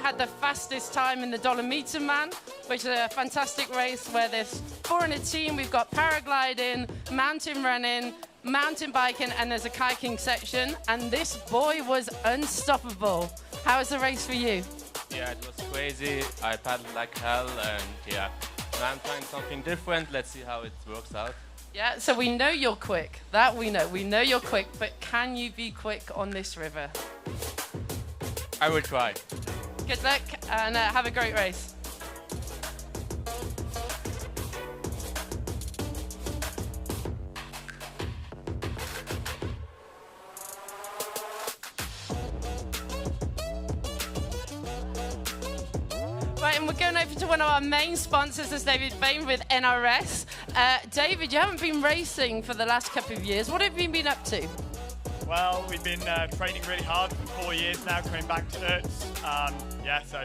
had the fastest time in the Dolometer Man, which is a fantastic race where there's 4 in a team. We've got paragliding, mountain running, mountain biking, and there's a kayaking section. And this boy was unstoppable. How was the race for you? Yeah, it was crazy. I paddled like hell, and yeah, now I'm trying something different. Let's see how it works out. Yeah, so we know you're quick. That we know. We know you're quick, but can you be quick on this river? I will try. Good luck, and have a great race. Right, and we're going over to one of our main sponsors, as David Bain with NRS. David, you haven't been racing for the last couple of years. What have you been up to? Well, we've been training really hard for 4 years now, coming back to UTZ. Yeah, so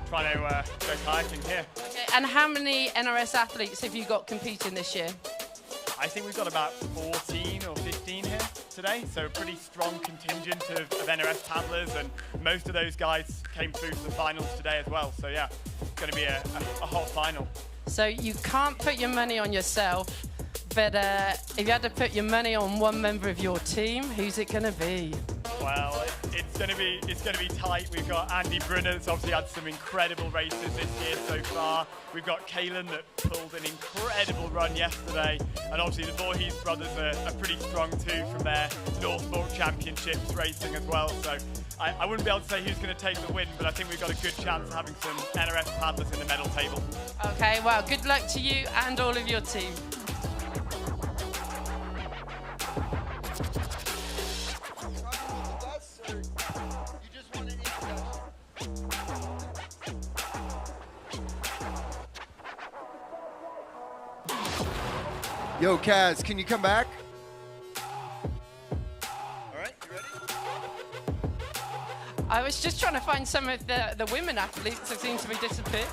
trying to go kayaking here. Okay, and how many NRS athletes have you got competing this year? I think we've got about 14 or 15 here today, so a pretty strong contingent of NRS paddlers, and most of those guys came through to the finals today as well. So yeah, it's going to be a hot final. So you can't put your money on yourself, but if you had to put your money on one member of your team, who's it going to be? Well, it's going to be tight. We've got Andy Brunner, that's obviously had some incredible races this year so far. We've got Kaylin that pulled an incredible run yesterday, and obviously the Voorhees brothers are pretty strong too from their Norfolk Championships racing as well. So I wouldn't be able to say who's going to take the win, but I think we've got a good chance of having some NRS paddlers in the medal table. Okay, well, good luck to you and all of your team. Yo, Kaz, can you come back? All right, you ready? I was just trying to find some of the women athletes that seem to be disappeared.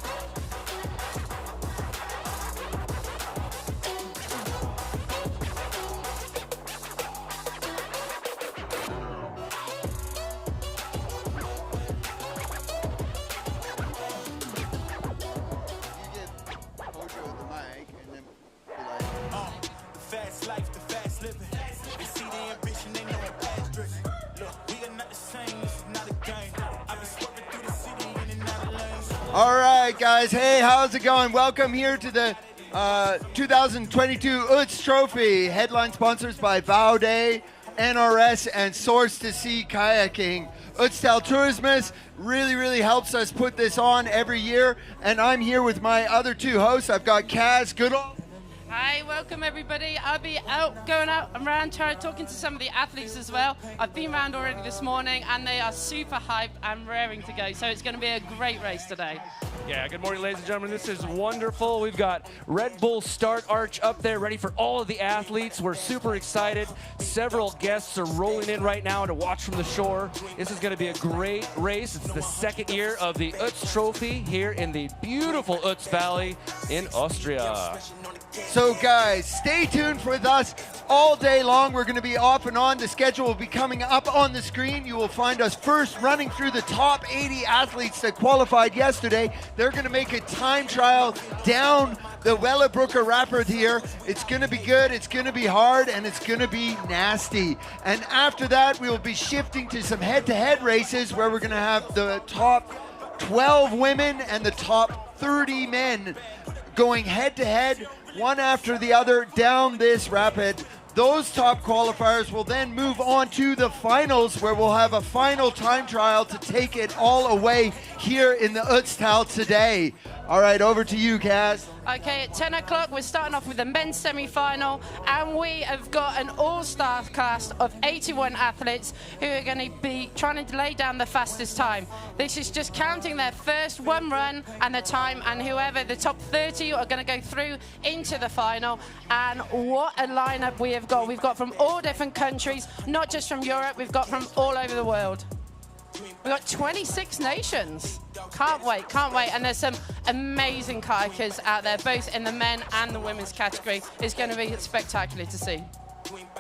All right, guys. Hey, how's it going? Welcome here to the 2022 OETZ Trophy. Headline sponsors by Vaude, NRS, and Source to Sea Kayaking. OETZ Tourismus really helps us put this on every year. And I'm here with my other two hosts. I've got Kaz Goodall. Hi, welcome everybody. I'll be going out around talking to some of the athletes as well. I've been around already this morning and they are super hyped and raring to go. So it's going to be a great race today. Yeah, good morning, ladies and gentlemen. This is wonderful. We've got Red Bull Start Arch up there ready for all of the athletes. We're super excited. Several guests are rolling in right now to watch from the shore. This is going to be a great race. It's the second year of the OETZ Trophy here in the beautiful OETZ Valley in Austria. So guys, stay tuned with us all day long. We're going to be off and on. The schedule will be coming up on the screen. You will find us first running through the top 80 athletes that qualified yesterday. They're going to make a time trial down the Wellebrooker Rapid here. It's going to be good, it's going to be hard, and it's going to be nasty. And after that, we will be shifting to some head-to-head races where we're going to have the top 12 women and the top 30 men going head-to-head, one after the other, down this rapid. Those top qualifiers will then move on to the finals, where we'll have a final time trial to take it all away here in the OETZ today. All right, over to you, Kaz. Okay, at 10 o'clock, we're starting off with the men's semi-final, and we have got an all-star cast of 81 athletes who are going to be trying to lay down the fastest time. This is just counting their first one run and the time, and whoever, the top 30 are going to go through into the final. And what a lineup we have got. We've got from all different countries, not just from Europe, we've got from all over the world. We've got 26 nations. Can't wait, can't wait. And there's some amazing kayakers out there, both in the men and the women's category. It's going to be spectacular to see.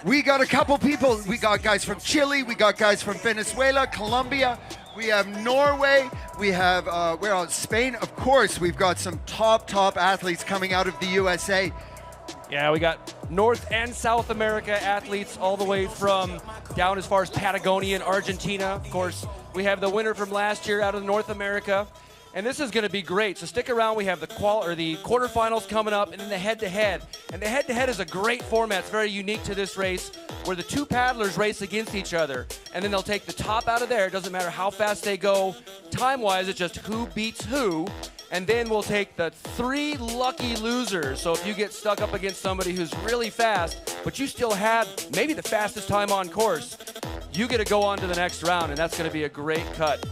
We got a couple people. We got guys from Chile. We got guys from Venezuela, Colombia, We have Norway. We have, we're on Spain. Of course, we've got some top athletes coming out of the USA. Yeah, we got North and South America athletes all the way from down as far as Patagonia and Argentina. Of course, we have the winner from last year out of North America. And this is going to be great. So stick around. We have the quarterfinals coming up, and then the head-to-head. And the head-to-head is a great format. It's very unique to this race, where the two paddlers race against each other, and then they'll take the top out of there. It doesn't matter how fast they go. Time-wise, it's just who beats who. And then we'll take the 3 lucky losers. So if you get stuck up against somebody who's really fast, but you still had maybe the fastest time on course, you get to go on to the next round, and that's going to be a great cut.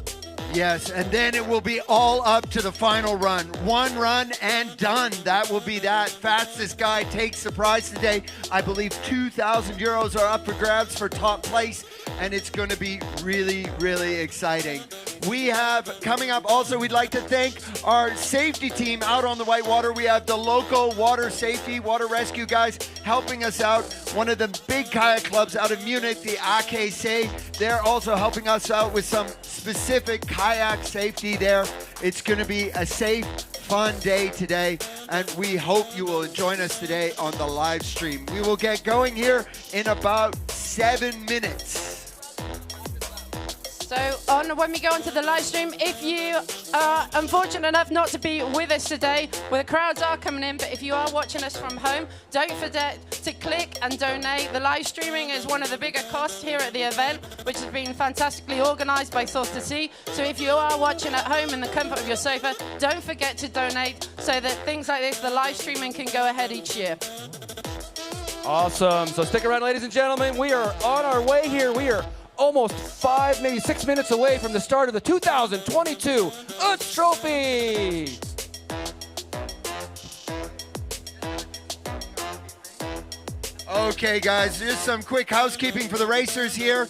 Yes, and then it will be all up to the final run. One run and done. That will be that. Fastest guy takes the prize today. I believe 2,000 euros are up for grabs for top place, and it's going to be really, really exciting. We have coming up also, we'd like to thank our safety team out on the whitewater. We have the local water safety, water rescue guys helping us out. One of the big kayak clubs out of Munich, the AKC, they're also helping us out with some specific kayak safety there. It's going to be a safe, fun day today, and we hope you will join us today on the live stream. We will get going here in about 7 minutes. So when we go onto the live stream, if you are unfortunate enough not to be with us today, well, the crowds are coming in, but if you are watching us from home, don't forget to click and donate. The live streaming is one of the bigger costs here at the event, which has been fantastically organised by Thought to See. So if you are watching at home in the comfort of your sofa, don't forget to donate so that things like this, the live streaming, can go ahead each year. Awesome. So stick around, ladies and gentlemen. We are on our way here. We are almost 5, maybe 6 minutes away from the start of the 2022 OETZ Trophy. Okay, guys, here's some quick housekeeping for the racers here.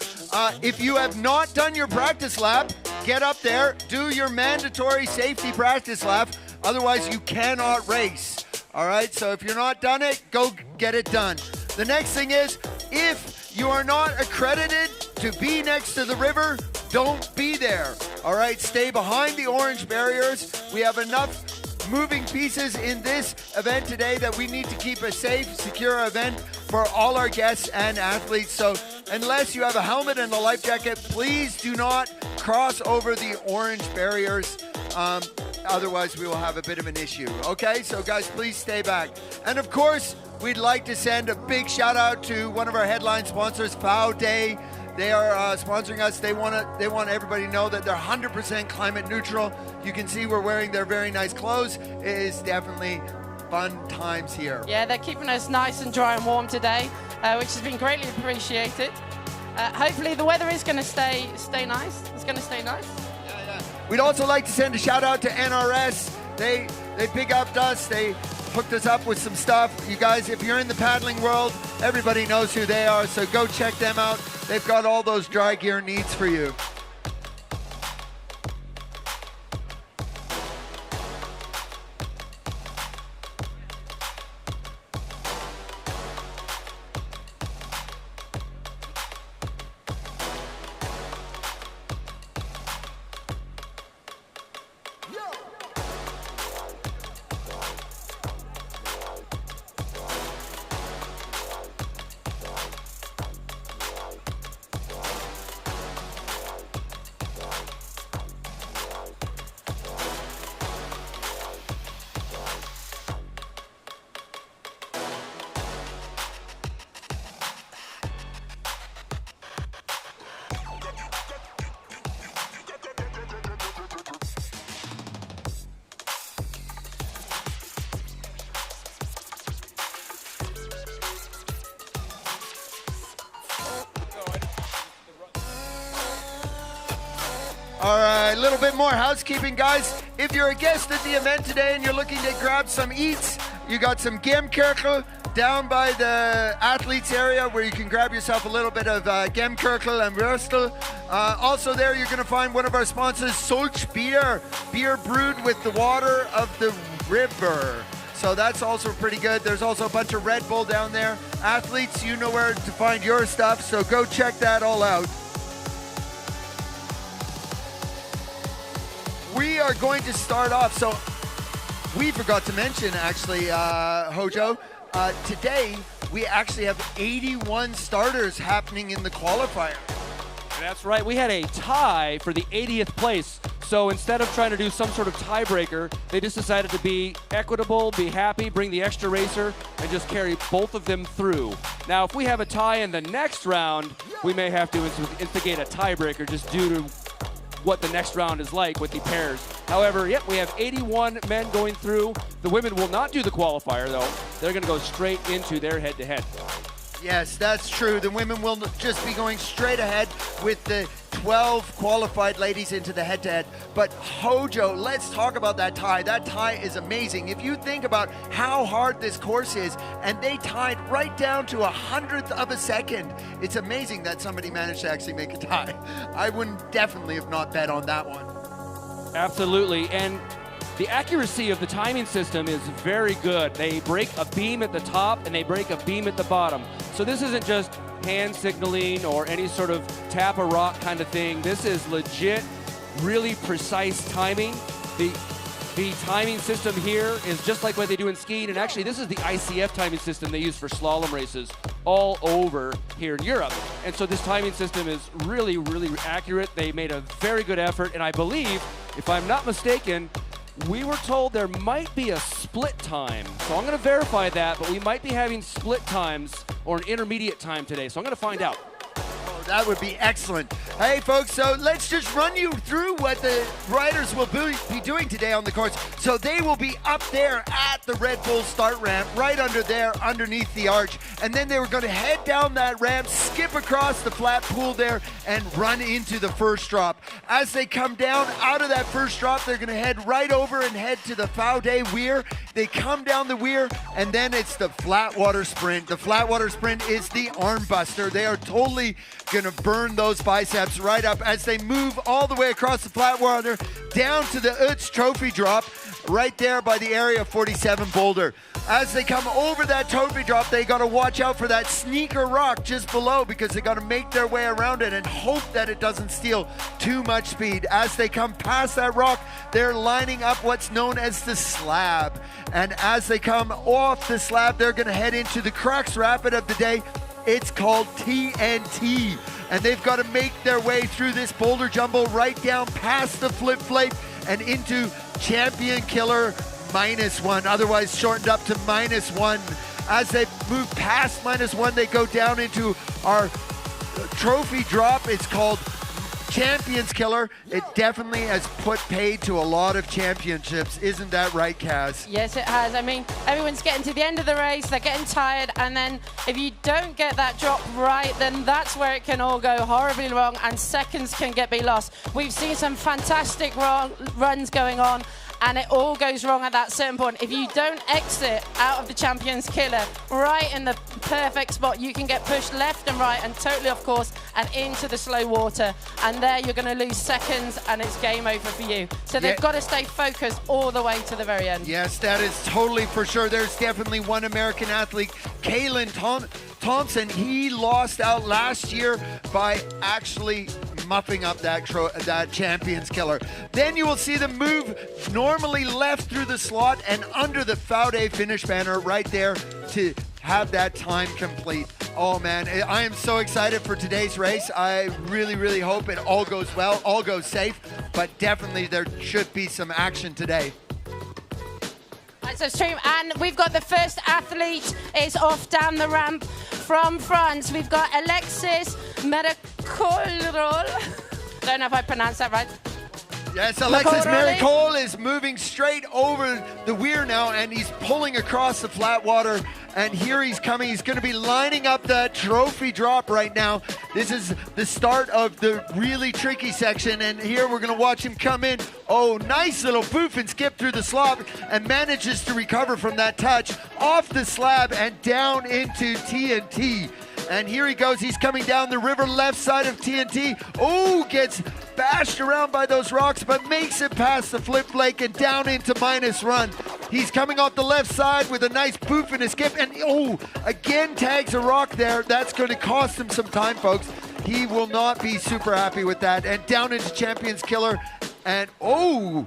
If you have not done your practice lap, get up there, do your mandatory safety practice lap. Otherwise, you cannot race. All right, so if you're not done it, go get it done. The next thing is, if you are not accredited to be next to the river, don't be there. All right, stay behind the orange barriers. We have enough moving pieces in this event today that we need to keep a safe, secure event for all our guests and athletes. So unless you have a helmet and a life jacket, please do not cross over the orange barriers. Otherwise, we will have a bit of an issue. Okay, so guys, please stay back. And of course, we'd like to send a big shout out to one of our headline sponsors, FOW Day. They are sponsoring us. They want everybody to know that they're 100% climate neutral. You can see we're wearing their very nice clothes. It is definitely fun times here. Yeah, they're keeping us nice and dry and warm today, which has been greatly appreciated. Hopefully the weather is going to stay nice. It's going to stay nice. Yeah. We'd also like to send a shout out to NRS. They big upped us. They hooked us up with some stuff. You guys, if you're in the paddling world, everybody knows who they are, so go check them out. They've got all those dry gear needs for you. All right, a little bit more housekeeping, guys. If you're a guest at the event today and you're looking to grab some eats, you got some Gemkirkel down by the athletes area where you can grab yourself a little bit of Gemkirkel and Würstel. Also there, you're gonna find one of our sponsors, Solch beer brewed with the water of the river. So that's also pretty good. There's also a bunch of Red Bull down there. Athletes, you know where to find your stuff, so go check that all out. are going to start off. So we forgot to mention, actually, Hojo, today we actually have 81 starters happening in the qualifier. That's right. We had a tie for the 80th place. So instead of trying to do some sort of tiebreaker, they just decided to be equitable, be happy, bring the extra racer, and just carry both of them through. Now, if we have a tie in the next round, we may have to instigate a tiebreaker just due to what the next round is like with the pairs. However, yep, we have 81 men going through. The women will not do the qualifier, though. They're going to go straight into their head-to-head. Yes, that's true. The women will just be going straight ahead with the 12 qualified ladies into the head-to-head. But Hojo, let's talk about that tie. That tie is amazing. If you think about how hard this course is, and they tied right down to 100th of a second, it's amazing that somebody managed to actually make a tie. I wouldn't definitely have not bet on that one. Absolutely, and the accuracy of the timing system is very good. They break a beam at the top and they break a beam at the bottom. So this isn't just hand signaling or any sort of tap a rock kind of thing. This is legit, really precise timing. The timing system here is just like what they do in skiing, and actually this is the ICF timing system they use for slalom races all over here in Europe. And so this timing system is really, really accurate. They made a very good effort, and I believe, if I'm not mistaken, we were told there might be a split time. So I'm going to verify that, but we might be having split times or an intermediate time today. So I'm going to find out. That would be excellent. Hey, folks, so let's just run you through what the riders will be doing today on the course. So they will be up there at the Red Bull start ramp, right under there, underneath the arch. And then they were going to head down that ramp, skip across the flat pool there, and run into the first drop. As they come down out of that first drop, they're going to head right over and head to the Faude Weir. They come down the weir, and then it's the flat water sprint. The flat water sprint is the arm buster. They are totally going to burn those biceps right up as they move all the way across the flat water down to the OETZ trophy drop right there by the Area 47 boulder. As they come over that trophy drop, they got to watch out for that sneaker rock just below, because they got to make their way around it and hope that it doesn't steal too much speed. As they come past that rock, they're lining up what's known as the slab. And as they come off the slab, they're going to head into the crux rapid of the day. It's called TNT, and they've got to make their way through this boulder jumble right down past the flip flake and into Champion Killer -1, otherwise shortened up to -1. As they move past -1, they go down into our trophy drop. It's called Champions Killer. It definitely has put paid to a lot of championships. Isn't that right, Kaz? Yes, it has. I mean, everyone's getting to the end of the race, they're getting tired, and then if you don't get that drop right, then that's where it can all go horribly wrong and seconds can be lost. We've seen some fantastic runs going on, and it all goes wrong at that certain point. If you don't exit out of the Champions Killer right in the perfect spot, you can get pushed left and right and totally off course and into the slow water. And there you're going to lose seconds and it's game over for you. So they've got to stay focused all the way to the very end. Yes, that is totally for sure. There's definitely one American athlete, Kaylin Thompson. He lost out last year by actually muffing up that Champions Killer. Then you will see them move normally left through the slot and under the Faude finish banner right there to have that time complete. Oh man, I am so excited for today's race. I really, really hope it all goes well, all goes safe, but definitely there should be some action today. That's true, and we've got the first athlete is off down the ramp from France. We've got Alexis Mericolrol. Don't know if I pronounced that right. Yes, Alexis Mericolrol is moving straight over the weir now, and he's pulling across the flat water. And here he's coming. He's going to be lining up that trophy drop right now. This is the start of the really tricky section, and here we're going to watch him come in. Oh, nice little poof and skip through the slab, and manages to recover from that touch off the slab and down into TNT. And here he goes. He's coming down the river left side of TNT. Oh, gets bashed around by those rocks, but makes it past the flip flake and down into -1. He's coming off the left side with a nice poof and a skip, and oh, again tags a rock there. That's going to cost him some time, folks. He will not be super happy with that. And down into Champions Killer, and oh,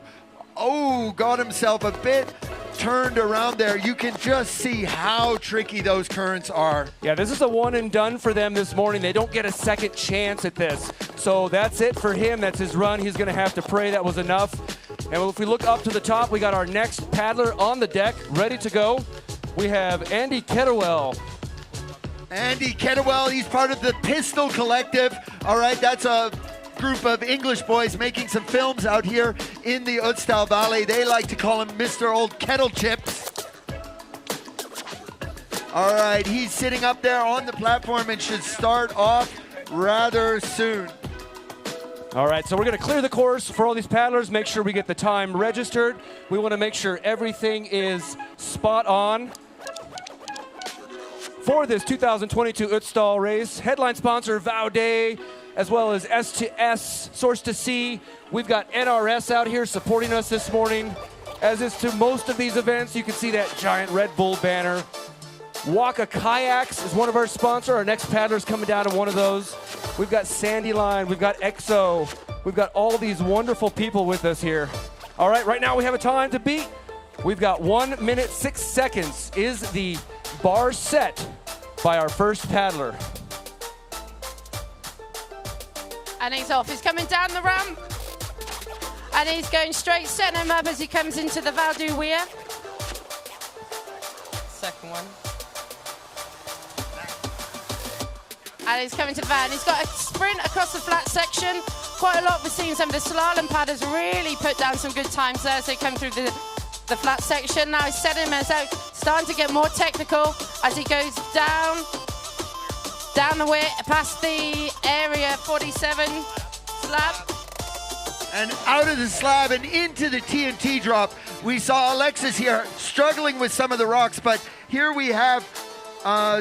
Oh, got himself a bit turned around there. You can just see how tricky those currents are. Yeah, this is a one and done for them this morning. They don't get a second chance at this. So that's it for him. That's his run. He's going to have to pray that was enough. And if we look up to the top, we got our next paddler on the deck, ready to go. We have Andy Kettlewell. Andy Kettlewell, he's part of the Pistol Collective. All right, that's a group of English boys making some films out here in the Utstal Valley. They like to call him Mr. Old Kettle Chips. All right, he's sitting up there on the platform and should start off rather soon. All right, so we're going to clear the course for all these paddlers, make sure we get the time registered. We want to make sure everything is spot on for this 2022 Utstal race. Headline sponsor, Vaude, as well as S2S, Source to Sea. We've got NRS out here supporting us this morning. As is to most of these events, you can see that giant Red Bull banner. Waka Kayaks is one of our sponsors. Our next paddler's coming down to one of those. We've got Sandy Line, we've got EXO. We've got all these wonderful people with us here. All right, right now we have a time to beat. We've got 1 minute, 6 seconds is the bar set by our first paddler. And he's off. He's coming down the ramp. And he's going straight, setting him up as he comes into the Val du Weir. Second one. And he's coming to the van. He's got a sprint across the flat section. Quite a lot. We're seeing some of the slalom paddlers really put down some good times there as they come through the flat section. Now he's setting him out, starting to get more technical as he goes down the way, past the area 47 slab. And out of the slab and into the TNT drop. We saw Alexis here struggling with some of the rocks, but here we have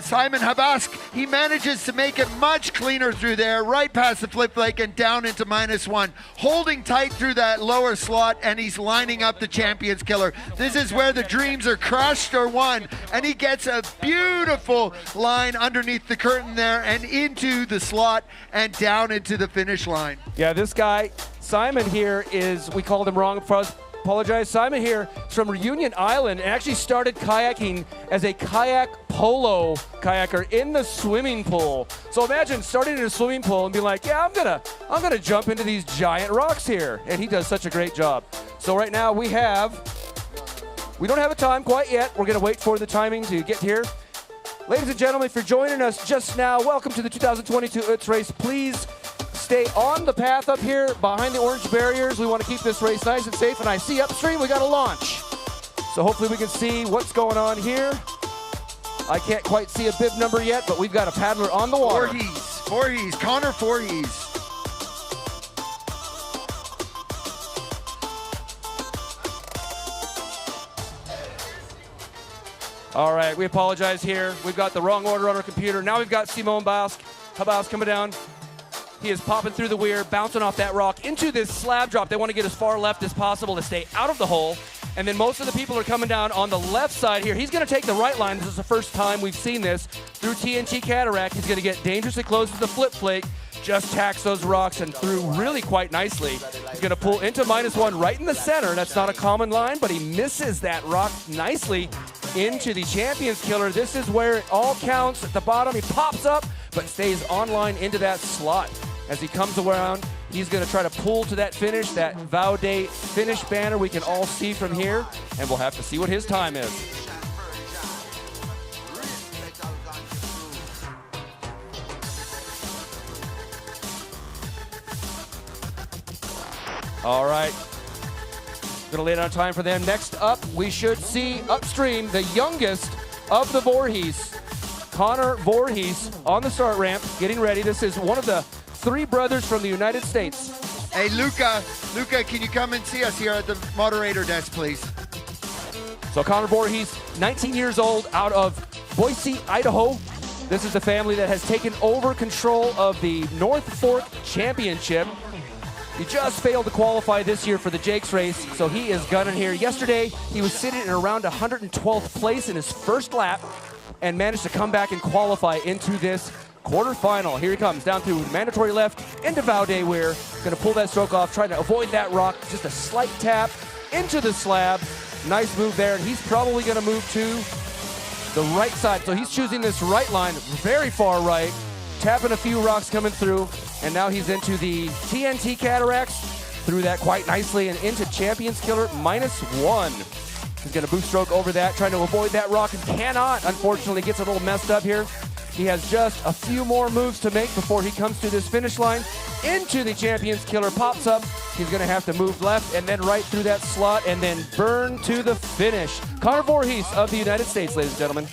Simon Habask. He manages to make it much cleaner through there, right past the flip lake and down into -1. Holding tight through that lower slot, and he's lining up the Champions Killer. This is where the dreams are crushed or won, and he gets a beautiful line underneath the curtain there and into the slot and down into the finish line. Yeah, this guy, Simon here is, we called him wrong, apologize. Simon here is from Reunion Island and actually started kayaking as a kayak polo kayaker in the swimming pool. So imagine starting in a swimming pool and being like, yeah, I'm gonna jump into these giant rocks here. And he does such a great job. So right now we don't have a time quite yet. We're gonna wait for the timing to get here. Ladies and gentlemen, if you're joining us just now, welcome to the 2022 UTS race. Please stay on the path up here behind the orange barriers. We want to keep this race nice and safe. And I see upstream we got a launch. So hopefully we can see what's going on here. I can't quite see a bib number yet, but we've got a paddler on the water. Voorhees, Connor Voorhees. All right, we apologize here. We've got the wrong order on our computer. Now we've got Simon Habask coming down. He is popping through the weir, bouncing off that rock into this slab drop. They want to get as far left as possible to stay out of the hole. And then most of the people are coming down on the left side here. He's going to take the right line. This is the first time we've seen this through TNT Cataract. He's going to get dangerously close to the flip flake, just tacks those rocks and through really quite nicely. He's going to pull into -1 right in the center. That's not a common line, but he misses that rock nicely into the Champions Killer. This is where it all counts. At the bottom, he pops up, but stays online into that slot. As he comes around, he's going to try to pull to that finish, that Vaude finish banner we can all see from here, and we'll have to see what his time is. All right. Going to lay down time for them. Next up, we should see upstream the youngest of the Voorhees, Connor Voorhees, on the start ramp, getting ready. This is one of the 3 brothers from the United States. Hey, Luca, can you come and see us here at the moderator desk, please? So Connor Voorhees, 19 years old, out of Boise, Idaho. This is the family that has taken over control of the North Fork Championship. He just failed to qualify this year for the Jakes race, so he is gunning here. Yesterday, he was sitting in around 112th place in his first lap and managed to come back and qualify into this quarterfinal. Here he comes, down through mandatory left into Vaude Weir. Going to pull that stroke off, trying to avoid that rock. Just a slight tap into the slab. Nice move there, and he's probably going to move to the right side. So he's choosing this right line, very far right, tapping a few rocks coming through, and now he's into the TNT cataracts, through that quite nicely, and into Champions Killer -1. He's going to boost stroke over that, trying to avoid that rock, and cannot, unfortunately, gets a little messed up here. He has just a few more moves to make before he comes to this finish line. Into the Champions Killer, pops up. He's going to have to move left and then right through that slot and then burn to the finish. Connor Voorhees of the United States, ladies and gentlemen.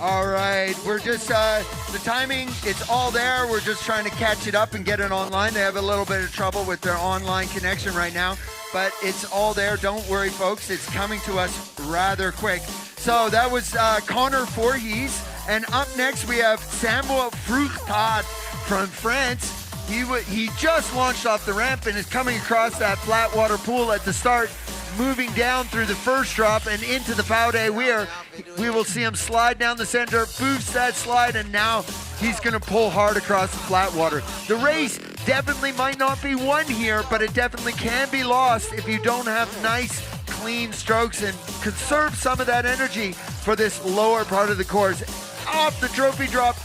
All right, we're just, the timing, it's all there. We're just trying to catch it up and get it online. They have a little bit of trouble with their online connection right now, but it's all there. Don't worry, folks. It's coming to us rather quick. So that was Connor Voorhees. And up next, we have Samuel Fruchtad from France. He just launched off the ramp and is coming across that flat water pool at the start, moving down through the first drop and into the Pau de Weir. We will see him slide down the center, boost that slide, and now he's going to pull hard across the flat water. The race definitely might not be won here, but it definitely can be lost if you don't have nice, clean strokes and conserve some of that energy for this lower part of the course. Off the trophy drop,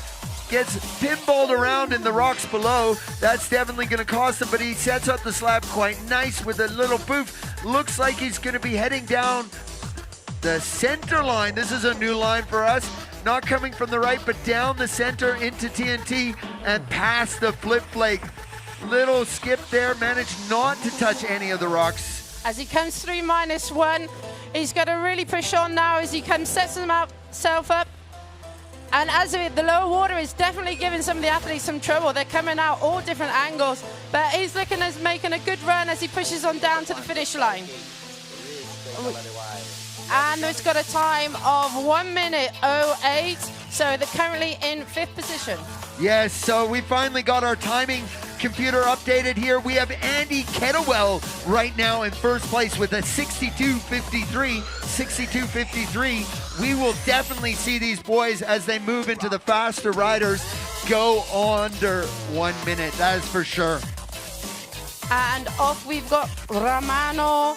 gets pinballed around in the rocks below. That's definitely going to cost him, but he sets up the slab quite nice with a little boof. Looks like he's going to be heading down the center line. This is a new line for us. Not coming from the right, but down the center into TNT and past the flip flake. Little skip there, managed not to touch any of the rocks. As he comes through -1, he's got to really push on now as he sets himself up. And as the lower water is definitely giving some of the athletes some trouble. They're coming out all different angles, but he's looking as making a good run as he pushes on down to the finish line. And it's got a time of 1:08, so they're currently in 5th position. Yes, so we finally got our timing computer updated here. We have Andy Kettlewell right now in first place with a 62.53. 62.53. We will definitely see these boys as they move into the faster riders go under 1 minute. That is for sure. And off we've got Romano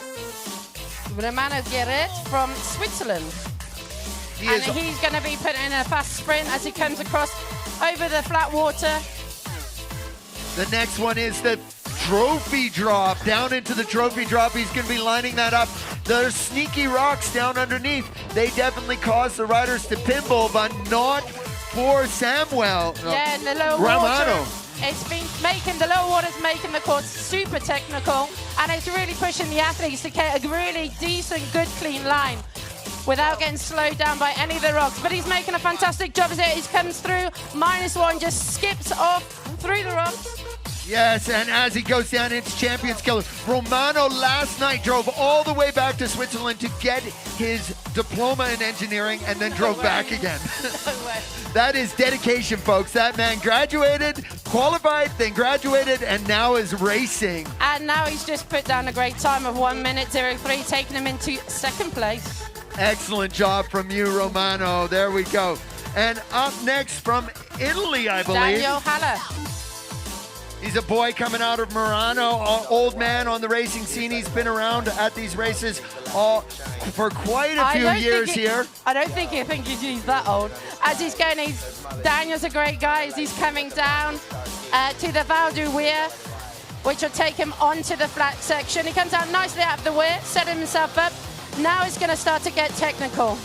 Gueret from Switzerland. And he's going to be putting in a fast sprint as he comes across over the flat water. The next one is the trophy drop. Down into the trophy drop. He's going to be lining that up. There's sneaky rocks down underneath. They definitely cause the riders to pinball, but not for Samuel. Yeah, in the lower Romano. water. It's been the lower water's making the course super technical, and it's really pushing the athletes to get a really decent, good, clean line without getting slowed down by any of the rocks. But he's making a fantastic job as he comes through. -1, just skips off through the rocks. Yes, and as he goes down into Champions Killer, Romano last night drove all the way back to Switzerland to get his diploma in engineering and then drove back again. That is dedication, folks. That man graduated, qualified, then graduated, and now is racing. And now he's just put down a great time of 1:03, taking him into 2nd place. Excellent job from you, Romano. There we go. And up next from Italy, I believe. Daniel Haller. He's a boy coming out of Murano, old man on the racing scene. He's been around at these races for quite a few years here. I don't think he's that old. As he's going, Daniel's a great guy as he's coming down to the Val du Weir, which will take him onto the flat section. He comes out nicely out of the Weir, setting himself up. Now he's going to start to get technical.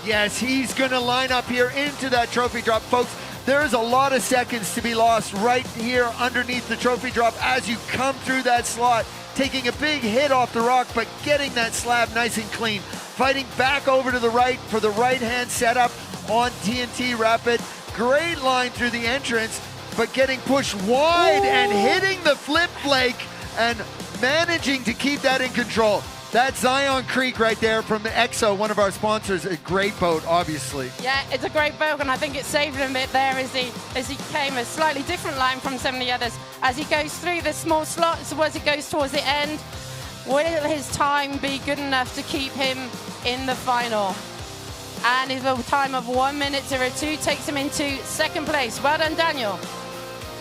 Yes, he's going to line up here into that trophy drop, folks. There's a lot of seconds to be lost right here underneath the trophy drop as you come through that slot, taking a big hit off the rock, but getting that slab nice and clean. Fighting back over to the right for the right-hand setup on TNT Rapid. Great line through the entrance, but getting pushed wide and hitting the flip flake and managing to keep that in control. That's Zion Creek right there from the EXO, one of our sponsors. A great boat, obviously. Yeah, it's a great boat, and I think it saved him a bit there as he came a slightly different line from some of the others. As he goes through the small slots, as he goes towards the end, will his time be good enough to keep him in the final? And his time of 1:02 takes him into 2nd place. Well done, Daniel.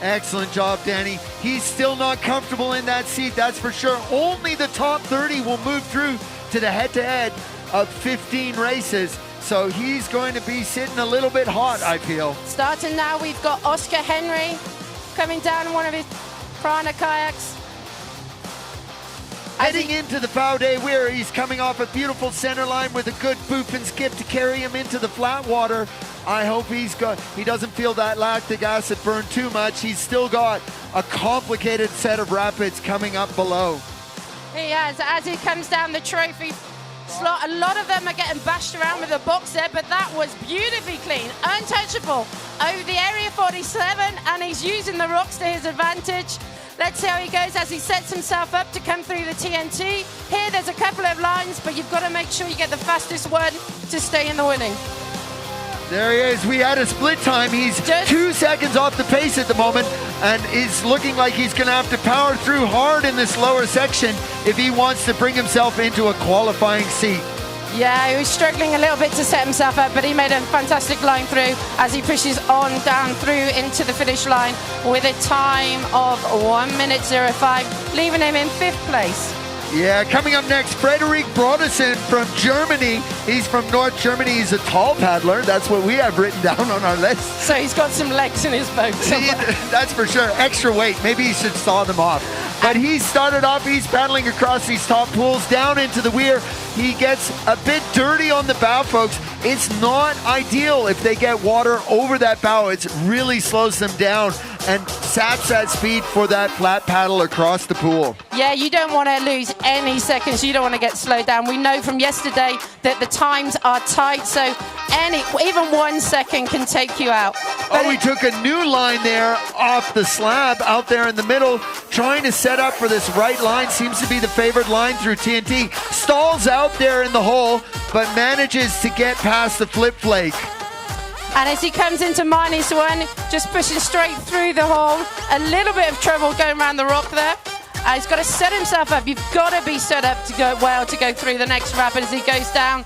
Excellent job, Danny. He's still not comfortable in that seat, that's for sure. Only the top 30 will move through to the head-to-head of 15 races. So he's going to be sitting a little bit hot, I feel. Starting now, we've got Oscar Henry coming down in one of his Prana kayaks. Heading into the Vaude Weir, he's coming off a beautiful center line with a good boof and skip to carry him into the flat water. I hope he doesn't feel that lactic acid burn too much. He's still got a complicated set of rapids coming up below. He has, as he comes down the trophy slot, a lot of them are getting bashed around with the box there, but that was beautifully clean, untouchable over the area 47, and he's using the rocks to his advantage. Let's see how he goes as he sets himself up to come through the TNT. Here, there's a couple of lines, but you've got to make sure you get the fastest one to stay in the winning. There he is. We had a split time. He's 2 seconds off the pace at the moment, and is looking like he's going to have to power through hard in this lower section if he wants to bring himself into a qualifying seat. Yeah, he was struggling a little bit to set himself up, but he made a fantastic line through as he pushes on down through into the finish line with a time of 1:05, leaving him in 5th place. Yeah, coming up next, Frederik Brodesen from Germany. He's from North Germany. He's a tall paddler. That's what we have written down on our list. So he's got some legs in his boat. That's for sure. Extra weight. Maybe he should saw them off. But he started off, he's paddling across these top pools down into the weir. He gets a bit dirty on the bow, folks. It's not ideal if they get water over that bow. It really slows them down and saps that speed for that flat paddle across the pool. Yeah, you don't want to lose any seconds. You don't want to get slowed down. We know from yesterday that the times are tight, so even 1 second can take you out. But we took a new line there off the slab out there in the middle, trying to set up for this right line. Seems to be the favored line through TNT. Stalls out there in the hole, but manages to get past the flip flake. And as he comes into -1, just pushing straight through the hole, a little bit of trouble going around the rock there. He's got to set himself up. You've got to be set up to go well to go through the next rapid as he goes down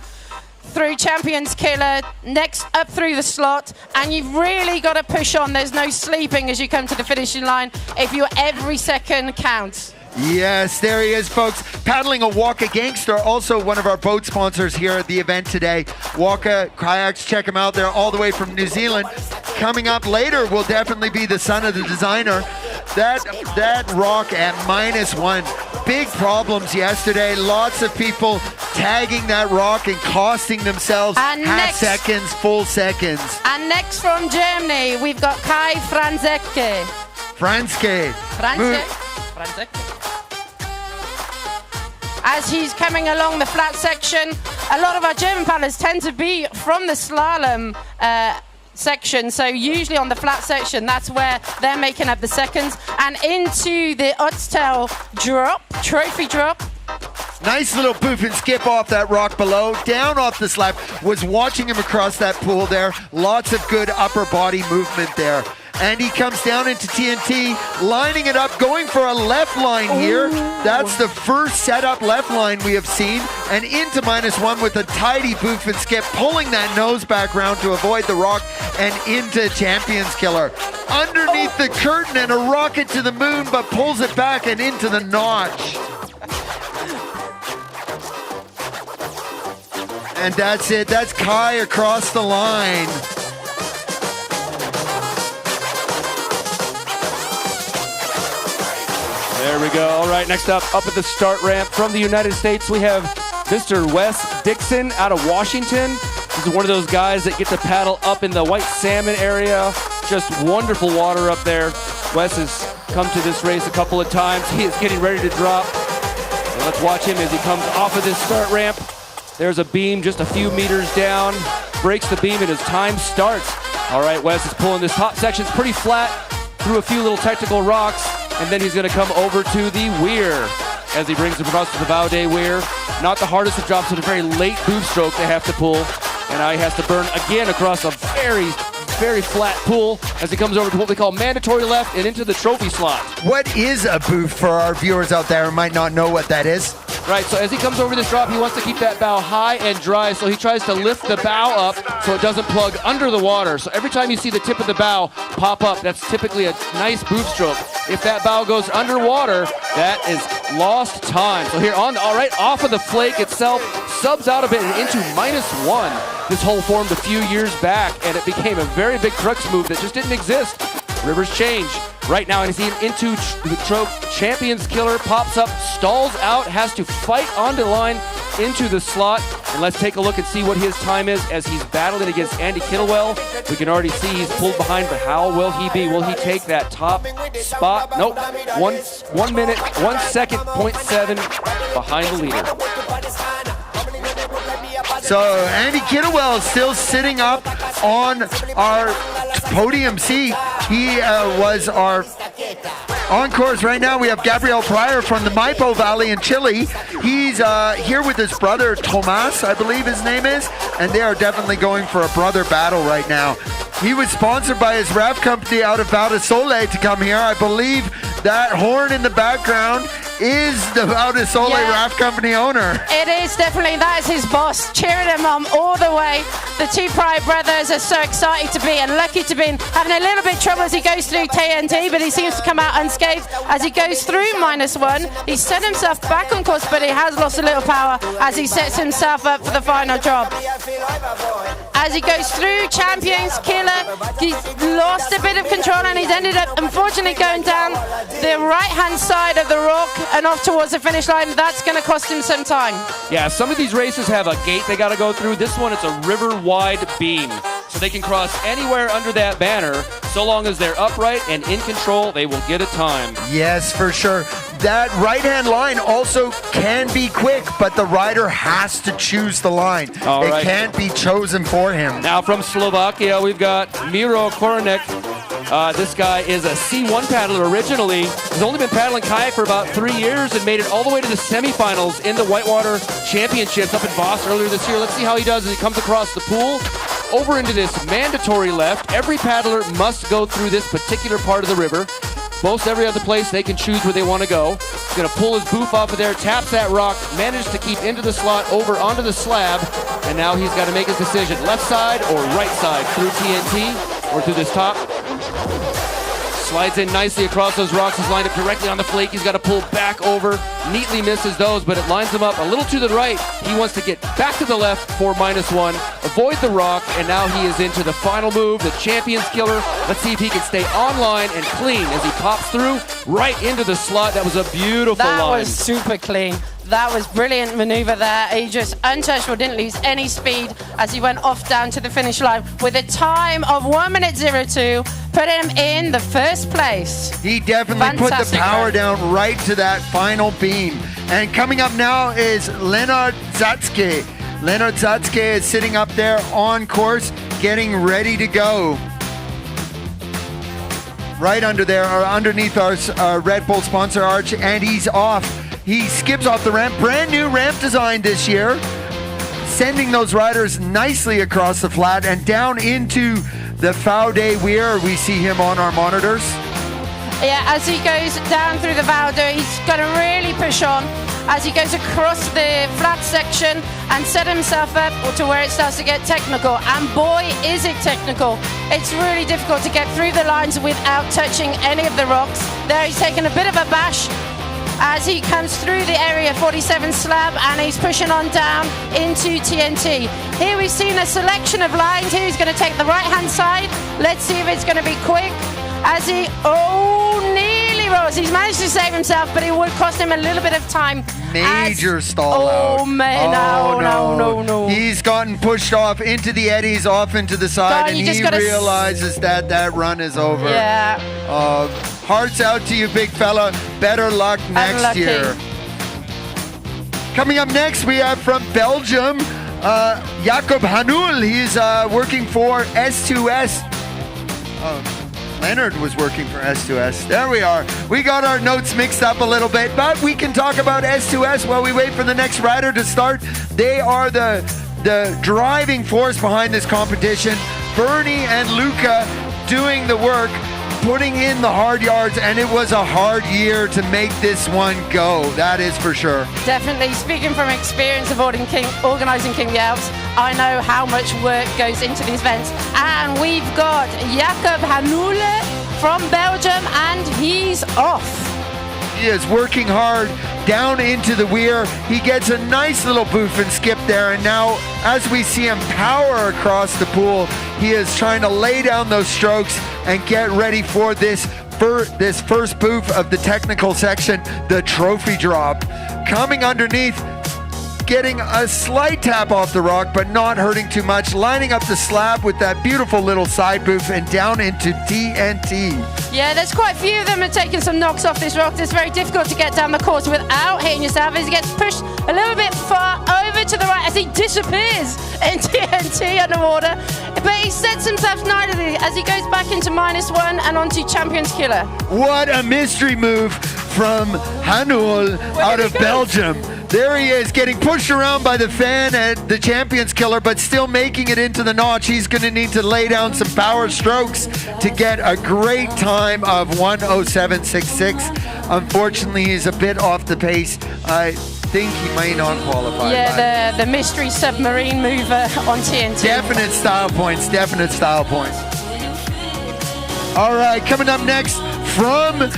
through Champions Killer, next up through the slot, and you've really got to push on. There's no sleeping as you come to the finishing line. If every second counts. Yes, there he is, folks. Paddling a Waka Gangster, also one of our boat sponsors here at the event today. Waka Kayaks, check him out. They're all the way from New Zealand. Coming up later will definitely be the son of the designer. That rock at -1. Big problems yesterday. Lots of people tagging that rock and costing themselves half seconds, full seconds. And next from Germany, we've got Kai Franzeke. Franzke. As he's coming along the flat section, a lot of our German paddlers tend to be from the slalom section, so usually on the flat section, that's where they're making up the seconds. And into the OETZ trophy drop. Nice little poof and skip off that rock below, down off the slab. Was watching him across that pool there. Lots of good upper body movement there. And he comes down into TNT, lining it up, going for a left line here. That's the first setup left line we have seen. And into -1 with a tidy boof and skip, pulling that nose back round to avoid the rock and into Champions Killer. Underneath the curtain and a rocket to the moon, but pulls it back and into the notch. And that's it. That's Kai across the line. There we go. All right, next up at the start ramp from the United States, we have Mr. Wes Dixon out of Washington. This is one of those guys that get to paddle up in the white salmon area. Just wonderful water up there. Wes has come to this race a couple of times. He is getting ready to drop. And let's watch him as he comes off of this start ramp. There's a beam just a few meters down. Breaks the beam and his time starts. All right, Wes is pulling this top section. It's pretty flat through a few little technical rocks. And then he's going to come over to the weir as he brings him across to the Vaude Weir. Not the hardest of drops, but a very late boof stroke they have to pull. And now he has to burn again across a very, very flat pool as he comes over to what we call mandatory left and into the trophy slot. What is a boof for our viewers out there who might not know what that is? Right, so as he comes over this drop, he wants to keep that bow high and dry, so he tries to lift the bow up so it doesn't plug under the water. So every time you see the tip of the bow pop up, that's typically a nice boost stroke. If that bow goes underwater, that is lost time. So here on, all right, off of the flake itself, subs out a bit and into -1. This hole formed a few years back, and it became a very big crux move that just didn't exist. Rivers change. Right now, I see an into the trope. Champions Killer pops up, stalls out, has to fight onto the line into the slot. And let's take a look and see what his time is as he's battling against Andy Kittlewell. We can already see he's pulled behind, but how will he be? Will he take that top spot? Nope. 1 minute, 1 second, 0.7 behind the leader. So Andy Kittlewell is still sitting up on our podium seat. He was our on course right now. We have Gabriel Pryor from the Maipo Valley in Chile. He's here with his brother Tomas, I believe his name is, and they are definitely going for a brother battle right now. He was sponsored by his ref company out of Valdesole to come here. I believe that horn in the background is the Valdesole Raft Company owner. It is definitely, that is his boss, cheering him on all the way. The two Pryor brothers are so excited to be and lucky to be having a little bit of trouble as he goes through TNT, but he seems to come out unscathed as he goes through -1. He's set himself back on course, but he has lost a little power as he sets himself up for the final job. As he goes through Champions Killer, he's lost a bit of control and he's ended up unfortunately going down the right-hand side of the rock and off towards the finish line. That's going to cost him some time. Yeah, some of these races have a gate they got to go through. This one, it's a river-wide beam. So they can cross anywhere under that banner. So long as they're upright and in control, they will get a time. Yes, for sure. That right-hand line also can be quick, but the rider has to choose the line. All right. It can't be chosen for him. Now from Slovakia, we've got Miro Koronek. This guy is a C1 paddler originally. He's only been paddling kayak for about 3 years and made it all the way to the semifinals in the Whitewater Championships up in Voss earlier this year. Let's see how he does as he comes across the pool. Over into this mandatory left. Every paddler must go through this particular part of the river. Most every other place, they can choose where they want to go. He's going to pull his booth off of there, taps that rock, manages to keep into the slot, over onto the slab, and now he's got to make his decision. Left side or right side through TNT or through this top. Slides in nicely across those rocks. He's lined up directly on the flake. He's got to pull back over. Neatly misses those, but it lines him up a little to the right. He wants to get back to the left for -1, avoid the rock, and now he is into the final move, the Champions Killer. Let's see if he can stay online and clean as he pops through right into the slot. That was a beautiful line. That was super clean. That was brilliant maneuver there. He just untouchable, didn't lose any speed as he went off down to the finish line with a time of 1:02, put him in the first place. He definitely put the power down right to that final beam. And coming up now is Leonard Zatske. Leonard Zatske is sitting up there on course, getting ready to go. Right under there, or underneath our Red Bull sponsor arch, and he's off. He skips off the ramp, brand new ramp design this year, sending those riders nicely across the flat and down into the Faude Weir. We see him on our monitors. Yeah, as he goes down through the Valdo, he's going to really push on as he goes across the flat section and set himself up to where it starts to get technical. And boy, is it technical. It's really difficult to get through the lines without touching any of the rocks. There he's taken a bit of a bash as he comes through the Area 47 slab and he's pushing on down into TNT. Here we've seen a selection of lines. Here he's going to take the right-hand side. Let's see if it's going to be quick. As he, nearly rolls. He's managed to save himself, but it would cost him a little bit of time. Major stall out. Oh, man, no. He's gotten pushed off into the eddies, off into the side, and he realizes that run is over. Yeah. Hearts out to you, big fella. Better luck next year. Coming up next, we have from Belgium, Jacob Hanul. He's working for S2S. Leonard was working for S2S. There we are. We got our notes mixed up a little bit, but we can talk about S2S while we wait for the next rider to start. They are the driving force behind this competition. Bernie and Luca doing the work. putting in the hard yards, and it was a hard year to make this one go. That is for sure. Definitely. Speaking from experience of organising King of the Alps, I know how much work goes into these events. And we've got Jakob Hanule from Belgium, and he's off. He is working hard down into the weir. He gets a nice little boof and skip there, and now as we see him power across the pool, he is trying to lay down those strokes and get ready for this first boof of the technical section, the trophy drop. Coming underneath, getting a slight tap off the rock, but not hurting too much, lining up the slab with that beautiful little side boof and down into TNT. Yeah, there's quite a few of them are taking some knocks off this rock. It's very difficult to get down the course without hitting yourself as he gets pushed a little bit far over to the right as he disappears in TNT underwater. But he sets himself nicely as he goes back into -1 and onto Champions Killer. What a mystery move from Hanul out of Belgium. There he is, getting pushed around by the fan at the Champions Killer, but still making it into the notch. He's going to need to lay down some power strokes to get a great time of 1:07.66. Unfortunately, he's a bit off the pace. I think he may not qualify. Yeah, the mystery submarine mover on TNT. Definite style points, definite style points. All right, coming up next from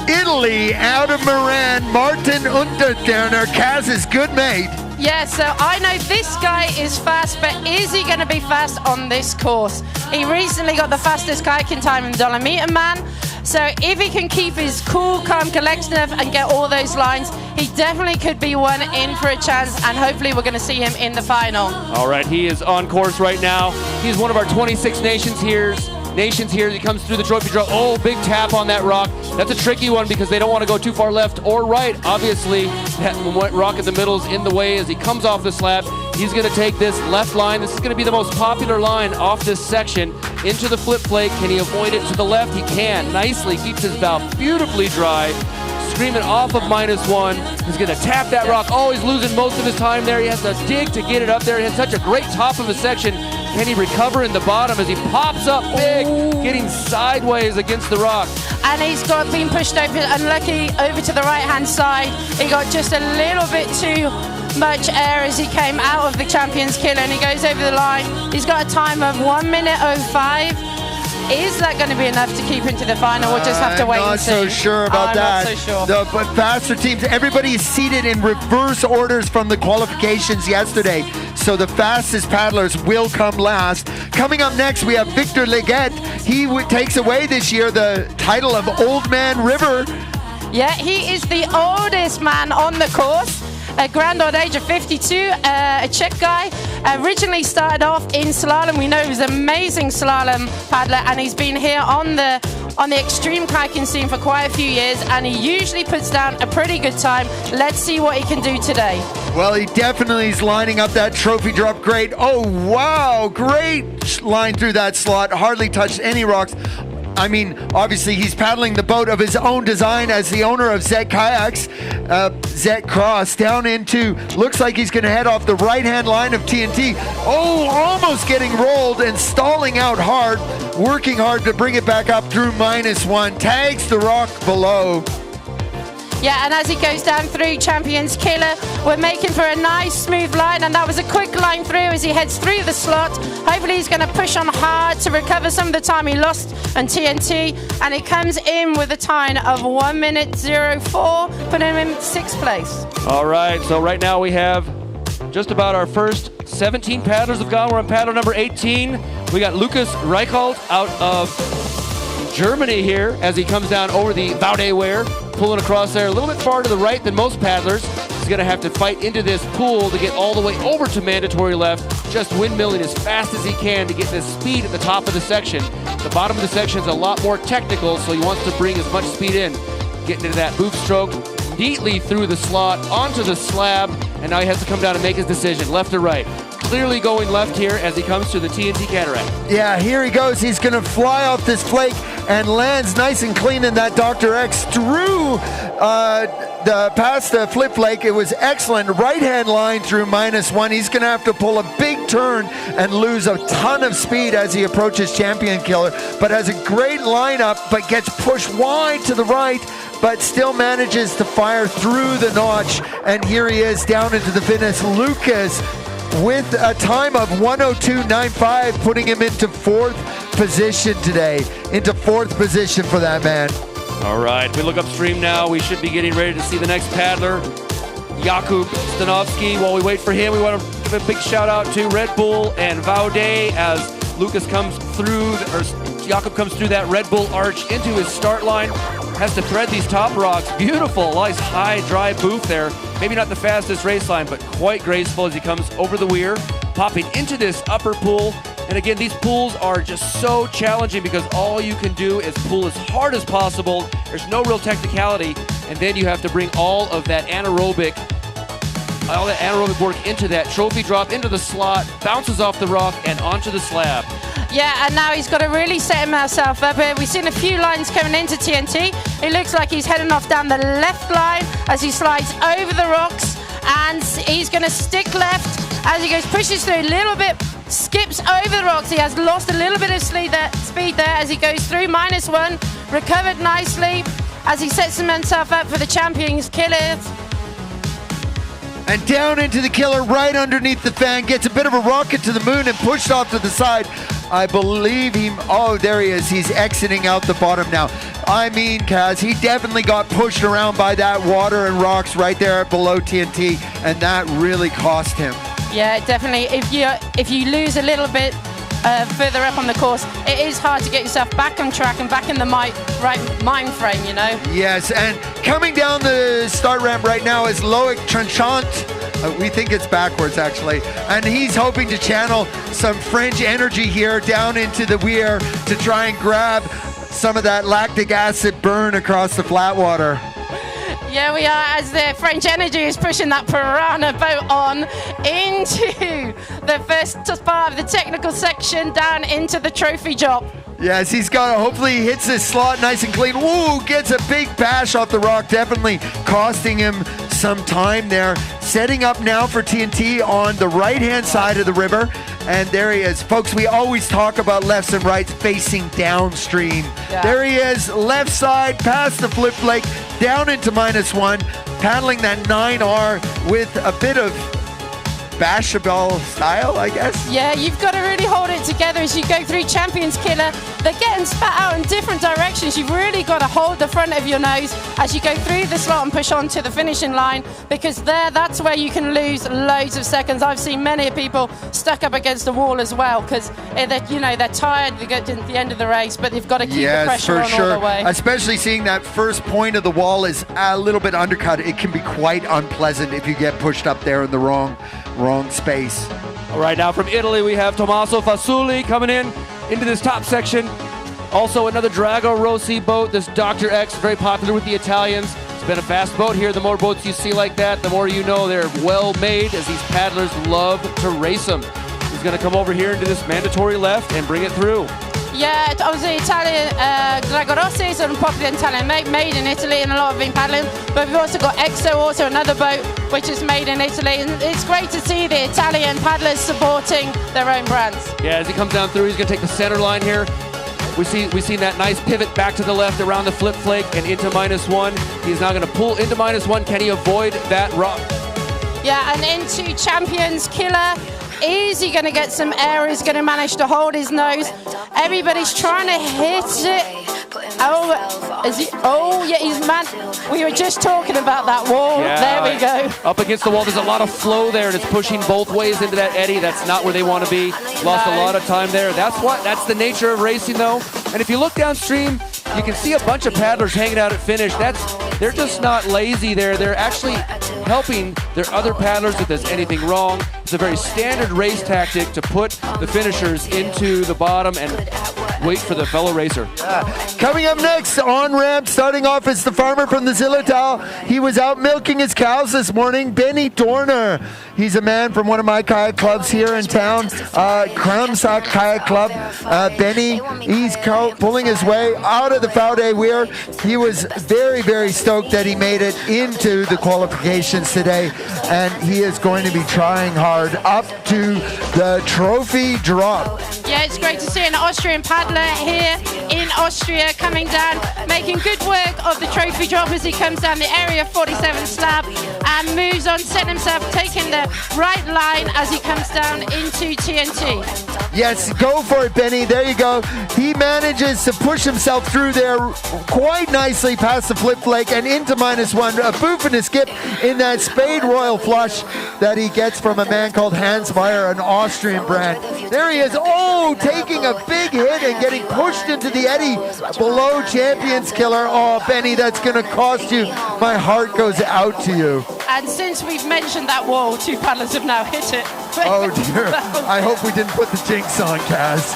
Italy, out of Moran, Martin Unterterner, Kaz's good mate. Yeah, so I know this guy is fast, but is he going to be fast on this course? He recently got the fastest kayaking time in Dolomiten Man. So if he can keep his cool, calm, collective and get all those lines, he definitely could be one in for a chance, and hopefully we're going to see him in the final. All right, he is on course right now. He's one of our 26 nations here. He comes through the trophy drop. Oh, big tap on that rock. That's a tricky one because they don't want to go too far left or right. Obviously, that rock in the middle is in the way as he comes off the slab. He's going to take this left line. This is going to be the most popular line off this section into the flip plate. Can he avoid it to the left? He can. Nicely keeps his valve beautifully dry. Screaming off of -1. He's going to tap that rock. Oh, he's losing most of his time there. He has to dig to get it up there. He has such a great top of a section. Can he recover in the bottom as he pops up big, getting sideways against the rock? And he's been pushed over, unlucky, over to the right-hand side. He got just a little bit too much air as he came out of the Champions Killer, and he goes over the line. He's got a time of 1:05. Is that going to be enough to keep him to the final? We'll just have to wait and see. I'm not so sure about that. I'm not so sure. But faster teams, everybody is seated in reverse orders from the qualifications yesterday. So the fastest paddlers will come last. Coming up next, we have Victor Leggett. He takes away this year the title of Old Man River. Yeah, he is the oldest man on the course. A grand old age of 52, a Czech guy. Originally started off in slalom. We know he was an amazing slalom paddler, and he's been here on the extreme kayaking scene for quite a few years, and he usually puts down a pretty good time. Let's see what he can do today. Well, he definitely is lining up that trophy drop great. Oh, wow, great line through that slot. Hardly touched any rocks. I mean, obviously, he's paddling the boat of his own design as the owner of Zet Kayaks. Zet Cross down into, looks like he's going to head off the right-hand line of TNT. Oh, almost getting rolled and stalling out hard, working hard to bring it back up through -1. Tags the rock below. Yeah, and as he goes down through Champions Killer, we're making for a nice smooth line, and that was a quick line through as he heads through the slot. Hopefully he's going to push on hard to recover some of the time he lost on TNT, and he comes in with a time of 1:04, putting him in 6th place. All right, so right now we have just about our first 17 paddlers have gone. We're on paddler number 18. We got Lukas Reichelt out of Germany here as he comes down over the Vaudewehr, pulling across there a little bit far to the right than most paddlers. He's going to have to fight into this pool to get all the way over to mandatory left, just windmilling as fast as he can to get this speed at the top of the section. The bottom of the section is a lot more technical, so he wants to bring as much speed in. Getting into that boof stroke neatly through the slot, onto the slab, and now he has to come down and make his decision, left or right. clearly going left here as he comes to the TNT Cataract. Yeah, here he goes. He's going to fly off this flake and lands nice and clean in that Dr. X through past the flip flake. It was excellent. Right-hand line through -1. He's going to have to pull a big turn and lose a ton of speed as he approaches Champion Killer, but has a great lineup, but gets pushed wide to the right, but still manages to fire through the notch. And here he is down into the finish. Lucas with a time of 1:02.95, putting him into 4th position today. Into 4th position for that man. All right, we look upstream now. We should be getting ready to see the next paddler, Jakub Stanovsky. While we wait for him, we want to give a big shout out to Red Bull and Vaude as Lucas comes through, or Jakub comes through that Red Bull arch into his start line. Has to thread these top rocks. Beautiful, nice high dry booth there. Maybe not the fastest race line, but quite graceful as he comes over the weir, popping into this upper pool. And again, these pools are just so challenging because all you can do is pull as hard as possible. There's no real technicality, and then you have to bring all that anaerobic work into that trophy drop, into the slot, bounces off the rock and onto the slab. Yeah, and now he's got to really set himself up here. We've seen a few lines coming into TNT. It looks like he's heading off down the left line as he slides over the rocks, and he's going to stick left as he goes, pushes through a little bit, skips over the rocks. He has lost a little bit of speed there as he goes through -1, recovered nicely as he sets himself up for the Champions Killer. And down into the Killer, right underneath the fan, gets a bit of a rocket to the moon and pushed off to the side. I believe oh, there he is. He's exiting out the bottom now. I mean, Kaz, he definitely got pushed around by that water and rocks right there below TNT, and that really cost him. Yeah, definitely. If you lose a little bit further up on the course, it is hard to get yourself back on track and back in the right mind frame, you know? Yes, and coming down the start ramp right now is Loic Tranchant. We think it's backwards, actually. And he's hoping to channel some French energy here down into the weir to try and grab some of that lactic acid burn across the flat water. Yeah, we are, as the French energy is pushing that piranha boat on into the first part of the technical section, down into the trophy drop. Yes, he's got, hopefully he hits this slot nice and clean. Woo, gets a big bash off the rock, definitely costing him some time there. Setting up now for TNT on the right-hand side of the river. And there he is. Folks, we always talk about lefts and rights facing downstream. Yeah. There he is, left side, past the flip flake, down into -1, paddling that 9R with a bit of Bashaball style, I guess. Yeah, you've got to really hold it together as you go through Champions Killer. They're getting spat out in different directions. You've really got to hold the front of your nose as you go through the slot and push on to the finishing line, because that's where you can lose loads of seconds. I've seen many people stuck up against the wall as well because they're tired. They get to the end of the race, but they've got to keep the pressure on all the way. Especially seeing that first point of the wall is a little bit undercut. It can be quite unpleasant if you get pushed up there in the wrong space. All right, now from Italy we have Tommaso Fasuli coming into this top section. Also another Drago Rossi boat, this Dr. X, very popular with the Italians. It's been a fast boat here. The more boats you see like that, the more you know they're well made, as these paddlers love to race them. He's going to come over here into this mandatory left and bring it through. Yeah, obviously Italian, Drago Rossi is a popular Italian made in Italy, and a lot have been paddling. But we've also got Exo, also another boat which is made in Italy. And it's great to see the Italian paddlers supporting their own brands. Yeah, as he comes down through, he's going to take the center line here. We see that nice pivot back to the left around the flip flake and into -1. He's now going to pull into -1. Can he avoid that rock? Yeah, and into Champions Killer. Is he going to get some air? He's going to manage to hold his nose. Everybody's trying to hit it. Oh, is he? Oh, yeah, he's mad. We were just talking about that wall. Yeah, there we go. Up against the wall. There's a lot of flow there, and it's pushing both ways into that eddy. That's not where they want to be. Lost a lot of time there. That's the nature of racing, though. And if you look downstream, you can see a bunch of paddlers hanging out at finish. They're just not lazy there. They're actually helping their other paddlers if there's anything wrong. It's a very standard race tactic to put the finishers into the bottom and wait for the fellow racer. Coming up next, on ramp, starting off is the farmer from the Zillertal. He was out milking his cows this morning, Benny Dorner. He's a man from one of my kayak clubs here in town, Kramsak Kayak Club. Benny, he's pulling his way out of the Faude Weir. He was very, very stoked that he made it into the qualifications today, and he is going to be trying hard up to the trophy drop. Yeah, it's great to see an Austrian paddler here in Austria coming down, making good work of the trophy drop as he comes down the Area 47 slab and moves on, setting himself, taking the right line as he comes down into TNT. Yes, go for it, Benny. There you go. He manages to push himself through there quite nicely past the flip flake and into -1. A boof and a skip in that Spade Royal flush that he gets from a man called Hans Meyer, an Austrian brand. There he is. Oh, taking a big hit and getting pushed into the eddy below Champions Killer. Oh, Benny, that's going to cost you. My heart goes out to you. And since we've mentioned that wall, two paddlers have now hit it. Oh, dear. I hope we didn't put the jinx on, Kaz.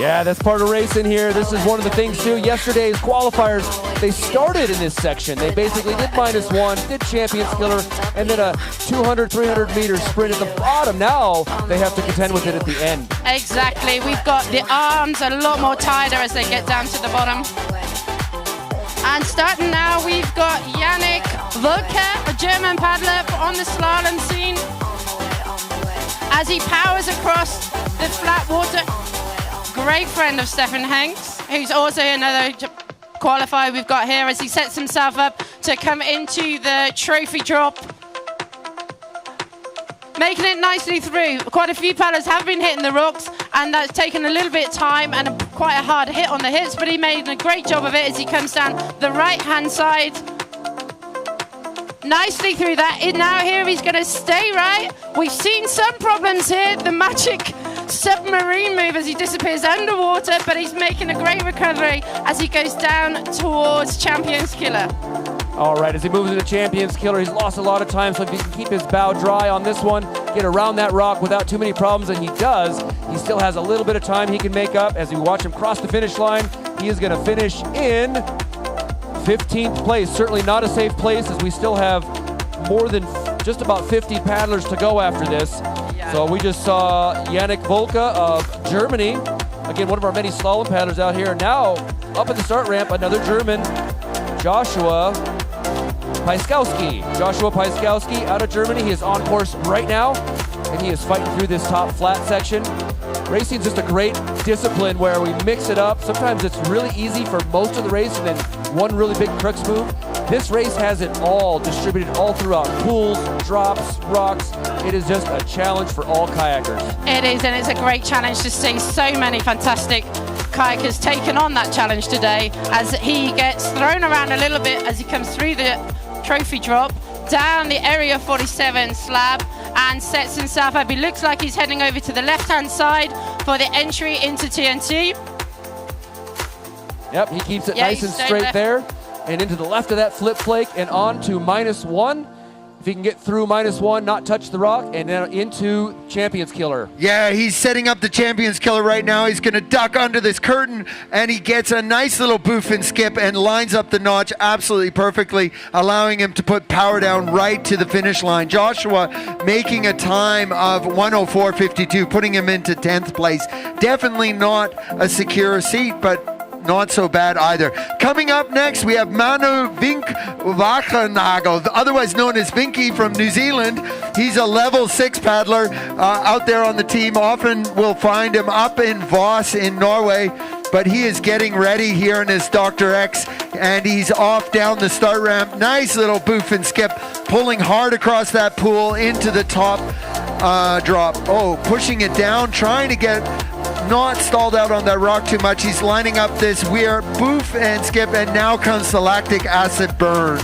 Yeah, that's part of racing here. This is one of the things, too. Yesterday's qualifiers, they started in this section. They basically did -1, did Champions Killer, and then a 200, 300-meter sprint at the bottom. Now they have to contend with it at the end. Exactly. We've got the arms a lot more tighter as they get down to the bottom. And starting now, we've got Yannick Volker, a German paddler on the slalom scene, as he powers across the flat water. Great friend of Stefan Hanks, who's also another qualifier we've got here as he sets himself up to come into the trophy drop. Making it nicely through. Quite a few paddlers have been hitting the rocks, and that's taken a little bit of time and quite a hard hit on the hits, but he made a great job of it as he comes down the right-hand side. Nicely through that. Now here he's going to stay right. We've seen some problems here. The magic submarine move as he disappears underwater, but he's making a great recovery as he goes down towards Champions Killer. All right, as he moves into Champions Killer, he's lost a lot of time, so if he can keep his bow dry on this one, get around that rock without too many problems, and he does, he still has a little bit of time he can make up. As we watch him cross the finish line, he is going to finish in 15th place. Certainly not a safe place, as we still have more than just about 50 paddlers to go after this. Yeah. So we just saw Yannick Volker of Germany, again, one of our many slalom paddlers out here. Now, up at the start ramp, another German, Joshua Paiskowski. Joshua Paiskowski out of Germany. He is on course right now, and he is fighting through this top flat section. Racing is just a great discipline where we mix it up. Sometimes it's really easy for most of the race and then one really big crux move. This race has it all distributed all throughout. Pools, drops, rocks. It is just a challenge for all kayakers. It is, and it's a great challenge to see so many fantastic kayakers taken on that challenge today as he gets thrown around a little bit as he comes through the trophy drop, down the Area 47 slab, and sets himself up. He looks like he's heading over to the left-hand side for the entry into TNT. Yep, he keeps it nice and straight there, and into the left of that flip flake and on to -1. If he can get through -1, not touch the rock, and then into Champions Killer. Yeah, he's setting up the Champions Killer right now. He's going to duck under this curtain, and he gets a nice little boof and skip and lines up the notch absolutely perfectly, allowing him to put power down right to the finish line. Joshua making a time of 1:04.52, putting him into 10th place. Definitely not a secure seat, but not so bad either. Coming up next, we have Manu Vink Wachenagel, otherwise known as Vinky from New Zealand. He's a level 6 paddler out there on the team. Often we'll find him up in Voss in Norway, but he is getting ready here in his Dr. X, and he's off down the start ramp. Nice little boof and skip, pulling hard across that pool into the top drop. Oh, pushing it down, trying to get not stalled out on that rock too much. He's lining up this weird boof and skip, and now comes the lactic acid burn.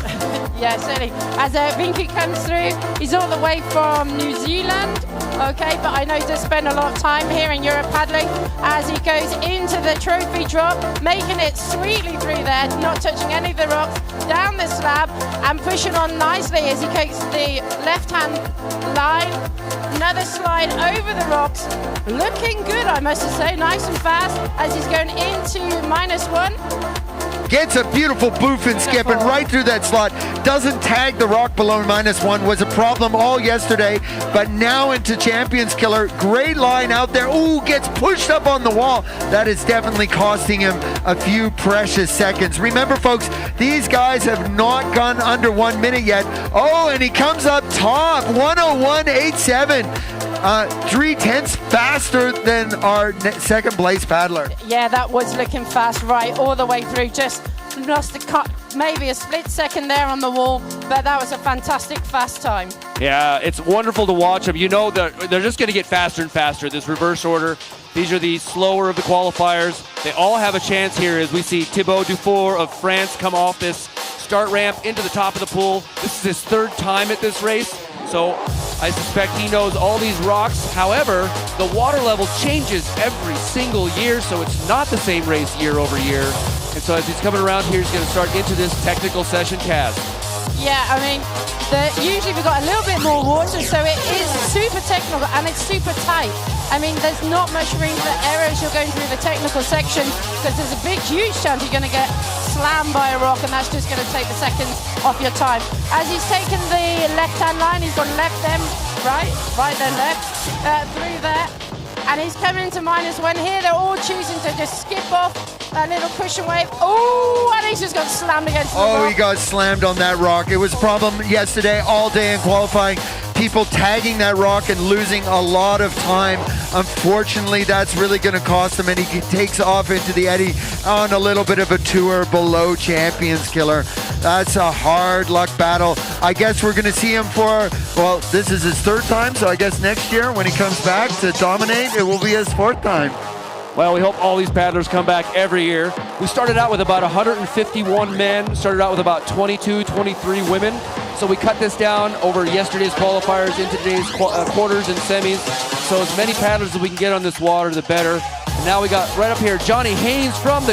Yeah, certainly. As Vinky comes through, he's all the way from New Zealand. Okay, but I know he does spend a lot of time here in Europe paddling as he goes into the trophy drop, making it sweetly through there, not touching any of the rocks, down the slab and pushing on nicely as he takes the left-hand line. Another slide over the rocks. Looking good, I must say, nice and fast as he's going into -1. Gets a beautiful boof and skip and right through that slot. Doesn't tag the rock below -1. Was a problem all yesterday, but now into Champions Killer. Great line out there. Ooh, gets pushed up on the wall. That is definitely costing him a few precious seconds. Remember, folks, these guys have not gone under 1 minute yet. Oh, and he comes up top, 1:01.87. 3/10 faster than our second place paddler. Yeah, that was looking fast right all the way through. Just lost a cut, maybe a split second there on the wall, but that was a fantastic fast time. Yeah, it's wonderful to watch them. You know that they're just going to get faster and faster. This reverse order. These are the slower of the qualifiers. They all have a chance here as we see Thibaut Dufour of France come off this start ramp into the top of the pool. This is his third time at this race, so I suspect he knows all these rocks. However, the water level changes every single year, so it's not the same race year over year. And so as he's coming around here, he's going to start into this technical session cast. Yeah, I mean, usually we've got a little bit more water, so it is super technical and it's super tight. I mean, there's not much room for errors. You're going through the technical section because there's a big, huge chance you're going to get slammed by a rock, and that's just going to take the seconds off your time. As he's taken the left-hand line, he's gone left then right, right then left, through there. And he's coming into -1 here. They're all choosing to just skip off a little cushion wave. Oh, and he's just got slammed against the rock. Oh, he got slammed on that rock. It was a problem yesterday all day in qualifying. People tagging that rock and losing a lot of time. Unfortunately, that's really going to cost him, and he takes off into the eddy on a little bit of a tour below Champions Killer. That's a hard luck battle. I guess we're going to see him for, well, this is his third time, so I guess next year when he comes back to dominate, it will be his fourth time. Well, we hope all these paddlers come back every year. We started out with about 151 men, started out with about 22, 23 women. So we cut this down over yesterday's qualifiers into today's quarters and semis. So as many paddlers as we can get on this water, the better. And now we got right up here, Johnny Haynes from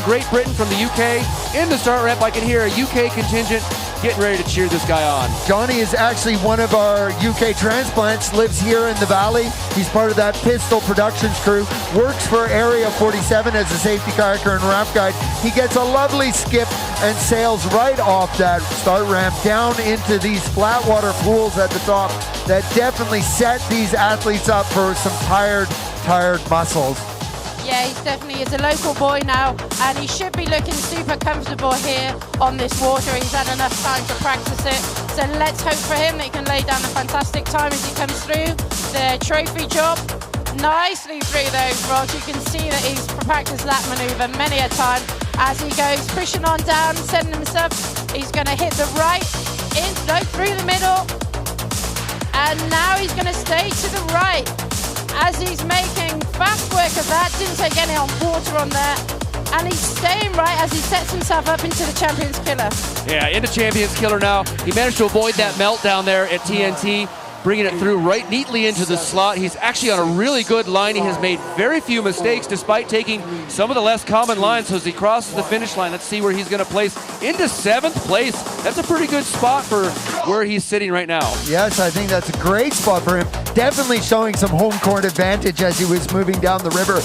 Great Britain, from the UK. In the start ramp, I can hear a UK contingent getting ready to cheer this guy on. Johnny is actually one of our UK transplants, lives here in the Valley. He's part of that Pistol Productions crew, works for Area 47 as a safety kayaker and raft guide. He gets a lovely skip and sails right off that start ramp down into these flat water pools at the top that definitely set these athletes up for some tired muscles. Yeah, he definitely is a local boy now, and he should be looking super comfortable here on this water. He's had enough time to practice it, so let's hope for him that he can lay down a fantastic time as he comes through the trophy job. Nicely through those rocks. You can see that he's practiced that maneuver many a time as he goes pushing on down, sending himself. He's going to hit the right, through the middle, and now he's going to stay to the right as he's making fast work of that. Didn't take any on water on there, and he's staying right as he sets himself up into the Champions Killer. Yeah, into Champions Killer now. He managed to avoid that meltdown there at TNT, bringing it through right neatly into the slot. He's actually on a really good line. He has made very few mistakes despite taking some of the less common lines. So as he crosses the finish line, let's see where he's going to place. Into 7th place. That's a pretty good spot for where he's sitting right now. Yes, I think that's a great spot for him. Definitely showing some home court advantage as he was moving down the river,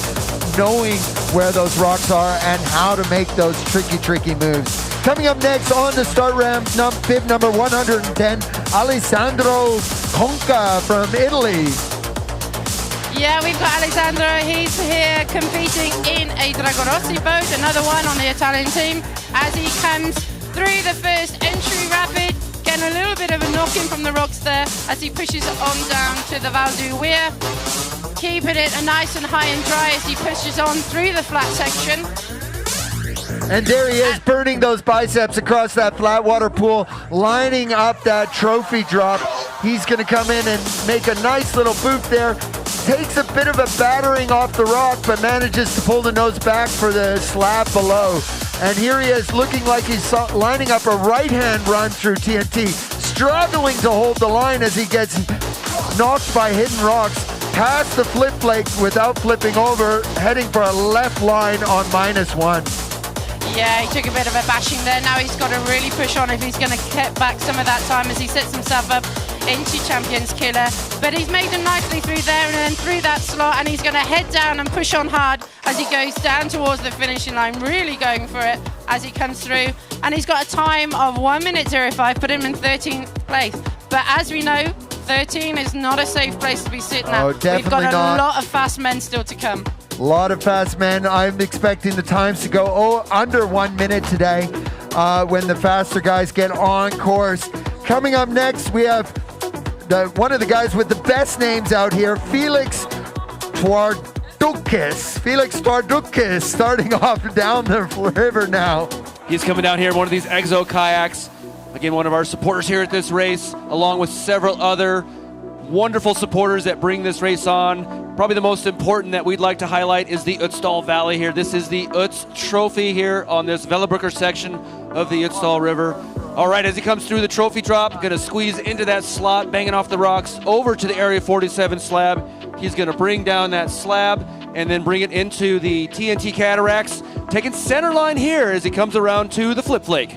knowing where those rocks are and how to make those tricky moves. Coming up next on the start ramp, bib number 110, Alessandro Conca from Italy. Yeah, we've got Alessandro. He's here competing in a Dragorossi boat, another one on the Italian team, as he comes through the first entry rapid, getting a little bit of a knock-in from the rocks there as he pushes on down to the Val du Weir, keeping it nice and high and dry as he pushes on through the flat section. And there he is, burning those biceps across that flat water pool, lining up that trophy drop. He's going to come in and make a nice little boot there. Takes a bit of a battering off the rock, but manages to pull the nose back for the slab below. And here he is looking like he's lining up a right-hand run through TNT, struggling to hold the line as he gets knocked by hidden rocks, past the flip flake without flipping over, heading for a left line on -1. Yeah, he took a bit of a bashing there. Now he's got to really push on if he's going to get back some of that time as he sets himself up into Champions Killer. But he's made him nicely through there and then through that slot, and he's going to head down and push on hard as he goes down towards the finishing line, really going for it as he comes through. And he's got a time of 1:05, put him in 13th place. But as we know, 13 is not a safe place to be sitting at. Oh, definitely We've got a not. lot of fast men still to come. A lot of fast men. I'm expecting the times to go under 1 minute today when the faster guys get on course. Coming up next, we have one of the guys with the best names out here, Felix Twardukis. Felix Twardukis starting off down the river now. He's coming down here in one of these Exo kayaks. Again, one of our supporters here at this race, along with several other wonderful supporters that bring this race on. Probably the most important that we'd like to highlight is the Utstal Valley here. This is the Uts Trophy here on this Vellebrücker section of the Utstal River. All right, as he comes through the trophy drop, going to squeeze into that slot, banging off the rocks, over to the Area 47 slab. He's going to bring down that slab and then bring it into the TNT cataracts, taking center line here as he comes around to the flip flake.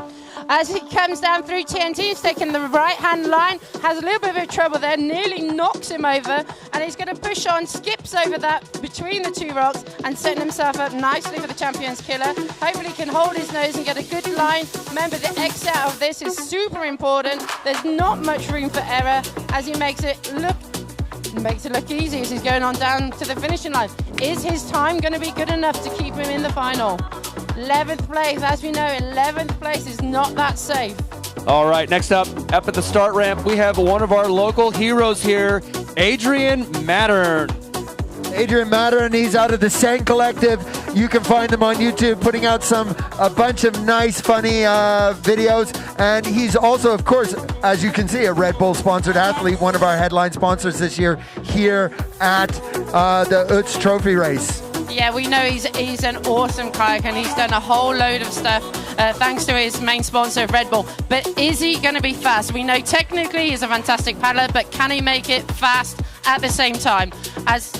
As he comes down through TNT, he's taking the right-hand line, has a little bit of trouble there, nearly knocks him over, and he's going to push on, skips over that between the two rocks, and setting himself up nicely for the Champions Killer. Hopefully he can hold his nose and get a good line. Remember, the exit out of this is super important. There's not much room for error as he makes it look easy as he's going on down to the finishing line. Is his time going to be good enough to keep him in the final? 11th place, as we know, 11th place is not that safe. All right, next up at the start ramp, we have one of our local heroes here, Adrian Mattern. Adrian Mattern, he's out of the Sen Collective. You can find them on YouTube, putting out a bunch of nice, funny videos. And he's also, of course, as you can see, a Red Bull sponsored athlete, one of our headline sponsors this year here at the Uts Trophy race. Yeah, we know he's an awesome kayak and he's done a whole load of stuff thanks to his main sponsor, Red Bull. But is he going to be fast? We know technically he's a fantastic paddler, but can he make it fast at the same time? As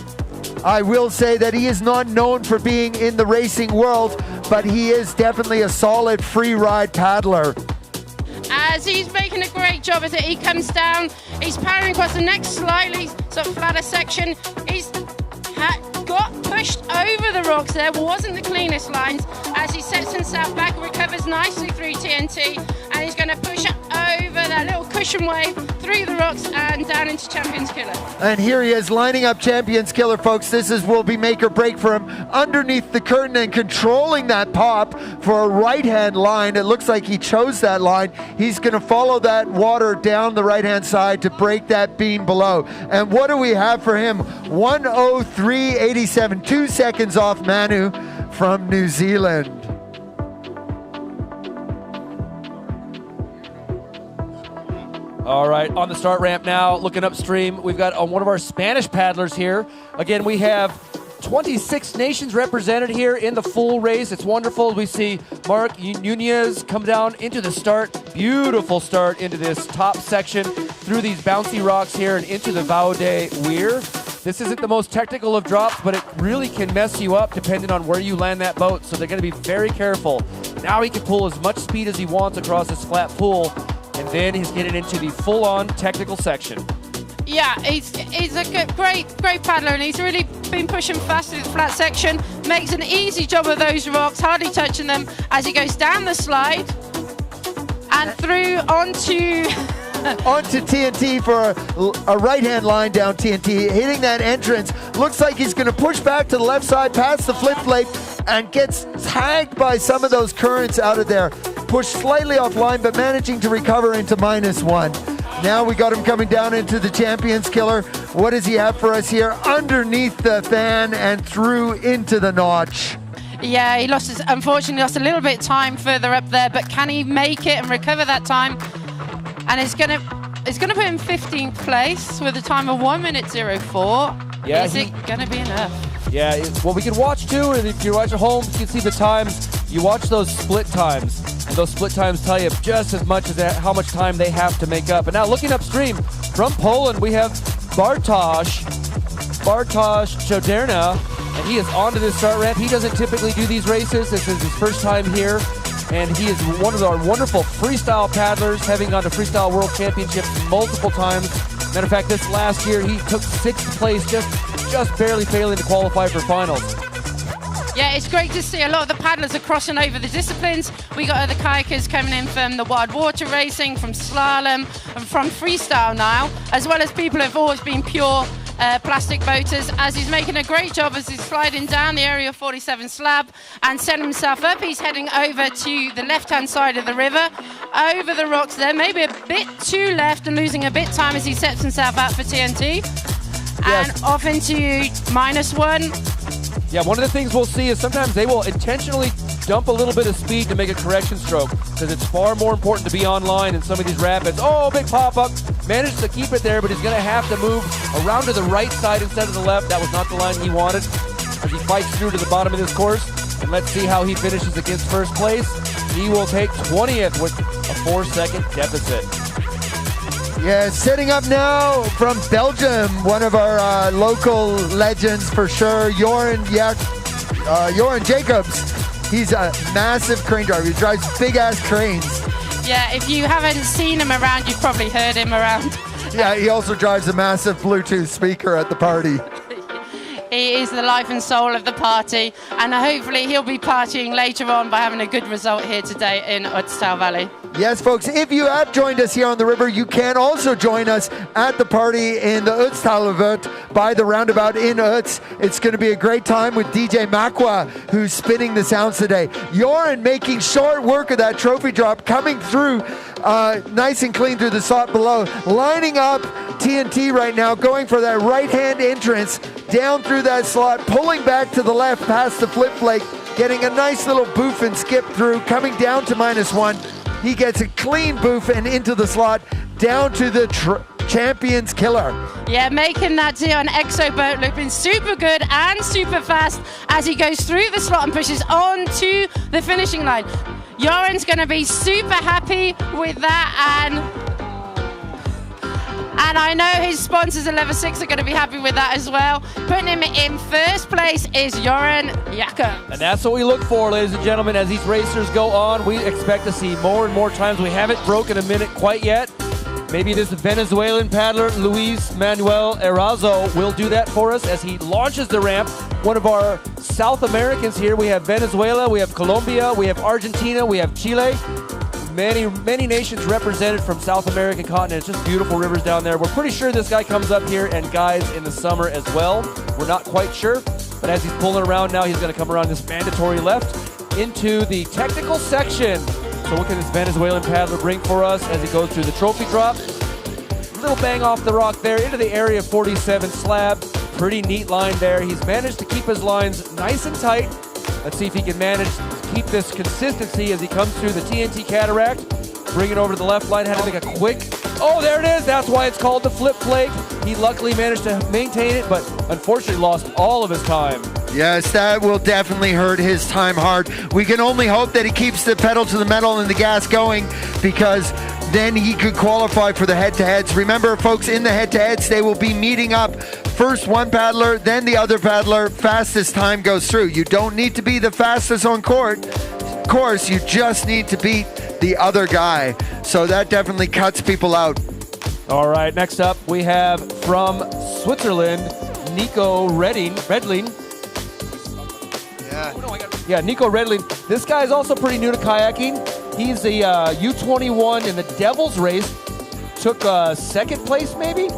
I will say that he is not known for being in the racing world, but he is definitely a solid free ride paddler. As he's making a great job as he comes down, he's powering across the next slightly sort of flatter section. He's got pushed over the rocks there, wasn't the cleanest lines, as he sets himself back, recovers nicely through TNT, and he's going to push over that little cushion wave through the rocks and down into Champions Killer. And here he is lining up Champions Killer, folks. This will be make or break for him underneath the curtain and controlling that pop for a right-hand line. It looks like he chose that line. He's going to follow that water down the right-hand side to break that beam below. And what do we have for him? 1:03.87, 2 seconds off Manu from New Zealand. All right, on the start ramp now, looking upstream, we've got one of our Spanish paddlers here. Again, we have 26 nations represented here in the full race. It's wonderful. We see Mark Nunez come down into the start. Beautiful start into this top section through these bouncy rocks here and into the Vau de Weir. This isn't the most technical of drops, but it really can mess you up depending on where you land that boat, so they're going to be very careful. Now he can pull as much speed as he wants across this flat pool, and then he's getting into the full-on technical section. Yeah, he's a great paddler, and he's really been pushing fast through the flat section. Makes an easy job of those rocks, hardly touching them as he goes down the slide and through onto TNT for a right-hand line down TNT, hitting that entrance. Looks like he's going to push back to the left side past the flip flake and gets tagged by some of those currents out of there. Pushed slightly offline, but managing to recover into -1. Now we got him coming down into the Champions Killer. What does he have for us here? Underneath the fan and through into the notch. Yeah, unfortunately lost a little bit of time further up there, but can he make it and recover that time? And it's gonna put him 15th place with a time of 1:04. Yeah, Is it gonna be enough? Yeah, well, we can watch too, and if you watch at home, you can see the times. you watch those split times, and those split times tell you just as much as how much time they have to make up. And now looking upstream from Poland, we have Bartosz Choderna, and he is onto this start ramp. He doesn't typically do these races. This is his first time here, and he is one of our wonderful freestyle paddlers, having gone to Freestyle World Championships multiple times. Matter of fact, this last year he took 6th place, just barely failing to qualify for finals. Yeah, it's great to see a lot of the paddlers are crossing over the disciplines. We got other kayakers coming in from the wild water racing, from slalom, and from freestyle now, as well as people who have always been pure plastic boaters, as he's making a great job as he's sliding down the Area 47 slab and setting himself up. He's heading over to the left-hand side of the river, over the rocks there, maybe a bit too left and losing a bit time as he sets himself out for TNT. Yes. And off into -1. Yeah, one of the things we'll see is sometimes they will intentionally dump a little bit of speed to make a correction stroke, because it's far more important to be online in some of these rapids. Oh, big pop-up. Managed to keep it there, but he's going to have to move around to the right side instead of the left. That was not the line he wanted as he fights through to the bottom of this course. And let's see how he finishes against first place. He will take 20th with a 4-second deficit. Yeah, setting up now from Belgium, one of our local legends for sure, Joran Jacobs. He's a massive crane driver. He drives big-ass cranes. Yeah, if you haven't seen him around, you've probably heard him around. Yeah, he also drives a massive Bluetooth speaker at the party. He is the life and soul of the party, and hopefully he'll be partying later on by having a good result here today in OETZ Valley. Yes, folks, if you have joined us here on the river, you can also join us at the party in the OETZ by the roundabout in OETZ. It's going to be a great time with DJ Makwa, who's spinning the sounds today. Joran making short work of that trophy drop, coming through nice and clean through the slot below, lining up TNT right now, going for that right-hand entrance, down through that slot, pulling back to the left past the flip flake, getting a nice little boof and skip through, coming down to -1. He gets a clean boof and into the slot, down to the Champion's Killer. Yeah, making that deal on Exo boat, looking super good and super fast as he goes through the slot and pushes on to the finishing line. Joran's going to be super happy with that, and I know his sponsors at Level 6 are going to be happy with that as well. Putting him in first place is Joran Jacobs. And that's what we look for, ladies and gentlemen, as these racers go on. We expect to see more and more times. We haven't broken a minute quite yet. Maybe this Venezuelan paddler, Luis Manuel Erazo, will do that for us as he launches the ramp. One of our South Americans here. We have Venezuela, we have Colombia, we have Argentina, we have Chile. Many nations represented from South American continent. Just beautiful rivers down there. We're pretty sure this guy comes up here and guides in the summer as well. We're not quite sure, but as he's pulling around now, he's going to come around this mandatory left into the technical section. So what can this Venezuelan paddler bring for us as he goes through the trophy drop? Little bang off the rock there into the Area 47 slab. Pretty neat line there. He's managed to keep his lines nice and tight. Let's see if he can manage to keep this consistency as he comes through the TNT cataract. Bring it over to the left line. Had to make a quick... Oh, there it is. That's why it's called the flip flake. He luckily managed to maintain it, but unfortunately lost all of his time. Yes, that will definitely hurt his time hard. We can only hope that he keeps the pedal to the metal and the gas going, because then he could qualify for the head-to-heads. Remember, folks, in the head-to-heads, they will be meeting up. First one paddler, then the other paddler. Fastest time goes through. You don't need to be the fastest on course. You just need to beat the other guy. So that definitely cuts people out. All right, next up we have from Switzerland, Nico Redling. Yeah, Nico Redling. This guy is also pretty new to kayaking. He's the U21 in the Devils race. Took second place maybe?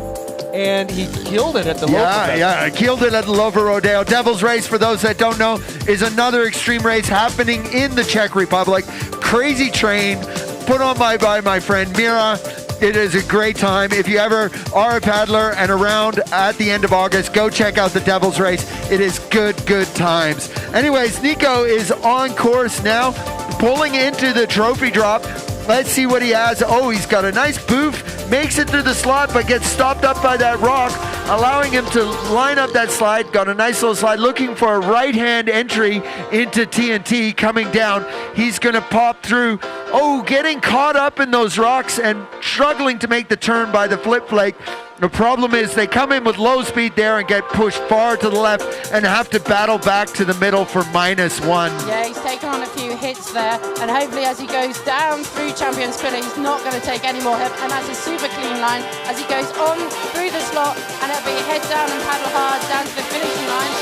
And he killed it at the local event. Yeah, killed it at the local rodeo. Devil's Race, for those that don't know, is another extreme race happening in the Czech Republic. Crazy train put on by my friend Mira. It is a great time. If you ever are a paddler and around at the end of August, go check out the Devil's Race. It is good times. Anyways, Nico is on course now, pulling into the trophy drop. Let's see what he has. Oh, he's got a nice boof. Makes it through the slot, but gets stopped up by that rock. allowing him to line up that slide. Got a nice little slide, looking for a right-hand entry into TNT coming down. He's going to pop through. Oh, getting caught up in those rocks and struggling to make the turn by the flip flake. The problem is they come in with low speed there and get pushed far to the left and have to battle back to the middle for -1. Yeah, he's taken on a few hits there, and hopefully as he goes down through Champions Pillar, he's not going to take any more hit, and that's a super clean line as he goes on through the slot, and it'll be head down and paddle hard down to the finishing line.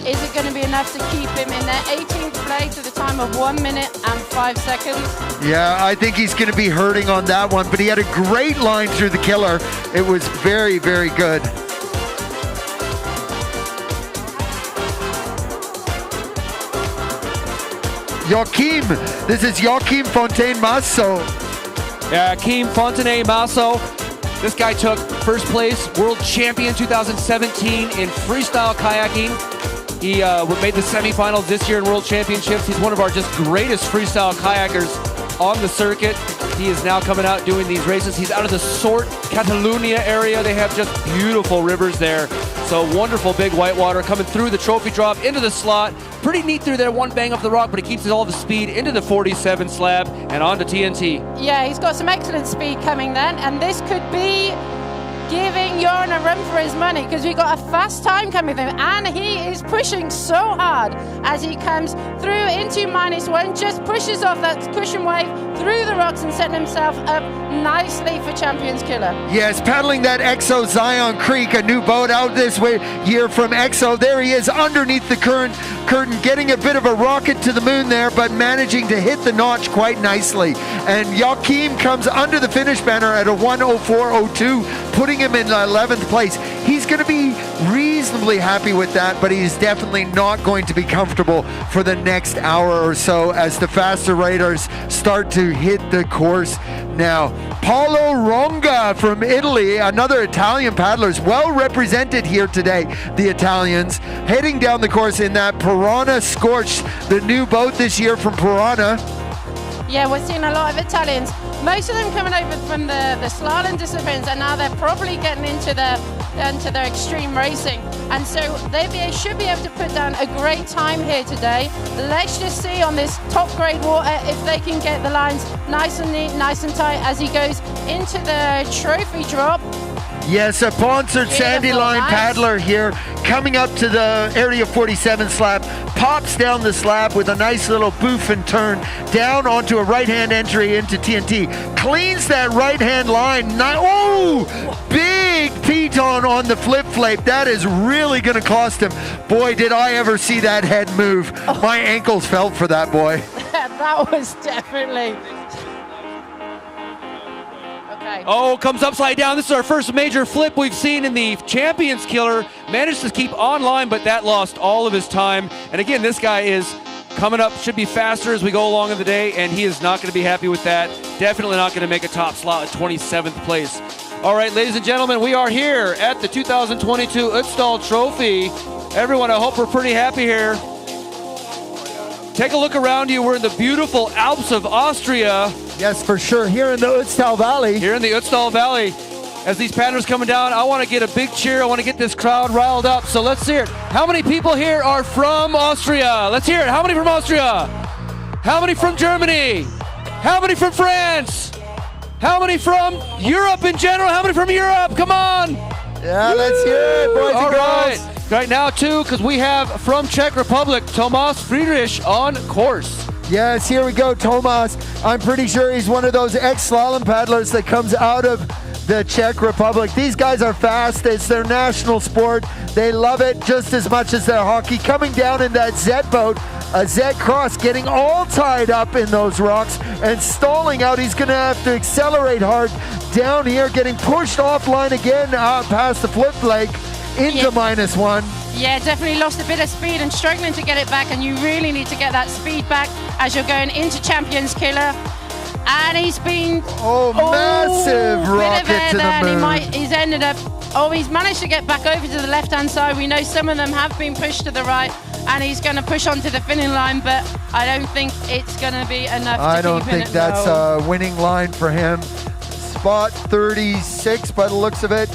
Is it going to be enough to keep him in there? 18th place at the time of 1 minute and 5 seconds. Yeah, I think he's going to be hurting on that one, but he had a great line through the killer. It was very, very good. Joachim, this is Joachim Fontaine-Masso. Joachim Fontaine-Masso. This guy took first place, world champion 2017 in freestyle kayaking. He made the semifinals this year in World Championships. He's one of our just greatest freestyle kayakers on the circuit. He is now coming out doing these races. He's out of the Sort, Catalonia area. They have just beautiful rivers there. So wonderful big whitewater coming through the trophy drop into the slot. Pretty neat through there, one bang off the rock, but he keeps all the speed into the 47 slab and onto TNT. Yeah, he's got some excellent speed coming then, and this could be giving Jorn a run for his money because we've got a fast time coming through, and he is pushing so hard as he comes through into -1, just pushes off that cushion wave through the rocks and setting himself up nicely for Champions Killer. Yes, paddling that EXO Zion Creek, a new boat out this year from EXO. There he is underneath the curtain, getting a bit of a rocket to the moon there, but managing to hit the notch quite nicely. And Joachim comes under the finish banner at a 1:04.02, putting him in 11th place. He's going to be reasonably happy with that, but he's definitely not going to be comfortable for the next hour or so as the faster riders start to hit the course now. Paolo Ronga from Italy, another Italian paddler, is well represented here today, the Italians, heading down the course in that Piranha Scorch, the new boat this year from Piranha. Yeah, we're seeing a lot of Italians. Most of them coming over from the slalom disciplines, and now they're probably getting into their extreme racing. And so they should be able to put down a great time here today. Let's just see on this top grade water if they can get the lines nice and neat, nice and tight as he goes into the trophy drop. Yes, a sponsored sandy line paddler here, coming up to the Area 47 slab, pops down the slab with a nice little boof and turn down onto a right-hand entry into TNT. Cleans that right-hand line. Oh, big piton on the flip flake. That is really going to cost him. Boy, did I ever see that head move. My ankles felt for that boy. That was definitely... Oh, comes upside down. This is our first major flip we've seen in the Champions Killer. Managed to keep online, but that lost all of his time. And again, this guy is coming up, should be faster as we go along in the day, and he is not going to be happy with that. Definitely not going to make a top slot at 27th place. All right, ladies and gentlemen, we are here at the 2022 Utstal Trophy. Everyone, I hope we're pretty happy here. Take a look around you. We're in the beautiful Alps of Austria. Yes, for sure. Here in the Utstal Valley. Here in the Utstal Valley. As these paddlers coming down, I want to get a big cheer. I want to get this crowd riled up. So let's hear it. How many people here are from Austria? Let's hear it. How many from Austria? How many from Germany? How many from France? How many from Europe in general? How many from Europe? Come on. Yeah, let's hear it, boys and girls. Right now, too, because we have from Czech Republic, Tomáš Friedrich on course. Yes, here we go, Tomas. I'm pretty sure he's one of those ex-slalom paddlers that comes out of the Czech Republic. These guys are fast. It's their national sport. They love it just as much as their hockey. Coming down in that Z boat, a Z cross, getting all tied up in those rocks and stalling out. He's going to have to accelerate hard down here, getting pushed offline again past the flip flake into -1. Yeah, definitely lost a bit of speed and struggling to get it back, and you really need to get that speed back as you're going into Champions Killer. And he's been... massive rocket to the moon. He's ended up... he's managed to get back over to the left-hand side. We know some of them have been pushed to the right, and he's going to push onto the finishing line, but I don't think it's going to be enough to I don't think that's a winning line for him. Spot 36 by the looks of it.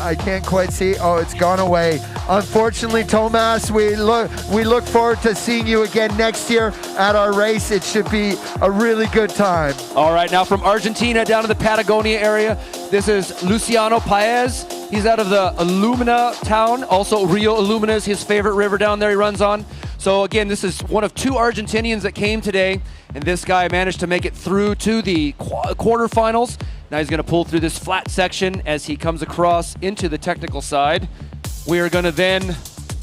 I can't quite see. Oh, it's gone away. Unfortunately, Tomas, we look forward to seeing you again next year at our race. It should be a really good time. All right, now from Argentina down to the Patagonia area, this is Luciano Paez. He's out of the Illumina town. Also, Rio Illumina is his favorite river down there he runs on. So again, this is one of 2 Argentinians that came today, and this guy managed to make it through to the quarterfinals. Now he's going to pull through this flat section as he comes across into the technical side. We're going to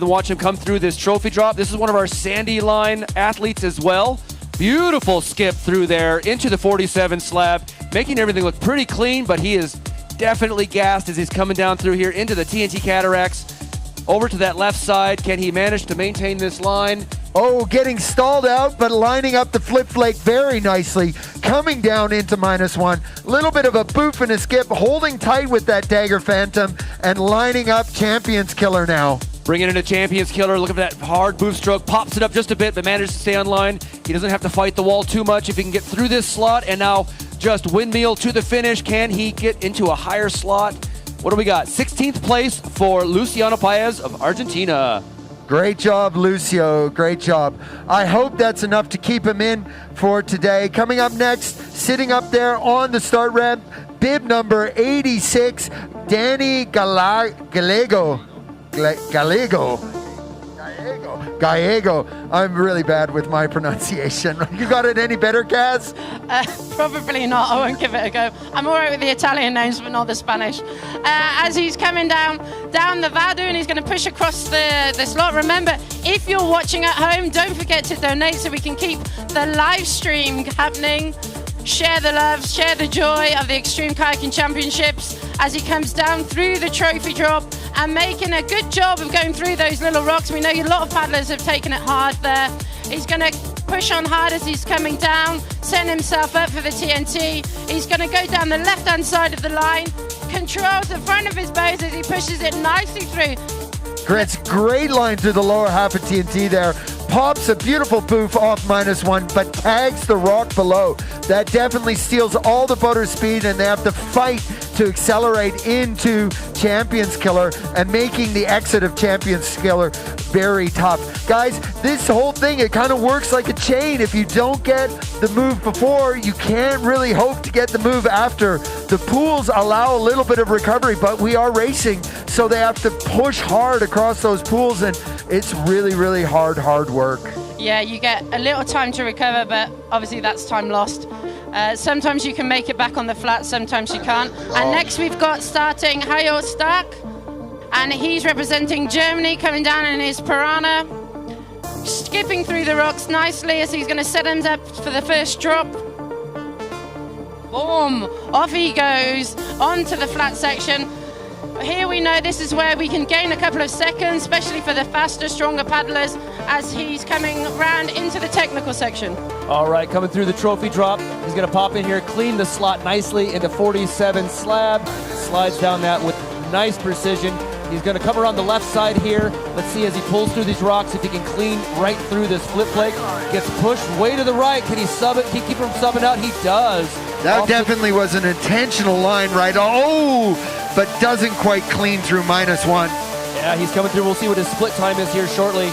watch him come through this trophy drop. This is one of our sandy line athletes as well. Beautiful skip through there into the 47 slab, making everything look pretty clean, but he is definitely gassed as he's coming down through here into the TNT Cataracts. Over to that left side. Can he manage to maintain this line? Oh, getting stalled out, but lining up the flip flake very nicely. Coming down into -1. Little bit of a boof and a skip, holding tight with that Dagger Phantom and lining up Champions Killer now. Bringing in a Champions Killer, looking for that hard boost stroke, pops it up just a bit, but manages to stay on line. He doesn't have to fight the wall too much if he can get through this slot, and now just windmill to the finish. Can he get into a higher slot? What do we got? 16th place for Luciano Paez of Argentina. Great job, Lucio. Great job. I hope that's enough to keep him in for today. Coming up next, sitting up there on the start ramp, bib number 86, Danny Gallego. I'm really bad with my pronunciation. You got it any better, Kaz? Probably not. I won't give it a go. I'm all right with the Italian names, but not the Spanish. As he's coming down the Vado, and he's going to push across the slot. Remember, if you're watching at home, don't forget to donate so we can keep the live stream happening. Share the love, share the joy of the Extreme Kayaking Championships as he comes down through the trophy drop and making a good job of going through those little rocks. We know a lot of paddlers have taken it hard there. He's going to push on hard as he's coming down, setting himself up for the TNT. He's going to go down the left-hand side of the line, controls the front of his bows as he pushes it nicely through. Grant's great line through the lower half of TNT there. Pops a beautiful poof off -1, but tags the rock below. That definitely steals all the boater speed, and they have to fight to accelerate into Champions Killer and making the exit of Champions Killer very tough. Guys, this whole thing, it kind of works like a chain. If you don't get the move before, you can't really hope to get the move after. The pools allow a little bit of recovery, but we are racing, so they have to push hard across those pools, and it's really, really hard work. Yeah, you get a little time to recover, but obviously that's time lost. Sometimes you can make it back on the flat, sometimes you can't. And next we've got starting Hayo Stark, and he's representing Germany, coming down in his Piranha, skipping through the rocks nicely as he's going to set him up for the first drop. Boom! Off he goes onto the flat section. Here we know this is where we can gain a couple of seconds, especially for the faster, stronger paddlers, as he's coming round into the technical section. All right, coming through the trophy drop. He's going to pop in here, clean the slot nicely into 47 slab. Slides down that with nice precision. He's going to come around the left side here. Let's see as he pulls through these rocks if he can clean right through this flip flake. Gets pushed way to the right. Can he sub it? Can he keep him subbing out? He does. That definitely was an intentional line right. Oh, but doesn't quite clean through -1. Yeah, he's coming through. We'll see what his split time is here shortly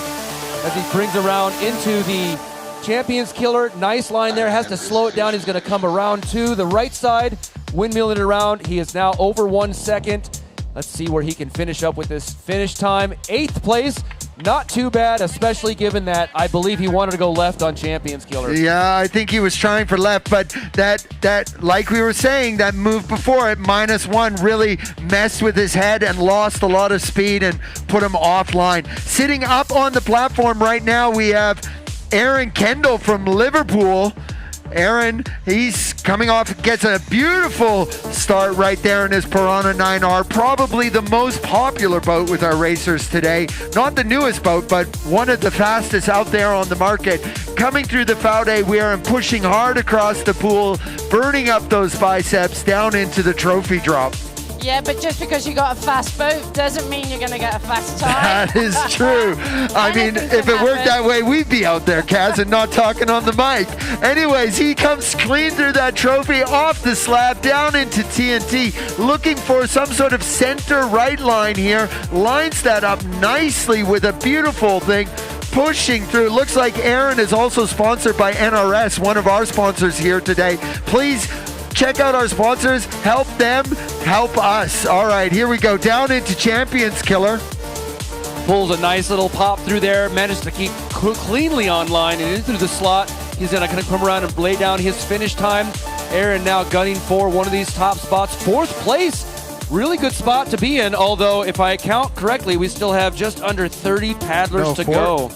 as he brings around into the Champions Killer. Nice line there. Has to slow it down. He's going to come around to the right side, windmilling it around. He is now over 1 second. Let's see where he can finish up with this finish time. 8th place. Not too bad, especially given that I believe he wanted to go left on Champions Killer. Yeah, I think he was trying for left, but that like we were saying, that move before at -1 really messed with his head and lost a lot of speed and put him offline. Sitting up on the platform right now, we have Aaron Kendall from Liverpool. Aaron, he's coming off, gets a beautiful start right there in his Piranha 9R. Probably the most popular boat with our racers today. Not the newest boat, but one of the fastest out there on the market. Coming through the Faude, we are pushing hard across the pool, burning up those biceps down into the trophy drop. Yeah, but just because you got a fast boat doesn't mean you're going to get a fast time. That is true. I mean, Anything if can it worked happen. that way, we'd be out there, Kaz, and not talking on the mic. Anyways, he comes clean through that trophy, off the slab, down into TNT, looking for some sort of center right line here. Lines that up nicely with a beautiful thing. Pushing through. Looks like Aaron is also sponsored by NRS, one of our sponsors here today. Please check out our sponsors. Help them, help us. All right, here we go. Down into Champions Killer. Pulls a nice little pop through there, managed to keep cleanly on line and into the slot. He's gonna come around and lay down his finish time. Aaron now gunning for one of these top spots. 4th place. Really good spot to be in, although if I count correctly, we still have just under 30 paddlers to go.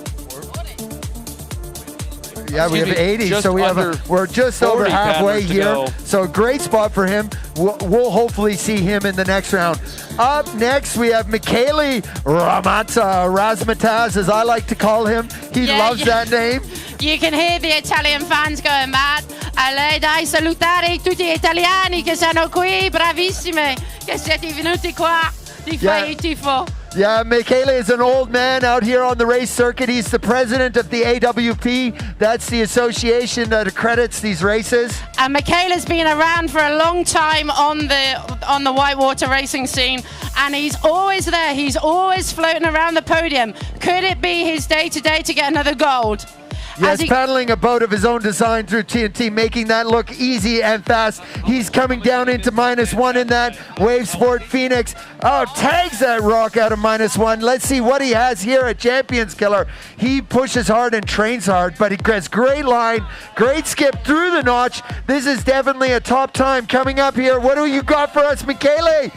Yeah, we have 80, just so we're just over 40 halfway paddlers to here. go. So a great spot for him. We'll hopefully see him in the next round. Up next, we have Michele Razzmatazz, as I like to call him. He loves that name. You can hear the Italian fans going mad. A lei dai salutare tutti gli italiani che sono qui, bravissime, che siete venuti qua di fare il tifo. Yeah, Michele is an old man out here on the race circuit. He's the president of the AWP. That's the association that accredits these races. And Michele's been around for a long time on the whitewater racing scene, and he's always there. He's always floating around the podium. Could it be his day today to get another gold? Yes, paddling a boat of his own design through TNT, making that look easy and fast. He's coming down into -1 in that Wave Sport Phoenix. Oh, tags that rock out of -1. Let's see what he has here at Champions Killer. He pushes hard and trains hard, but he gets great line, great skip through the notch. This is definitely a top time coming up here. What do you got for us, Michele?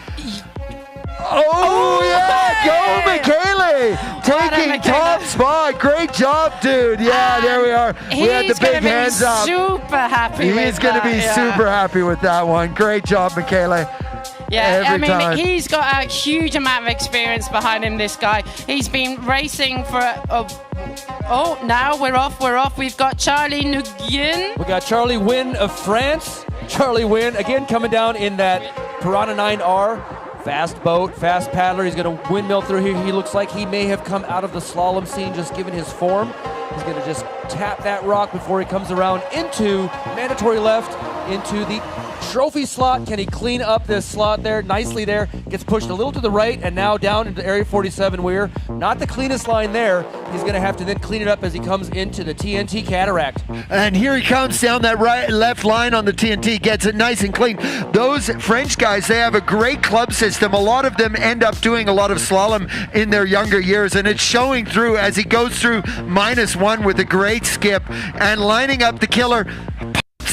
Oh, yeah, go Michele! Taking top spot. Great job, dude. Yeah, there we are. We had the big hands up. Super happy with that. He's going to be super happy with that one. Great job, Michele. Yeah, Every time. he's got a huge amount of experience behind him, this guy. He's been racing for... oh, now we're off. We've got Charlie Nguyen. We got Charlie Wynn of France. Charlie Wynn, again, coming down in that Piranha 9R. Fast boat, fast paddler. He's going to windmill through here. He looks like he may have come out of the slalom scene, just given his form. He's going to just tap that rock before he comes around into mandatory left, into the trophy slot. Can he clean up this slot there? Nicely there. Gets pushed a little to the right and now down into Area 47 Weir. Not the cleanest line there. He's going to have to then clean it up as he comes into the TNT Cataract. And here he comes down that left line on the TNT, gets it nice and clean. Those French guys, they have a great club system. A lot of them end up doing a lot of slalom in their younger years, and it's showing through as he goes through -1 with a great skip and lining up the killer.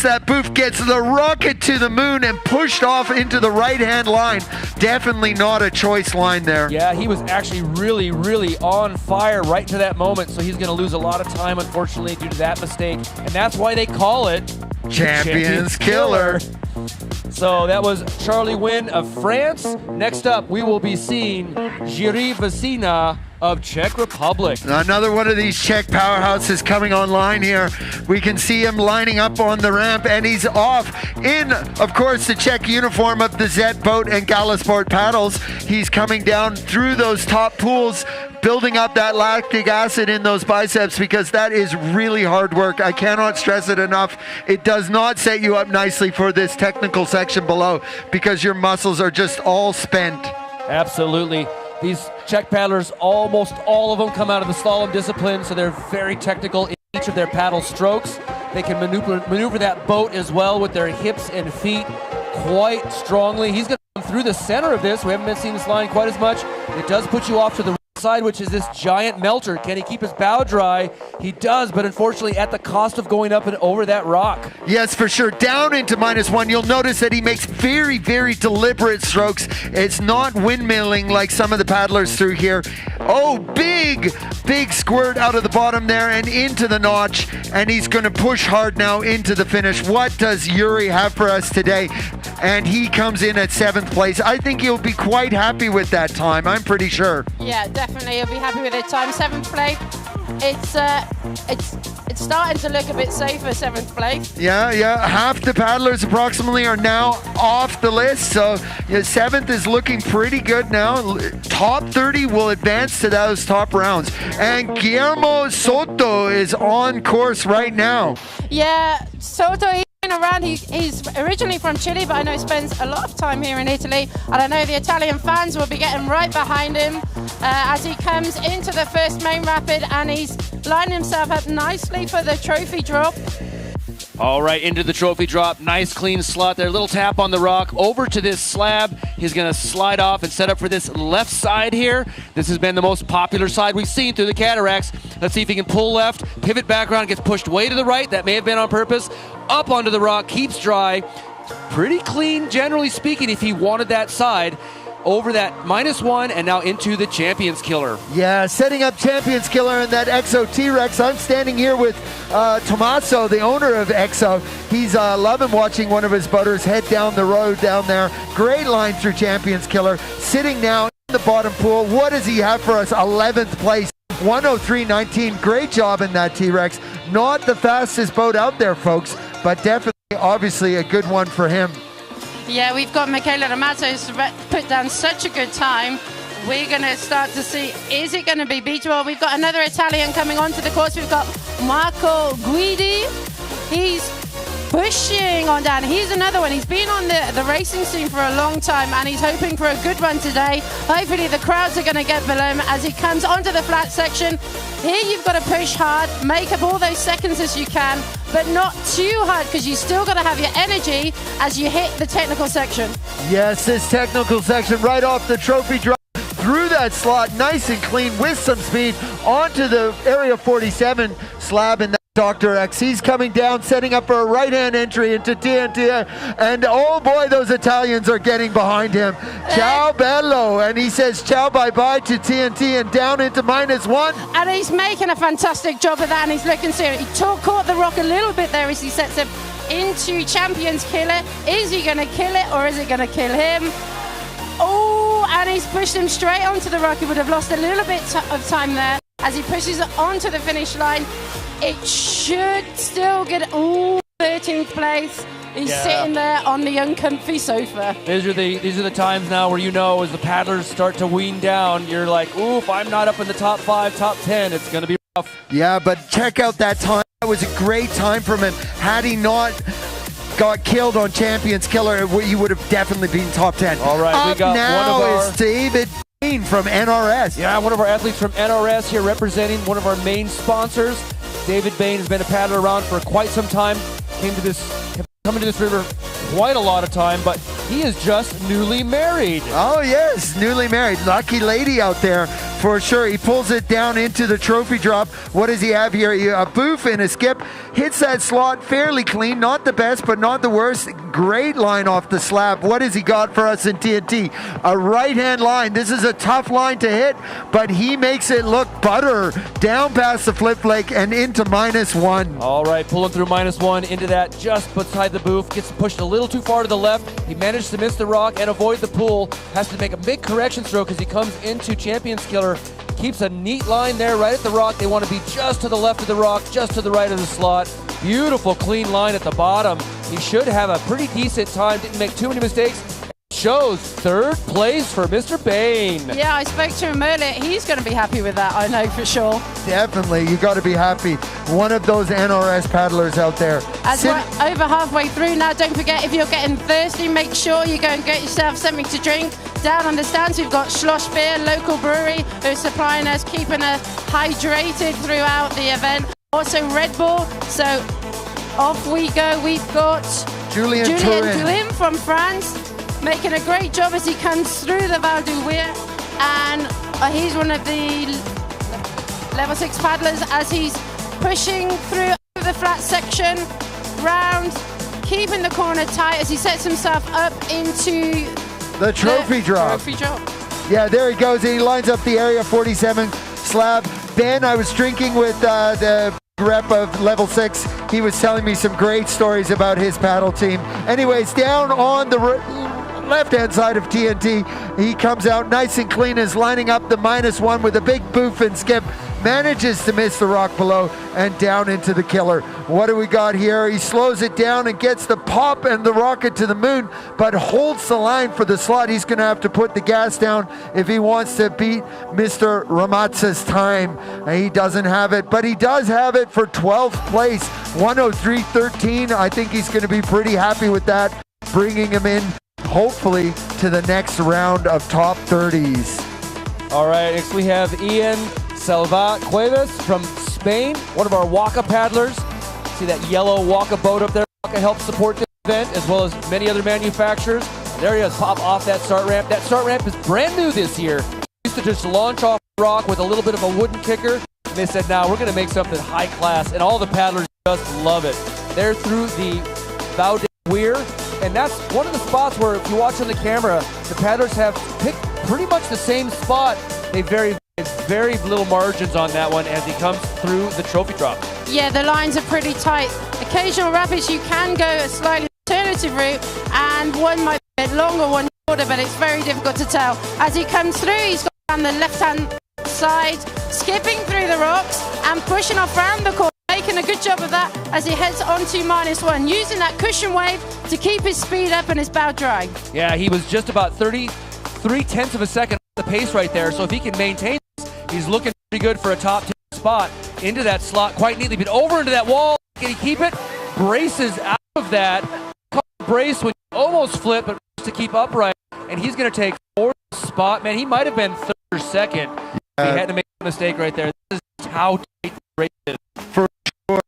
That booth, gets the rocket to the moon and pushed off into the right-hand line. Definitely not a choice line there. Yeah, he was actually really, really on fire right to that moment, so he's going to lose a lot of time, unfortunately, due to that mistake. And that's why they call it Champions Killer. So that was Charlie Wynn of France. Next up, we will be seeing Jiří Vesina of Czech Republic. Another one of these Czech powerhouses coming online here. We can see him lining up on the ramp, and he's off in, of course, the Czech uniform of the Z boat and Galasport paddles. He's coming down through those top pools, building up that lactic acid in those biceps, because that is really hard work. I cannot stress it enough. It does not set you up nicely for this technical section below, because your muscles are just all spent. Absolutely. These Czech paddlers, almost all of them come out of the slalom discipline, so they're very technical in each of their paddle strokes. They can maneuver that boat as well with their hips and feet quite strongly. He's going to come through the center of this. We haven't been seeing this line quite as much. It does put you off to the side, which is this giant melter. Can he keep his bow dry? He does, but unfortunately at the cost of going up and over that rock. Yes, for sure. Down into -1. You'll notice that he makes very, very deliberate strokes. It's not windmilling like some of the paddlers through here. Oh, big squirt out of the bottom there and into the notch, and he's going to push hard now into the finish. What does Yuri have for us today? And he comes in at 7th place. I think he'll be quite happy with that time, I'm pretty sure. Yeah, definitely. He'll be happy with it. Time 7th place. It's it's starting to look a bit safer, 7th place. Yeah, half the paddlers approximately are now off the list, so 7th is looking pretty good now. Top 30 will advance to those top rounds. And Guillermo Soto is on course right now. Yeah, Soto, he's been around. He's originally from Chile, but I know he spends a lot of time here in Italy. And I know the Italian fans will be getting right behind him as he comes into the first main rapid, and he's lining himself up nicely for the trophy drop. All right, into the trophy drop. Nice clean slot there. Little tap on the rock. Over to this slab. He's going to slide off and set up for this left side here. This has been the most popular side we've seen through the cataracts. Let's see if he can pull left. Pivot back around. Gets pushed way to the right. That may have been on purpose. Up onto the rock. Keeps dry. Pretty clean, generally speaking, if he wanted that side. Over that -1 and now into the Champions Killer. Yeah, setting up Champions Killer and that EXO T-Rex. I'm standing here with Tommaso, the owner of EXO. He's loving watching one of his butters head down the road down there. Great line through Champions Killer. Sitting now in the bottom pool. What does he have for us? 11th place. 103.19. Great job in that T-Rex. Not the fastest boat out there, folks, but definitely, obviously, a good one for him. Yeah, we've got Michele Ramato who's put down such a good time. We're going to start to see, is it going to be beatable? We've got another Italian coming onto the course. We've got Marco Guidi. He's pushing on down. He's another one. He's been on the racing scene for a long time, and he's hoping for a good run today. Hopefully the crowds are going to get below him as he comes onto the flat section. Here you've got to push hard, make up all those seconds as you can, but not too hard, because you still got to have your energy as you hit the technical section. Yes, this technical section right off the trophy drop. Through that slot, nice and clean with some speed onto the Area 47 slab in that Dr. X. He's coming down, setting up for a right-hand entry into TNT, and oh boy, those Italians are getting behind him. Ciao bello, and he says ciao bye-bye to TNT and down into -1. And he's making a fantastic job of that, and he's looking serious. He caught the rock a little bit there as he sets him into Champions Killer. Is he going to kill it, or is it going to kill him? Oh, and he's pushed him straight onto the rock. He would have lost a little bit of time there as he pushes it onto the finish line. It should still get 13th place. He's sitting there on the uncomfy sofa. These are the times now where, you know, as the paddlers start to wean down, you're like, ooh, if I'm not up in the top 5, top 10, it's going to be rough. Yeah, but check out that time. That was a great time from him. Had he not got killed on Champions Killer, he would have definitely been top 10. All right, up we got now one of our... is David Bain from NRS. Yeah, one of our athletes from NRS here representing one of our main sponsors. David Bain has been a paddler around for quite some time. Coming to this river quite a lot of time, but he is just newly married. Oh yes, newly married. Lucky lady out there for sure. He pulls it down into the trophy drop. What does he have here? A boof and a skip. Hits that slot fairly clean. Not the best, but not the worst. Great line off the slab. What has he got for us in TNT? A right-hand line. This is a tough line to hit, but he makes it look butter. Down past the flip flake and into -1. All right, pulling through -1 into that just beside the boof. Gets pushed a little too far to the left. He managed to miss the rock and avoid the pool. Has to make a big correction stroke as he comes into Champions Killer. Keeps a neat line there right at the rock. They want to be just to the left of the rock, just to the right of the slot. Beautiful clean line at the bottom. He should have a pretty decent time. Didn't make too many mistakes. Shows 3rd place for Mr. Bain. Yeah, I spoke to him earlier. He's going to be happy with that, I know for sure. Definitely, you got to be happy. One of those NRS paddlers out there. As we're over halfway through now, don't forget, if you're getting thirsty, make sure you go and get yourself something to drink. Down on the stands, we've got Schloss Beer, local brewery, who's supplying us, keeping us hydrated throughout the event. Also Red Bull, so off we go. We've got Julien Turin from France, making a great job as he comes through the Val du Weir, and he's one of the level 6 paddlers as he's pushing through the flat section, round, keeping the corner tight as he sets himself up into the trophy drop. Yeah, there he goes. He lines up the Area 47 slab. Ben, I was drinking with the rep of level 6. He was telling me some great stories about his paddle team. Anyways, down on the left-hand side of TNT, he comes out nice and clean, is lining up the -1 with a big boof and skip. manages to miss the rock below and down into the killer. What do we got here? He slows it down and gets the pop and the rocket to the moon, but holds the line for the slot. He's going to have to put the gas down if he wants to beat Mr. Ramatsa's time. He doesn't have it, but he does have it for 12th place, 103.13. I think he's going to be pretty happy with that, bringing him in hopefully to the next round of top 30s. All right, next we have Ian Salva Cuevas from Spain, one of our Waka paddlers. See that yellow Waka boat up there? Waka helps support this event as well as many other manufacturers. There he is, pop off that start ramp. That start ramp is brand new this year. Used to just launch off the rock with a little bit of a wooden kicker. And they said, now we're going to make something high class, and all the paddlers just love it. They're through the bow weir, and that's one of the spots where, if you watch on the camera, the paddlers have picked pretty much the same spot. They vary very little margins on that one as he comes through the trophy drop. Yeah, the lines are pretty tight. Occasional rapids, you can go a slightly alternative route, and one might be a bit longer, one shorter, but it's very difficult to tell. As he comes through, he's got on the left-hand side, skipping through the rocks and pushing off around the corner, making a good job of that as he heads onto -1, using that cushion wave to keep his speed up and his bow dry. Yeah, he was just about 33/10 of a second off the pace right there, so if he can maintain this, he's looking pretty good for a top 10 spot. Into that slot quite neatly, but over into that wall. Can he keep it? Braces out of that. Brace when you almost flip, but to keep upright, and he's going to take 4th spot. Man, he might have been 3rd or 2nd. He had to make a mistake right there. This is how tight the race is. For sure.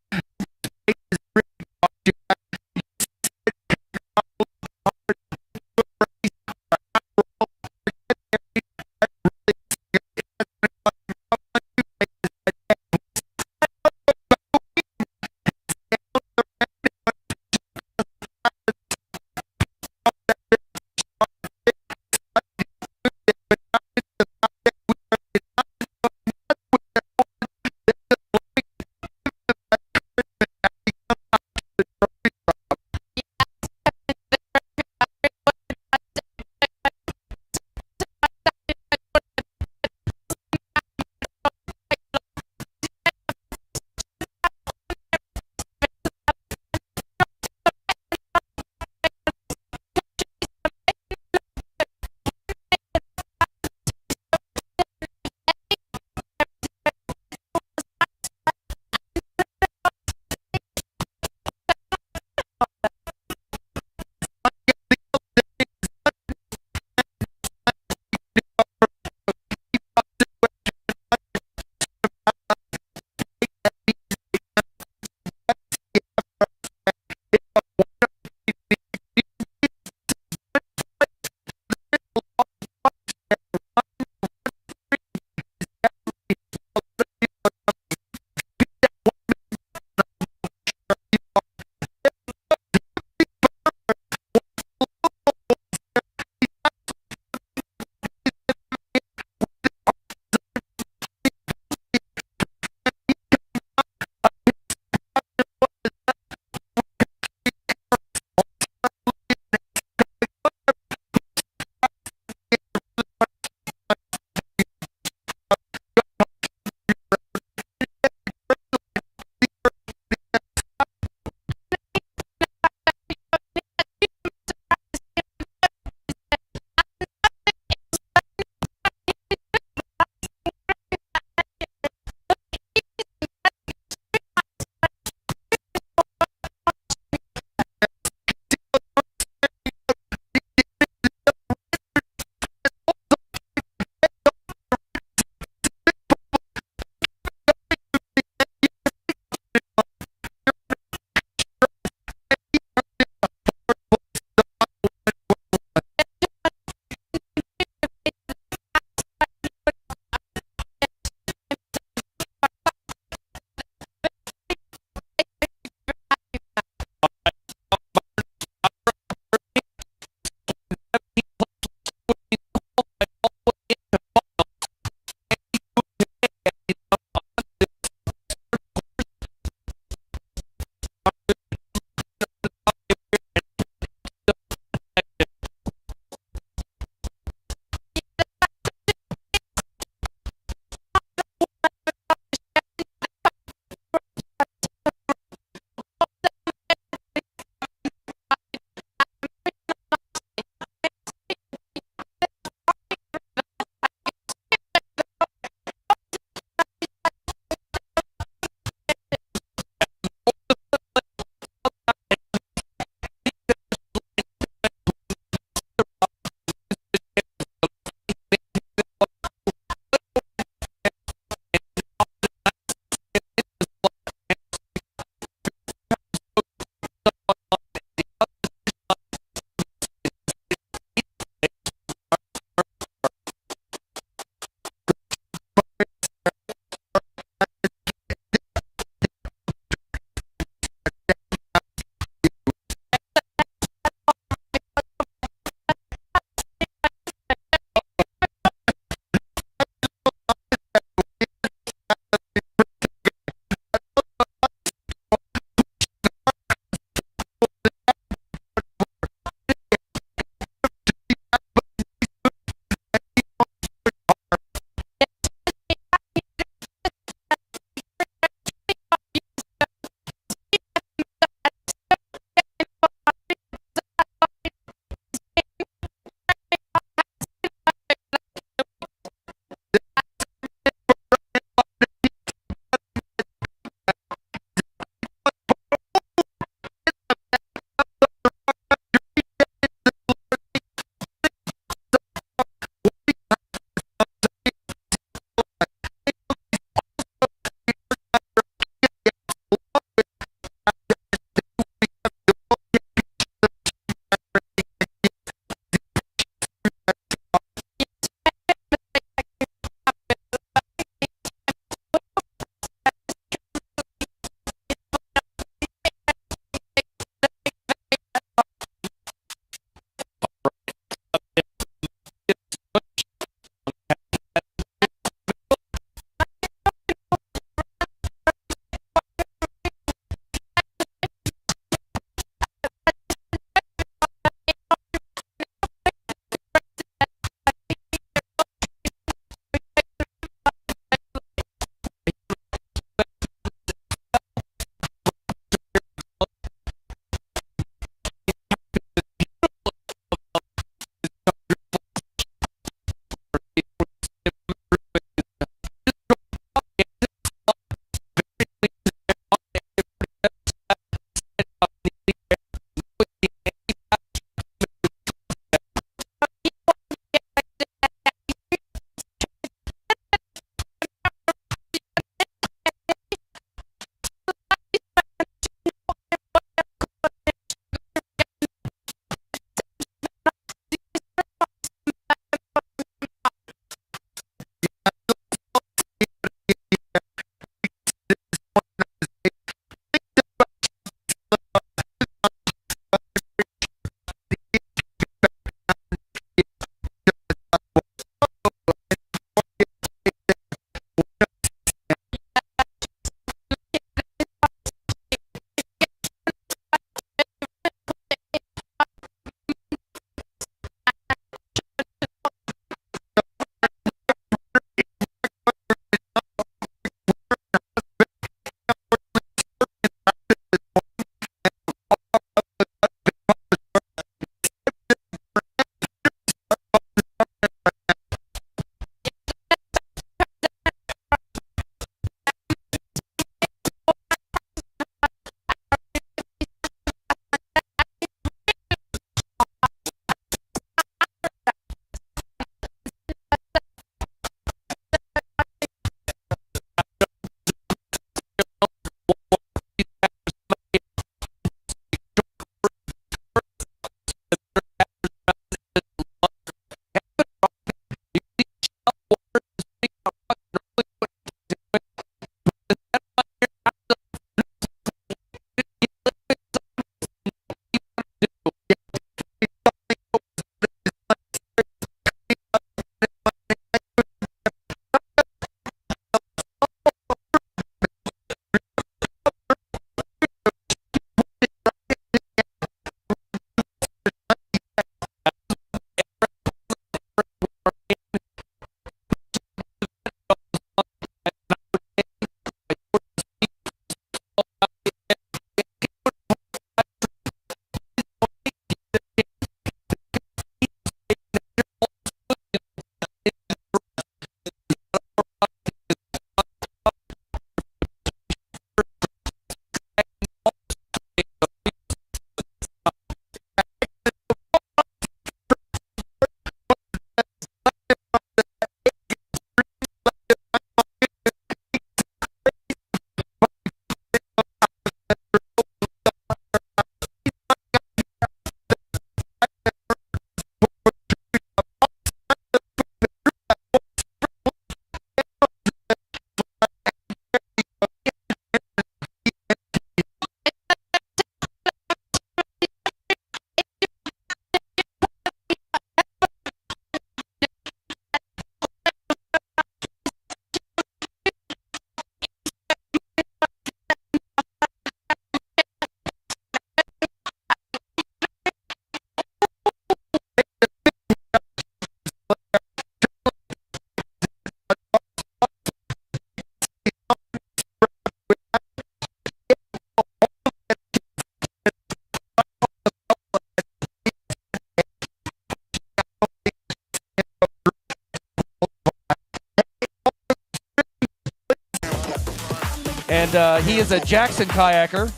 And he is a Jackson kayaker,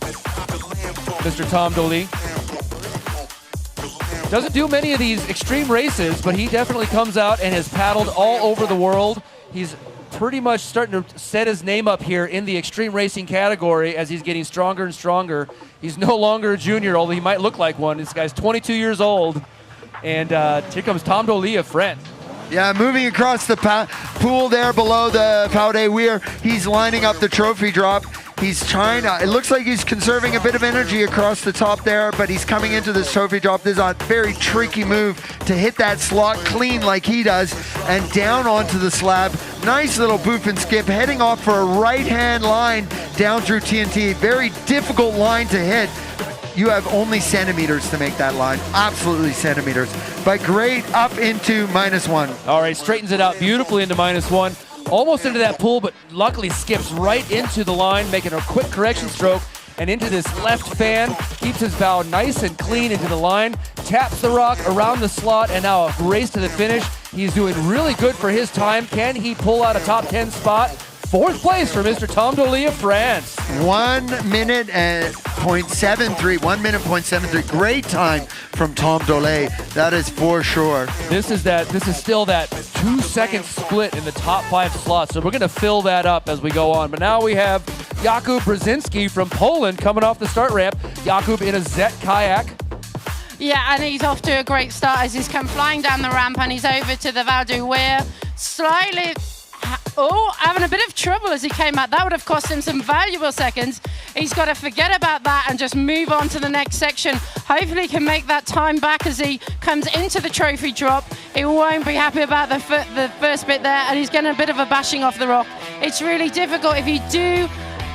Mr. Tom Dooley. Doesn't do many of these extreme races, but he definitely comes out and has paddled all over the world. He's pretty much starting to set his name up here in the extreme racing category as he's getting stronger and stronger. He's no longer a junior, although he might look like one. This guy's 22 years old. And here comes Tom Dooley, a friend. Yeah, moving across the pool there below the Pau de Weir. He's lining up the trophy drop. He's trying to, it looks like he's conserving a bit of energy across the top there, but he's coming into this trophy drop. This is a very tricky move to hit that slot clean like he does and down onto the slab. Nice little boof and skip, heading off for a right-hand line down through TNT. Very difficult line to hit. You have only centimeters to make that line, absolutely centimeters. But great up into -1. All right, straightens it out beautifully into -1. Almost into that pool, but luckily skips right into the line, making a quick correction stroke and into this left fan. Keeps his bow nice and clean into the line, taps the rock around the slot, and now a race to the finish. He's doing really good for his time. Can he pull out a top 10 spot? 4th place for Mr. Tom Dooley of France. 1 minute and 0.73. 1 minute 0.73. Great time from Tom Dooley. That is for sure. This is still that 2-second split in the top 5 slots. So we're going to fill that up as we go on. But now we have Jakub Brzezinski from Poland coming off the start ramp. Jakub in a Zet kayak. Yeah, and he's off to a great start as he's come flying down the ramp and he's over to the Val du Weir. Slightly... Oh, having a bit of trouble as he came out. That would have cost him some valuable seconds. He's got to forget about that and just move on to the next section. Hopefully he can make that time back as he comes into the trophy drop. He won't be happy about the first bit there, and he's getting a bit of a bashing off the rock. It's really difficult. If you do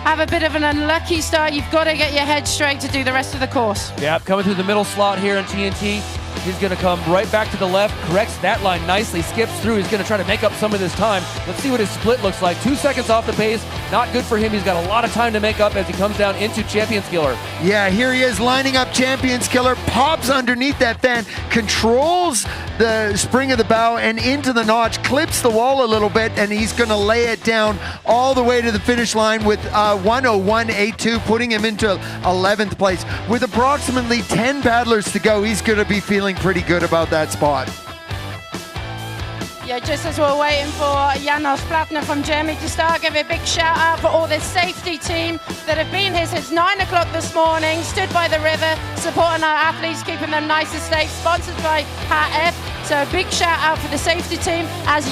have a bit of an unlucky start, you've got to get your head straight to do the rest of the course. Yeah, coming through the middle slot here in TNT. He's going to come right back to the left, corrects that line nicely, skips through. He's going to try to make up some of this time. Let's see what his split looks like. 2 seconds off the pace. Not good for him. He's got a lot of time to make up as he comes down into Champions Killer. Yeah, here he is lining up Champions Killer, pops underneath that fan, controls the spring of the bow and into the notch, clips the wall a little bit, and he's going to lay it down all the way to the finish line with 1:01.82, putting him into 11th place. With approximately 10 paddlers to go, he's going to be feeling pretty good about that spot. Yeah, just as we're waiting for Janos Platner from Germany to start, give a big shout out for all the safety team that have been here since 9 o'clock this morning, stood by the river, supporting our athletes, keeping them nice and safe, sponsored by HF. So a big shout out for the safety team as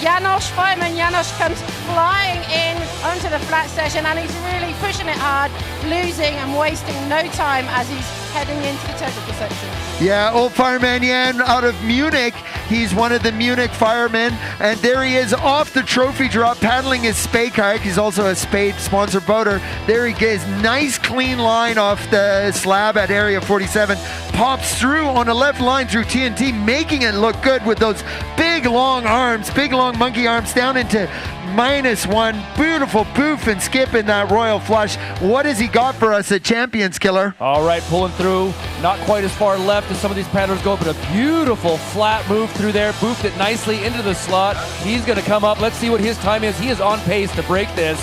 fireman Janos comes flying in onto the flat session, and he's really pushing it hard, losing and wasting no time as he's heading into the technical section. Yeah, old fireman Jan out of Munich. He's one of the Munich firemen, and there he is off the trophy drop, paddling his Spade kayak. He's also a Spade sponsor boater. There he goes, nice clean line off the slab at area 47. Pops through on a left line through TNT, making it look good with those big long arms, big long monkey arms down into -1. Beautiful poof and skip in that royal flush. What has he got for us at Champions Killer? All right, pulling through. Not quite as far left as some of these paddlers go, but a beautiful flat move through there. Boofed it nicely into the slot. He's going to come up. Let's see what his time is. He is on pace to break this.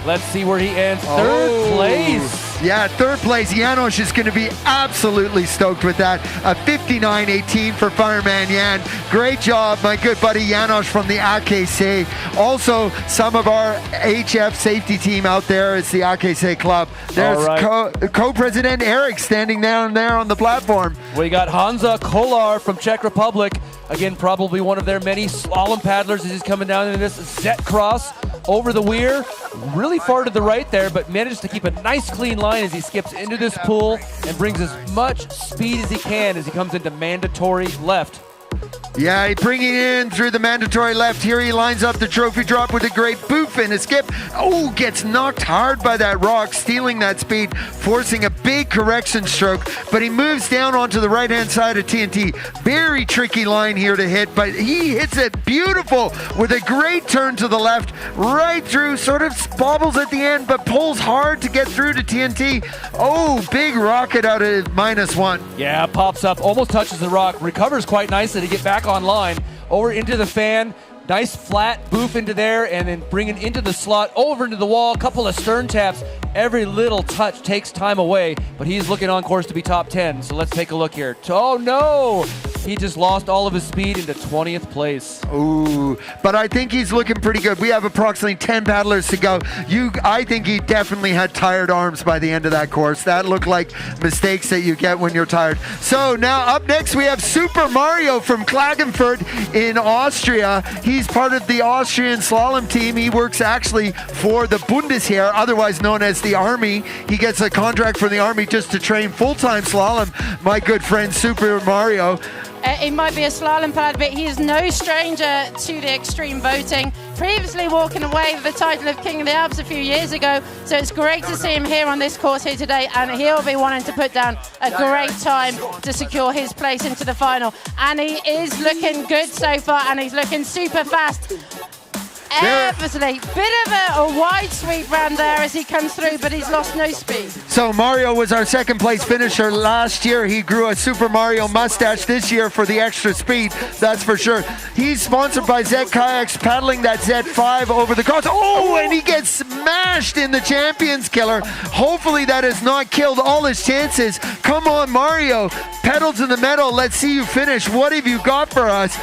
Let's see where he ends. Third place. Yeah, 3rd place. Janos is going to be absolutely stoked with that. A 59.18 for fireman Jan. Great job, my good buddy Janos from the AKC. Also, some of our HF safety team out there is the AKC club. There's co-president Eric standing down there on the platform. We got Hansa Kolar from Czech Republic. Again, probably one of their many slalom paddlers as he's coming down in this Zet cross over the weir. Really far to the right there, but manages to keep a nice clean line as he skips into this pool and brings as much speed as he can as he comes into mandatory left. Yeah, bringing it in through the mandatory left. Here he lines up the trophy drop with a great boof and a skip. Oh, gets knocked hard by that rock, stealing that speed, forcing a big correction stroke. But he moves down onto the right-hand side of TNT. Very tricky line here to hit, but he hits it beautiful with a great turn to the left, right through, sort of bobbles at the end, but pulls hard to get through to TNT. Oh, big rocket out of -1. Yeah, pops up, almost touches the rock, recovers quite nicely to get back online, over into the fan. Nice flat boof into there and then bring it into the slot, over into the wall, a couple of stern taps. Every little touch takes time away, but he's looking on course to be top 10. So let's take a look here. Oh no! He just lost all of his speed into 20th place. Ooh, but I think he's looking pretty good. We have approximately 10 paddlers to go. I think he definitely had tired arms by the end of that course. That looked like mistakes that you get when you're tired. So now up next we have Super Mario from Klagenfurt in Austria. He's part of the Austrian slalom team. He works actually for the Bundesheer, otherwise known as the Army. He gets a contract from the Army just to train full-time slalom. My good friend Super Mario. He might be a slalom player, but he is no stranger to the extreme voting. Previously walking away with the title of King of the Alps a few years ago, so it's great to see him here on this course here today, and he'll be wanting to put down a great time to secure his place into the final. And he is looking good so far, and he's looking super fast. Effortlessly, bit of a wide sweep round there as he comes through, but he's lost no speed. So Mario was our second place finisher last year. He grew a Super Mario mustache this year for the extra speed, that's for sure. He's sponsored by Z Kayaks, paddling that Z5 over the cross. Oh, and he gets smashed in the Champions Killer. Hopefully that has not killed all his chances. Come on, Mario, pedal to the metal. Let's see you finish. What have you got for us?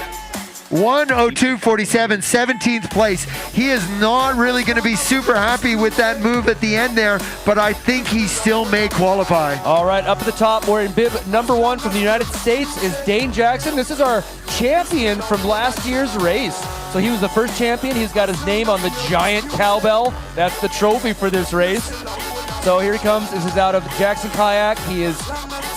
1:02.47, 17th place. He is not really going to be super happy with that move at the end there, but I think he still may qualify. All right, up at the top, we're in bib number 1 from the United States is Dane Jackson. This is our champion from last year's race. So he was the first champion. He's got his name on the giant cowbell. That's the trophy for this race. So here he comes. This is out of Jackson Kayak. He is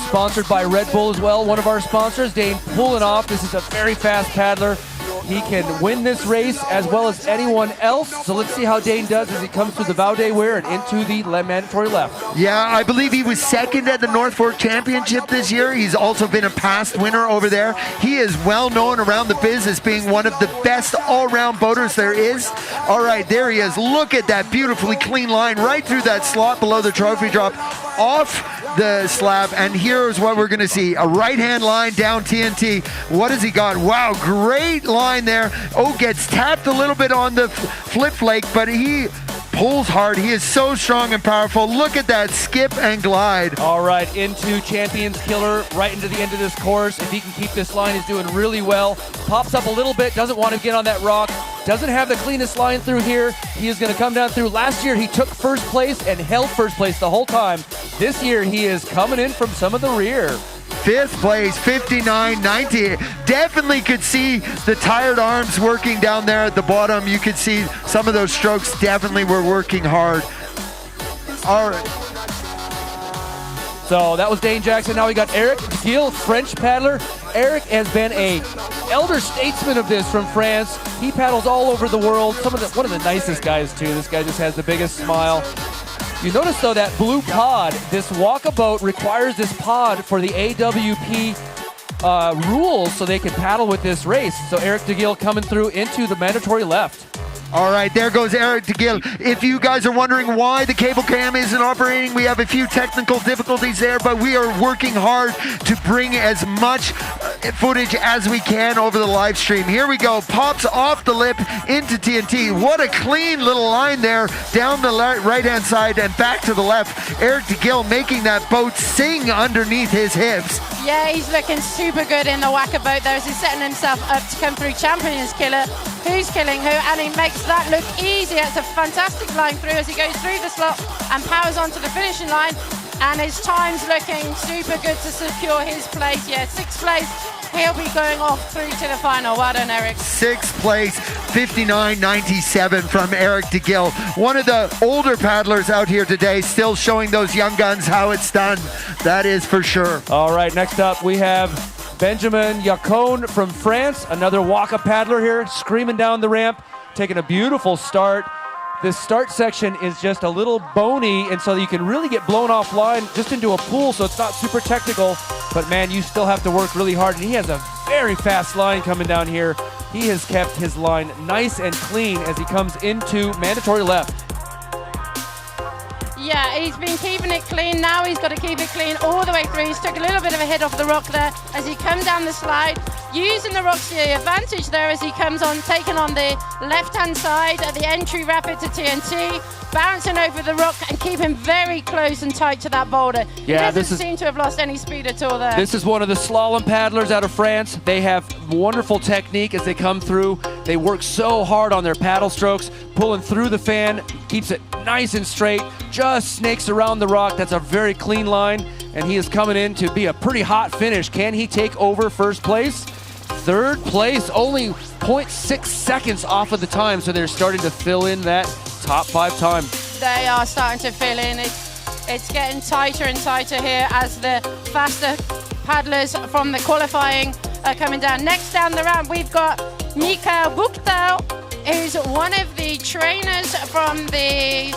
sponsored by Red Bull as well, one of our sponsors. Dane pulling off. This is a very fast paddler. He can win this race as well as anyone else. So let's see how Dane does as he comes through the Vaude wear and into the mandatory left. Yeah, I believe he was second at the North Fork Championship this year. He's also been a past winner over there. He is well known around the biz as being one of the best all-round boaters there is. All right, there he is. Look at that beautifully clean line right through that slot below the trophy drop, off the slab, and here's what we're going to see. A right-hand line down TNT. What has he got? Wow, great line there. Oh, gets tapped a little bit on the flip flake, but he pulls hard. He is so strong and powerful. Look at that skip and glide. All right, into Champions Killer, right into the end of this course. If he can keep this line, he's doing really well. Pops up a little bit, doesn't want to get on that rock. Doesn't have the cleanest line through here. He is going to come down through. Last year, he took first place and held first place the whole time. This year, he is coming in from some of the rear. Fifth place, 59.90. Definitely could see the tired arms working down there at the bottom. You could see some of those strokes definitely were working hard. All right. So that was Dane Jackson. Now we got Eric Gill, French paddler. Eric has been a elder statesman of this from France. He paddles all over the world. One of the nicest guys too. This guy just has the biggest smile. You notice though that blue pod, this walkabout requires this pod for the AWP rules so they can paddle with this race. So Eric DeGill coming through into the mandatory left. All right, there goes Eric DeGill. If you guys are wondering why the cable cam isn't operating, we have a few technical difficulties there, but we are working hard to bring as much footage as we can over the live stream. Here we go, pops off the lip into TNT. What a clean little line there, down the right-hand side and back to the left. Eric DeGill making that boat sing underneath his hips. Yeah, he's looking super good in the walkabout there as he's setting himself up to come through Champions Killer. Who's killing who? And he makes that look easy. It's a fantastic line through as he goes through the slot and powers onto the finishing line. And his time's looking super good to secure his place. Yeah, sixth place. He'll be going off through to the final. Well done, Eric. Sixth place, 59.97 from Eric DeGill. One of the older paddlers out here today, still showing those young guns how it's done. That is for sure. All right, next up we have Benjamin Yacone from France, another Waka paddler here, screaming down the ramp, taking a beautiful start. This start section is just a little bony, and so you can really get blown offline just into a pool, so it's not super technical, but man, you still have to work really hard, and he has a very fast line coming down here. He has kept his line nice and clean as he comes into mandatory left. Yeah, he's been keeping it clean. Now he's got to keep it clean all the way through. He's took a little bit of a hit off the rock there as he comes down the slide, using the rocks to the advantage there as he comes on, taking on the left-hand side at the entry rapid to TNT, bouncing over the rock and keeping very close and tight to that boulder. Yeah, he doesn't seem to have lost any speed at all there. This is one of the slalom paddlers out of France. They have wonderful technique as they come through. They work so hard on their paddle strokes, pulling through the fan, keeps it nice and straight, just snakes around the rock. That's a very clean line, and he is coming in to be a pretty hot finish. Can he take over first place? Third place, only 0.6 seconds off of the time, so they're starting to fill in that top 5 time. They are starting to fill in. It's getting tighter and tighter here as the faster paddlers from the qualifying are coming down. Next down the ramp, we've got Mikhail Buchtel, who's one of the trainers from the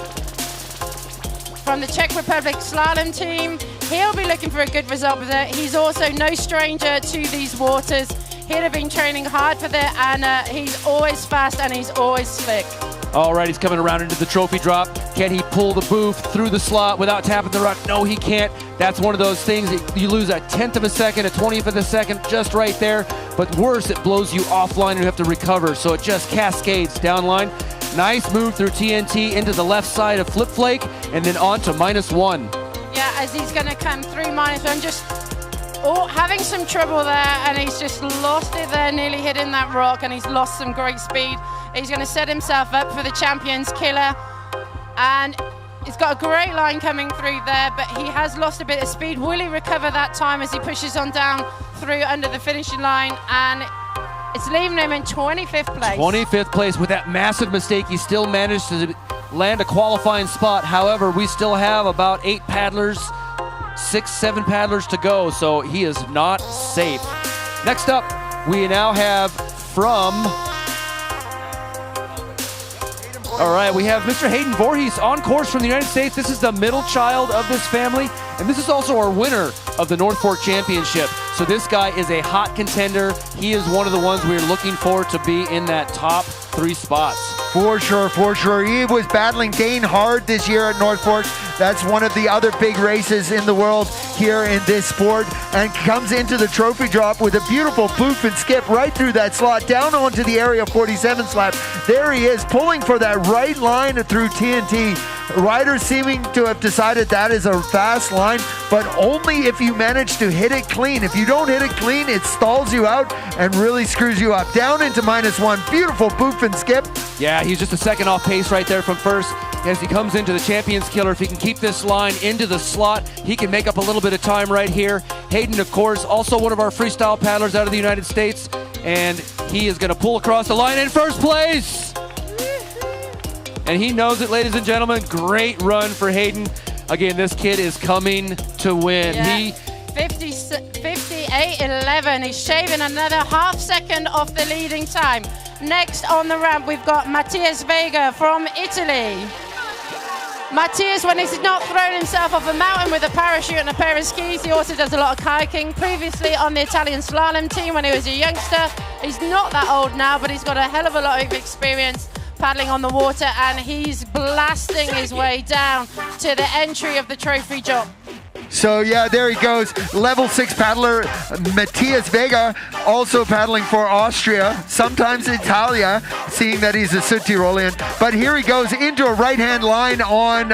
Czech Republic slalom team. He'll be looking for a good result with it. He's also no stranger to these waters. He'll have been training hard for that, and he's always fast and he's always slick. All right, he's coming around into the trophy drop. Can he pull the booth through the slot without tapping the rock? No, he can't. That's one of those things that you lose a 10th of a second, a 20th of a second, just right there. But worse, it blows you offline and you have to recover. So it just cascades down line. Nice move through TNT into the left side of Flip Flake and then on to -1. Yeah, as he's going to come through -1, just having some trouble there, and he's just lost it there, nearly hitting that rock, and he's lost some great speed. He's going to set himself up for the Champions Killer, and he's got a great line coming through there, but he has lost a bit of speed. Will he recover that time as he pushes on down through under the finishing line? And it's leaving him in 25th place. 25th place. With that massive mistake, he still managed to land a qualifying spot. However, we still have about 8 paddlers, 6, 7 paddlers to go, so he is not safe. Next up, we now have from... All right, we have Mr. Hayden Voorhees on course from the United States. This is the middle child of this family, and this is also our winner of the North Fork Championship. So this guy is a hot contender. He is one of the ones we're looking for to be in that top 3 spots. For sure, for sure. He was battling Dane hard this year at North Fork. That's one of the other big races in the world here in this sport, and comes into the trophy drop with a beautiful poof and skip right through that slot, down onto the area 47 slab. There he is, pulling for that right line through TNT. Riders seeming to have decided that is a fast line, but only if you manage to hit it clean. If you don't hit it clean, it stalls you out and really screws you up. Down into -1, beautiful poof and skip. Yeah, he's just a second off pace right there from first. As he comes into the Champions Killer, if he can keep this line into the slot, he can make up a little bit of time right here. Hayden, of course, also one of our freestyle paddlers out of the United States, and he is going to pull across the line in first place. And he knows it, ladies and gentlemen. Great run for Hayden. Again, this kid is coming to win. Yeah. He 58.11. He's shaving another half second off the leading time. Next on the ramp, we've got Matthias Vega from Italy. Matthias, when he's not thrown himself off a mountain with a parachute and a pair of skis, he also does a lot of kayaking. Previously on the Italian slalom team when he was a youngster. He's not that old now, but he's got a hell of a lot of experience paddling on the water, and he's blasting his way down to the entry of the trophy drop. So yeah, there he goes. Level 6 paddler Matthias Vega, also paddling for Austria, sometimes Italia, seeing that he's a Südtirolian. But here he goes into a right-hand line on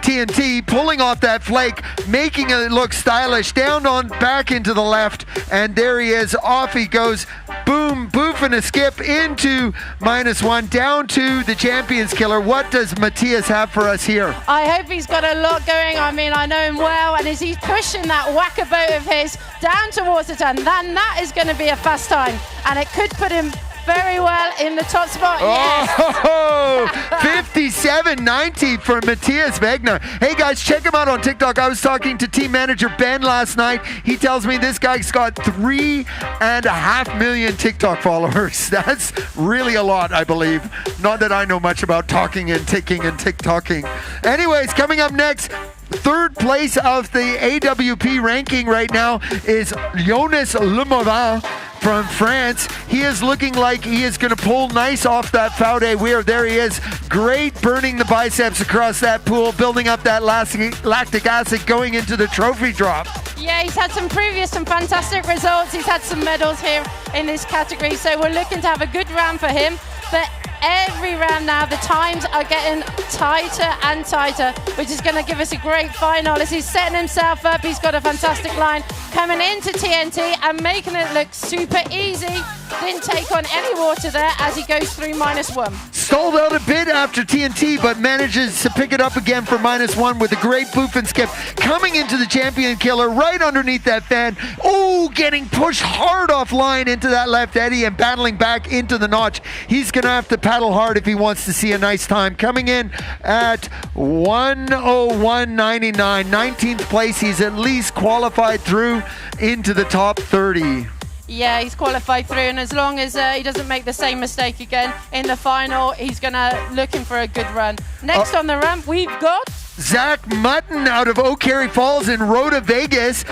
TNT, pulling off that flake, making it look stylish, down on back into the left, and there he is. Off he goes. Boom, boof and a skip into -1, down to the Champions Killer. What does Matthias have for us here? I hope he's got a lot going. I mean, I know him well, and as he's pushing that whacker boat of his down towards the turn, then that is going to be a fast time, and it could put him very well in the top spot. Oh, 57.90 for Matthias Wegner. Hey guys, check him out on TikTok. I was talking to team manager Ben last night. He tells me this guy's got 3.5 million TikTok followers. That's really a lot, I believe. Not that I know much about talking and ticking and TikToking. Anyways, coming up next, 3rd place of the AWP ranking right now is Jonas Lemovin from France. He is looking like he is going to pull nice off that Faude weir. There he is. Great burning the biceps across that pool, building up that lactic acid going into the trophy drop. Yeah, he's had some fantastic results. He's had some medals here in this category, so we're looking to have a good round for him. But every round now, the times are getting tighter and tighter, which is going to give us a great final as he's setting himself up. He's got a fantastic line coming into TNT and making it look super easy. Didn't take on any water there as he goes through -1. Stalled out a bit after TNT, but manages to pick it up again for -1 with a great boof and skip. Coming into the champion killer right underneath that fan. Oh, getting pushed hard offline into that left eddy and battling back into the notch. He's going to have to paddle hard if he wants to see a nice time. Coming in at 1:01.99, 19th place. He's at least qualified through into the top 30. Yeah, he's qualified through, and as long as he doesn't make the same mistake again in the final, he's gonna looking for a good run. Next on the ramp, we've got Zach Mutton out of O'Carey Falls in Rota, Vegas,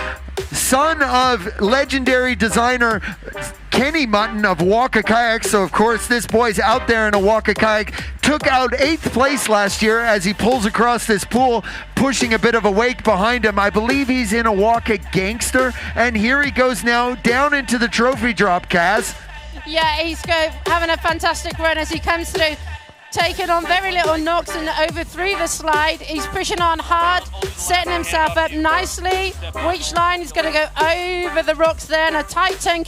son of legendary designer Kenny Mutton of Waka Kayak. So of course this boy's out there in a Waka Kayak. Took out 8th place last year as he pulls across this pool, pushing a bit of a wake behind him. I believe he's in a Waka Gangster, and here he goes now down into the trophy drop, Kaz. Yeah, he's having a fantastic run as he comes through, taking on very little knocks and over through the slide. He's pushing on hard, setting himself up nicely. Which line is going to go over the rocks there, and a tight turn,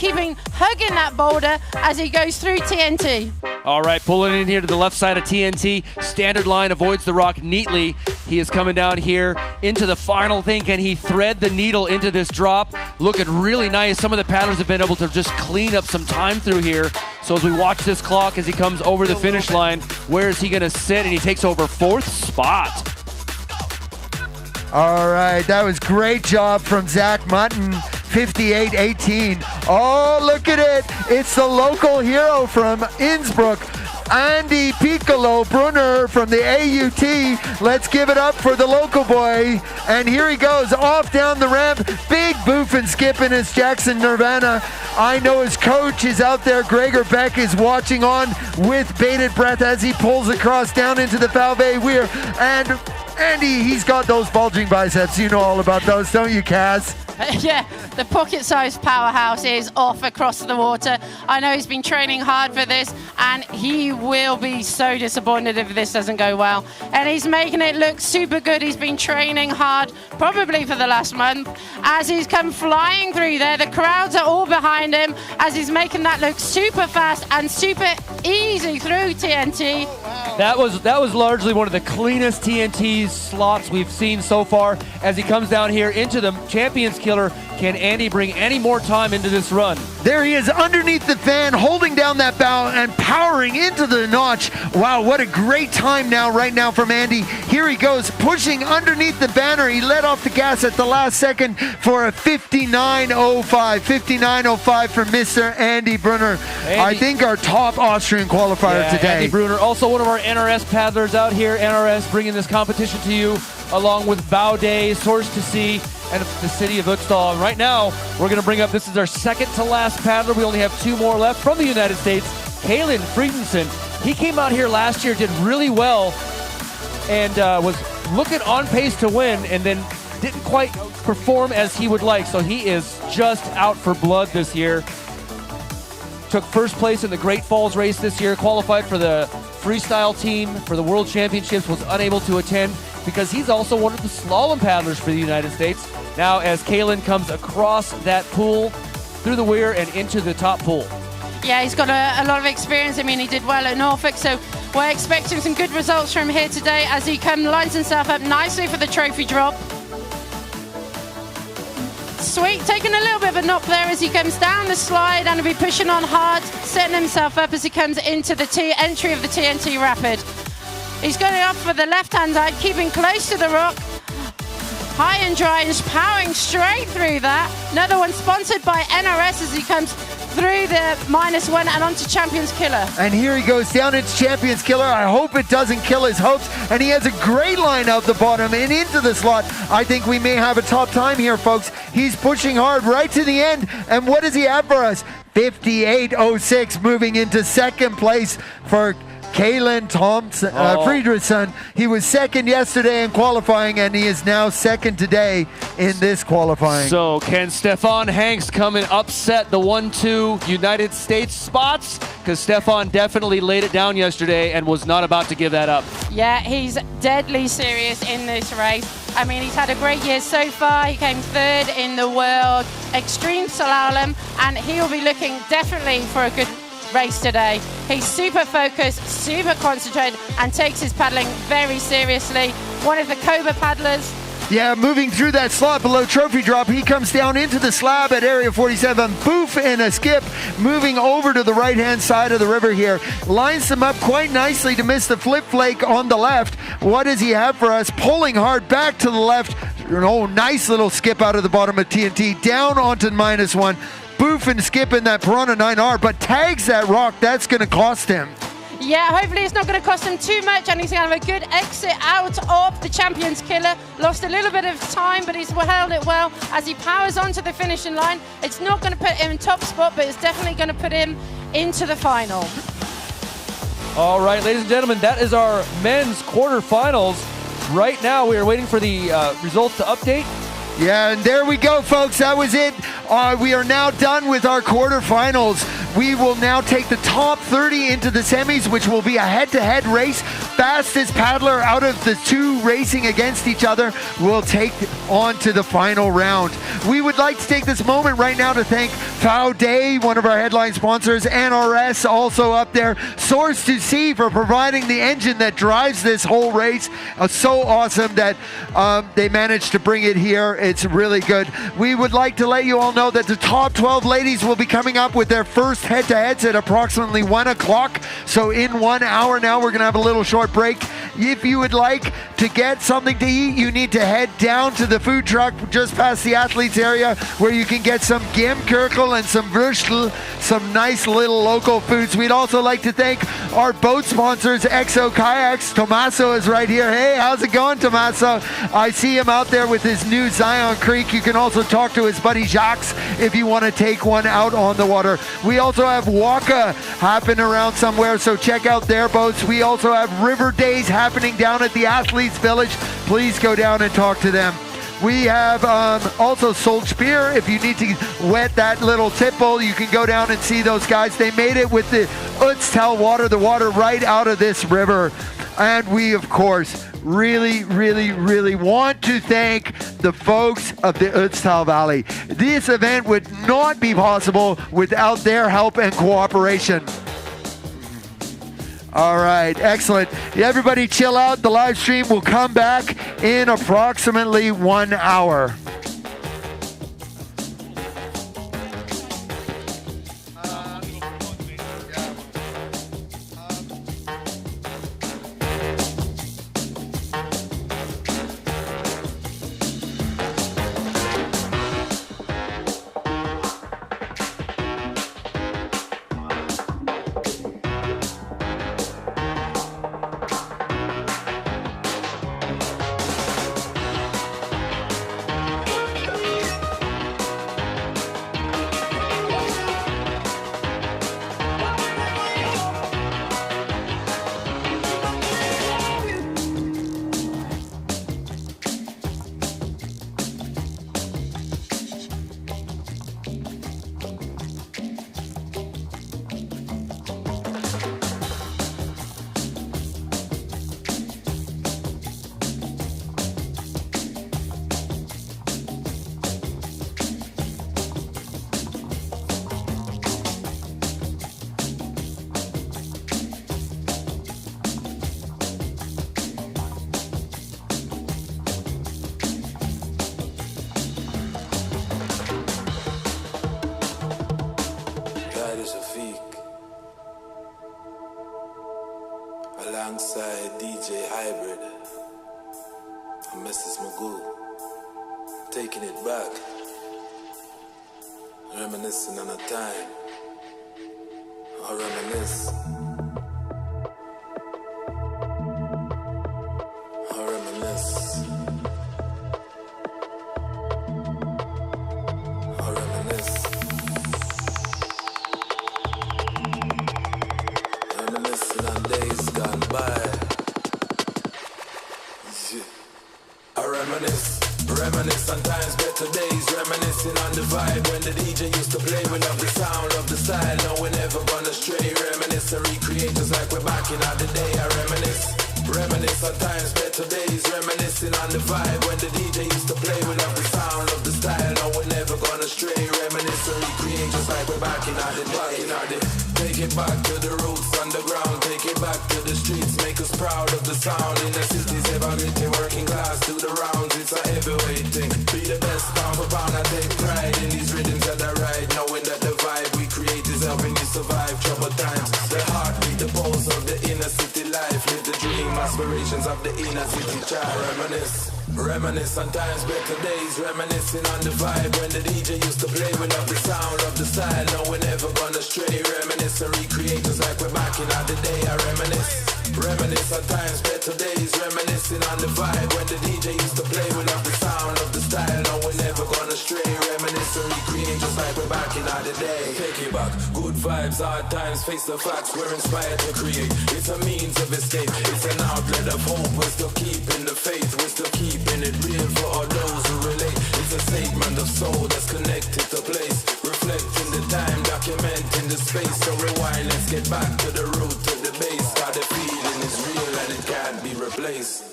hugging that boulder as he goes through TNT. All right, pulling in here to the left side of TNT. Standard line, avoids the rock neatly. He is coming down here into the final thing. Can he thread the needle into this drop? Looking really nice. Some of the paddlers have been able to just clean up some time through here. So as we watch this clock as he comes over the finish line, where is he going to sit? And he takes over 4th spot. All right, that was great job from Zach Mutton, 58.18. Oh, look at it. It's the local hero from Innsbruck, Andy Piccolo Brunner from the AUT. Let's give it up for the local boy. And here he goes, off down the ramp. Big boof and skip in his Jackson Nirvana. I know his coach is out there. Gregor Beck is watching on with bated breath as he pulls across down into the Fauve weir. And Andy, he's got those bulging biceps. You know all about those, don't you, Kaz? Yeah, the pocket-sized powerhouse is off across the water. I know he's been training hard for this, and he will be so disappointed if this doesn't go well. And he's making it look super good. He's been training hard, probably for the last month, as he's come flying through there. The crowds are all behind him as he's making that look super fast and super easy through TNT. That was largely one of the cleanest TNT slots we've seen so far as he comes down here into the Champions Killer. Can Andy bring any more time into this run? There he is underneath the fan, holding down that bow and powering into the notch. Wow, what a great time right now from Andy. Here he goes, pushing underneath the banner. He let off the gas at the last second for a 59.05. 59.05 for Mr. Andy Brunner. I think our top Austrian qualifier today. Andy Brunner, also one of our NRS paddlers out here. NRS bringing this competition to you along with Baudet, Source to Sea, and the city of Uxtal. Right now, we're going to bring up, this is our second to last paddler. We only have 2 more left from the United States. Kaylin Friedensen. He came out here last year, did really well, and was looking on pace to win, and then didn't quite perform as he would like. So he is just out for blood this year. Took first place in the Great Falls race this year, qualified for the freestyle team for the World Championships, was unable to attend because he's also one of the slalom paddlers for the United States. Now as Kaylin comes across that pool, through the weir and into the top pool. Yeah, he's got a lot of experience. I mean, he did well at Norfolk, so we're expecting some good results from here today as he lines himself up nicely for the trophy drop. Sweet, taking a little bit of a knock there as he comes down the slide and will be pushing on hard, setting himself up as he comes into the entry of the TNT Rapid. He's going off for the left-hand side, keeping close to the rock. High and dry, and just powering straight through that. Another one sponsored by NRS as he comes through the -1 and onto Champions Killer. And here he goes down into Champions Killer. I hope it doesn't kill his hopes. And he has a great line out the bottom and into the slot. I think we may have a top time here, folks. He's pushing hard right to the end. And what does he have for us? 58.06, moving into second place for Kalen Thompson, Friedrichsen. He was second yesterday in qualifying, and he is now second today in this qualifying. So can Stefan Hanks come and upset the 1-2 United States spots? Because Stefan definitely laid it down yesterday and was not about to give that up. Yeah, he's deadly serious in this race. I mean, he's had a great year so far. He came third in the world extreme slalom, and he'll be looking definitely for a good race today. He's super focused, super concentrated, and takes his paddling very seriously. One of the Cobra paddlers. Yeah, moving through that slot below trophy drop, he comes down into the slab at area 47. Boof in a skip, moving over to the right-hand side of the river here. Lines them up quite nicely to miss the flip flake on the left. What does he have for us? Pulling hard back to the left. Oh, nice little skip out of the bottom of TNT, down onto -1. Boof and skip in that Piranha 9R, but tags that rock. That's going to cost him. Yeah, hopefully it's not going to cost him too much, and he's going to have a good exit out of the Champions Killer. Lost a little bit of time, but he's held it well as he powers onto the finishing line. It's not going to put him in top spot, but it's definitely going to put him into the final. All right, ladies and gentlemen, that is our men's quarterfinals. Right now, we are waiting for the results to update. Yeah, and there we go, folks. That was it. We are now done with our quarterfinals. We will now take the top 30 into the semis, which will be a head-to-head race. Fastest paddler out of the two racing against each other will take on to the final round. We would like to take this moment right now to thank Fow Day, one of our headline sponsors, NRS also up there, Source to Sea for providing the engine that drives this whole race. So awesome that they managed to bring it here. It's really good. We would like to let you all know that the top 12 ladies will be coming up with their first head-to-heads at approximately 1 o'clock. So in 1 hour now, we're going to have a little short break. If you would like to get something to eat, you need to head down to the food truck just past the athletes area where you can get some Gemkirkel and some Würstel, some nice little local foods. We'd also like to thank our boat sponsors, Exo Kayaks. Tommaso is right here. Hey, how's it going, Tommaso? I see him out there with his new Zion Creek. You can also talk to his buddy Jacques if you want to take one out on the water. We also have Waka happening around somewhere, so check out their boats. We also have River Days happening down at the Athletes Village. Please go down and talk to them. We have also Solch Beer. If you need to wet that little tipple, you can go down and see those guys. They made it with the OETZ water, the water right out of this river. And we, of course, really want to thank the folks of the OETZ Valley. This event would not be possible without their help and cooperation. All right, excellent. Everybody chill out. The live stream will come back in approximately 1 hour. Alongside DJ Hybrid and Mrs. Magoo, taking it back, reminiscing on a time, I reminisce, I reminisce, I reminisce. lullaby. Yeah. I reminisce on times, better days, reminiscing on the vibe when the DJ used to play. We love the sound, love the style, no we're never gonna stray. Reminisce and recreate just like we're back in the day. I reminisce on times, better days, reminiscing on the vibe when the DJ used to play. We love the sound, love the style, no we're never gonna stray. Reminisce and recreate just like we're back in the day. Take it back to the roots underground, take it back to the streets, make us proud of the sound. In the cities, evaluating working class, do the rounds, it's a heavyweight thing. Be the best pound for pound, I take pride in these rhythms that I ride, knowing that the vibe we create is helping you survive troubled times. The heartbeat, the pulse of the inner city life, live the dream, aspirations of the inner city child. Reminisce on times, better days, reminiscing on the vibe when the DJ used to play. We love the sound, love the style, no we're never gonna stray. Reminisce and recreate just like we're back in the day. I reminisce on times, better days, reminiscing on the vibe when the DJ used to play. We love the sound, love the style, no we're never gonna stray. Reminisce and recreate just like we're back in the day. Take it back, good vibes, hard times, face the facts, we're inspired to create. It's a means of escape, it's an outlet of hope. We're still keeping the faith, we're still keeping it real for all those who relate. It's a statement of soul that's connected to place, reflecting the time, documenting the space. So rewind, let's get back to the root, to the base. How the feeling is real and it can't be replaced.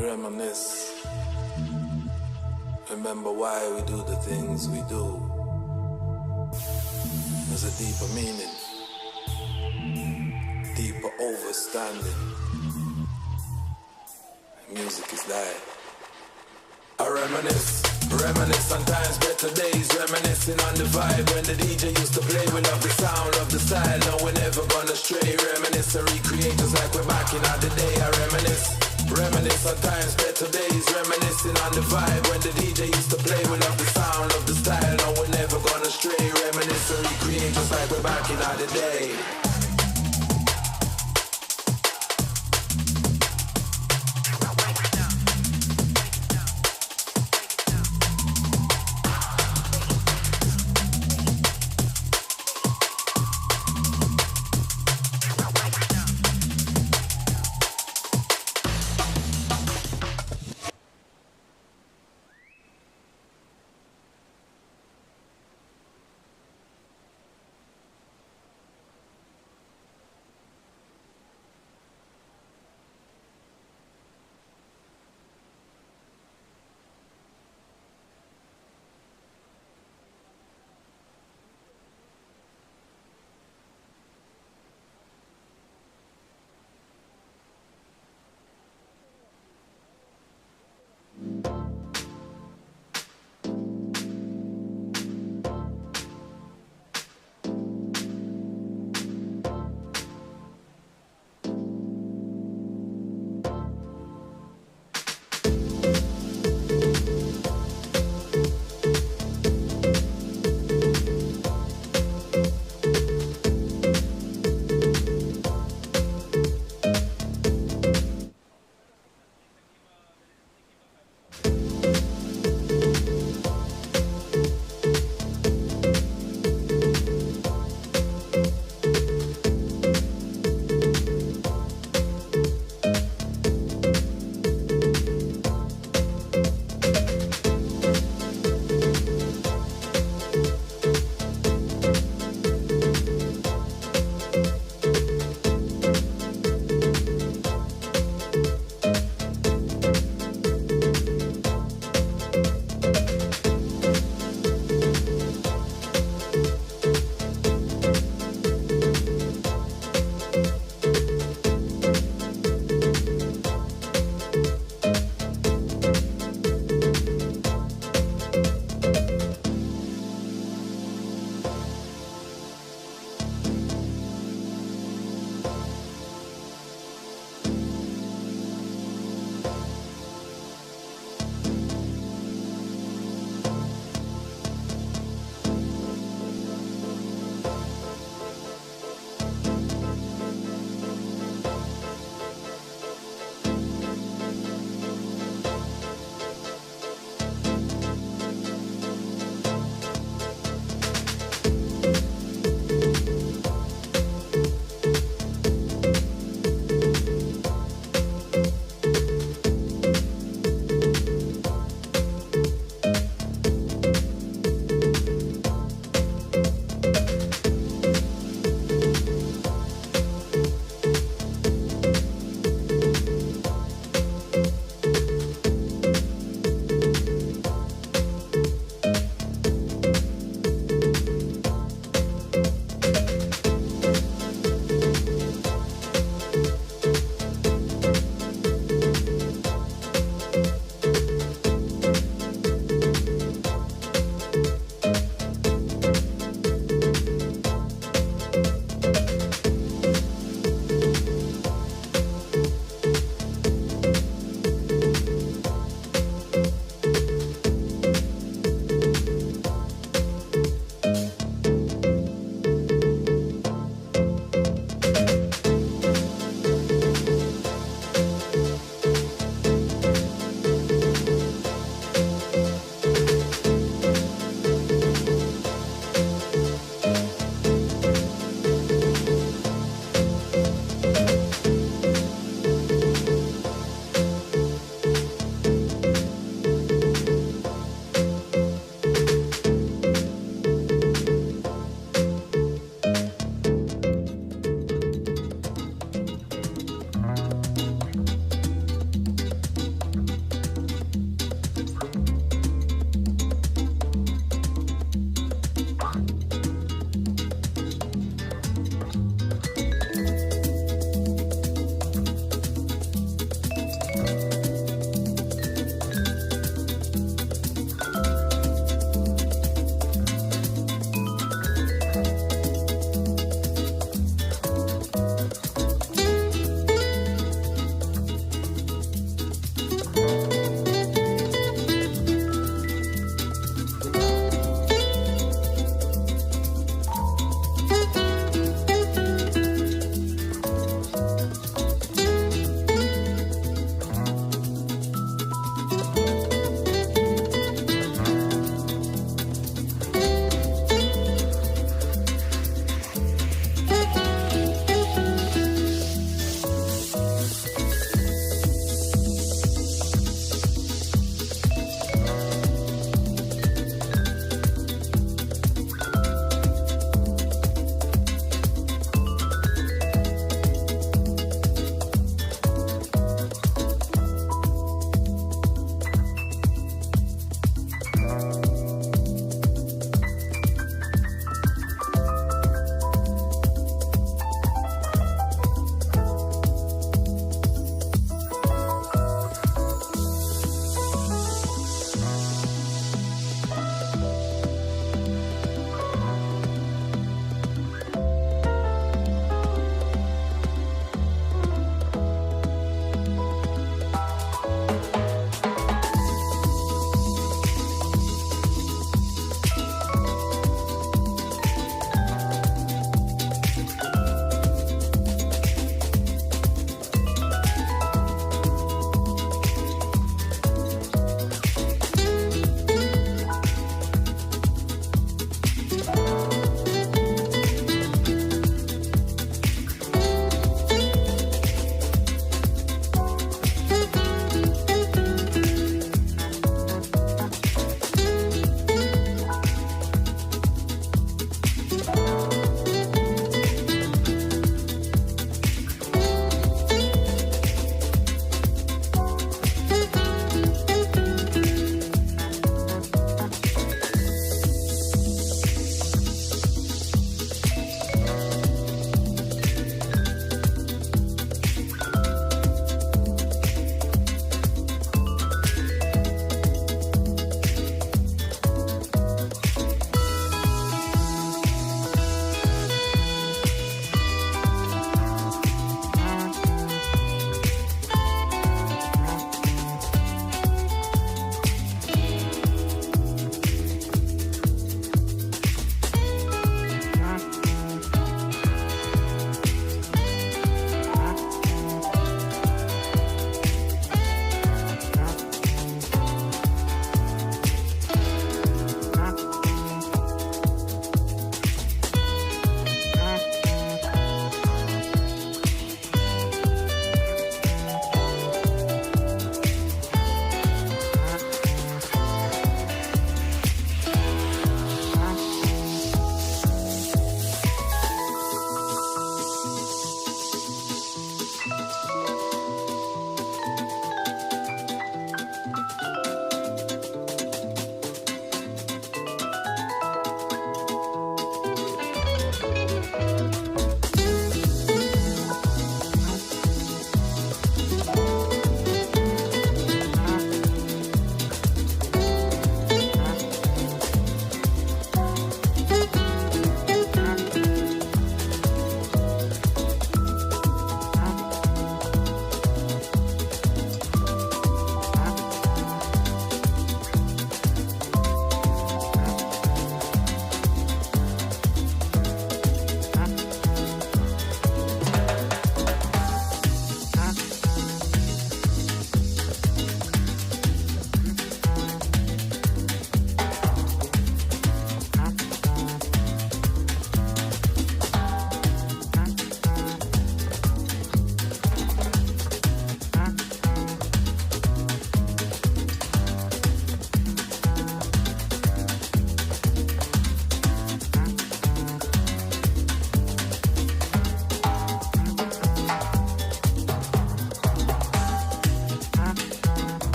Reminisce. Remember why we do the things we do. There's a deeper meaning, deeper overstanding. Music is life. I reminisce on times, better days, reminiscing on the vibe when the DJ used to play. We love the sound, love the style, no we're never gonna stray. Reminisce and recreate just like we're back in the day. I reminisce on times, better days, reminiscing on the vibe when the DJ used to play. We love the sound, love the style, no we're never gonna stray. Reminisce and recreate just like we're back in the day.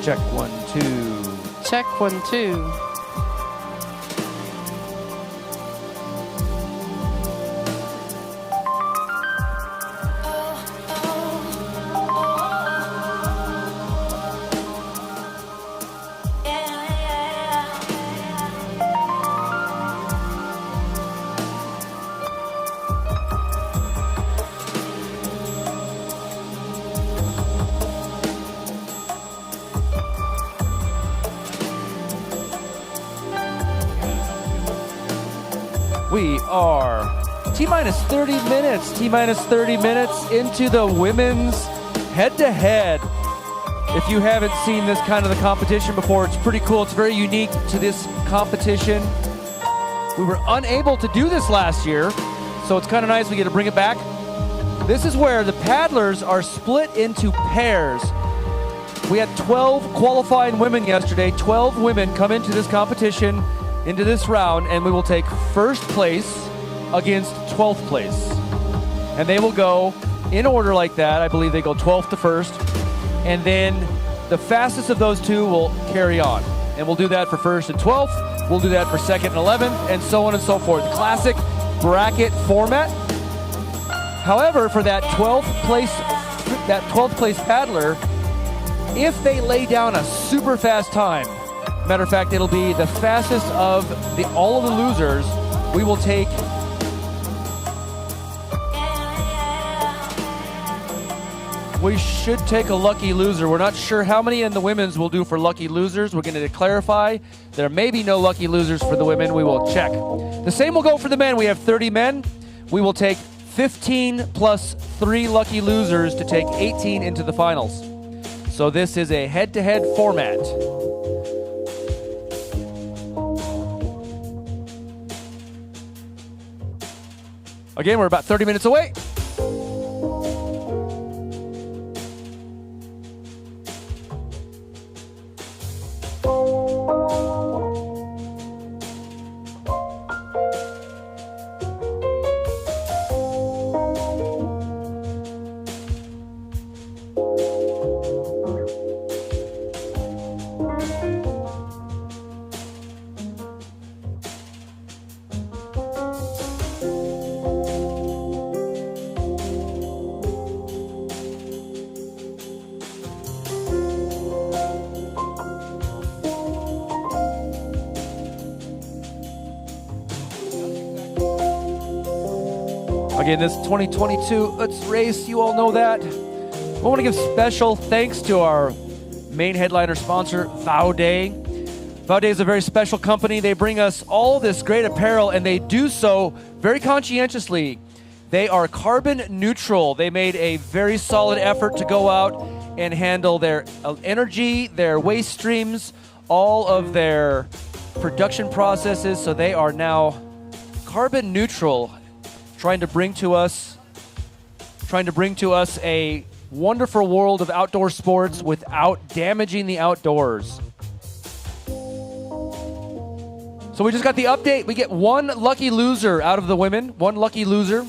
Check 1, 2. Check 1, 2. We are T-minus 30 minutes. T-minus 30 minutes into the women's head-to-head. If you haven't seen this kind of the competition before, it's pretty cool. It's very unique to this competition. We were unable to do this last year, so it's kind of nice we get to bring it back. This is where the paddlers are split into pairs. We had 12 qualifying women yesterday. 12 women come into this competition, into this round, and we will take first place against 12th place. And they will go in order like that. I believe they go 12th to first. And then the fastest of those two will carry on. And we'll do that for first and 12th. We'll do that for second and 11th, and so on and so forth. Classic bracket format. However, for that 12th place paddler, if they lay down a super fast time, matter of fact, it'll be the fastest of all of the losers, we will take we should take a lucky loser. We're not sure how many in the women's we'll do for lucky losers. We're going to clarify. There may be no lucky losers for the women. We will check. The same will go for the men. We have 30 men. We will take 15 plus 3 lucky losers to take 18 into the finals. So this is a head-to-head format. Again, we're about 30 minutes away. Again, this 2022 UTZ race, you all know that. We want to give special thanks to our main headliner sponsor, Vaude. Vaude is a very special company. They bring us all this great apparel, and they do so very conscientiously. They are carbon neutral. They made a very solid effort to go out and handle their energy, their waste streams, all of their production processes, so they are now carbon neutral, trying to bring to us a wonderful world of outdoor sports without damaging the outdoors. So we just got the update. We get one lucky loser out of the women, one lucky loser.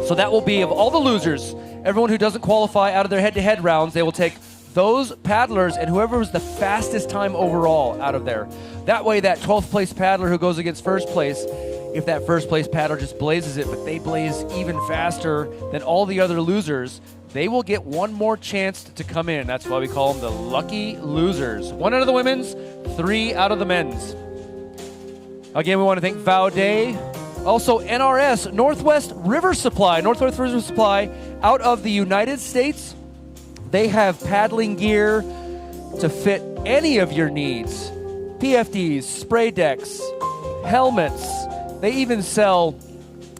So that will be, of all the losers, everyone who doesn't qualify out of their head-to-head rounds, they will take those paddlers and whoever was the fastest time overall out of there. That way, that 12th place paddler who goes against first place, if that first place paddler just blazes it, but they blaze even faster than all the other losers, they will get one more chance to come in. That's why we call them the lucky losers. 1 out of the women's, 3 out of the men's. Again, we want to thank Vaude. Also, NRS, Northwest River Supply. Northwest River Supply out of the United States. They have paddling gear to fit any of your needs. PFDs, spray decks, helmets. They even sell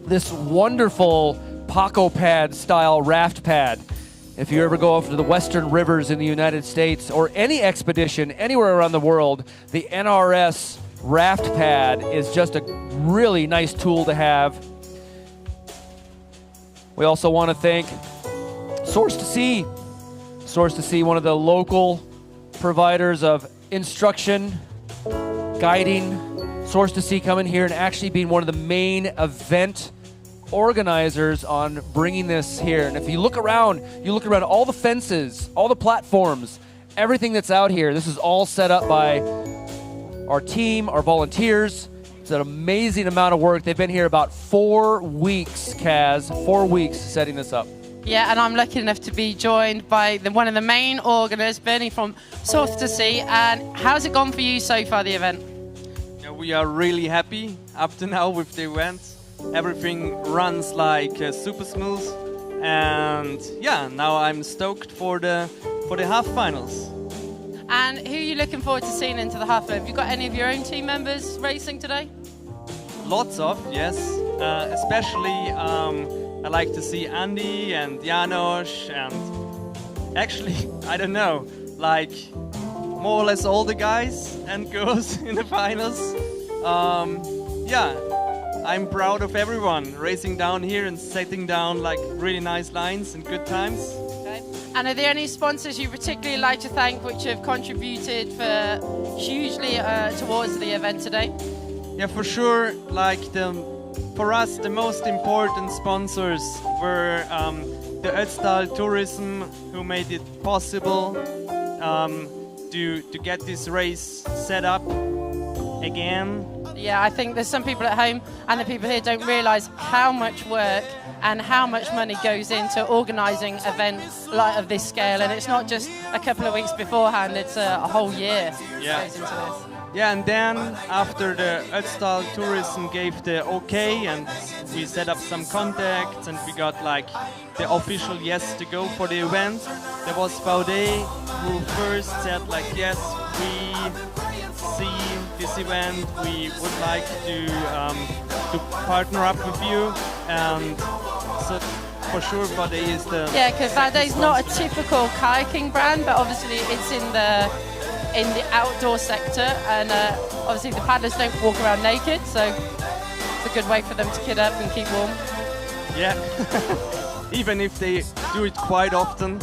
this wonderful Paco pad style raft pad. If you ever go off to the western rivers in the United States or any expedition anywhere around the world, the NRS raft pad is just a really nice tool to have. We also want to thank Source to Sea. Source to Sea, one of the local providers of instruction, guiding. Source to Sea coming here and actually being one of the main event organizers on bringing this here. And if you look around all the fences, all the platforms, everything that's out here, this is all set up by our team, our volunteers. It's an amazing amount of work. They've been here about 4 weeks, Kaz, 4 weeks setting this up. Yeah, and I'm lucky enough to be joined by one of the main organizers, Bernie from Source to Sea. And how's it gone for you so far, the event? Yeah, we are really happy up to now with the event. Everything runs like super smooth. And yeah, now I'm stoked for the half finals. And who are you looking forward to seeing into the half? Have you got any of your own team members racing today? Lots of, yes. Especially I like to see Andy and Janos and actually, I don't know, like more or less all the guys and girls in the finals. Yeah, I'm proud of everyone racing down here and setting down like really nice lines and good times. Okay. And are there any sponsors you particularly like to thank which have contributed hugely towards the event today? Yeah, for sure. Like for us, the most important sponsors were the OETZ Tourism, who made it possible to get this race set up again. Yeah, I think there's some people at home and the people here don't realise how much work and how much money goes into organising events like of this scale, and it's not just a couple of weeks beforehand, it's a whole year goes into this. Yeah, and then after the OETZ Tourism gave the okay and we set up some contacts and we got like the official yes to go for the event, there was Vaude who first said like, yes, we see this event, we would like to partner up with you, and so for sure Vaude is the... Yeah, because Vaude is not a typical kayaking brand, but obviously it's in the outdoor sector, and obviously the paddlers don't walk around naked, so it's a good way for them to kit up and keep warm. Yeah, even if they do it quite often.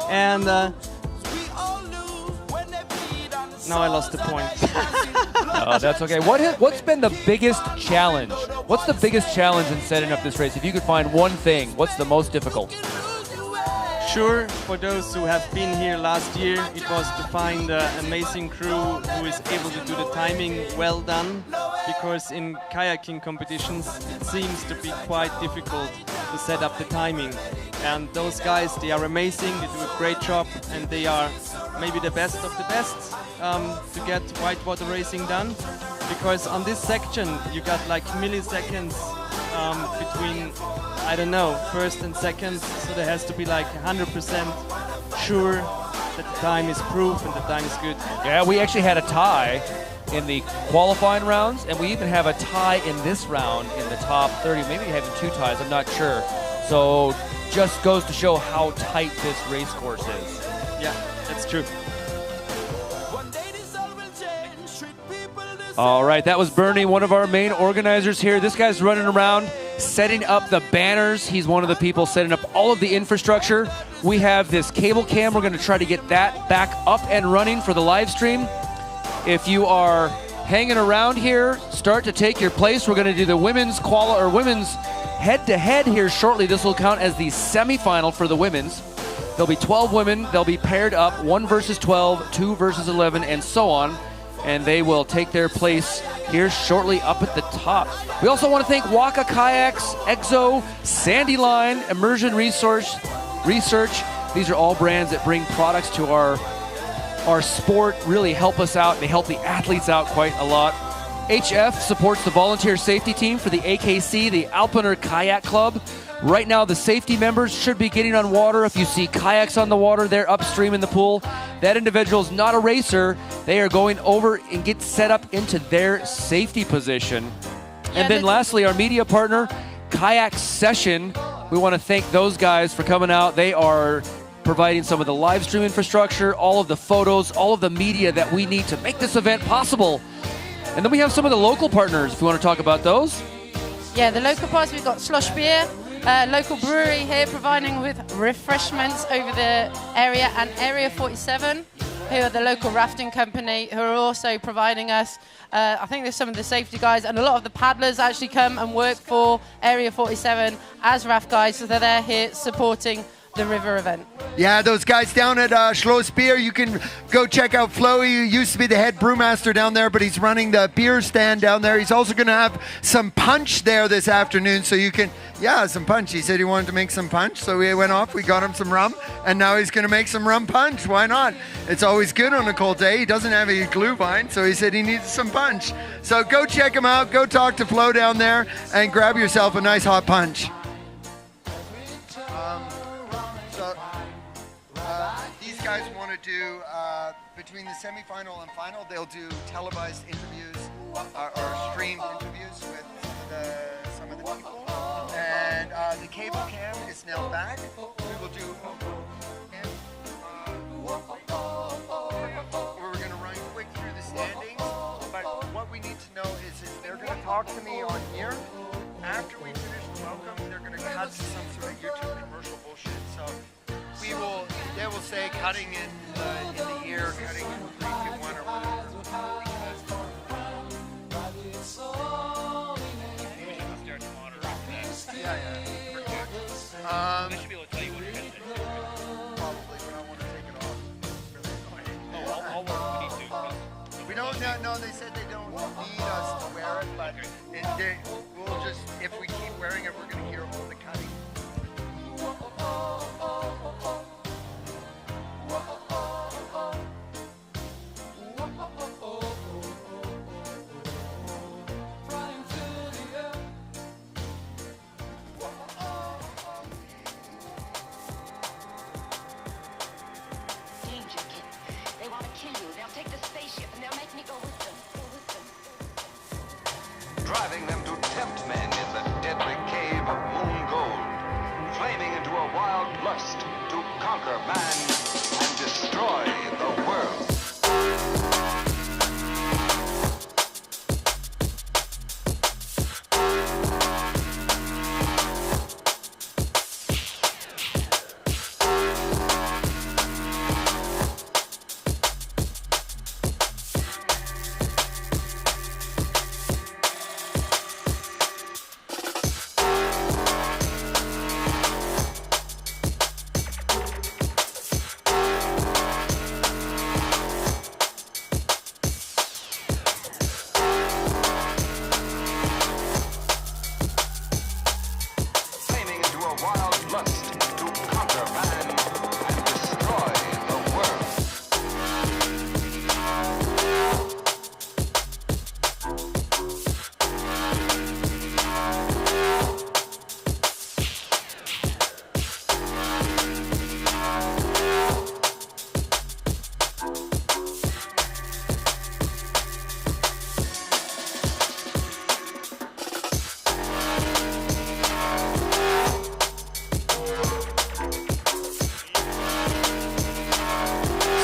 And now I lost the point. Oh, that's okay. What's been the biggest challenge? What's the biggest challenge in setting up this race? If you could find one thing, what's the most difficult? Sure, for those who have been here last year, it was to find an amazing crew who is able to do the timing well done, because in kayaking competitions it seems to be quite difficult to set up the timing. And those guys, they are amazing, they do a great job, and they are maybe the best of the best to get whitewater racing done, because on this section you got like milliseconds between I don't know, first and second, so there has to be like 100% sure that the time is proof and the time is good. Yeah, we actually had a tie in the qualifying rounds, and we even have a tie in this round in the top 30. Maybe having 2 ties, I'm not sure. So just goes to show how tight this race course is. Yeah, that's true. All right, that was Bernie, one of our main organizers here. This guy's running around setting up the banners. He's one of the people setting up all of the infrastructure. We have this cable cam. We're going to try to get that back up and running for the live stream. If you are hanging around here, start to take your place. We're going to do the women's head-to-head here shortly. This will count as the semifinal for the women's. There'll be 12 women. They'll be paired up, 1 versus 12, 2 versus 11, and so on. And they will take their place here shortly up at the top. We also want to thank Waka Kayaks, Exo, Sandy Line, Immersion Research. These are all brands that bring products to our sport, really help us out. They help the athletes out quite a lot. HF supports the volunteer safety team for the AKC, the Alpiner Kayak Club. Right now, the safety members should be getting on water. If you see kayaks on the water, they're upstream in the pool. That individual is not a racer. They are going over and get set up into their safety position. And then lastly, our media partner, Kayak Session. We want to thank those guys for coming out. They are providing some of the live stream infrastructure, all of the photos, all of the media that we need to make this event possible. And then we have some of the local partners, if you want to talk about those. Yeah, the local partners, we've got Slush Beer, local brewery here providing with refreshments over the area, and Area 47, who are the local rafting company, who are also providing us. I think there's some of the safety guys, and a lot of the paddlers actually come and work for Area 47 as raft guys, so they're here supporting the river event. Yeah, those guys down at Schloss Beer, you can go check out Flo. He used to be the head brewmaster down there, but he's running the beer stand down there. He's also going to have some punch there this afternoon, so you can, some punch. He said he wanted to make some punch, so we went off, we got him some rum, and now he's going to make some rum punch. Why not? It's always good on a cold day. He doesn't have any glue vine, so he said he needs some punch. So go check him out, go talk to Flo down there, and grab yourself a nice hot punch. These guys want to do, between the semifinal and final, they'll do televised interviews or streamed interviews with some of the people. And the cable cam is now back. We will do, we're going to run quick through the standings. But what we need to know is they're going to talk to me on here. After we finish the welcome, they're going to cut to some sort of YouTube commercial bullshit. So they will say cutting in the ear, cutting in 3, 2, 1 or whatever. They should be able to tell you what you're going to do. Probably, but I want to take it off. I'll work with these two. We don't know, they said they don't need us to wear it, but we'll just, if we keep wearing it, we're going to hear all the cutting. Driving them to tempt men in the deadly cave of moon gold, flaming into a wild lust to conquer man and destroy the world.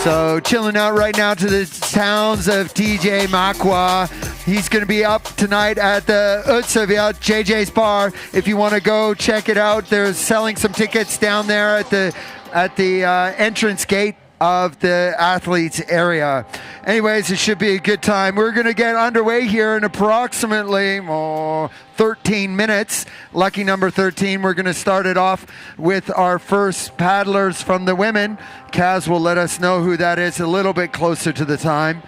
So chilling out right now to the sounds of DJ Makwa. He's going to be up tonight at the Utsavia, JJ's Bar. If you want to go check it out, they're selling some tickets down there at the entrance gate of the athletes area. Anyways, it should be a good time. We're going to get underway here in approximately 13 minutes. Lucky number 13. We're going to start it off with our first paddlers from the women. Kaz will let us know who that is a little bit closer to the time.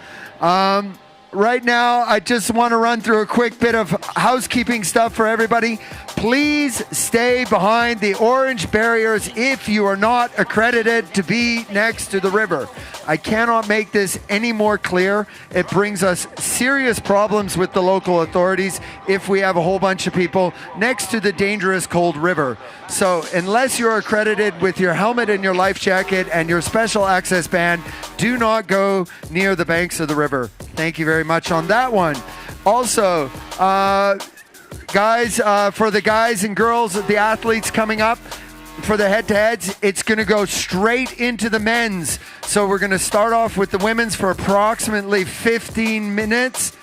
Right now, I just want to run through a quick bit of housekeeping stuff for everybody. Please stay behind the orange barriers if you are not accredited to be next to the river. I cannot make this any more clear. It brings us serious problems with the local authorities if we have a whole bunch of people next to the dangerous cold river. So unless you're accredited with your helmet and your life jacket and your special access band, do not go near the banks of the river. Thank you very much on that one. Also, guys, for the guys and girls, the athletes coming up, for the head-to-heads, it's going to go straight into the men's. So we're going to start off with the women's for approximately 15 minutes.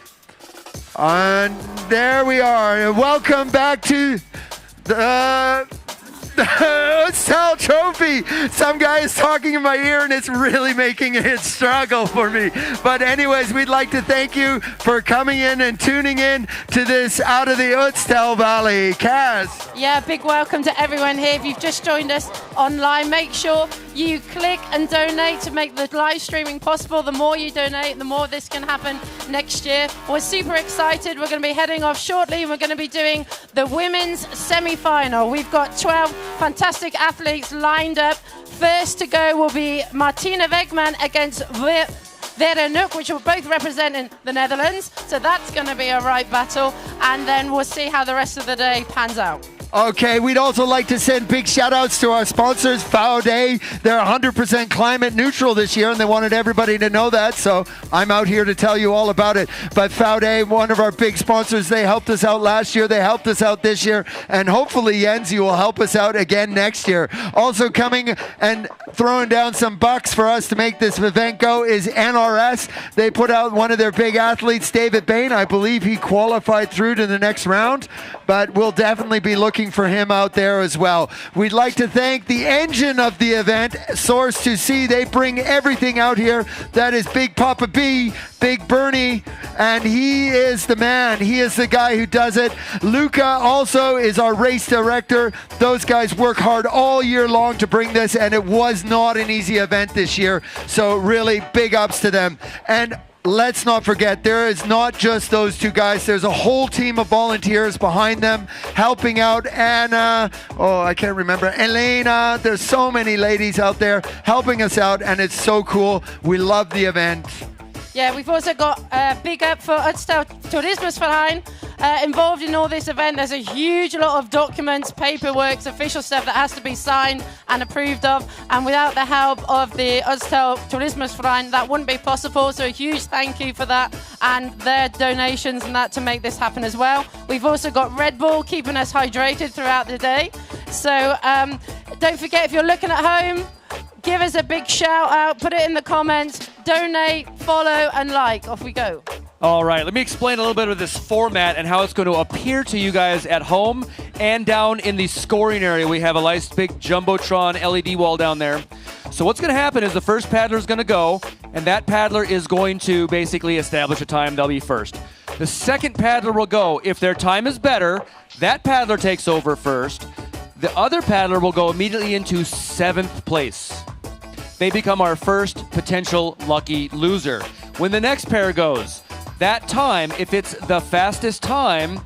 And there we are. Welcome back to the Sal Trophy. Some guy is talking in my ear and it's really making it struggle for me. But anyways, we'd like to thank you for coming in and tuning in to this out of the Utstal Valley. Kaz. Yeah, big welcome to everyone here. If you've just joined us online, make sure you click and donate to make the live streaming possible. The more you donate, the more this can happen next year. We're super excited. We're going to be heading off shortly and we're going to be doing the women's semi-final. We've got 12 fantastic athletes lined up. First to go will be Martina Wegman against Vera Nook, which will both representing the Netherlands. So that's going to be a right battle. And then we'll see how the rest of the day pans out. Okay, we'd also like to send big shout outs to our sponsors, Faude. They're 100% climate neutral this year and they wanted everybody to know that, so I'm out here to tell you all about it. But Faude, one of our big sponsors, they helped us out last year, they helped us out this year, and hopefully Jens, you will help us out again next year. Also coming and throwing down some bucks for us to make this event go is NRS. They put out one of their big athletes, David Bain. I believe he qualified through to the next round, but we'll definitely be looking for him out there as well. We'd like to thank the engine of the event, Source to See. They bring everything out here. That is Big Papa B, Big Bernie, and he is the man. He is the guy who does it. Luca also is our race director. Those guys work hard all year long to bring this, and it was not an easy event this year. So really big ups to them. And let's not forget, there is not just those two guys. There's a whole team of volunteers behind them helping out. Anna, I can't remember, Elena. There's so many ladies out there helping us out, and it's so cool. We love the event. Yeah, we've also got a big up for Utstal Tourismusverein involved in all this event. There's a huge lot of documents, paperwork, official stuff that has to be signed and approved of. And without the help of the Utstal Tourismusverein, that wouldn't be possible. So a huge thank you for that and their donations and that to make this happen as well. We've also got Red Bull keeping us hydrated throughout the day. So don't forget, if you're looking at home, give us a big shout out, put it in the comments, donate, follow, and like. Off we go. All right, let me explain a little bit of this format and how it's going to appear to you guys at home and down in the scoring area. We have a nice big Jumbotron LED wall down there. So what's going to happen is the first paddler is going to go, and that paddler is going to basically establish a time. They'll be first. The second paddler will go. If their time is better, that paddler takes over first. The other paddler will go immediately into 7th place. They become our first potential lucky loser. When the next pair goes, that time, if it's the fastest time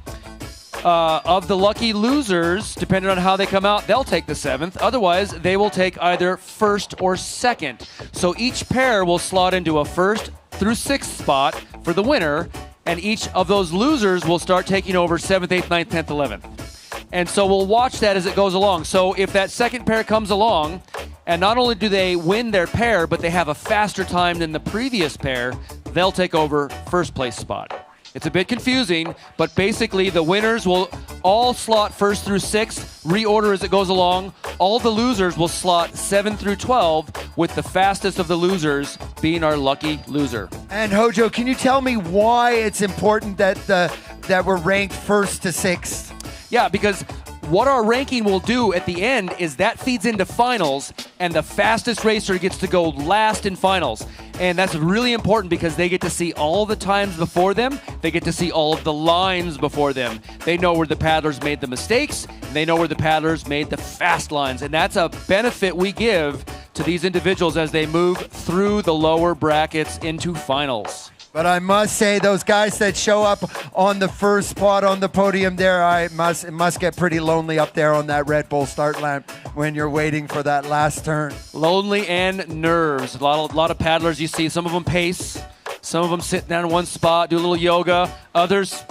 of the lucky losers, depending on how they come out, they'll take the 7th. Otherwise, they will take either 1st or 2nd. So each pair will slot into a 1st through 6th spot for the winner, and each of those losers will start taking over 7th, 8th, 9th, 10th, 11th. And so we'll watch that as it goes along. So if that second pair comes along, and not only do they win their pair, but they have a faster time than the previous pair, they'll take over 1st place spot. It's a bit confusing, but basically the winners will all slot 1st through 6th, reorder as it goes along. All the losers will slot 7 through 12, with the fastest of the losers being our lucky loser. And Hojo, can you tell me why it's important that that we're ranked 1st to 6th? Yeah, because what our ranking will do at the end is that feeds into finals, and the fastest racer gets to go last in finals. And that's really important because they get to see all the times before them. They get to see all of the lines before them. They know where the paddlers made the mistakes, and they know where the paddlers made the fast lines. And that's a benefit we give to these individuals as they move through the lower brackets into finals. But I must say, those guys that show up on the first spot on the podium there, it must get pretty lonely up there on that Red Bull start lamp when you're waiting for that last turn. Lonely and nerves. A lot of paddlers you see, some of them pace, some of them sit down in one spot, do a little yoga. Others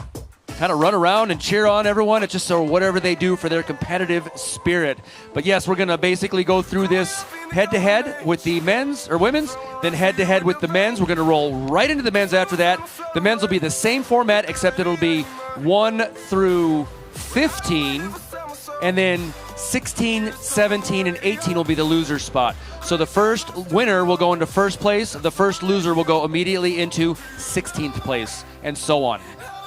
kind of run around and cheer on everyone. It's just so whatever they do for their competitive spirit. But yes, we're going to basically go through this head-to-head with the men's or women's, then head-to-head with the men's. We're going to roll right into the men's after that. The men's will be the same format, except it'll be 1 through 15, and then 16, 17, and 18 will be the loser spot. So the first winner will go into first place. The first loser will go immediately into 16th place, and so on.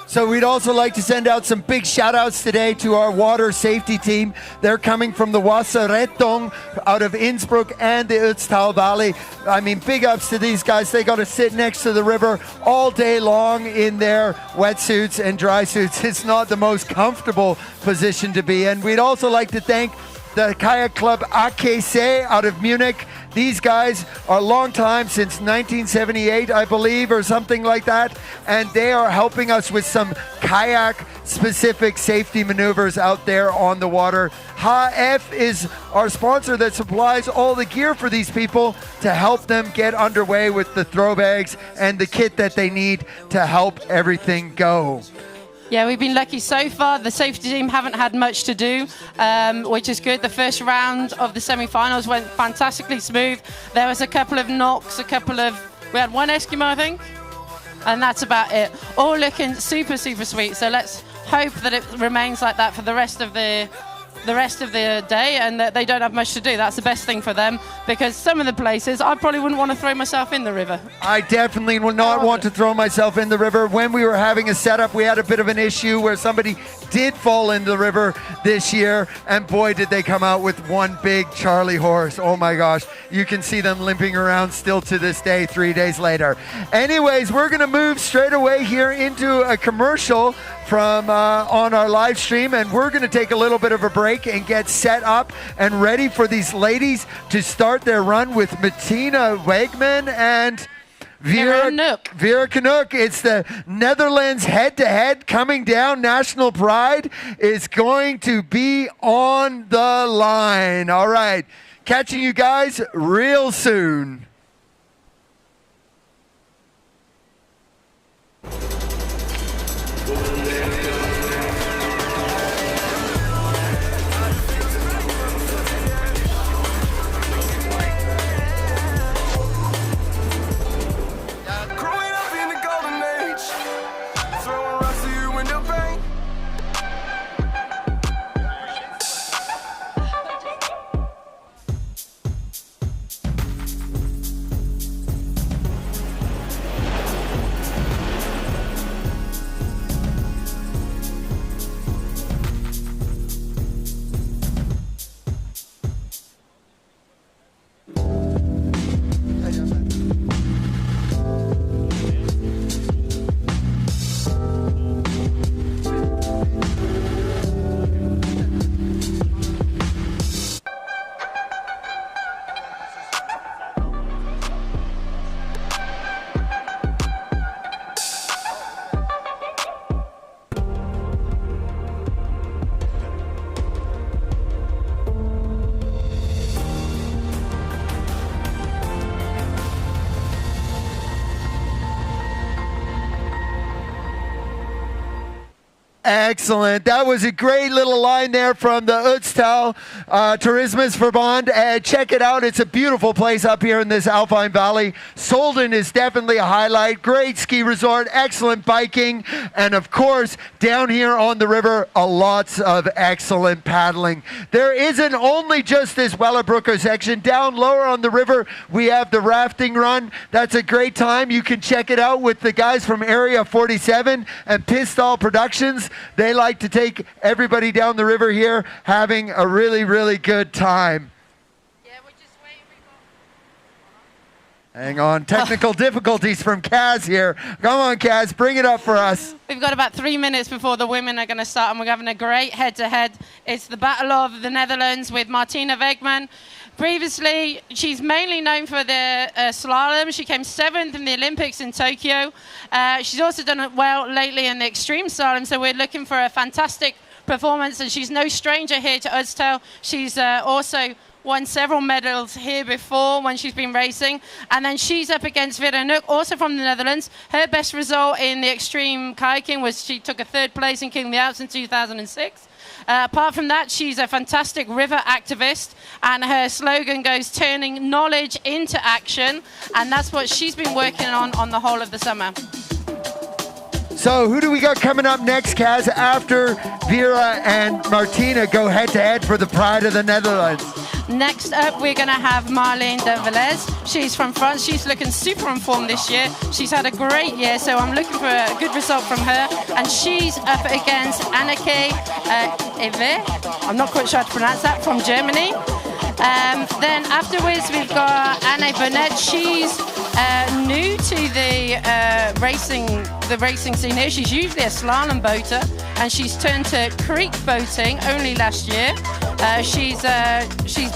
So we'd also like to send out some big shout outs today to our water safety team. They're coming from the Wasserrettung out of Innsbruck and the Ötztal Valley. I mean, big ups to these guys. They got to sit next to the river all day long in their wetsuits and dry suits. It's not the most comfortable position to be in. We'd also like to thank the Kayak Club AKC out of Munich. These guys are a long time, since 1978, I believe, or something like that. And they are helping us with some kayak-specific safety maneuvers out there on the water. HF is our sponsor that supplies all the gear for these people to help them get underway with the throw bags and the kit that they need to help everything go. Yeah, we've been lucky so far. The safety team haven't had much to do, which is good. The first round of the semi-finals went fantastically smooth. There was a couple of knocks, we had one Eskimo, I think, and that's about it. All looking super, super sweet. So let's hope that it remains like that for the rest of the day, and that they don't have much to do. That's the best thing for them, because some of the places I probably wouldn't want to throw myself in the river. I definitely will not want to throw myself in the river. When we were having a setup, we had a bit of an issue where somebody did fall in the river this year, and boy did they come out with one big Charlie horse. Oh my gosh, you can see them limping around still to this day, 3 days later. Anyways, we're gonna move straight away here into a commercial from on our live stream, and we're going to take a little bit of a break and get set up and ready for these ladies to start their run with Martina Wegman and Vera Canuck. It's the Netherlands head-to-head coming down. National pride is going to be on the line. All right, catching you guys real soon. Excellent. That was a great little line there from the OETZ Tourismusverband. Check it out. It's a beautiful place up here in this Alpine Valley. Solden is definitely a highlight. Great ski resort, excellent biking, and of course, down here on the river, lots of excellent paddling. There isn't only just this Wellebrooker section. Down lower on the river, we have the rafting run. That's a great time. You can check it out with the guys from Area 47 and Pistol Productions. They like to take everybody down the river here, having a really, really good time. Yeah, we're just waiting. Hang on, technical difficulties from Kaz here. Come on, Kaz, bring it up for us. We've got about 3 minutes before the women are going to start, and we're having a great head-to-head. It's the Battle of the Netherlands with Martina Wegman. Previously, she's mainly known for the slalom. She came 7th in the Olympics in Tokyo. She's also done it well lately in the extreme slalom, so we're looking for a fantastic performance, and she's no stranger here to OETZ. She's also won several medals here before when she's been racing. And then she's up against Vera Nook, also from the Netherlands. Her best result in the extreme kayaking was she took a 3rd place in King of the Alps in 2006. Apart from that, she's a fantastic river activist, and her slogan goes, turning knowledge into action, and that's what she's been working on the whole of the summer. So who do we got coming up next, Kaz, after Vera and Martina go head-to-head for the Pride of the Netherlands? Next up, we're going to have Marlene de Velez. She's from France. She's looking super in form this year. She's had a great year, so I'm looking for a good result from her. And she's up against Anneke Eve. I'm not quite sure how to pronounce that, from Germany. Then afterwards, we've got Anne Burnett. She's new to the racing scene here. She's usually a slalom boater, and she's turned to creek boating only last year. She's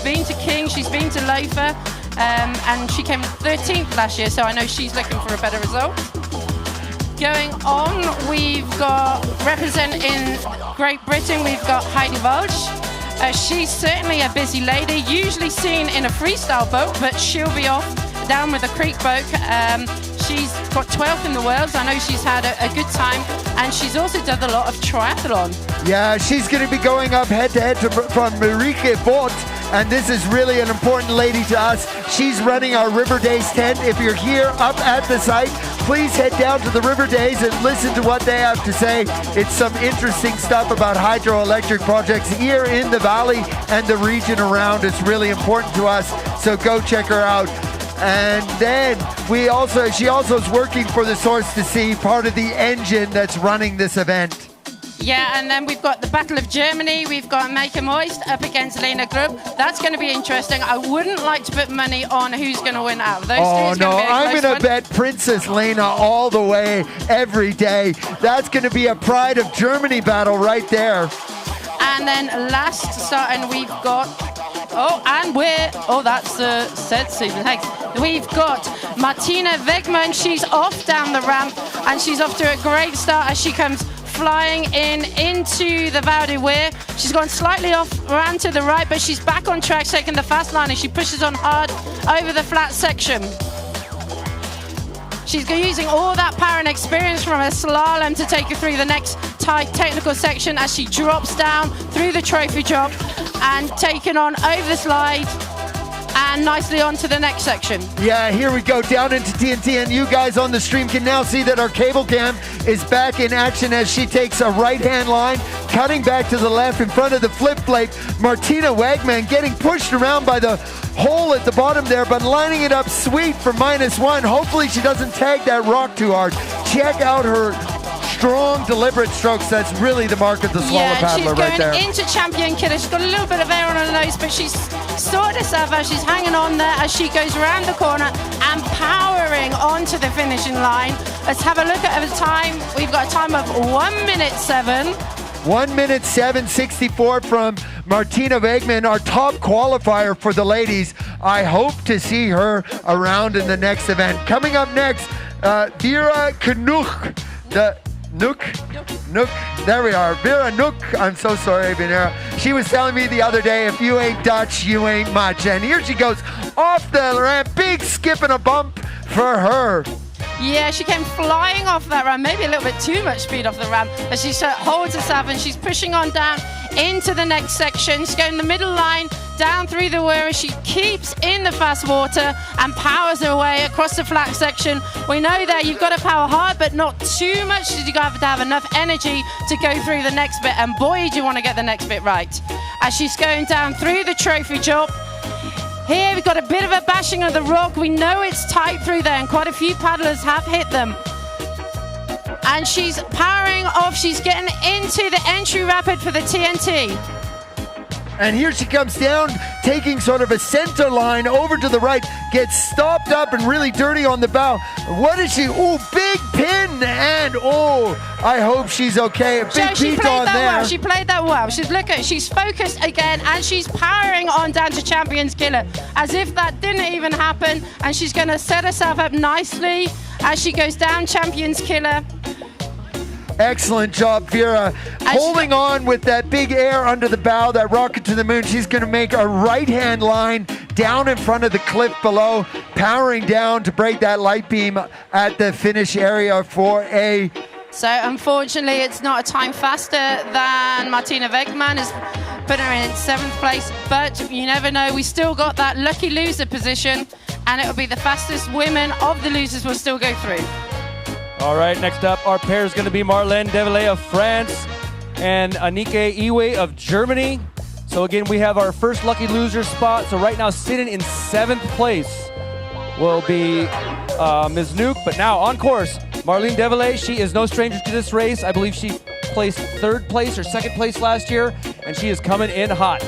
been to King, she's been to Loafer, and she came 13th last year, so I know she's looking for a better result. Going on, we've got, representing Great Britain, we've got Heidi Walsh. She's certainly a busy lady, usually seen in a freestyle boat, but she'll be off down with a creek boat. She's got 12th in the world, so I know she's had a good time, and she's also done a lot of triathlon. Yeah, she's going to be going up head-to-head from Marieke Vogt, and this is really an important lady to us. She's running our River Days tent. If you're here up at the site, please head down to the River Days and listen to what they have to say. It's some interesting stuff about hydroelectric projects here in the valley and the region around. It's really important to us, so go check her out. And then she also is working for the Source to Sea, part of the engine that's running this event. Yeah, and then we've got the Battle of Germany. We've got Meike Moist up against Lena Grubb. That's going to be interesting. I wouldn't like to put money on who's going to win out of those two. Oh no, I'm going to bet Princess Lena all the way, every day. That's going to be a Pride of Germany battle right there. And then last starting, we've got, that's said Stephen Heggs. We've got Martina Wegman. She's off down the ramp, and she's off to a great start as she comes flying into the Val de Weir. She's gone slightly off, ran to the right, but she's back on track, taking the fast line, and she pushes on hard over the flat section. She's using all that power and experience from her slalom to take her through the next tight technical section as she drops down through the trophy drop and taking on over the slide and nicely on to the next section. Yeah, here we go down into TNT, and you guys on the stream can now see that our cable cam is back in action as she takes a right-hand line, cutting back to the left in front of the flip plate. Martina Wegman getting pushed around by the hole at the bottom there, but lining it up sweet for -1. Hopefully she doesn't tag that rock too hard. Check out her strong, deliberate strokes. That's really the mark of the slalom paddler right there. She's going into champion killer. She's got a little bit of air on her nose, but she's sorted herself out. She's hanging on there as she goes around the corner and powering onto the finishing line. Let's have a look at the time. We've got a time of 1:07. 1:07:64 from Martina Wegman, our top qualifier for the ladies. I hope to see her around in the next event. Coming up next, Vera Knook. Nook, there we are. Vera Nook, I'm so sorry, Venera. She was telling me the other day, if you ain't Dutch, you ain't much. And here she goes off the ramp, big skip and a bump for her. Yeah, she came flying off that ramp, maybe a little bit too much speed off the ramp, as she holds herself and she's pushing on down into the next section. She's going the middle line, down through the weir, she keeps in the fast water and powers her way across the flat section. We know that you've got to power hard, but not too much, because you have to have enough energy to go through the next bit, and boy, do you want to get the next bit right. As she's going down through the trophy drop, here we've got a bit of a bashing of the rock. We know it's tight through there and quite a few paddlers have hit them. And she's powering off. She's getting into the entry rapid for the TNT. And here she comes down, taking sort of a center line over to the right, gets stopped up and really dirty on the bow. What is she? Oh, big pin, and oh, I hope she's okay. A big beat on there. Well. She played that well. She's focused again, and she's powering on down to Champions Killer, as if that didn't even happen. And she's going to set herself up nicely as she goes down Champions Killer. Excellent job, Vera. Holding on with that big air under the bow, that rocket to the moon. She's going to make a right-hand line down in front of the cliff below, powering down to break that light beam at the finish area for a... So unfortunately, it's not a time faster than Martina Wegman has put her in 7th place, but you never know. We still got that lucky loser position, and it'll be the fastest women of the losers will still go through. All right, next up, our pair is going to be Marlène Develay of France and Anike Iwe of Germany. So again, we have our first lucky loser spot. So right now, sitting in 7th place will be Ms. Nuke. But now on course, Marlène Develay. She is no stranger to this race. I believe she placed 3rd place or 2nd place last year, and she is coming in hot.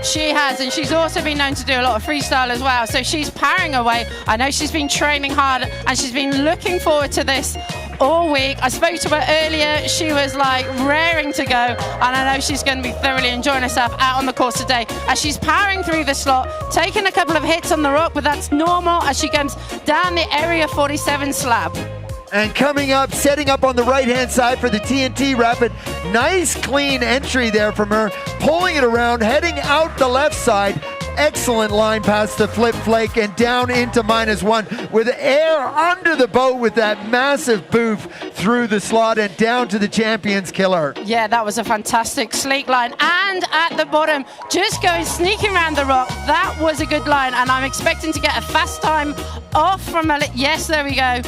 She has, and she's also been known to do a lot of freestyle as well, so she's powering away. I know she's been training hard, and she's been looking forward to this all week. I spoke to her earlier. She was like raring to go, and I know she's going to be thoroughly enjoying herself out on the course today as she's powering through the slot, taking a couple of hits on the rock, but that's normal as she comes down the Area 47 slab. And coming up, setting up on the right-hand side for the TNT Rapid. Nice, clean entry there from her. Pulling it around, heading out the left side. Excellent line past the flip flake and down into -1 with air under the boat with that massive boof through the slot and down to the Champions Killer. Yeah, that was a fantastic sleek line. And at the bottom, just going sneaking around the rock. That was a good line, and I'm expecting to get a fast time off from yes, there we go.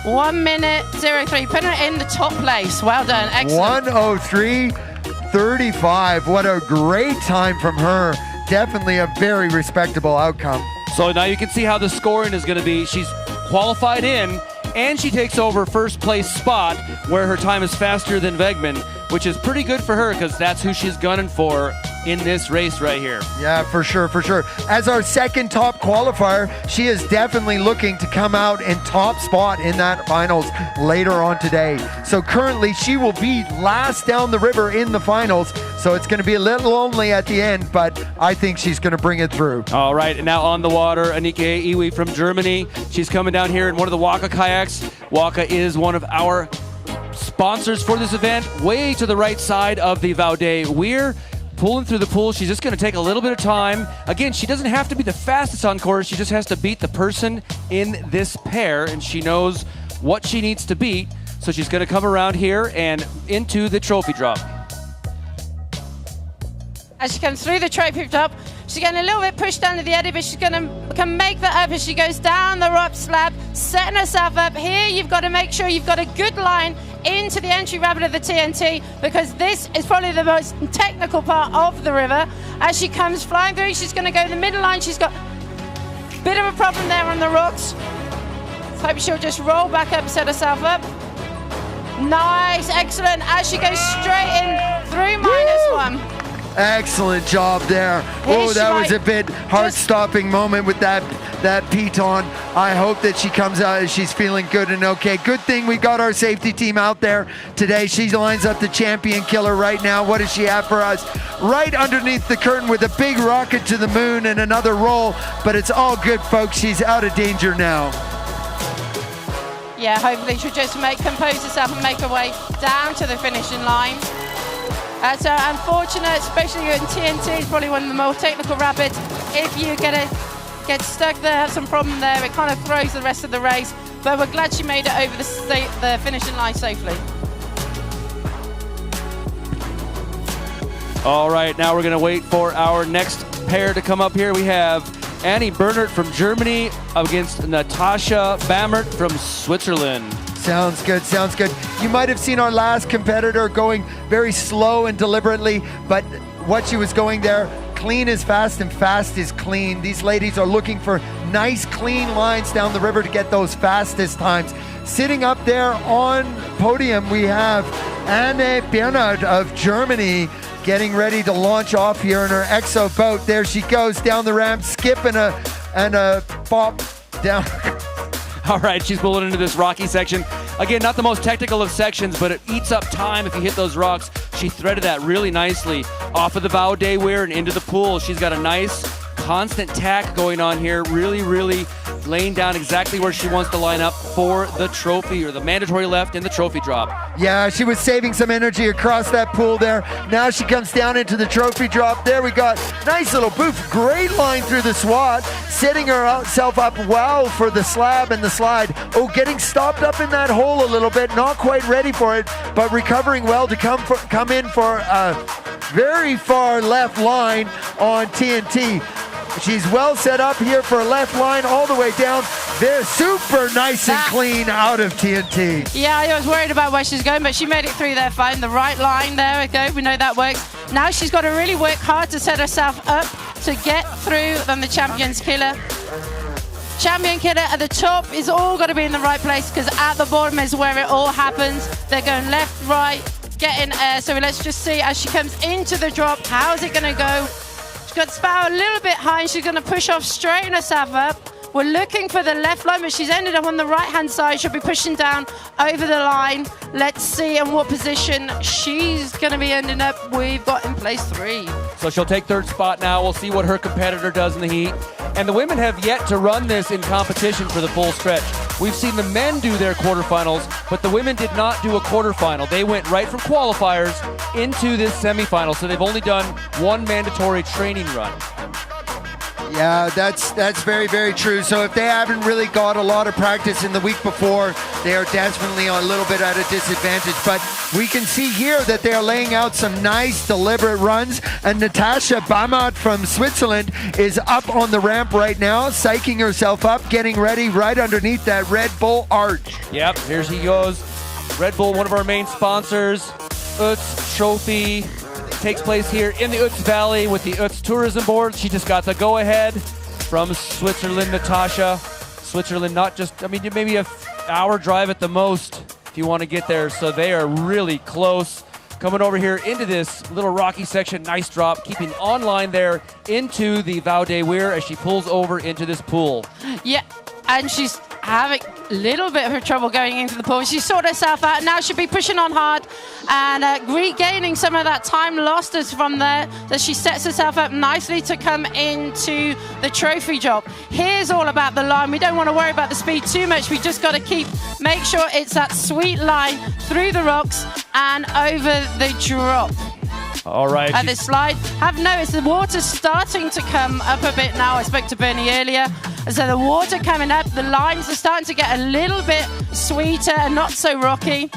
1:03, putting it in the top place. Well done, excellent. 1:03.35. What a great time from her. Definitely a very respectable outcome. So now you can see how the scoring is going to be. She's qualified in, and she takes over 1st place spot where her time is faster than Wegman, which is pretty good for her because that's who she's gunning for in this race right here. Yeah, for sure, for sure. As our 2nd top qualifier, she is definitely looking to come out in top spot in that finals later on today. So currently she will be last down the river in the finals, so it's going to be a little lonely at the end, but I think she's going to bring it through. All right, and now on the water, Anike Iwe from Germany. She's coming down here in one of the Waka kayaks. Waka is one of our sponsors for this event, way to the right side of the Vaude Weir. Pulling through the pool, she's just going to take a little bit of time. Again, she doesn't have to be the fastest on course. She just has to beat the person in this pair, and she knows what she needs to beat. So she's going to come around here and into the trophy drop. As she comes through the trophy drop, she's getting a little bit pushed under the eddy, but she's going to make that up as she goes down the rock slab, setting herself up. Here you've got to make sure you've got a good line into the entry rapid of the TNT, because this is probably the most technical part of the river. As she comes flying through, she's going to go the middle line. She's got a bit of a problem there on the rocks. Let's hope she'll just roll back up, set herself up. Nice, excellent, as she goes straight in through -1. Excellent job there. Oh, that was a bit heart-stopping moment with that piton. I hope that she comes out and she's feeling good and okay. Good thing we got our safety team out there today. She lines up the Champion Killer right now. What does she have for us? Right underneath the curtain with a big rocket to the moon and another roll, but it's all good, folks. She's out of danger now. Yeah, hopefully she'll just compose herself and make her way down to the finishing line. So unfortunate, especially in TNT, it's probably one of the more technical rapids. If you get a gets stuck there, has some problem there. It kind of throws the rest of the race, but we're glad she made it over the finishing line safely. All right, now we're going to wait for our next pair to come up here. We have Annie Bernert from Germany against Natasha Bammert from Switzerland. Sounds good, sounds good. You might have seen our last competitor going very slow and deliberately, but what she was going there, clean is fast and fast is clean. These ladies are looking for nice, clean lines down the river to get those fastest times. Sitting up there on podium, we have Anne Bernard of Germany getting ready to launch off here in her exo boat. There she goes down the ramp, skip and a bop down. All right, she's pulling into this rocky section. Again, not the most technical of sections, but it eats up time if you hit those rocks. She threaded that really nicely off of the bow day weir and into the pool. She's got a nice constant tack going on here, really laying down exactly where she wants to line up for the trophy, or the mandatory left in the trophy drop. Yeah, she was saving some energy across that pool there. Now she comes down into the trophy drop. There we got nice little boof, great line through the SWAT, setting herself up well for the slab and the slide. Oh, getting stopped up in that hole a little bit, not quite ready for it, but recovering well to come in for a very far left line on TNT. She's well set up here for a left line all the way down. They're super nice and clean out of TNT. Yeah, I was worried about where she's going, but she made it through there fine. The right line, there we go. We know that works. Now she's got to really work hard to set herself up to get through than the Champion's Killer. Champion Killer at the top is all got to be in the right place, because at the bottom is where it all happens. They're going left, right, getting air. So let's just see as she comes into the drop, how's it going to go? She's got to spout a little bit high, and she's going to push off, straighten herself up. We're looking for the left line, but she's ended up on the right-hand side. She'll be pushing down over the line. Let's see in what position she's going to be ending up. We've got in place 3. So she'll take third spot now. We'll see what her competitor does in the heat. And the women have yet to run this in competition for the full stretch. We've seen the men do their quarterfinals, but the women did not do a quarterfinal. They went right from qualifiers into this semifinal, so they've only done one mandatory training run. Yeah, that's very, very true. So if they haven't really got a lot of practice in the week before, they are definitely a little bit at a disadvantage. But we can see here that they are laying out some nice, deliberate runs. And Natasha Bammert from Switzerland is up on the ramp right now, psyching herself up, getting ready right underneath that Red Bull arch. Yep, here she goes. Red Bull, one of our main sponsors. OETZ Trophy takes place here in the OETZ Valley with the OETZ Tourism Board. She just got the go-ahead from Switzerland, Natasha. Switzerland, not just, I mean, maybe an hour drive at the most if you want to get there. So they are really close. Coming over here into this little rocky section, nice drop, keeping on line there into the Val de Weir as she pulls over into this pool. Yeah, and she's having a little bit of her trouble going into the pool. She sorted herself out. Now she'll be pushing on hard and regaining some of that time lost as from there, that she sets herself up nicely to come into the trophy job. Here's all about the line. We don't want to worry about the speed too much. We just got to make sure it's that sweet line through the rocks and over the drop. All right. At this slide, I've noticed the water's starting to come up a bit now. I spoke to Bernie earlier. So the water coming up, the lines are starting to get a little bit sweeter and not so rocky.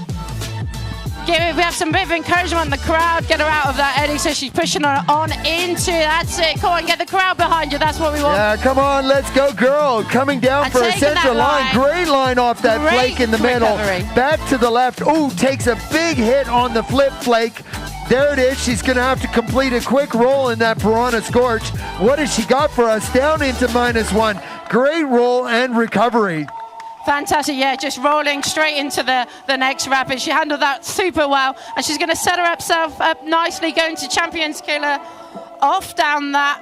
We have some bit of encouragement in the crowd. Get her out of that eddy, so she's pushing her on into, that's it. Come on, get the crowd behind you. That's what we want. Yeah, come on, let's go, girl. Coming down for a central line. Great line off that flake in the middle. Back to the left. Oh, takes a big hit on the flip flake. There it is. She's going to have to complete a quick roll in that Piranha Scorch. What has she got for us? Down into -1. Great roll and recovery. Fantastic, yeah, just rolling straight into the next rapid. She handled that super well, and she's going to set herself up nicely, going to Champion's Killer, off down that.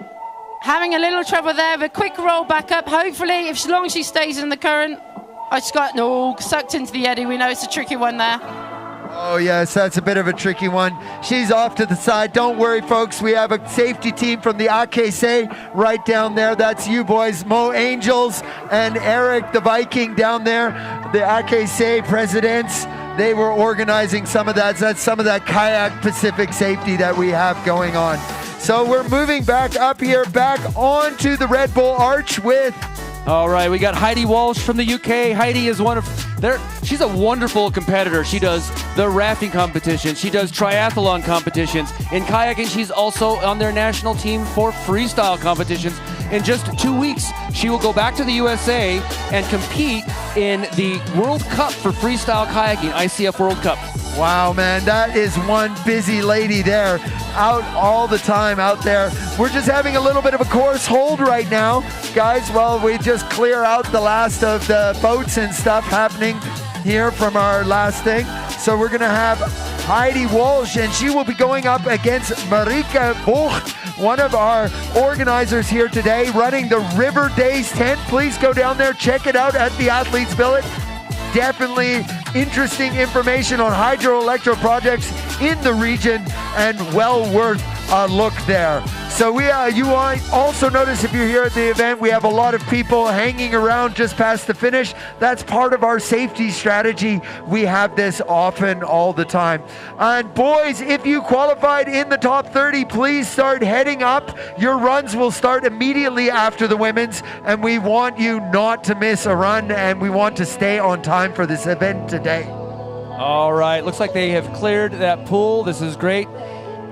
Having a little trouble there, but quick roll back up. Hopefully, as long as she stays in the current. Oh, she's got, no, sucked into the eddy. We know it's a tricky one there. Oh, yes, that's a bit of a tricky one. She's off to the side. Don't worry, folks. We have a safety team from the AKC right down there. That's you boys, Mo Angels and Eric the Viking down there. The AKC presidents, they were organizing some of that. That's some of that Kayak Pacific safety that we have going on. So we're moving back up here, back onto the Red Bull Arch with... All right, we got Heidi Walsh from the UK. Heidi is she's a wonderful competitor. She does the rafting competition. She does triathlon competitions. In kayaking, she's also on their national team for freestyle competitions. In just 2 weeks, she will go back to the USA and compete in the World Cup for freestyle kayaking, ICF World Cup. Wow, man, that is one busy lady there, out all the time out there. We're just having a little bit of a course hold right now, guys, while we just clear out the last of the boats and stuff happening here from our last thing. So we're gonna have Heidi Walsh, and she will be going up against Marika Buch, one of our organizers here today, running the River Days tent. Please go down there, check it out at the Athletes Billet. Definitely interesting information on hydroelectro projects in the region, and well worth a look there. So you might also notice, if you're here at the event, we have a lot of people hanging around just past the finish. That's part of our safety strategy. We have this often, all the time. And boys, if you qualified in the top 30, please start heading up. Your runs will start immediately after the women's, and we want you not to miss a run, and we want to stay on time for this event today. All right, looks like they have cleared that pool. This is great.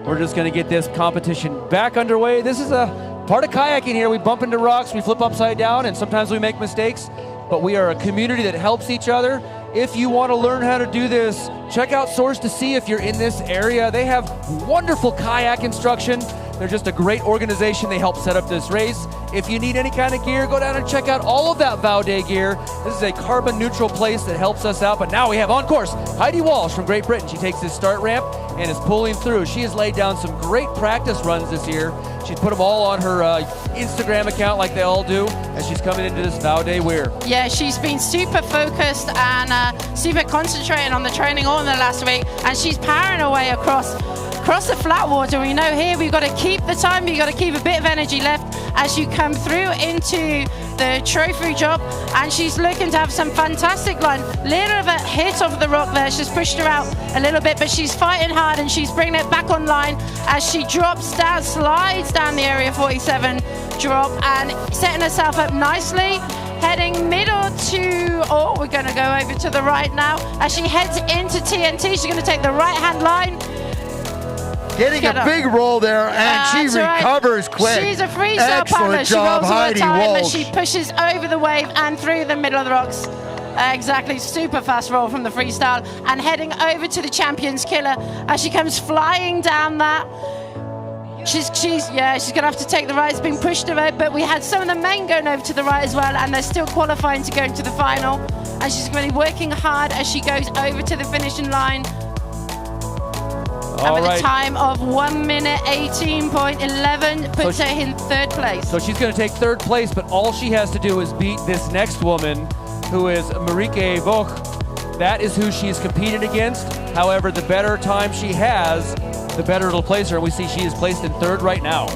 We're just going to get this competition back underway. This is a part of kayaking here. We bump into rocks, we flip upside down, and sometimes we make mistakes, but we are a community that helps each other. If you want to learn how to do this, check out Source to see if you're in this area. They have wonderful kayak instruction. They're just a great organization. They help set up this race. If you need any kind of gear, go down and check out all of that Vow Day gear. This is a carbon neutral place that helps us out. But now we have on course Heidi Walsh from Great Britain. She takes this start ramp and is pulling through. She has laid down some great practice runs this year. She's put them all on her Instagram account like they all do as she's coming into this Vow Day weir. Yeah, she's been super focused and super concentrating on the training all in the last week, and she's powering away across the flat water. We know here we've got to keep the time, you've got to keep a bit of energy left as you come through into the trophy drop, and she's looking to have some fantastic line. Little of a hit off the rock there, she's pushed her out a little bit, but she's fighting hard and she's bringing it back online as she drops down, slides down the area 47 drop and setting herself up nicely. Heading middle to, we're going to go over to the right now. As she heads into TNT, she's going to take the right-hand line. Getting a big roll there, and she recovers quick. She's a freestyle partner. Excellent job, Heidi Walsh. She pushes over the wave and through the middle of the rocks. Exactly, super fast roll from the freestyle, and heading over to the champion's killer as she comes flying down that. She's gonna have to take the right. It's been pushed away, but we had some of the men going over to the right as well, and they're still qualifying to go into the final. And she's going to be working hard as she goes over to the finishing line. And with a time of 1 minute 18.11 puts her in third place. So she's going to take third place, but all she has to do is beat this next woman, who is Marike Voch. That is who she's competed against. However, the better time she has, the better it'll place her. And we see she is placed in third right now.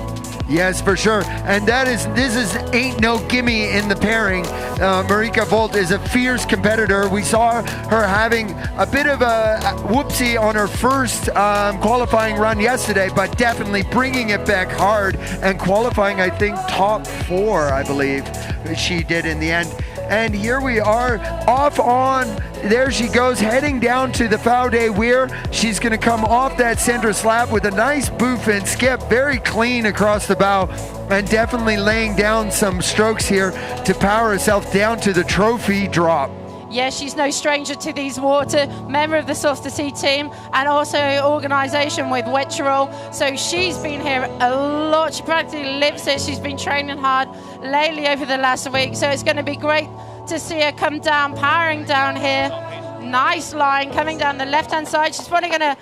Yes, for sure. And this ain't no gimme in the pairing. Marika Volt is a fierce competitor. We saw her having a bit of a whoopsie on her first qualifying run yesterday, but definitely bringing it back hard and qualifying, I think, top 4, I believe she did in the end. And here we are off on, there she goes, heading down to the Vow Day weir. She's gonna come off that center slab with a nice boof and skip, very clean across the bow, and definitely laying down some strokes here to power herself down to the trophy drop. Yeah, she's no stranger to these water, member of the Source to Sea team, and also organisation with Wetcherol. So she's been here a lot. She practically lives it. She's been training hard lately over the last week. So it's going to be great to see her come down, powering down here. Nice line coming down the left-hand side. She's probably going to...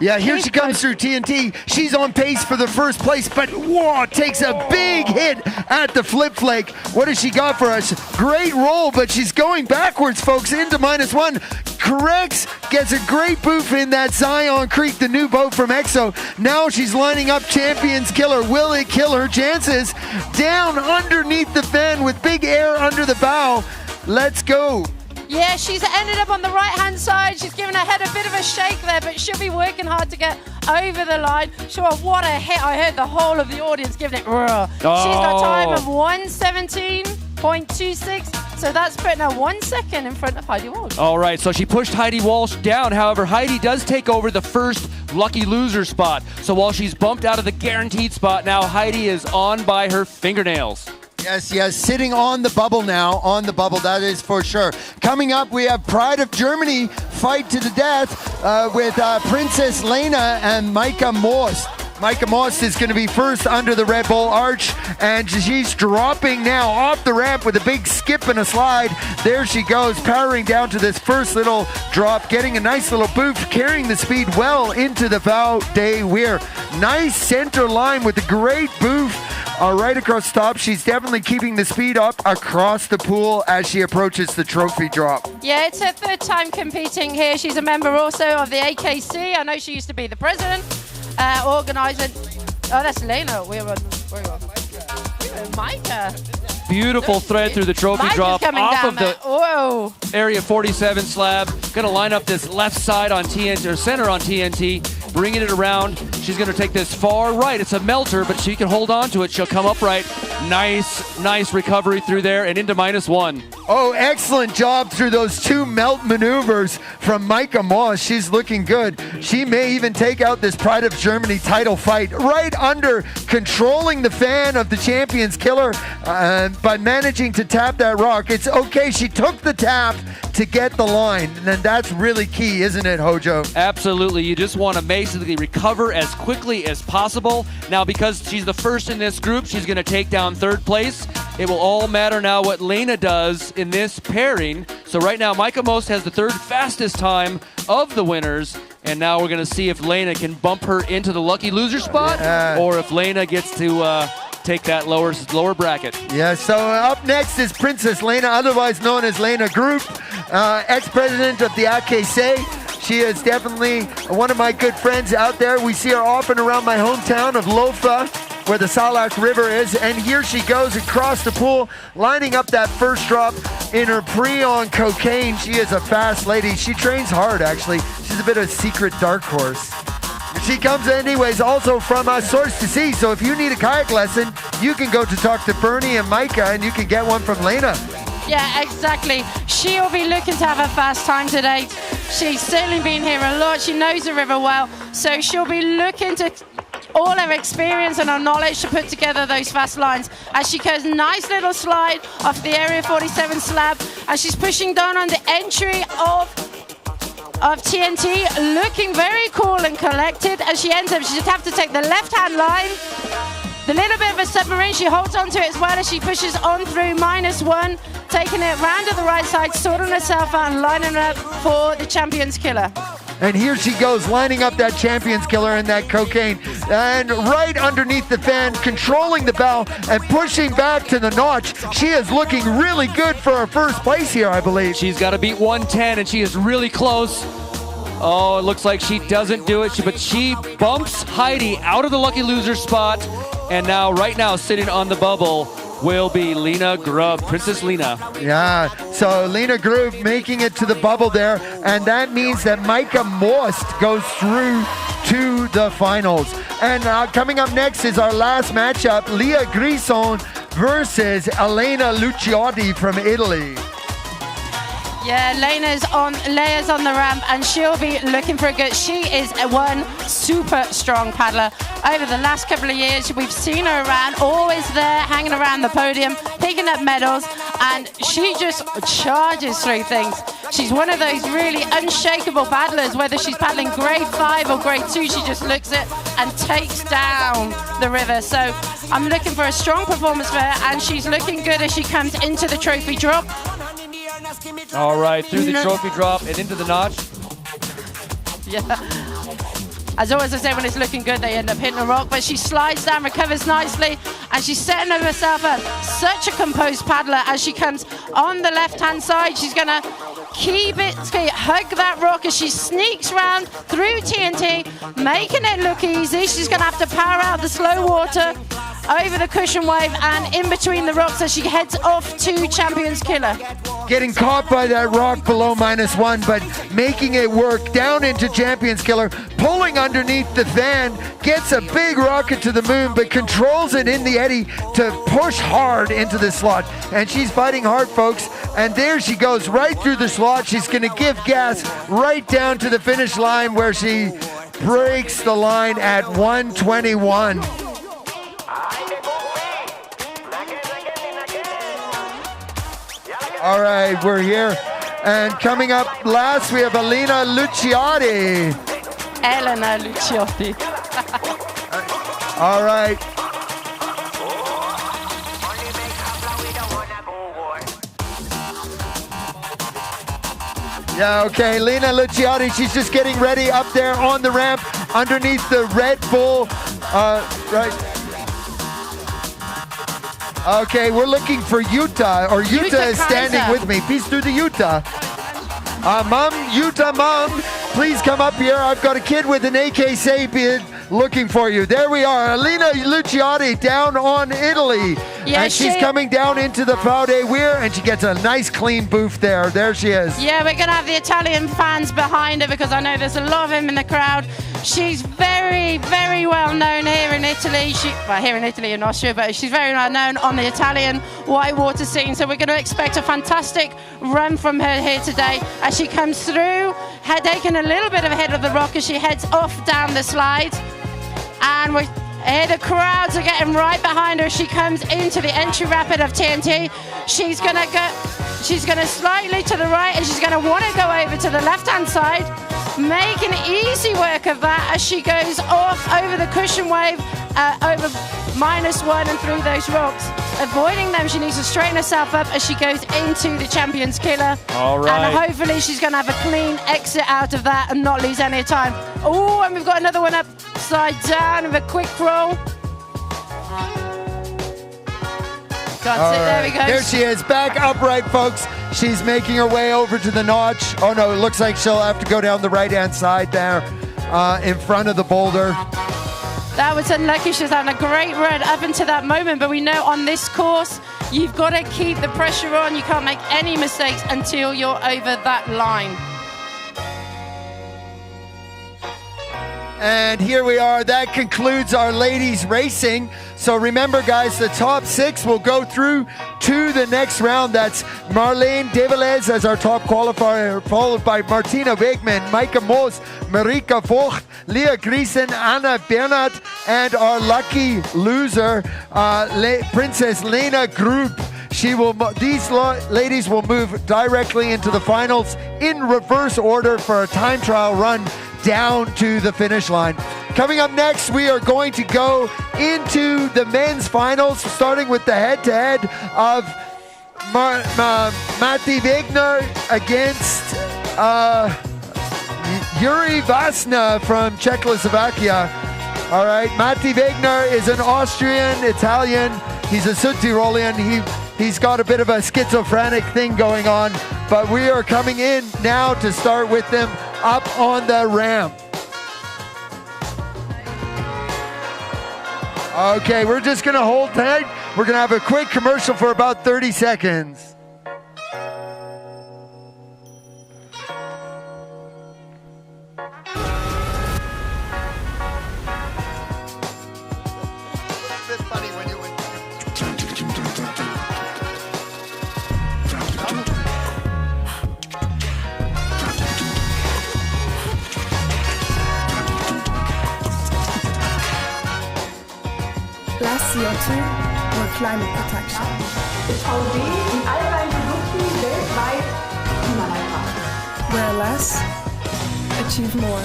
Yeah, here she comes through TNT. She's on pace for the first place, but whoa, takes a big hit at the flip flake. What has she got for us? Great roll, but she's going backwards, folks, into -1. Corrects, gets a great boof in that Zion Creek, the new boat from EXO. Now she's lining up Champion's Killer. Will it kill her chances? Down underneath the fan with big air under the bow. Let's go. Yeah, she's ended up on the right-hand side. She's given her head a bit of a shake there, but she'll be working hard to get over the line. Sure, what a hit. I heard the whole of the audience giving it roar. She's got a time of 1:17.26, so that's putting her 1 second in front of Heidi Walsh. All right, so she pushed Heidi Walsh down. However, Heidi does take over the first lucky loser spot. So while she's bumped out of the guaranteed spot, now Heidi is on by her fingernails. Yes, yes, sitting on the bubble now, that is for sure. Coming up, we have Pride of Germany fight to the death with Princess Lena and Micah Most. Micah Most is going to be first under the Red Bull arch, and she's dropping now off the ramp with a big skip and a slide. There she goes, powering down to this first little drop, getting a nice little boost, carrying the speed well into the Val de Weir. Nice center line with a great boost. Right across the top. She's definitely keeping the speed up across the pool as she approaches the trophy drop. Yeah, it's her third time competing here. She's a member also of the AKC. I know she used to be the president, organizer. Oh, that's Lena. We're on Micah. Beautiful thread through the trophy drop off of the Area 47 slab. Going to line up this left side on TNT, or center on TNT, bringing it around. She's going to take this far right. It's a melter, but she can hold on to it. She'll come upright. Nice recovery through there and into -1. Oh, excellent job through those two melt maneuvers from Micah Moss. She's looking good. She may even take out this Pride of Germany title fight right under, controlling the fan of the Champions Killer, by managing to tap that rock. It's okay. She took the tap to get the line, and that's really key, isn't it, Hojo? Absolutely. You just want to basically recover as quickly as possible. Now, because she's the first in this group, she's going to take down third place. It will all matter now what Lena does in this pairing. So right now, Micah Most has the third fastest time of the winners. And now we're going to see if Lena can bump her into the lucky loser spot, or if Lena gets to take that lower bracket. Yeah, so up next is Princess Lena, otherwise known as Lena Group, ex-president of the AKC. She is definitely one of my good friends out there. We see her often around my hometown of Lofa, where the Salak River is, and here she goes across the pool, lining up that first drop in her pre-on cocaine. She is a fast lady. She trains hard, actually. She's a bit of a secret dark horse. She comes anyways also from Source to Sea, so if you need a kayak lesson, you can go to talk to Bernie and Micah, and you can get one from Lena. Yeah, exactly. She'll be looking to have a fast time today. She's certainly been here a lot. She knows the river well, so she'll be looking to all her experience and her knowledge to put together those fast lines. As she goes, nice little slide off the Area 47 slab, and she's pushing down on the entry of TNT, looking very cool and collected. As she ends up, she just have to take the left-hand line. The little bit of a submarine, she holds onto it as well as she pushes on through -1, taking it round to the right side, sorting herself out and lining up for the Champions Killer. And here she goes, lining up that Champions Killer and that cocaine. And right underneath the fan, controlling the bow and pushing back to the notch. She is looking really good for her first place here, I believe. She's got to beat 110, and she is really close. Oh, it looks like she doesn't do it, but she bumps Heidi out of the lucky loser spot. And now, right now, sitting on the bubble will be Lena Grubb, Princess Lena. Yeah, so Lena Grubb making it to the bubble there, and that means that Micah Most goes through to the finals. And coming up next is our last matchup, Leah Grison versus Elena Lucciotti from Italy. Yeah, Leah's on the ramp, and she'll be looking for a good. She is one super strong paddler. Over the last couple of years, we've seen her around, always there, hanging around the podium, picking up medals, and she just charges through things. She's one of those really unshakable paddlers, whether she's paddling grade 5 or grade 2, she just looks at and takes down the river. So I'm looking for a strong performance for her, and she's looking good as she comes into the trophy drop. All right, through the trophy drop and into the notch. Yeah. As always, I say, when it's looking good, they end up hitting a rock, but she slides down, recovers nicely, and she's setting herself up. Such a composed paddler as she comes on the left-hand side. She's going to keep it, hug that rock as she sneaks round through TNT, making it look easy. She's going to have to power out the slow water over the cushion wave and in between the rocks as she heads off to Champions Killer. Getting caught by that rock below -1, but making it work down into Champions Killer, pulling underneath the fan, gets a big rocket to the moon, but controls it in the eddy to push hard into the slot. And she's fighting hard, folks. And there she goes right through the slot. She's going to give gas right down to the finish line where she breaks the line at 1:21. All right, we're here. And coming up last, we have Elena Lucciotti. Elena Lucciotti. All right. Yeah, okay, Lena Lucciotti, she's just getting ready up there on the ramp underneath the Red Bull, right. Okay, we're looking for Utah, or Utah is standing with me. Peace through the Utah. Mom, Utah mom, please come up here. I've got a kid with an AK Sapien looking for you. There we are, Elena Lucciotti down on Italy. Yeah, and she's coming down into the Faude Weir, and she gets a nice clean boof there. There she is. Yeah, we're going to have the Italian fans behind her because I know there's a lot of them in the crowd. She's very, very well known here in Italy. Here in Italy and Austria, but she's very well known on the Italian whitewater scene. So we're going to expect a fantastic run from her here today as she comes through, taking a little bit of ahead of the rock as she heads off down the slide. And we here the crowds are getting right behind her as she comes into the entry rapid of TNT. She's gonna slightly to the right and she's gonna want to go over to the left-hand side, making easy work of that as she goes off over the cushion wave, over -1 and through those rocks. Avoiding them, she needs to straighten herself up as she goes into the Champions Killer. All right. And hopefully she's going to have a clean exit out of that and not lose any time. Oh, and we've got another one upside down with a quick roll. There we go. There she is, back upright, folks. She's making her way over to the notch. Oh no, it looks like she'll have to go down the right-hand side there in front of the boulder. That was unlucky. She was having a great run up until that moment, but we know on this course, you've got to keep the pressure on. You can't make any mistakes until you're over that line. And here we are. That concludes our ladies racing. So remember, guys, the top 6 will go through to the next round. That's Marlene Develez as our top qualifier, followed by Martina Wegman, Maika Moos, Marika Vogt, Leah Griesen, Anna Bernhardt, and our lucky loser, Princess Lena Grub. These ladies will move directly into the finals in reverse order for a time trial run down to the finish line. Coming up next, we are going to go into the men's finals, starting with the head-to-head of Matti Wegner against Yuri Vasna from Czechoslovakia. All right, Matti Wegner is an Austrian-Italian. He's a Südtirolian. He's got a bit of a schizophrenic thing going on, but we are coming in now to start with them up on the ramp. Okay, we're just gonna hold tight. We're gonna have a quick commercial for about 30 seconds. Less CO2, more climate protection. VW in all seinen Produkten weltweit klimaneutral. Wear less, achieve more.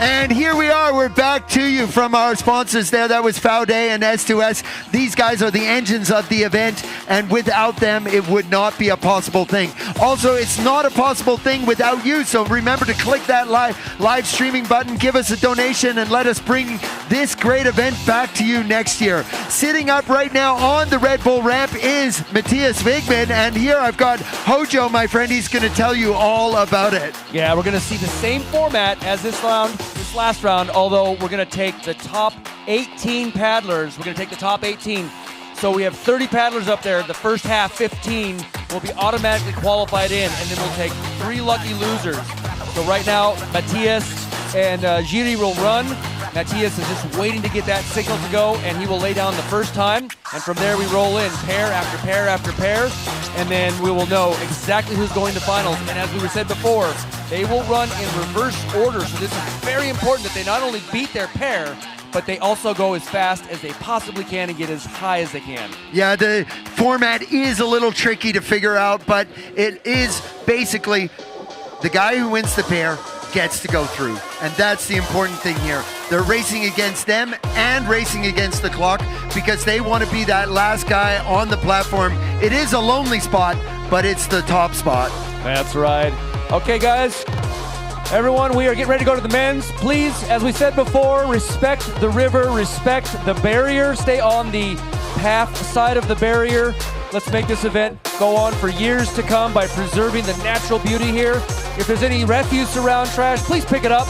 And here we are, we're back to you from our sponsors there. That was Faude and S2S. These guys are the engines of the event, and without them, it would not be a possible thing. Also, it's not a possible thing without you, so remember to click that live streaming button, give us a donation, and let us bring this great event back to you next year. Sitting up right now on the Red Bull ramp is Matthias Wigman, and here I've got Hojo, my friend. He's going to tell you all about it. Yeah, we're going to see the same format as this last round, although we're going to take the top 18 paddlers. We're going to take the top 18. So we have 30 paddlers up there. The first half, 15, will be automatically qualified in, and then we'll take 3 lucky losers. So right now, Matthias and Jiri will run. Matthias is just waiting to get that signal to go, and he will lay down the first time. And from there, we roll in pair after pair after pair, and then we will know exactly who's going to finals. And as we said before, they will run in reverse order. So this is very important that they not only beat their pair, but they also go as fast as they possibly can and get as high as they can. Yeah, the format is a little tricky to figure out, but it is basically the guy who wins the pair gets to go through. And that's the important thing here. They're racing against them and racing against the clock because they want to be that last guy on the platform. It is a lonely spot, but it's the top spot. That's right. Okay, guys. Everyone, we are getting ready to go to the men's. Please, as we said before, respect the river, respect the barrier, stay on the path side of the barrier. Let's make this event go on for years to come by preserving the natural beauty here. If there's any refuse around, trash, please pick it up.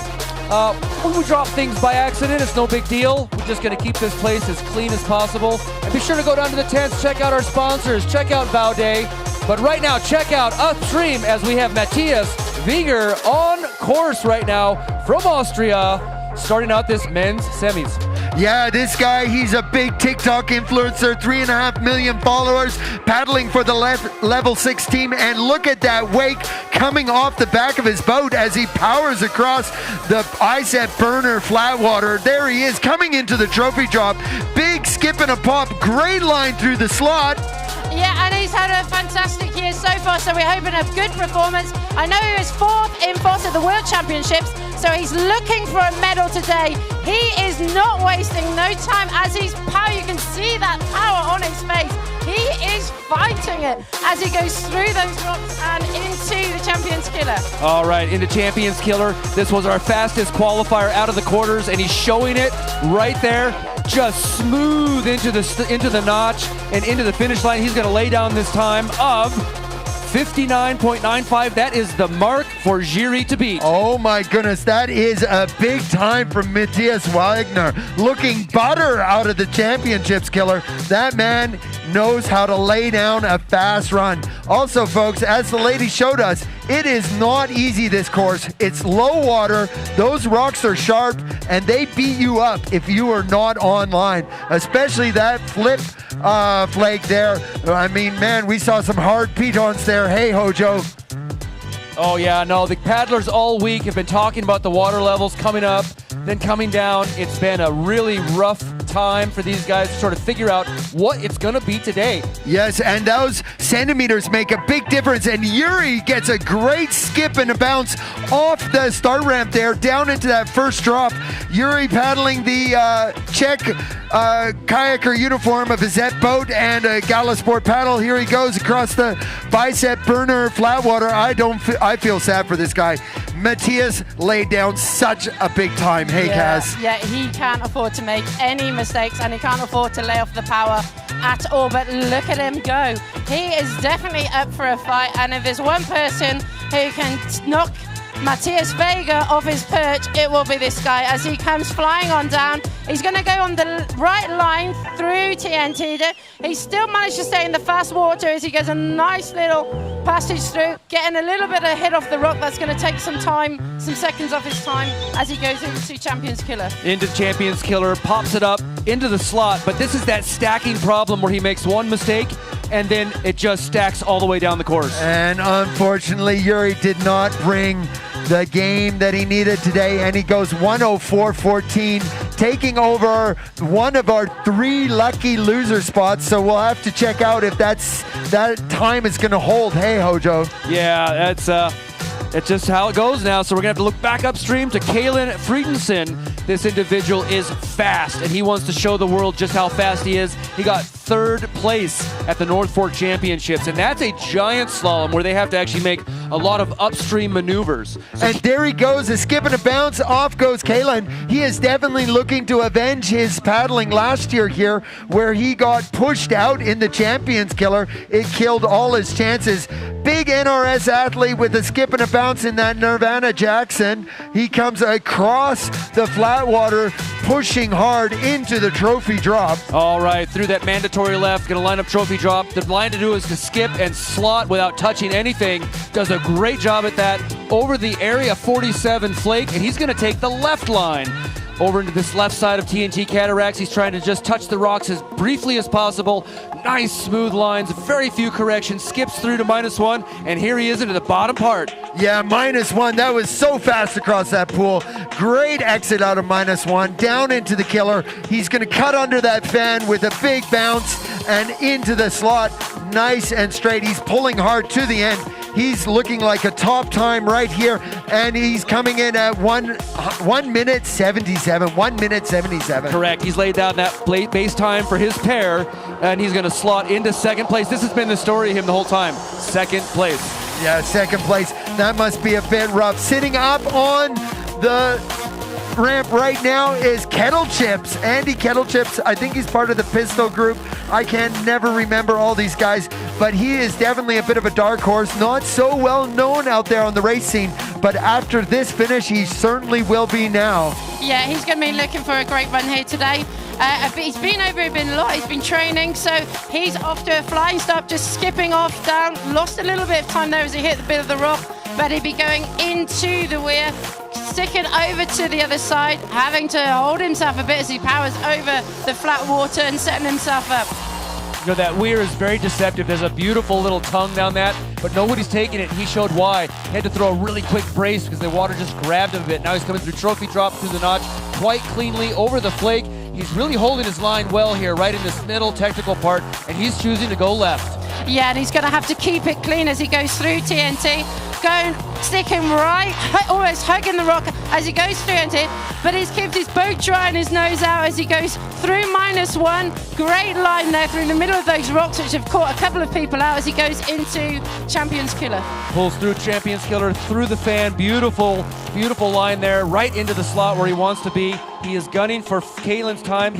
When we drop things by accident, it's no big deal. We're just going to keep this place as clean as possible. And be sure to go down to the tents, check out our sponsors, check out Vaude. But right now, check out upstream as we have Matthias Wieger on course right now from Austria, starting out this men's semis. Yeah, this guy, he's a big TikTok influencer, 3.5 million followers, paddling for the level 6 team. And look at that wake coming off the back of his boat as he powers across the ISET burner flat water. There he is, coming into the trophy drop. Big skip and a pop, great line through the slot. Yeah, and he's had a fantastic year so far, so we're hoping a good performance. I know he was 4th at the World Championships, so he's looking for a medal today. He is not wasting no time as he's power. You can see that power on his face. He is fighting it as he goes through those rocks and into the Champions Killer. All right, into Champions Killer. This was our fastest qualifier out of the quarters, and he's showing it right there. Just smooth into the notch and into the finish line. He's going to lay down this time of 59.95. That is the mark for Jiri to beat. Oh my goodness, that is a big time from Matthias Wagner. Looking butter out of the championships, Killer. That man knows how to lay down a fast run. Also, folks, as the lady showed us, it is not easy, this course. It's low water, those rocks are sharp, and they beat you up if you are not online, especially that flip flag there. I mean, man, we saw some hard pitons there. Hey, Hojo. Oh yeah, no, the paddlers all week have been talking about the water levels coming up, then coming down. It's been a really rough time for these guys to sort of figure out what it's going to be today. Yes, and those centimeters make a big difference, and Jiri gets a great skip and a bounce off the start ramp there, down into that first drop. Jiri paddling the Czech kayaker uniform of his ZET boat and a Galasport paddle. Here he goes across the bicep burner flat water. I feel sad for this guy. Matthias laid down such a big time. Hey, Kaz. Yeah, he can't afford to make any mistakes, and he can't afford to lay off the power at all. But look at him go. He is definitely up for a fight, and if there's one person who can knock Matthias Wieger off his perch, it will be this guy as he comes flying on down. He's going to go on the right line through TNT. He still managed to stay in the fast water as he goes a nice little passage through, getting a little bit of hit off the rock. That's going to take some time, some seconds off his time as he goes into Champions Killer. Into Champions Killer, pops it up into the slot, but this is that stacking problem where he makes one mistake and then it just stacks all the way down the course. And unfortunately, Jiri did not bring the game that he needed today, and he goes 104.14, taking over one of our 3 lucky loser spots. So we'll have to check out if that time is going to hold. Hey, Hojo. Yeah, that's just how it goes now. So we're going to have to look back upstream to Kalen Friedensen. This individual is fast, and he wants to show the world just how fast he is. He got 3rd place at the North Fork Championships, and that's a giant slalom where they have to actually make a lot of upstream maneuvers. So and there he goes, a skip and a bounce, off goes Kalen. He is definitely looking to avenge his paddling last year here, where he got pushed out in the Champions Killer. It killed all his chances. Big NRS athlete with a skip and a bounce in that Nirvana Jackson. He comes across the flat water, pushing hard into the trophy drop. all right, through that mandatory left, gonna line up trophy drop. The line to do is to skip and slot without touching anything. Does a great job at that. Over the area 47 flake, and he's gonna take the left line over into this left side of TNT Cataracts. He's trying to just touch the rocks as briefly as possible. Nice smooth lines, very few corrections, skips through to -1, and here he is into the bottom part. Yeah, -1, that was so fast across that pool. Great exit out of -1, down into the killer. He's gonna cut under that fan with a big bounce and into the slot. Nice and straight, he's pulling hard to the end. He's looking like a top time right here, and he's coming in at 1 minute 77. 1 minute 77. Correct. He's laid down that base time for his pair, and he's going to slot into second place. This has been the story of him the whole time. Second place. Yeah, second place. That must be a bit rough. Sitting up on the ramp right now is Kettle Chips. Andy Kettle Chips, I think he's part of the Pistol group. I can never remember all these guys, but he is definitely a bit of a dark horse. Not so well known out there on the race scene, but after this finish, he certainly will be now. Yeah, he's going to be looking for a great run here today. He's been over a lot. He's been training, so he's off to a flying start, just skipping off down. Lost a little bit of time there as he hit the bit of the rock, but he'd be going into the weir, sticking over to the other side, having to hold himself a bit as he powers over the flat water and setting himself up. You know, that weir is very deceptive. There's a beautiful little tongue down that, but nobody's taking it. He showed why. He had to throw a really quick brace because the water just grabbed him a bit. Now he's coming through trophy drop through the notch quite cleanly over the flake. He's really holding his line well here, right in this middle technical part, and he's choosing to go left. Yeah, and he's going to have to keep it clean as he goes through TNT. Going, sticking right, almost hugging the rock as he goes through into it, but he keeps his boat dry and his nose out as he goes through -1. Great line there through the middle of those rocks, which have caught a couple of people out as he goes into Champions Killer. Pulls through Champions Killer, through the fan. Beautiful, beautiful line there, right into the slot where he wants to be. He is gunning for Kalen's time.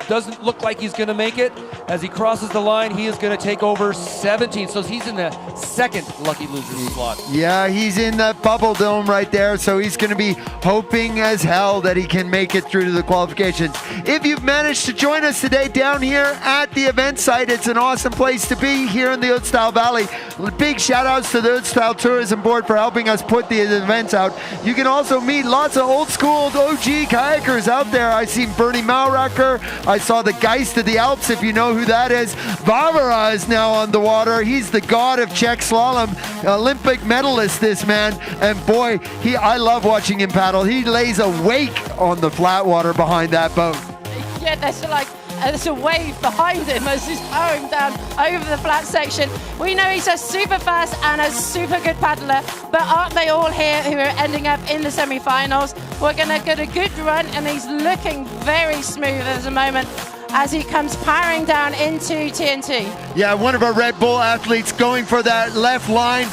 Doesn't look like he's going to make it. As he crosses the line, he is going to take over 17. So he's in the second lucky loser slot. Yeah, he's in that bubble dome right there, so he's going to be hoping as hell that he can make it through to the qualifications. If you've managed to join us today down here at the event site, it's an awesome place to be here in the Ötztal Valley. Big shout outs to the Ötztal Tourism Board for helping us put the events out. You can also meet lots of old school OG kayakers out there. I seen Bernie Mauracker. I saw the Geist of the Alps, if you know who that is. Vavra is now on the water. He's the god of Czech slalom, Olympic medalist, this man. And boy, I love watching him paddle. He lays a wake on the flat water behind that boat. Yeah, there's a wave behind him as he's powering down over the flat section. We know he's a super fast and a super good paddler, but aren't they all here who are ending up in the semi-finals? We're going to get a good run, and he's looking very smooth at the moment as he comes powering down into TNT. Yeah, one of our Red Bull athletes going for that left line,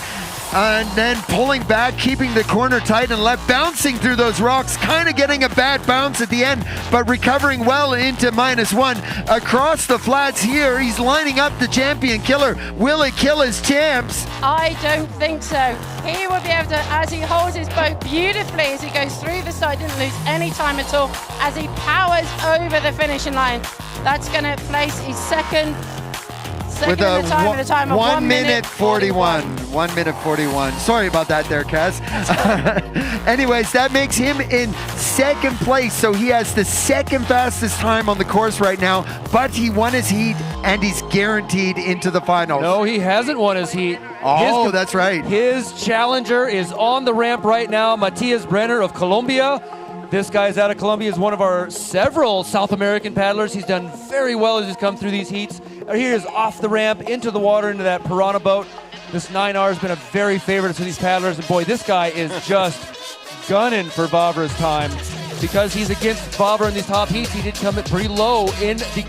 and then pulling back, keeping the corner tight and left, bouncing through those rocks, kind of getting a bad bounce at the end, but recovering well into -1. Across the flats here, he's lining up the Champion Killer. Will it kill his champs? I don't think so. He will be able to, as he holds his boat beautifully as he goes through the side, didn't lose any time at all, as he powers over the finishing line. That's going to place his second with a time of 1 minute 41. 1 minute 41. Sorry about that there, Kaz. Anyways, that makes him in second place. So he has the second fastest time on the course right now, but he won his heat and he's guaranteed into the finals. No, he hasn't won his heat. Oh, that's right. His challenger is on the ramp right now, Matthias Brenner of Colombia. This guy's out of Colombia, is one of our several South American paddlers. He's done very well as he's come through these heats. Here he is off the ramp, into the water, into that piranha boat. This 9R has been a very favorite to these paddlers. And boy, this guy is just gunning for Vavra's time. Because he's against Vavra in these top heats, he did come in pretty low in the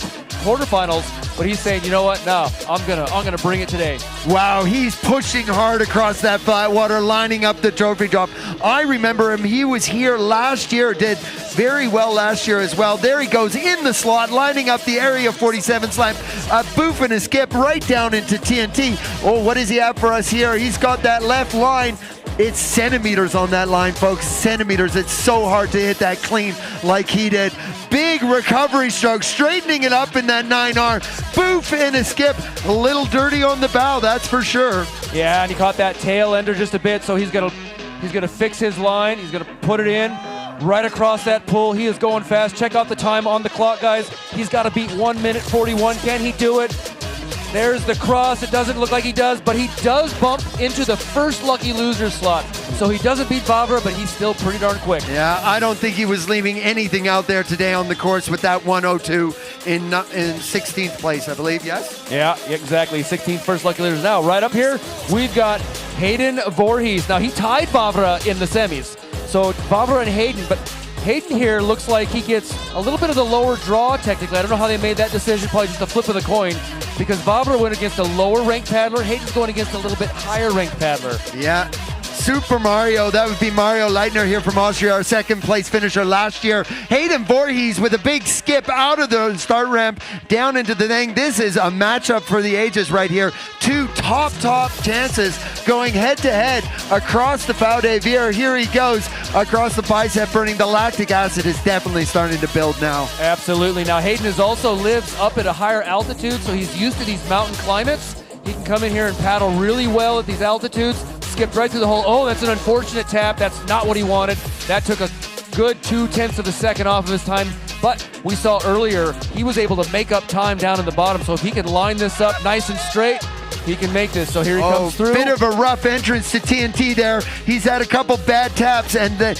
quarterfinals, but he's saying, you know what? No, I'm gonna bring it today. Wow, he's pushing hard across that flat water, lining up the trophy drop. I remember him. He was here last year, did very well last year as well. There he goes in the slot, lining up the Area 47 slam. A boof and a skip right down into TNT. Oh, what does he have for us here? He's got that left line. It's centimeters on that line, folks. Centimeters. It's so hard to hit that clean like he did. Big recovery stroke, straightening it up in that 9R. Boof and a skip. A little dirty on the bow, that's for sure. Yeah, and he caught that tail ender just a bit, so he's gonna fix his line. He's gonna put it in right across that pull. He is going fast. Check out the time on the clock, guys. He's got to beat 1 minute 41. Can he do it? There's the cross. It doesn't look like he does, but he does bump into the first lucky loser slot. So he doesn't beat Vavra, but he's still pretty darn quick. Yeah, I don't think he was leaving anything out there today on the course with that 102 in 16th place, I believe, yes? Yeah, exactly. 16th first lucky loser. Now, right up here, we've got Hayden Voorhees. Now, he tied Vavra in the semis. So Vavra and Hayden, but Hayden here looks like he gets a little bit of the lower draw technically. I don't know how they made that decision, probably just a flip of the coin, because Vavra went against a lower ranked paddler. Hayden's going against a little bit higher ranked paddler. Yeah. Super Mario, that would be Mario Leitner here from Austria, our second place finisher last year. Hayden Voorhees with a big skip out of the start ramp down into the thing. This is a matchup for the ages right here. Two top chances going head to head across the Fau de Vier. Here he goes across the bicep burning. The lactic acid is definitely starting to build now. Absolutely. Now Hayden also lives up at a higher altitude, so he's used to these mountain climates. He can come in here and paddle really well at these altitudes. Skipped right through the hole. Oh, that's an unfortunate tap. That's not what he wanted. That took a good 0.2 of a second off of his time. But we saw earlier, he was able to make up time down in the bottom. So if he can line this up nice and straight, he can make this. So here he comes through. Bit of a rough entrance to TNT there. He's had a couple bad taps, and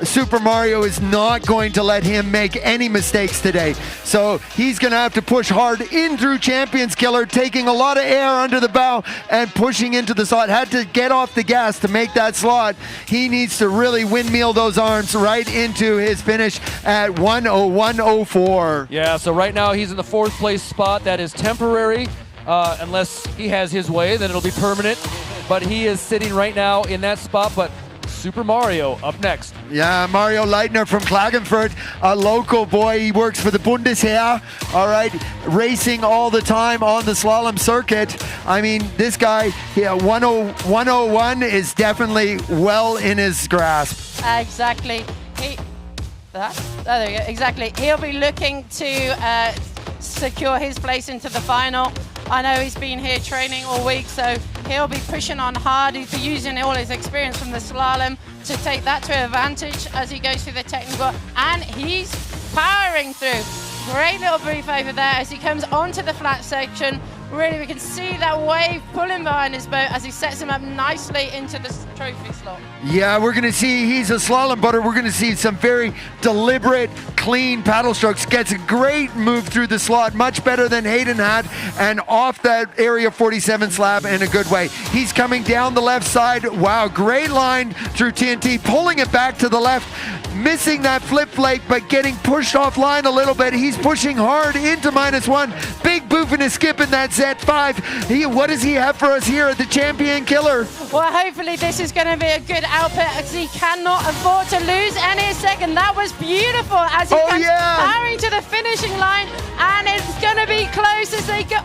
Super Mario is not going to let him make any mistakes today. So he's going to have to push hard in through Champions Killer, taking a lot of air under the bow and pushing into the slot. Had to get off the gas to make that slot. He needs to really windmill those arms right into his finish at 101.04. Yeah, so right now he's in the 4th place spot. That is temporary. Unless he has his way, then it'll be permanent. But he is sitting right now in that spot. But Super Mario up next. Yeah, Mario Leitner from Klagenfurt, a local boy. He works for the Bundesheer, all right, racing all the time on the slalom circuit. I mean, this guy, 101 is definitely well in his grasp. Exactly. There we go. Exactly. He'll be looking to secure his place into the final. I know he's been here training all week, so he'll be pushing on hard. He'll be using all his experience from the slalom to take that to advantage as he goes through the technical, and he's powering through. Great little brief over there as he comes onto the flat section. Really, we can see that wave pulling behind his boat as he sets him up nicely into the trophy slot. Yeah, we're going to see he's a slalom butter. We're going to see some very deliberate, clean paddle strokes. Gets a great move through the slot, much better than Hayden had, and off that Area 47 slab in a good way. He's coming down the left side. Wow, great line through TNT, pulling it back to the left, missing that flip flake, but getting pushed offline a little bit. He's pushing hard into -1. Big boof and a skip in that Z5. What does he have for us here at the Champion Killer? Well, hopefully this is going to be a good output as he cannot afford to lose any second. That was beautiful as he comes powering to the finishing line, and it's going to be close as they go.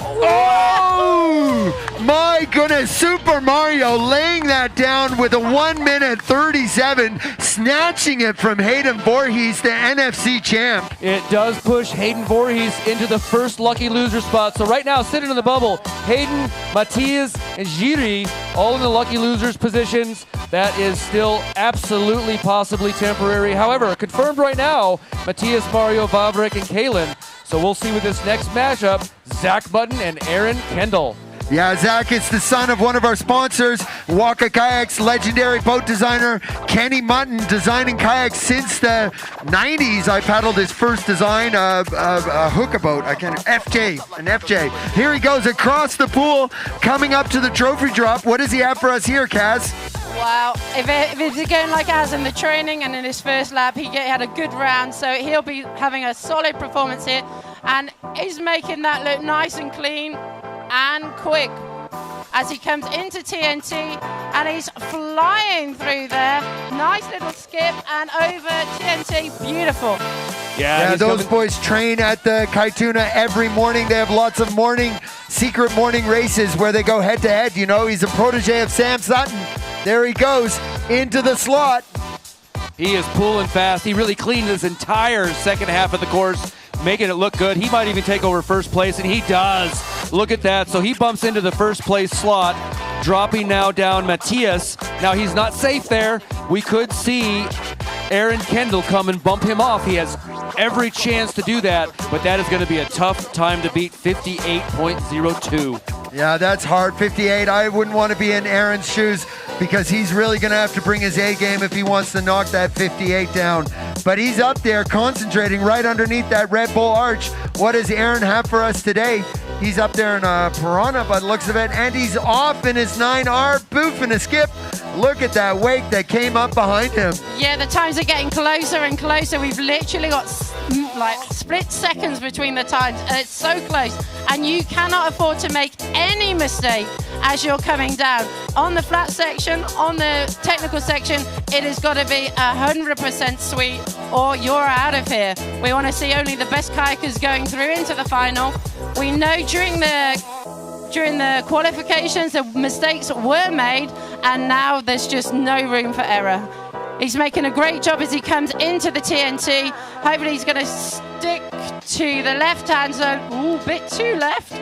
Oh my goodness, Super Mario laying that down with a 1:37, snatching it from Hayden Voorhees, the NFC champ. It does push Hayden Voorhees into the first lucky loser spot. So right now, sitting in the bubble, Hayden, Matthias, and Jiri, all in the lucky losers positions. That is still absolutely possibly temporary. However, confirmed right now, Matthias, Mario, Vavrik, and Kalen. So we'll see with this next matchup, Zach Button and Aaron Kendall. Yeah, Zach is the son of one of our sponsors, Waka Kayak's legendary boat designer, Kenny Mutton, designing kayaks since the 90s. I paddled his first design, a hookabout, an FJ. Here he goes across the pool, coming up to the trophy drop. What does he have for us here, Kaz? Wow, if it's going like as in the training and in his first lap, he had a good round, so he'll be having a solid performance here. and is making that look nice and clean and quick as he comes into TNT, and he's flying through there. Nice little skip and over TNT. Beautiful. Yeah, those boys train at the Kaituna every morning. They have lots of secret morning races where they go head to head. You know, he's a protege of Sam Sutton. There he goes into the slot. He is pulling fast. He really cleaned his entire second half of the course, making it look good. He might even take over first place, and he does. Look at that. So he bumps into the first place slot, dropping now down Matthias. Now he's not safe there. We could see Aaron Kendall come and bump him off. He has every chance to do that, but that is going to be a tough time to beat, 58.02. Yeah, that's hard. 58. I wouldn't want to be in Aaron's shoes because he's really going to have to bring his A game if he wants to knock that 58 down. But he's up there concentrating right underneath that Red Bull arch. What does Aaron have for us today? He's up there in a Piranha by the looks of it, and he's off in his 9R, boof and a skip. Look at that wake that came up behind him. Yeah, the times are getting closer and closer. We've literally got like split seconds between the times, and it's so close. And you cannot afford to make any mistake as you're coming down. On the flat section, on the technical section, it has got to be 100% sweet or you're out of here. We want to see only the best kayakers going through into the final. We know during the qualifications, the mistakes were made, and now there's just no room for error. He's making a great job as he comes into the TNT. Hopefully he's going to stick to the left-hand zone. Ooh, bit too left.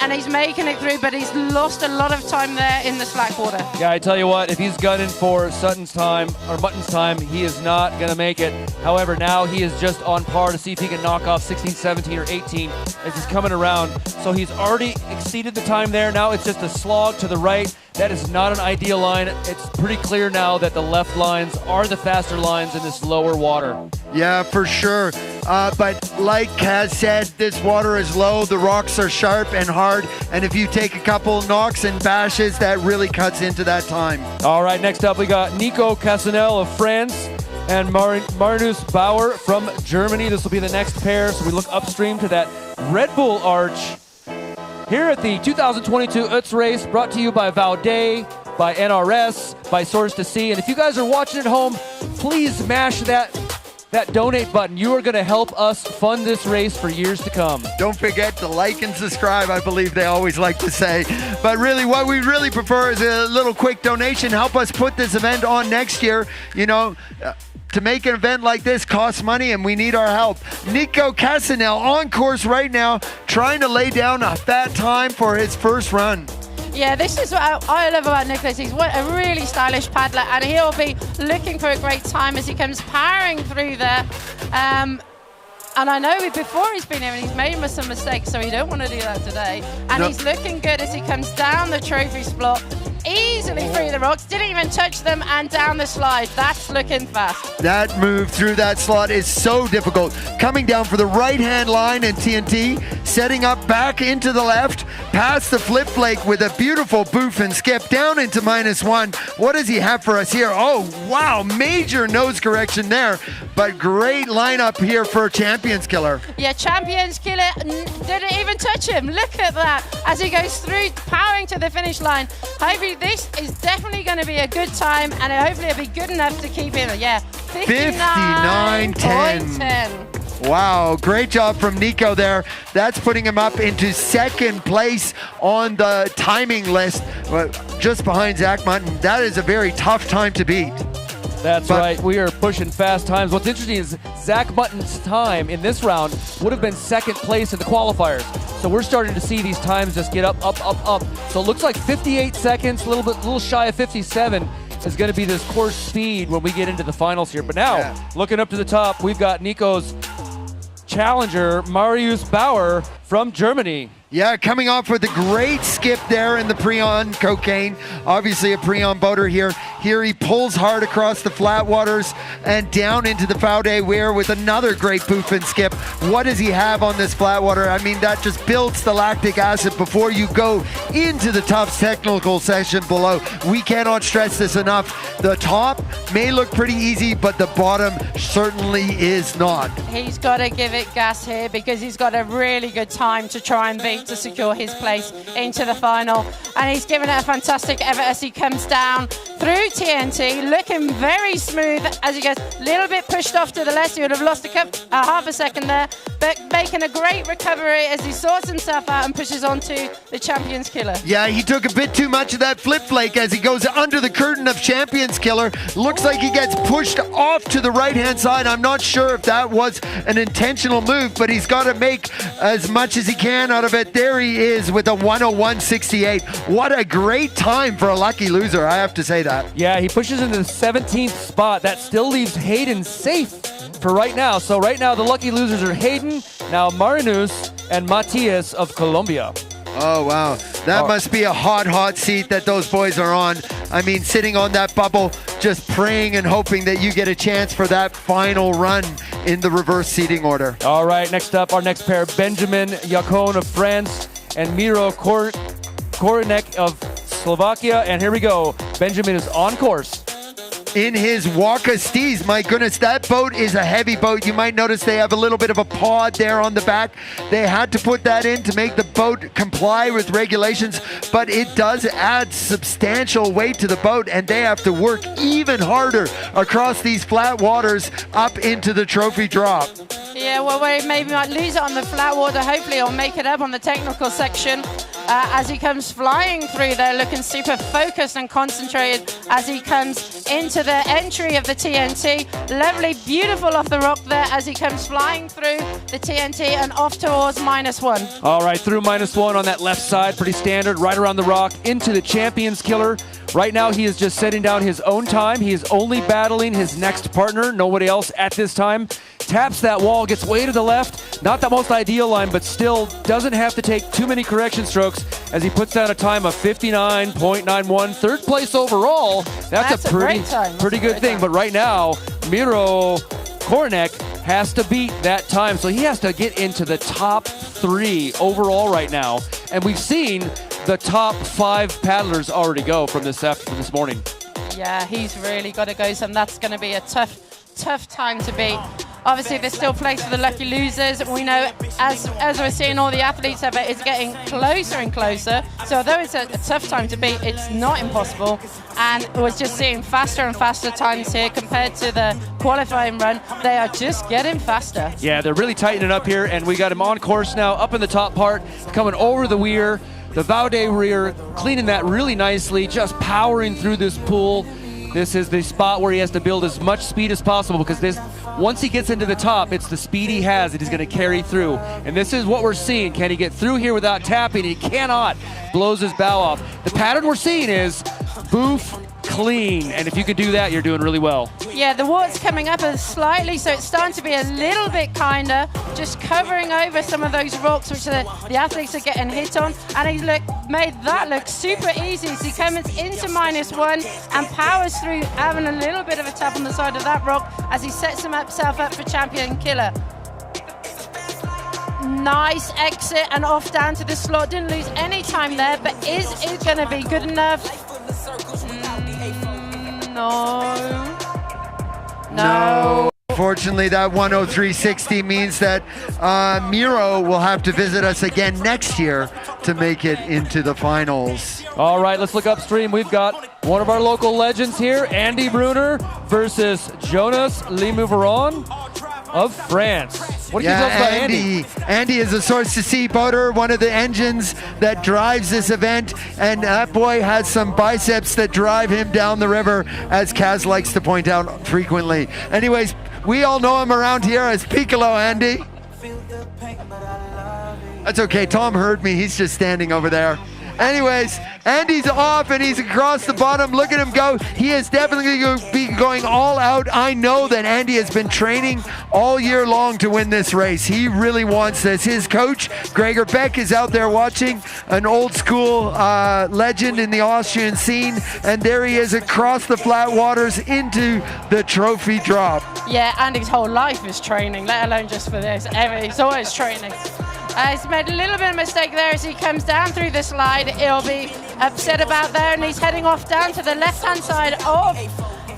And he's making it through, but he's lost a lot of time there in the slack water. Yeah, I tell you what, if he's gunning for Sutton's time, or Mutton's time, he is not going to make it. However, now he is just on par to see if he can knock off 16, 17, or 18 as he's coming around. So he's already exceeded the time there. Now it's just a slog to the right. That is not an ideal line. It's pretty clear now that the left lines are the faster lines in this lower water. Yeah, for sure. But like Kaz said, this water is low, the rocks are sharp and hard, and if you take a couple knocks and bashes, that really cuts into that time. All right, next up we got Nico Casanel of France and Marinus Bauer from Germany. This will be the next pair, so we look upstream to that Red Bull arch here at the 2022 OETZ race, brought to you by Vaudet, by NRS, by Source to Sea. And if you guys are watching at home, please mash that donate button. You are going to help us fund this race for years to come. Don't forget to like and subscribe, I believe they always like to say. But really, what we really prefer is a little quick donation. Help us put this event on next year. You know, to make an event like this costs money, and we need our help. Nico Casanel on course right now, trying to lay down a fat time for his first run. Yeah, this is what I love about Nicholas. He's a really stylish paddler, and he'll be looking for a great time as he comes powering through there. And I know before he's been here and he's made some mistakes, so he don't want to do that today. And he's looking good as he comes down the trophy spot, easily through the rocks, didn't even touch them, and down the slide. That's looking fast. That move through that slot is so difficult. Coming down for the right-hand line in TNT, setting up back into the left, past the flip flake with a beautiful boof and skip down into -1. What does he have for us here? Oh, wow, major nose correction there, but great lineup here for Champions Killer. Yeah, Champions Killer didn't even touch him. Look at that as he goes through, powering to the finish line. Hopefully this is definitely going to be a good time, and hopefully it'll be good enough to keep him. Yeah, 59.10. Wow, great job from Nico there. That's putting him up into second place on the timing list, just behind Zach Mutton. That is a very tough time to beat. That's right. We are pushing fast times. What's interesting is Zach Mutton's time in this round would have been second place in the qualifiers. So we're starting to see these times just get up. So it looks like 58 seconds, a little shy of 57 is going to be this course speed when we get into the finals here. But now, looking up to the top, we've got Nico's challenger, Marius Bauer from Germany. Yeah, coming off with a great skip there in the Prion Cocaine. Obviously a Prion boater here Here he pulls hard across the flat waters and down into the Faude Weir with another great boof and skip. What does he have on this flat water? I mean, that just builds the lactic acid before you go into the tough technical section below. We cannot stress this enough. The top may look pretty easy, but the bottom certainly is not. He's got to give it gas here because he's got a really good time to try and beat to secure his place into the final. And he's given it a fantastic effort as he comes down through TNT, looking very smooth as he goes. A little bit pushed off to the left. He would have lost half a second there, but making a great recovery as he sorts himself out and pushes on to the Champions Killer. Yeah, he took a bit too much of that flip flake as he goes under the curtain of Champions Killer. Looks like he gets pushed off to the right-hand side. I'm not sure if that was an intentional move, but he's got to make as much as he can out of it. There he is with a 101.68. What a great time for a lucky loser, I have to say that. Yeah, he pushes into the 17th spot. That still leaves Hayden safe for right now. So right now the lucky losers are Hayden, now Marinus, and Matias of Colombia. Oh, wow. That must be a hot, hot seat that those boys are on. I mean, sitting on that bubble, just praying and hoping that you get a chance for that final run in the reverse seating order. All right, next up, our next pair, Benjamin Jacon of France and Miro Korinek of Slovakia. And here we go. Benjamin is on course. In his Waka Steez. My goodness, that boat is a heavy boat. You might notice they have a little bit of a pod there on the back. They had to put that in to make the boat comply with regulations, but it does add substantial weight to the boat, and they have to work even harder across these flat waters up into the trophy drop. Yeah, well, we maybe might lose it on the flat water. Hopefully he'll make it up on the technical section as he comes flying through there, looking super focused and concentrated as he comes into the entry of the TNT. Lovely, beautiful off the rock there as he comes flying through the TNT and off towards -1. All right, through -1 on that left side, pretty standard, right around the rock, into the Champions Killer. Right now, he is just setting down his own time. He is only battling his next partner, nobody else at this time. Taps that wall, gets way to the left. Not the most ideal line, but still doesn't have to take too many correction strokes as he puts down a time of 59.91. Third place overall. That's a pretty good thing. But right now, Miro Korinek has to beat that time. So he has to get into the top 3 overall right now. And we've seen the top 5 paddlers already go from this morning. Yeah, he's really got to go some. That's going to be a tough time to beat. Obviously, there's still place for the lucky losers. We know, as we're seeing all the athletes of it, it's getting closer and closer. So although it's a tough time to beat, it's not impossible. And we're just seeing faster and faster times here compared to the qualifying run. They are just getting faster. Yeah, they're really tightening up here, and we got him on course now, up in the top part, coming over the weir. The Vaude Weir, cleaning that really nicely, just powering through this pool. This is the spot where he has to build as much speed as possible because once he gets into the top, it's the speed he has that he's going to carry through. And this is what we're seeing. Can he get through here without tapping? He cannot. Blows his bow off. The pattern we're seeing is boof, clean. And if you can do that, you're doing really well. Yeah, the water's coming up slightly, so it's starting to be a little bit kinder, just covering over some of those rocks which the athletes are getting hit on. And he made that look super easy as he comes into -1 and powers through, having a little bit of a tap on the side of that rock as he sets himself up for Champion Killer. Nice exit and off down to the slot. Didn't lose any time there, but is it going to be good enough? No. Unfortunately, that 103.60 means that Miro will have to visit us again next year to make it into the finals. All right, let's look upstream. We've got one of our local legends here, Andy Brunner versus Jonas Limouveron of France. What do you tell us about Andy? Andy is a source to sea boater, one of the engines that drives this event, and that boy has some biceps that drive him down the river, as Kaz likes to point out frequently. Anyways, we all know him around here as Piccolo, Andy. That's okay, Tom heard me, he's just standing over there. Anyways, Andy's off and he's across the bottom. Look at him go. He is definitely going to be going all out. I know that Andy has been training all year long to win this race. He really wants this. His coach, Gregor Beck, is out there watching, an old school legend in the Austrian scene. And there he is across the flat waters into the trophy drop. Yeah, Andy's whole life is training, let alone just for this. He's always training. He's made a little bit of a mistake there as he comes down through the slide. He'll be upset about there, and he's heading off down to the left-hand side of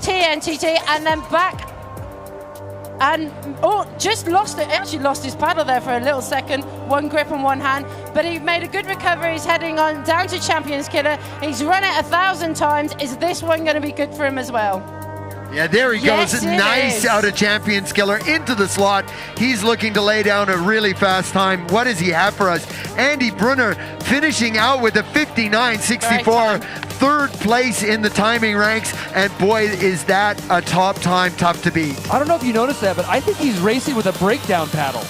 TNTT and then back. And just lost it. Actually lost his paddle there for a little second. One grip on one hand, but he made a good recovery. He's heading on down to Champions Killer. He's run it 1,000 times. Is this one going to be good for him as well? Yeah, there he Yes, goes. it Nice is. out of Champions Killer into the slot. He's looking to lay down a really fast time. What does he have for us? Andy Brunner finishing out with a 59.64, third place in the timing ranks. And boy, is that a top time tough to beat. I don't know if you noticed that, but I think he's racing with a breakdown paddle.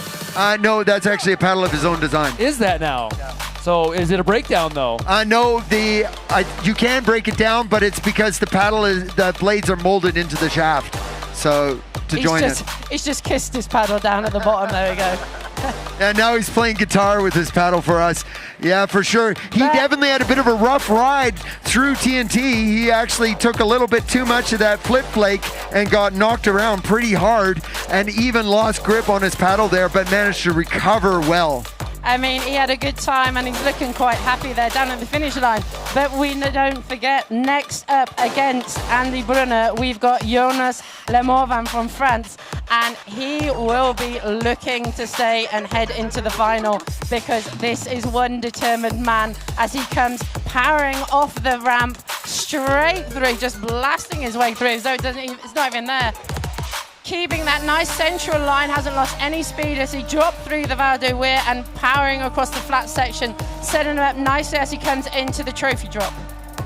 No, that's actually a paddle of his own design. Is that now? Yeah. So is it a breakdown though? No, you can break it down, but it's because the blades are molded into the shaft. So to join it. He's just kissed his paddle down at the bottom. There we go. And now he's playing guitar with his paddle for us. Yeah, for sure. He definitely had a bit of a rough ride through TNT. He actually took a little bit too much of that flip flake and got knocked around pretty hard and even lost grip on his paddle there, but managed to recover well. I mean, he had a good time and he's looking quite happy there down at the finish line. But we don't forget, next up against Andy Brunner, we've got Jonas Lemorvan from France. And he will be looking to stay and head into the final because this is one determined man as he comes powering off the ramp straight through, just blasting his way through as though it's not even there. Keeping that nice central line, hasn't lost any speed as he dropped through the Val de Weir and powering across the flat section, setting him up nicely as he comes into the trophy drop.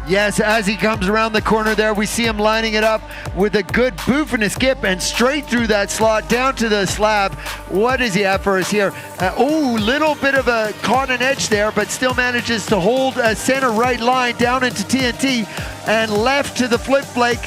Yes, as he comes around the corner there, we see him lining it up with a good boof and a skip and straight through that slot down to the slab. What does he have for us here? Little bit of a caught an edge there, but still manages to hold a center right line down into TNT and left to the flip flake.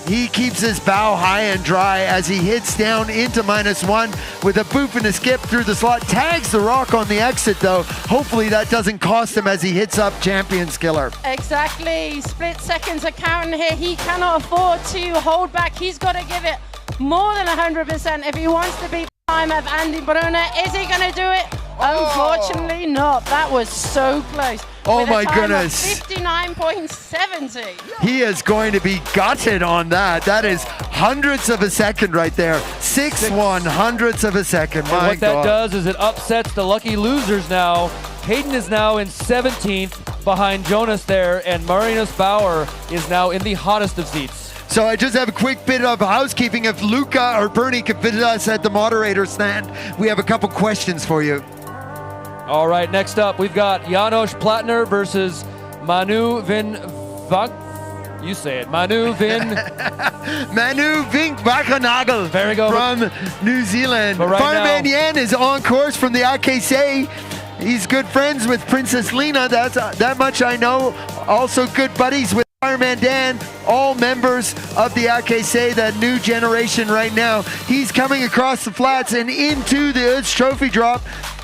He keeps his bow high and dry as he hits down into -1 with a boof and a skip through the slot. Tags the rock on the exit though. Hopefully that doesn't cost him as he hits up Champions Killer. Exactly. Split seconds are counting here. He cannot afford to hold back. He's got to give it more than 100% if he wants to beat the time of Andy Brunner. Is he going to do it? Unfortunately not. That was so close. Oh with my a time goodness. of 59.70. He is going to be gutted on that. That is hundredths of a second right there. 6-1 hundredths of a second. And My what that God. does is it upsets the lucky losers now. Hayden is now in 17th behind Jonas there, and Marinus Bauer is now in the hottest of seats. So I just have a quick bit of housekeeping. If Luca or Bernie could visit us at the moderator stand, we have a couple questions for you. All right, next up, we've got Janos Platner versus Manu Vink. You say it. Manu Vink Bakernagel there we go. From New Zealand. But right Fireman now- Yan is on course from the AKC. He's good friends with Princess Lena. That much I know. Also good buddies with Fireman Dan, all members of the AKC, that new generation right now. He's coming across the flats and into the UTZ trophy drop.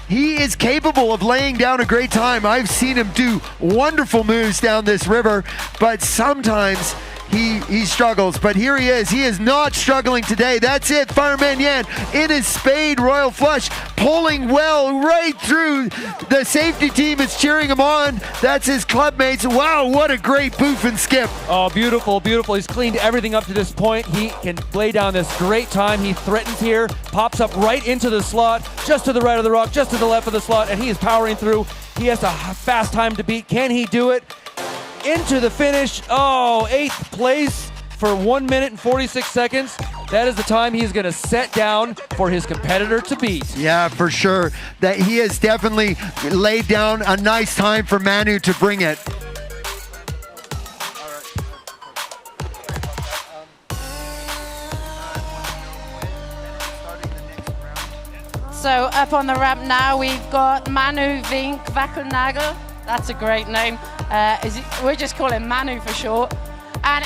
He is capable of laying down a great time. I've seen him do wonderful moves down this river, but sometimes he struggles. But here he is. He is not struggling today. That's it. Fireman Yan in his spade royal flush, pulling well right through. The safety team is cheering him on. That's his clubmates. Wow, what a great boof and skip. Oh, beautiful, beautiful. He's cleaned everything up to this point. He can lay down this great time. He threatens here, pops up right into the slot, just to the right of the rock, just to the left of the slot, and he is powering through. He has a fast time to beat. Can he do it? Into the finish. Oh, 8th place for 1 minute and 46 seconds. That is the time he's going to set down for his competitor to beat. Yeah, for sure. That he has definitely laid down a nice time for Manu to bring it. So up on the ramp now, we've got Manu Vink Vakernagel. That's a great name. We're just calling Manu for short. And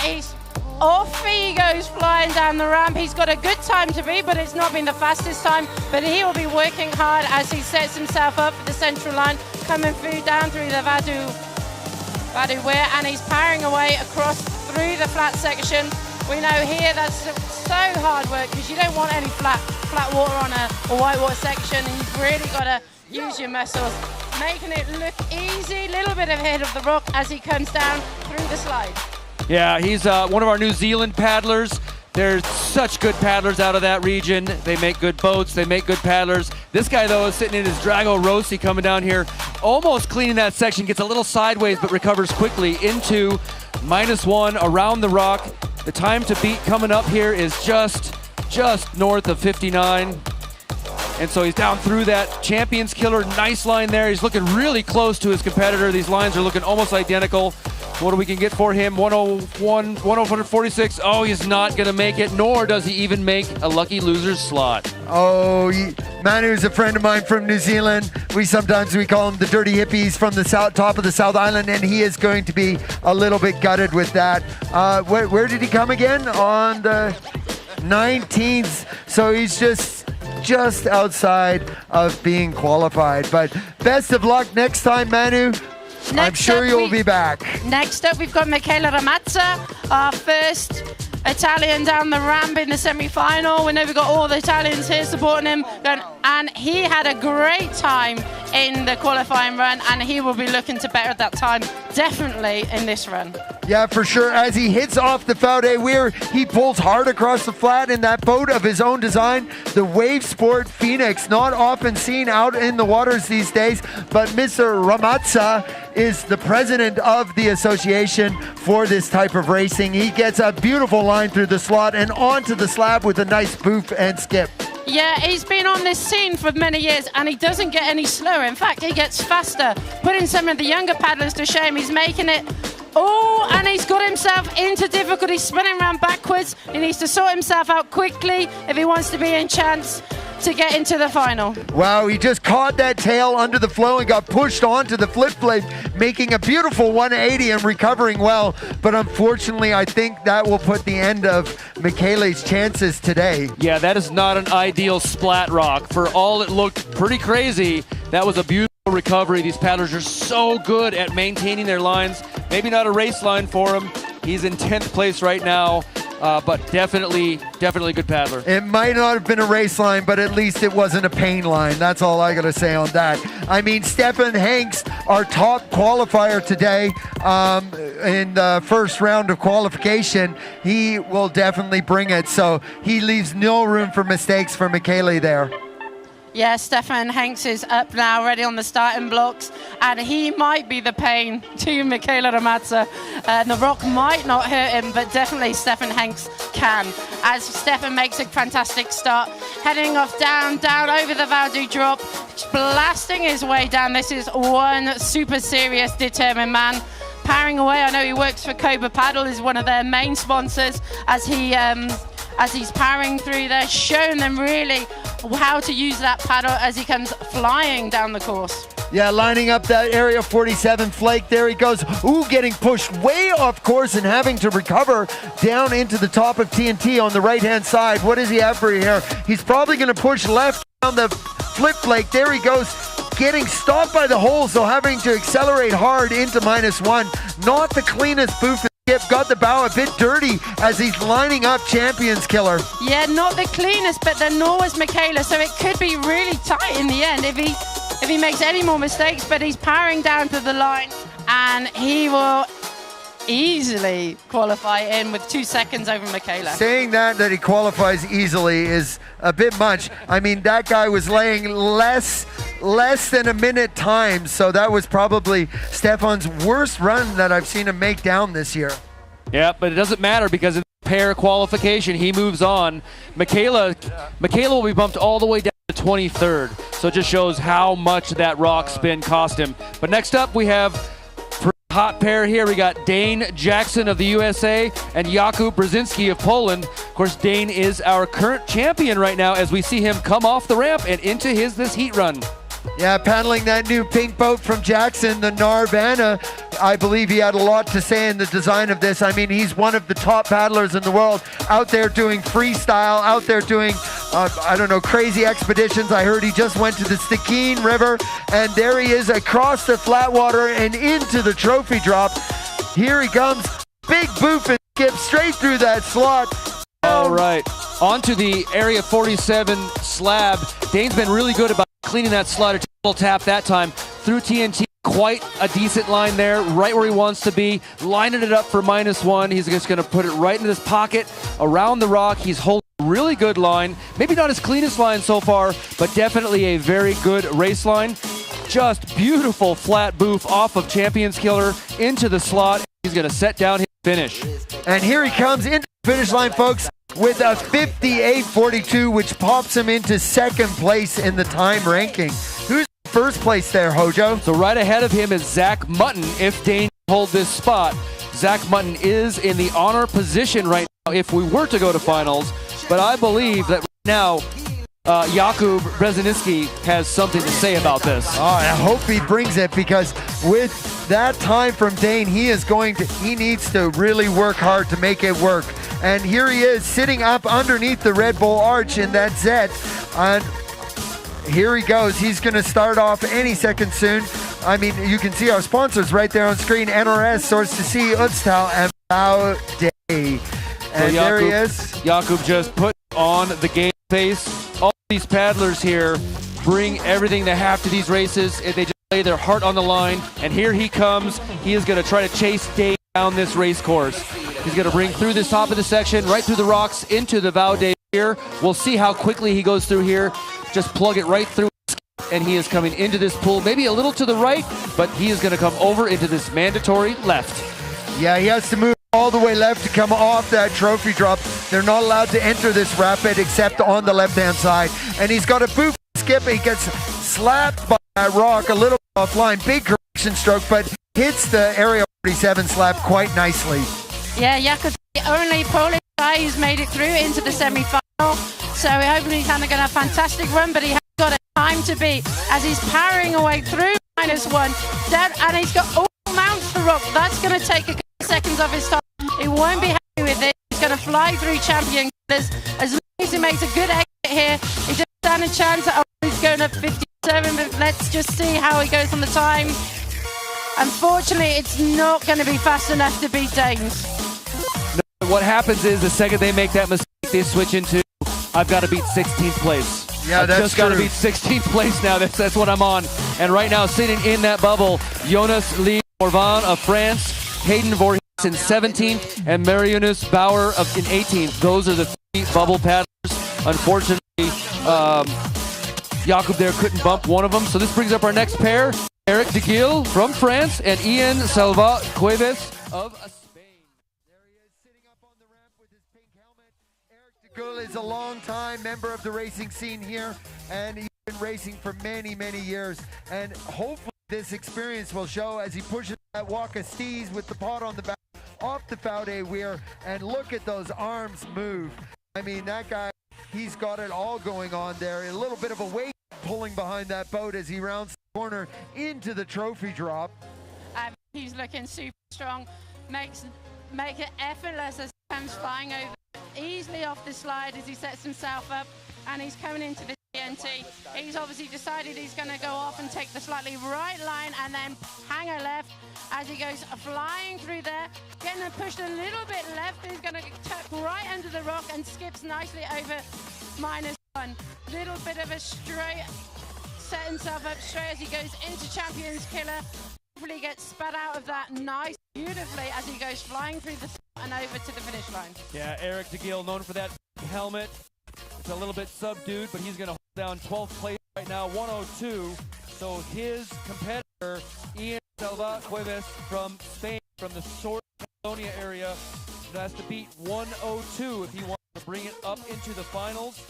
off he goes flying down the ramp. He's got a good time to beat, but it's not been the fastest time. But he will be working hard as he sets himself up for the central line, coming down through the Vadu Weir, and he's powering away across through the flat section. We know here that's so hard work because you don't want any flat water on a whitewater section, and you've really got to use your muscles, making it look easy. Little bit ahead of the rock as he comes down through the slide. Yeah, he's one of our New Zealand paddlers. There's such good paddlers out of that region. They make good boats, they make good paddlers. This guy, though, is sitting in his Drago Rossi coming down here, almost cleaning that section, gets a little sideways, but recovers quickly into -1 around the rock. The time to beat coming up here is just north of 59. And so he's down through that Champions Killer. Nice line there. He's looking really close to his competitor. These lines are looking almost identical. What do we can get for him? 101, 146. Oh, he's not going to make it, nor does he even make a lucky loser's slot. Oh, Manu's a friend of mine from New Zealand. We call him the Dirty Hippies from the top of the South Island, and he is going to be a little bit gutted with that. Where did he come again? On the 19th. So he's just outside of being qualified. But best of luck next time, Manu. I'm sure you'll be back. Next up, we've got Michele Ramazza, our first Italian down the ramp in the semi-final. We know we've got all the Italians here supporting him, and he had a great time in the qualifying run, and he will be looking to better that time definitely in this run. Yeah, for sure. As he hits off the Vadu Weir, he pulls hard across the flat in that boat of his own design, the Wave Sport Phoenix, not often seen out in the waters these days, but Mr. Ramazza is the president of the association for this type of racing. He gets a beautiful line through the slot and onto the slab with a nice poof and skip. Yeah, he's been on this scene for many years, and he doesn't get any slower. In fact, he gets faster, putting some of the younger paddlers to shame. He's making it. Oh, and he's got himself into difficulty, spinning around backwards. He needs to sort himself out quickly if he wants to be in chance to get into the final. Wow, he just caught that tail under the flow and got pushed onto the flip blade, making a beautiful 180 and recovering well. But unfortunately, I think that will put the end of Michele's chances today. Yeah, that is not an ideal splat rock. For all it looked pretty crazy, that was a beautiful recovery. These paddlers are so good at maintaining their lines. Maybe not a race line for him. He's in 10th place right now. But definitely a good paddler. It might not have been a race line, but at least it wasn't a pain line. That's all I got to say on that. I mean, Stefan Hanks, our top qualifier today in the first round of qualification, he will definitely bring it. So he leaves no room for mistakes for Michele there. Yeah, Stefan Hanks is up now, ready on the starting blocks, and he might be the pain to Michele Ramazza. The rock might not hurt him, but definitely Stefan Hanks can, as Stefan makes a fantastic start, heading off down over the Vadu drop, blasting his way down. This is one super serious, determined man. Powering away. I know he works for Cobra Paddle, is one of their main sponsors, as he's powering through there, showing them really how to use that paddle as he comes flying down the course. Yeah, lining up that area 47 flake. There he goes. Ooh, getting pushed way off course and having to recover down into the top of TNT on the right-hand side. What does he have for you here? He's probably going to push left down the flip flake. There he goes, getting stopped by the hole, so having to accelerate hard into -1. Not the cleanest boof. Got the bow a bit dirty as he's lining up Champions Killer. Yeah, not the cleanest, but then nor was Michele, so it could be really tight in the end if he makes any more mistakes. But he's powering down to the line, and he will easily qualify in with 2 seconds over Michele. Saying that he qualifies easily is a bit much. I mean, that guy was laying less than a minute time, so that was probably Stefan's worst run that I've seen him make down this year. Yeah, but it doesn't matter because in pair qualification, he moves on. Michele will be bumped all the way down to 23rd, so it just shows how much that rock spin cost him. But next up, we have hot pair here. We got Dane Jackson of the USA and Jakub Brzezinski of Poland. Of course, Dane is our current champion right now as we see him come off the ramp and into this heat run. Yeah, paddling that new pink boat from Jackson, the Narvana. I believe he had a lot to say in the design of this. I mean, he's one of the top paddlers in the world, out there doing freestyle, out there doing, I don't know, crazy expeditions. I heard he just went to the Stikine River, and there he is across the flat water and into the trophy drop. Here he comes, big boof and skip straight through that slot. All right, onto the Area 47 slab. Dane's been really good about cleaning that slot. Double tap that time through TNT. Quite a decent line there, right where he wants to be. Lining it up for -1. He's just going to put it right into this pocket around the rock. He's holding a really good line. Maybe not his cleanest line so far, but definitely a very good race line. Just beautiful flat boof off of Champions Killer into the slot. He's going to set down his finish. And here he comes into the finish line, folks, with a 58.42, which pops him into second place in the time ranking. Who's first place there, Hojo? So right ahead of him is Zach Mutton. If Dane hold this spot, Zach Mutton is in the honor position right now if we were to go to finals. But I believe that right now, Jakub Brzezinski has something to say about this. Oh, I hope he brings it, because with that time from Dane, he needs to really work hard to make it work. And here he is sitting up underneath the Red Bull arch in that Z. And here he goes. He's going to start off any second soon. I mean, you can see our sponsors right there on screen. NRS, Source to See, Utstal, and Bauday. And there he is. Jakub just put on the game face. All these paddlers here bring everything they have to these races. They just lay their heart on the line. And here he comes. He is going to try to chase Dane down this race course. He's going to bring through this top of the section, right through the rocks, into the Bauday here. We'll see how quickly he goes through here. Just plug it right through, and he is coming into this pool, maybe a little to the right, but he is going to come over into this mandatory left. Yeah, he has to move all the way left to come off that trophy drop. They're not allowed to enter this rapid except on the left-hand side. And he's got a boof skip. He gets slapped by that rock a little offline. Big correction stroke, but hits the Area 47 slab quite nicely. Yeah, Jakub's the only Polish guy who's made it through into the semi-final. So we hope he's going to have a fantastic run, but he has got a time to beat as he's powering away through -1. Down, and he's got all mounts to rock. That's going to take a couple seconds off his time. He won't be happy with it. He's going to fly through Champion Killers. As long as he makes a good exit here, he doesn't stand a chance. He's going up 57, but let's just see how he goes on the time. Unfortunately, it's not going to be fast enough to beat Danes. No, what happens is the second they make that mistake, they switch into, I've got to beat 16th place. Yeah, I've that's just got to beat 16th place now. That's what I'm on. And right now, sitting in that bubble, Jonas Lee Morvan of France, Hayden Voorhees in 17th, and Marianus Bauer in 18th. Those are the 3 bubble paddlers. Unfortunately, Jakub there couldn't bump one of them. So this brings up our next pair, Eric de Gil from France and Ian Salva Cuevas of Spain. There he is sitting up on the ramp with his pink helmet. Eric de Gil is a long-time member of the racing scene here, and he's been racing for many, many years. And hopefully this experience will show as he pushes that walk of steez with the pot on the back off the Bauday weir, and look at those arms move. I mean, that guy, he's got it all going on there. A little bit of a weight pulling behind that boat as he rounds the corner into the trophy drop. He's looking super strong, make it effortless as he comes flying over easily off the slide as he sets himself up, and he's coming into the TNT. He's obviously decided he's going to go off and take the slightly right line and then hang a left as he goes flying through there, getting pushed a little bit left. He's going to tuck right under the rock and skips nicely over -1. Little bit of a straight, set himself up straight as he goes into Champions Killer. Hopefully gets spat out of that nice, beautifully as he goes flying through the and over to the finish line. Yeah, Eric de Gil, known for that helmet. It's a little bit subdued, but he's going to hold down 12th place right now, 102. So his competitor, Ian Salva Cuevas from Spain, from the Sort Catalonia area, has to beat 102 if he wants to bring it up into the finals.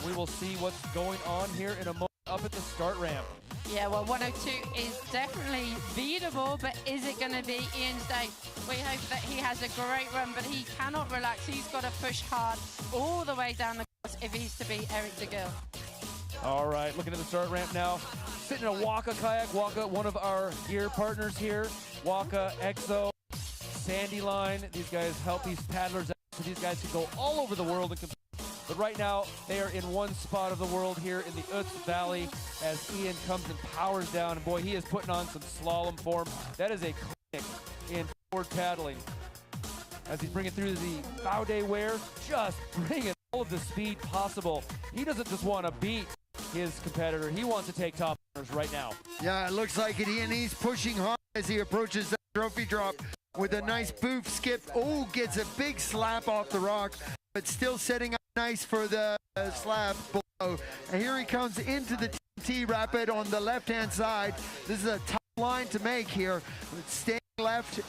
We will see what's going on here in a moment up at the start ramp. Yeah, well, 102 is definitely beatable, but is it going to be Ian's day? We hope that he has a great run, but he cannot relax. He's got to push hard all the way down the course if he's to beat Eric de Gil. All right, looking at the start ramp now. Sitting in a Waka kayak. Waka, one of our gear partners here. Waka, EXO, Sandy Line. These guys help these paddlers out so these guys can go all over the world and compete. But right now, they are in one spot of the world here in the OETZ Valley as Ian comes and powers down. And boy, he is putting on some slalom form. That is a clinic in forward paddling. As he's bringing through the bow day wear, just bringing all of the speed possible. He doesn't just want to beat his competitor. He wants to take top honors right now. Yeah, it looks like it, Ian. He's pushing hard as he approaches that trophy drop with a nice boof skip. Oh, gets a big slap off the rock, but still setting up nice for the slab below. And here he comes into the TNT rapid on the left-hand side. This is a tough line to make here. Staying left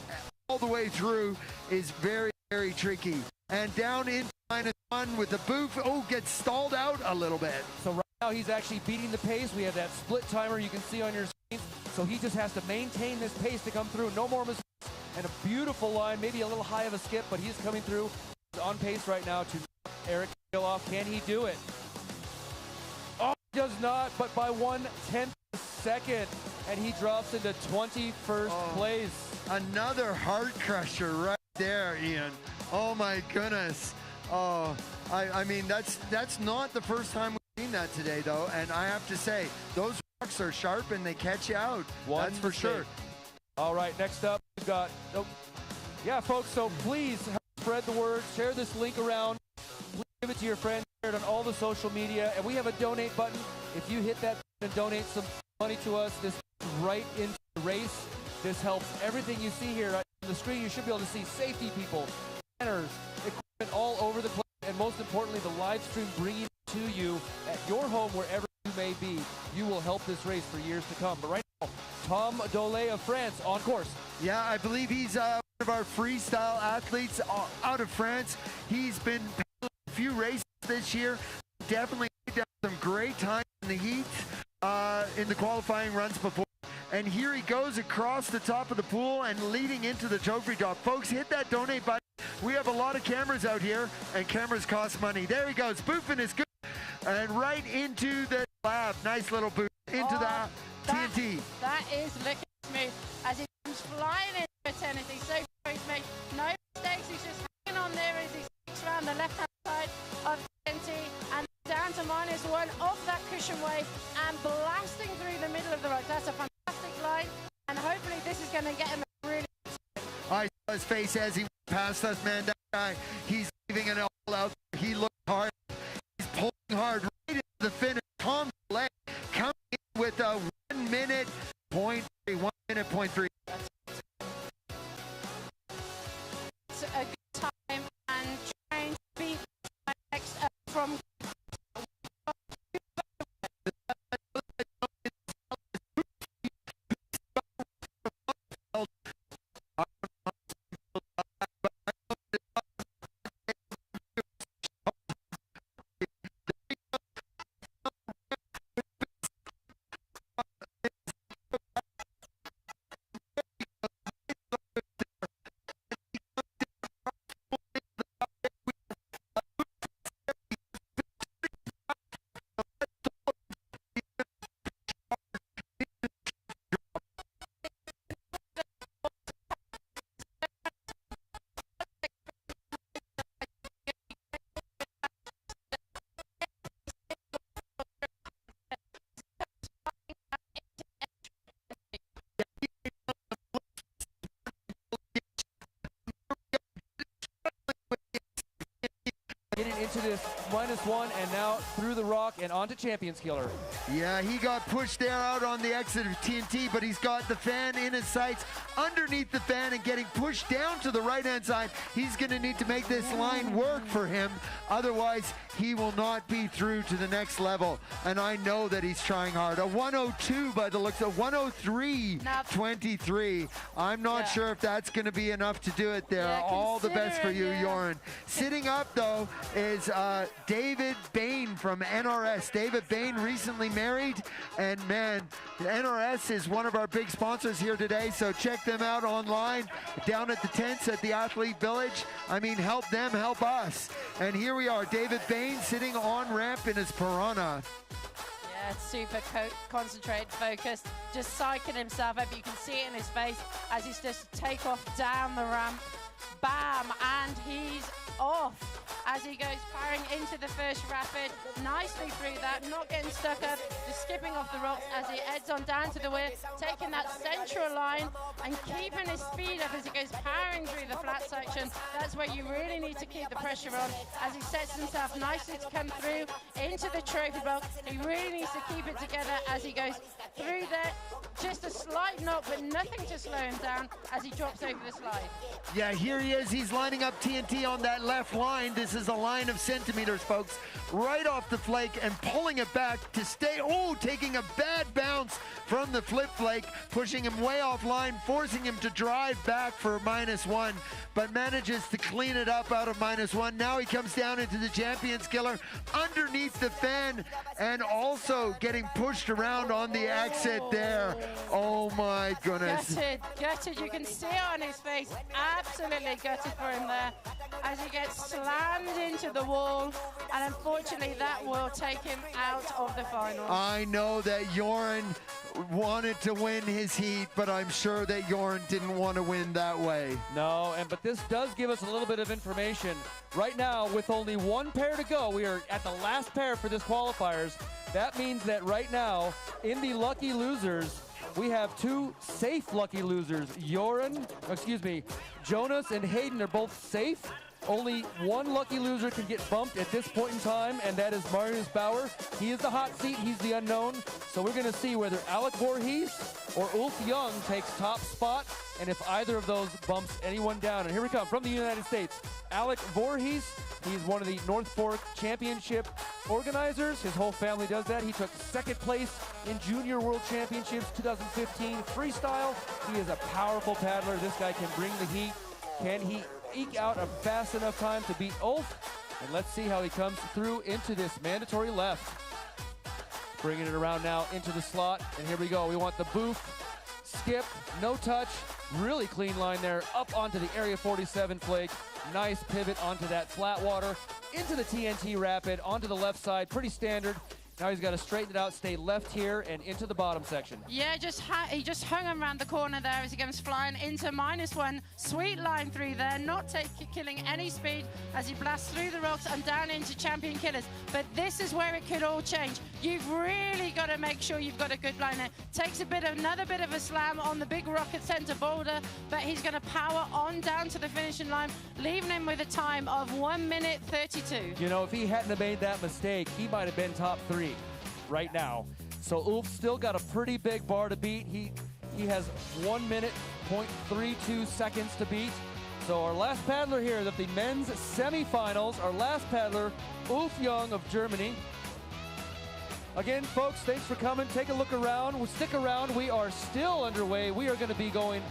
all the way through is very, very tricky. And down into -1 with the boof. Oh, gets stalled out a little bit. So right now he's actually beating the pace. We have that split timer you can see on your screen. So he just has to maintain this pace to come through. No more mistakes. And a beautiful line, maybe a little high of a skip, but he's coming through. He's on pace right now to Eric off. Can he do it? Oh, he does not, but by 1/10 of a second. And he drops into 21st place. Another heart crusher right there, Ian. Oh my goodness. Oh, I mean, that's not the first time we've seen that today, though. And I have to say, those rocks are sharp and they catch you out. That's for sure. All right, next up, we've got, yeah, folks, so please help spread the word. Share this link around. Please give it to your friends. Share it on all the social media. And we have a donate button. If you hit that and donate some money to us, this is right into the race. This helps everything you see here on the screen. You should be able to see safety people, banners, equipment all over the place, and most importantly, the live stream bringing it to you at your home, wherever you may be. You will help this race for years to come. But right now, Tom Dole of France on course. Yeah, I believe he's one of our freestyle athletes out of France. He's been paddling a few races this year. Definitely done some great times in the heat in the qualifying runs before. And here he goes across the top of the pool and leading into the trophy drop. Folks, hit that donate button. We have a lot of cameras out here, and cameras cost money. There he goes, boofing is good. And right into the slab. Nice little boof into the TNT. That is looking smooth as he comes flying into eternity. So he's made no mistakes. He's just hanging on there as he sticks around the left-hand side of TNT and down to -1 off that cushion wave and blasting through the middle of the road. That's a fantastic line, and hopefully this is going to get him a really good spin. I saw his face as he went past us, man. That guy, he's leaving it all out. He looked hard. He's pulling hard right into the finish. Tom Leg coming in with a 1 minute point 3. 1 minute point 3. It's a good time and trying to beat next from. Getting into this -1 and now through the rock and onto Champions Killer. Yeah, he got pushed there out on the exit of TNT, but he's got the fan in his sights underneath the fan and getting pushed down to the right-hand side. He's going to need to make this line work for him. Otherwise, he will not be through to the next level. And I know that he's trying hard. A 102 by the looks of 103.23. I'm not sure if that's going to be enough to do it there. All the best for you, Joran. Sitting up, though, is David Bain from NRS. David Bain recently married, and man, NRS is one of our big sponsors here today, so check them out online down at the tents at the Athlete Village. I mean, help them, help us. And here we are, David Bain sitting on ramp in his Piranha. super concentrated, focused, just psyching himself up. You can see it in his face as he's just take off down the ramp. Bam, and he's off as he goes powering into the first rapid. Nicely through that, not getting stuck up, just skipping off the rocks as he heads on down to the wheel, taking that central line and keeping his speed up as he goes powering through the flat section. That's where you really need to keep the pressure on as he sets himself nicely to come through into the trophy box. He really needs to keep it together as he goes through there. Just a slight knock, but nothing to slow him down as he drops over the slide. Yeah, here he is. He's lining up TNT on that left line. This is a line of centimeters, folks, right off the flake and pulling it back to stay. Oh, taking a bad bounce from the flip flake, pushing him way offline, forcing him to drive back for -1, but manages to clean it up out of -1. Now he comes down into the Champions Killer underneath the fan and also getting pushed around on the exit there. Oh my goodness. Gutted. You can see it on his face. Absolutely gutted for him there as he gets slammed into the wall, and unfortunately that will take him out of the finals. I know that Joran wanted to win his heat, but I'm sure that Joran didn't want to win that way. No, but this does give us a little bit of information. Right now, with only one pair to go, we are at the last pair for this qualifiers. That means that right now, in the lucky losers, we have two safe lucky losers. Jonas and Hayden are both safe. Only one lucky loser can get bumped at this point in time, and that is Marius Bauer. He is the hot seat, he's the unknown. So we're gonna see whether Alec Voorhees or Ulf Young takes top spot, and if either of those bumps anyone down. And here we come from the United States, Alec Voorhees. He's one of the North Fork Championship organizers. His whole family does that. He took second place in Junior World Championships 2015 freestyle. He is a powerful paddler. This guy can bring the heat. Can he eke out a fast enough time to beat Ulf? And let's see how he comes through into this mandatory left. Bringing it around now into the slot. And here we go. We want the boof, skip, no touch. Really clean line there. Up onto the Area 47 flake. Nice pivot onto that flat water. Into the TNT rapid, onto the left side. Pretty standard. Now he's got to straighten it out, stay left here, and into the bottom section. Yeah, he just hung him around the corner there as he comes flying into -1. Sweet line through there, not killing any speed as he blasts through the rocks and down into Champion Killers. But this is where it could all change. You've really got to make sure you've got a good line there. Takes another bit of a slam on the big rocket center boulder, but he's going to power on down to the finishing line, leaving him with a time of 1:32. You know, if he hadn't have made that mistake, he might have been top 3 right now. So Ulf still got a pretty big bar to beat. He has 1:32 seconds to beat. So our last paddler here at the men's semifinals, our last paddler, Ulf Young of Germany. Again, folks, thanks for coming. Take a look around. We'll stick around. We are still underway. We are going to be going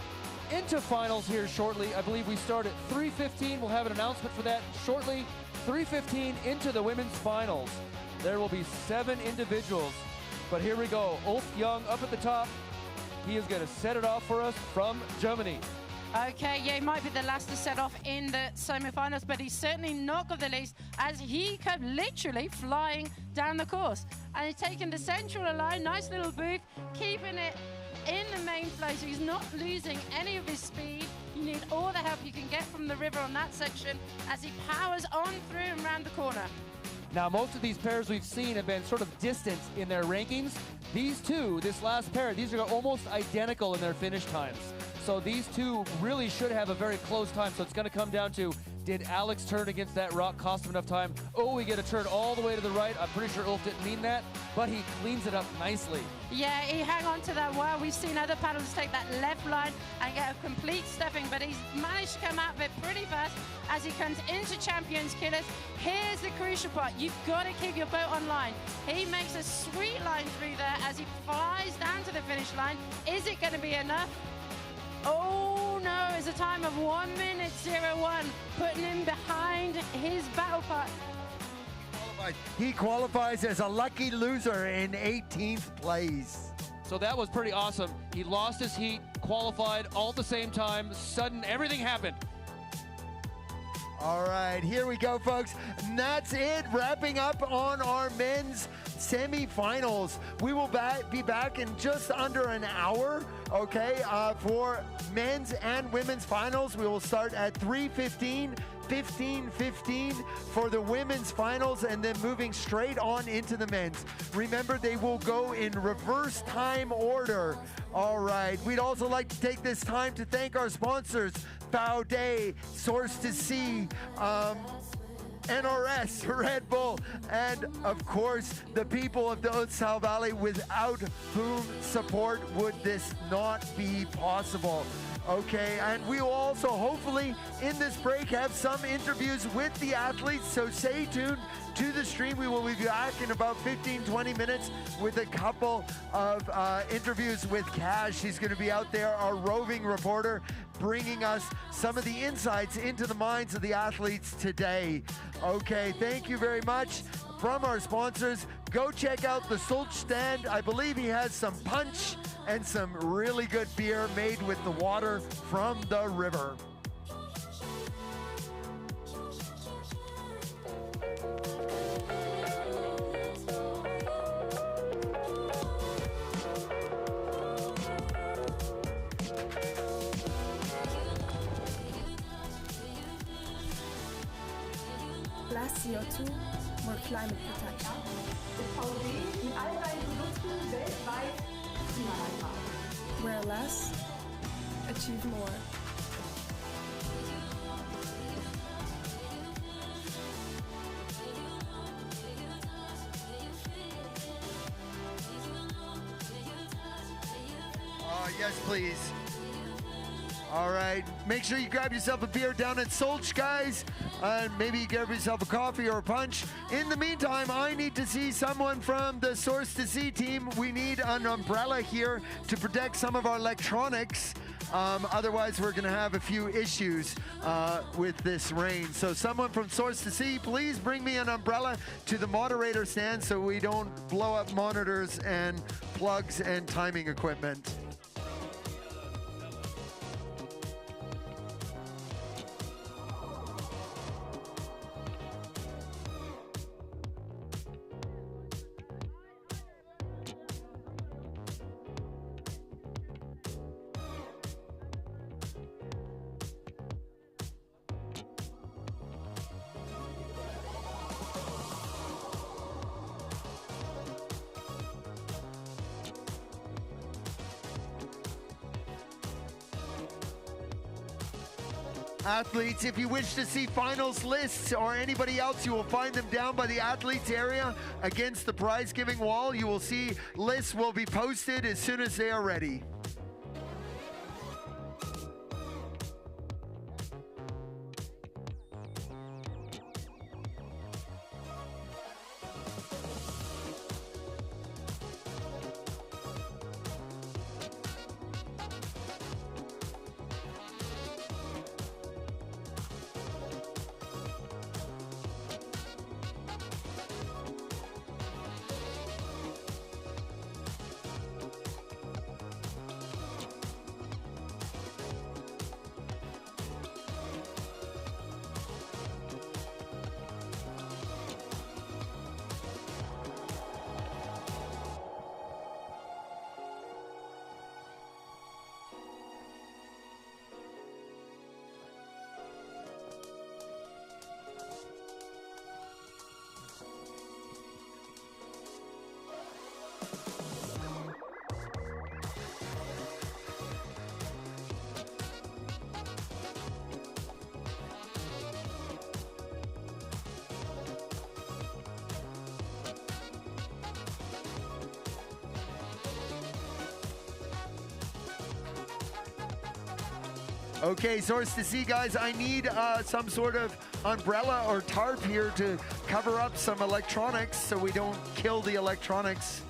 into finals here shortly. I believe we start at 3:15. We'll have an announcement for that shortly. 3:15 into the women's finals. There will be 7 individuals. But here we go. Ulf Young up at the top. He is going to set it off for us from Germany. Okay, yeah, he might be the last to set off in the semi-finals, but he's certainly not got the least as he comes literally flying down the course. And he's taking the central line, nice little booth, keeping it in the main flow, so he's not losing any of his speed. You need all the help you can get from the river on that section as he powers on through and around the corner. Now, most of these pairs we've seen have been sort of distant in their rankings. These two, this last pair, these are almost identical in their finish times. So these two really should have a very close time. So it's going to come down to, did Alex turn against that rock cost him enough time? Oh, we get a turn all the way to the right. I'm pretty sure Ulf didn't mean that, but he cleans it up nicely. Yeah, he hung on to that well. We've seen other paddlers take that left line and get a complete stepping, but he's managed to come out of it pretty fast as he comes into Champions Killers. Here's the crucial part. You've got to keep your boat on line. He makes a sweet line through there as he flies down to the finish line. Is it going to be enough? Oh no, it's a time of 1:01, putting him behind his battle partner. He qualifies as a lucky loser in 18th place. So that was pretty awesome. He lost his heat, qualified all at the same time. Sudden, everything happened. All right, here we go, folks. And that's it. Wrapping up on our men's semifinals. We will be back in just under an hour, okay, for men's and women's finals. We will start at 3:15. 15:15 for the women's finals, and then moving straight on into the men's. Remember, they will go in reverse time order. All right. We'd also like to take this time to thank our sponsors, Baudet, Source to Sea, NRS, Red Bull, and of course the people of the OETZ Valley, without whom support would this not be possible. Okay, and we will also hopefully in this break have some interviews with the athletes, so stay tuned to the stream. We will be back in about 15-20 minutes with a couple of interviews with Cash. He's going to be out there, our roving reporter, bringing us some of the insights into the minds of the athletes today. Okay, thank you very much. From our sponsors, go check out the Sulch stand. I believe he has some punch and some really good beer made with the water from the river. Less CO2, more climate protection. VW in all seinen Produkten weltweit klimaneutral. Wear less, achieve more. Yes, please. All right, make sure you grab yourself a beer down at Sulch, guys, and maybe you grab yourself a coffee or a punch. In the meantime, I need to see someone from the Source to Sea team. We need an umbrella here to protect some of our electronics. Otherwise, we're going to have a few issues with this rain. So someone from Source to Sea, please bring me an umbrella to the moderator stand so we don't blow up monitors and plugs and timing equipment. Athletes, if you wish to see finals lists or anybody else, you will find them down by the athletes area against the prize giving wall. You will see lists will be posted as soon as they are ready. Okay, Source to Sea, guys, I need some sort of umbrella or tarp here to cover up some electronics so we don't kill the electronics.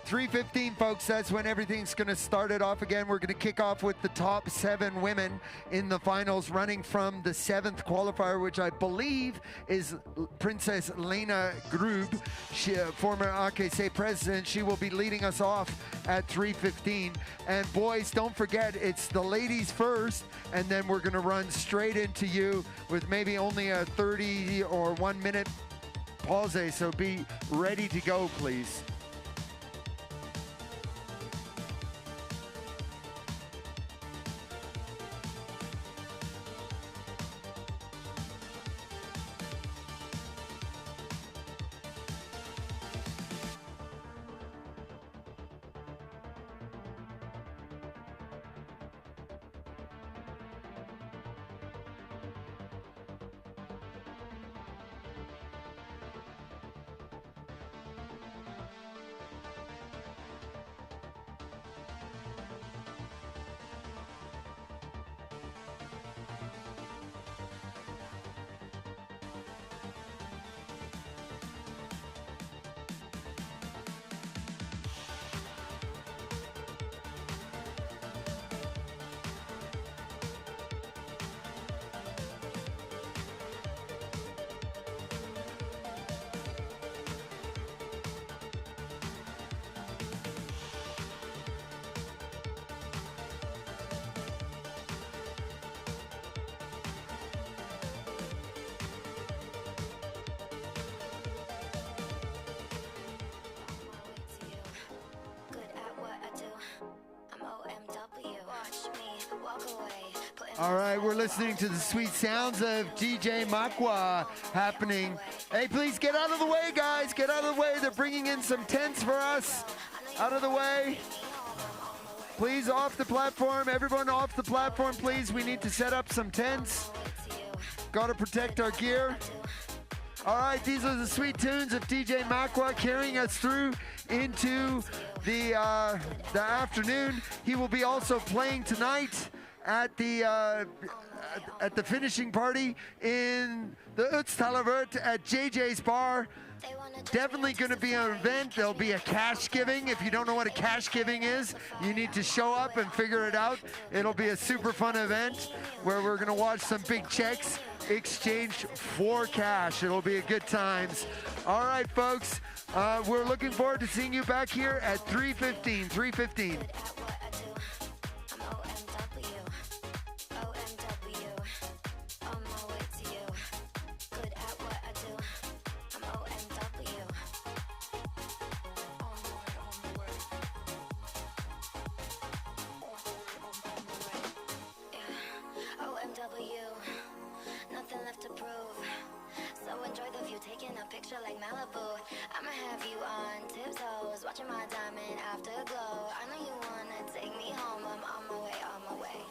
3:15, folks, that's when everything's going to start it off again. We're going to kick off with the top 7 women in the finals, running from the 7th qualifier, which I believe is Princess Lena Grub, she, former AKC president. She will be leading us off at 3:15. And boys, don't forget, it's the ladies first, and then we're going to run straight into you with maybe only a 30 or 1 minute pause, so be ready to go, please. All right, we're listening to the sweet sounds of DJ Makwa happening. Hey, please get out of the way, guys. Get out of the way. They're bringing in some tents for us. Out of the way. Please, off the platform. Everyone off the platform, please. We need to set up some tents. Got to protect our gear. All right, these are the sweet tunes of DJ Makwa carrying us through into the afternoon. He will be also playing tonight at the finishing party in the Utstalevert at JJ's Bar. Definitely going to be an event. There'll be a cash giving. If you don't know what a cash giving is, you need to show up and figure it out. It'll be a super fun event where we're going to watch some big checks exchanged for cash. It'll be a good times. All right, folks, we're looking forward to seeing you back here at 3:15. 3:15. Nothing left to prove. So enjoy the view, taking a picture like Malibu. I'ma have you on tiptoes, watching my diamond afterglow. I know you wanna take me home. I'm on my way, on my way.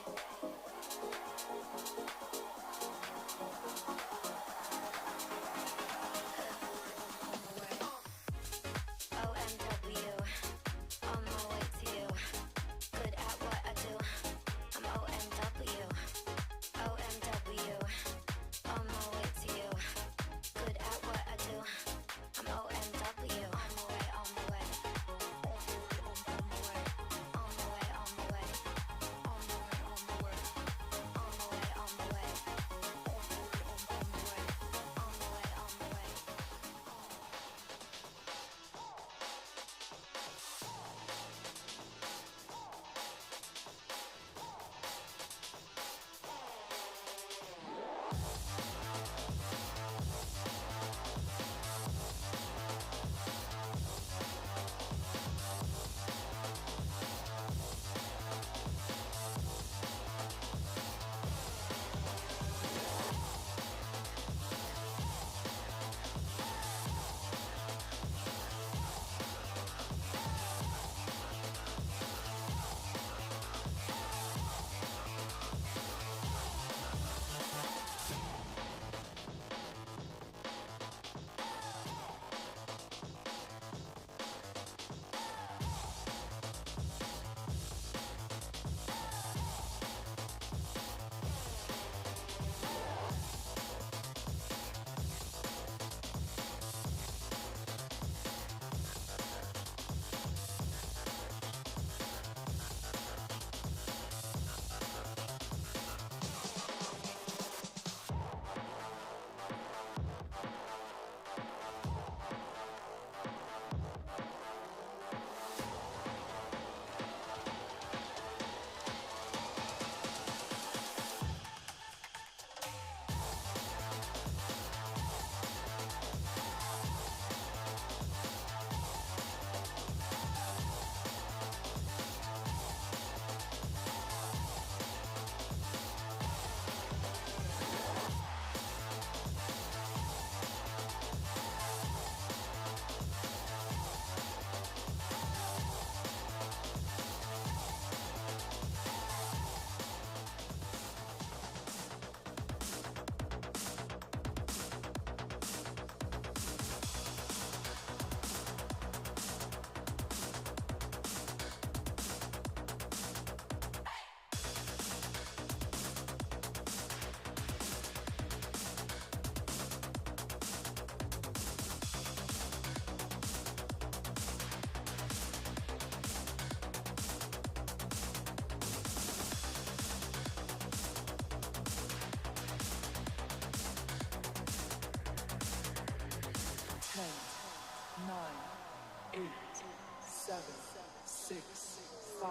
5,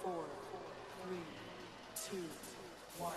4, 3, 2, 1.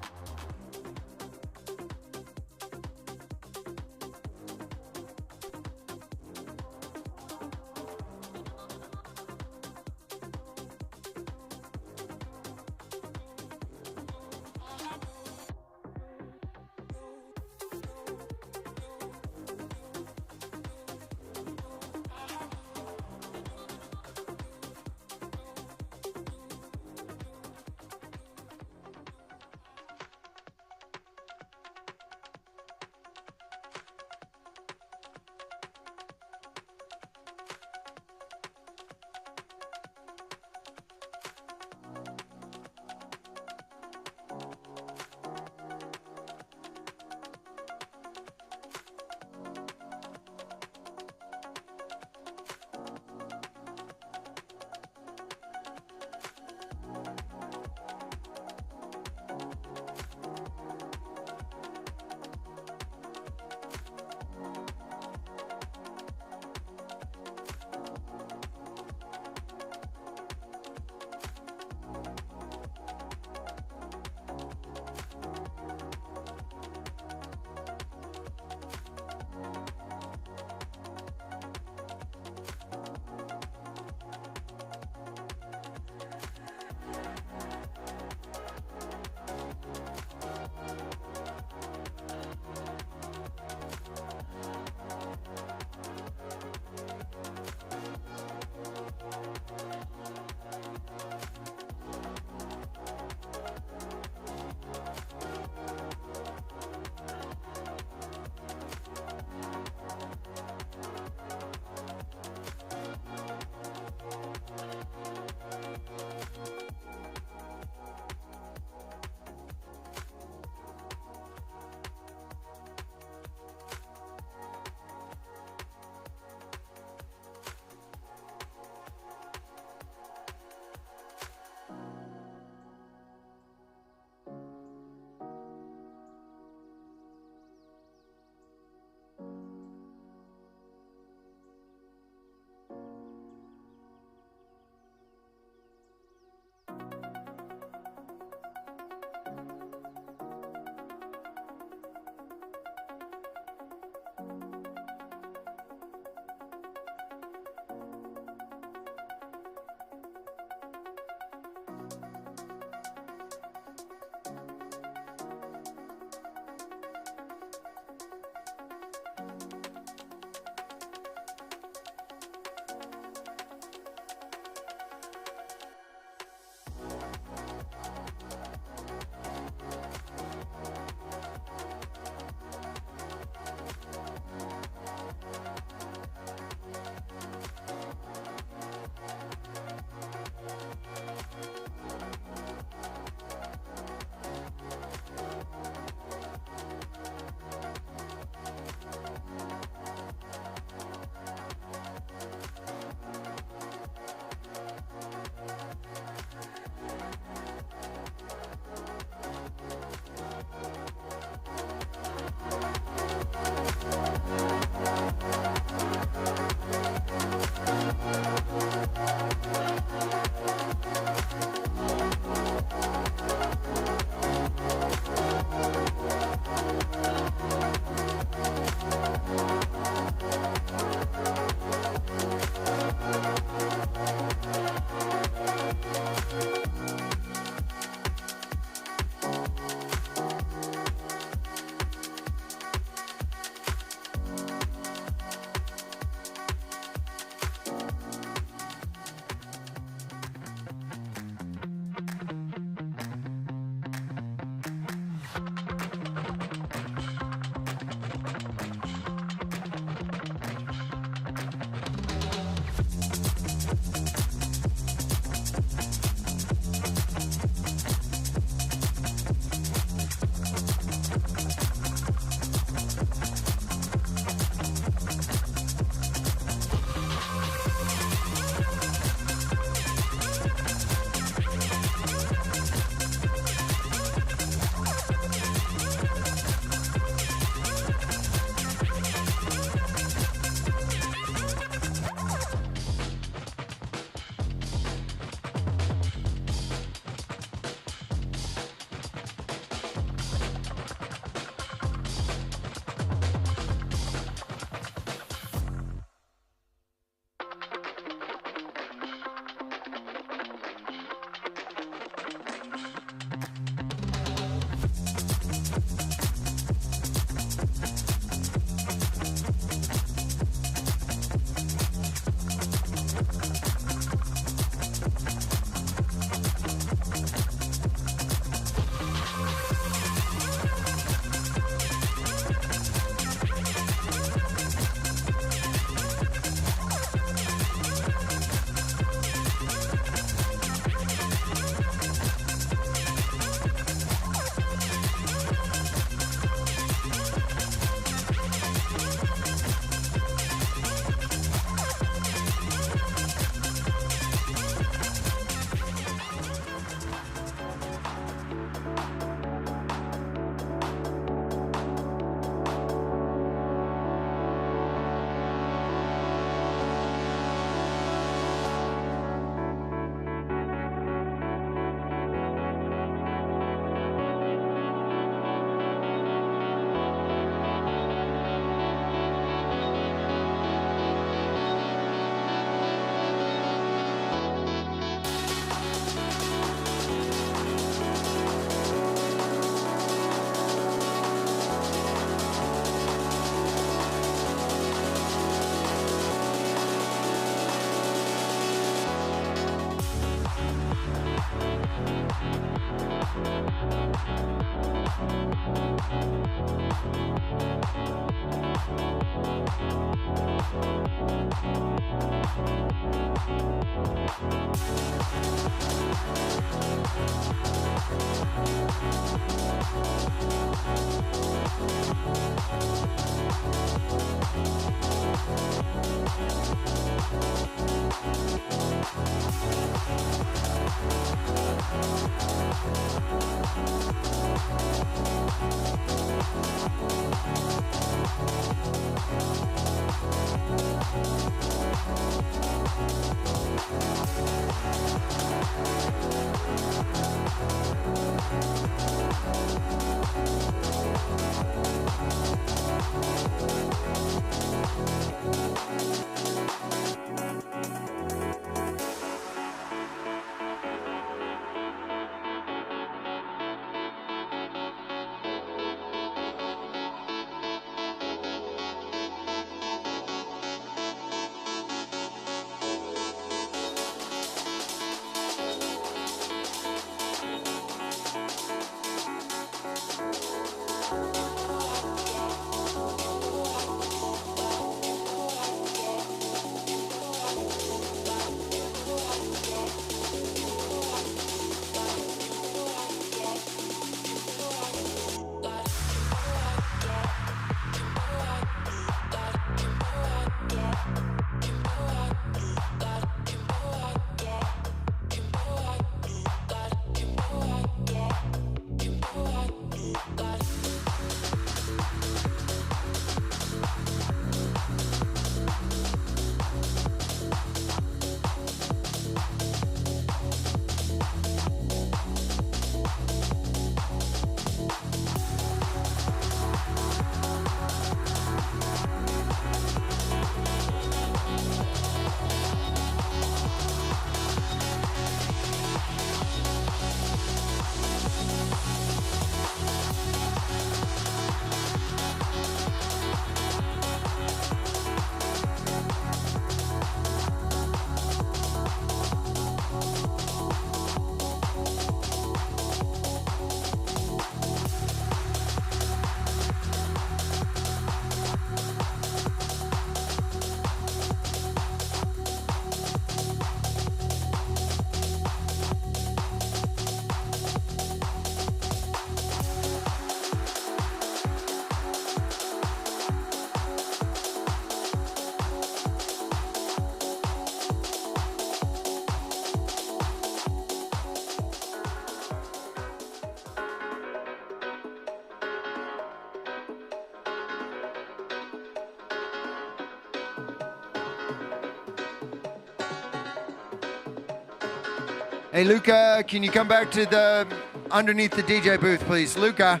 Hey, Luca, can you come back to the underneath the DJ booth, please? Luca.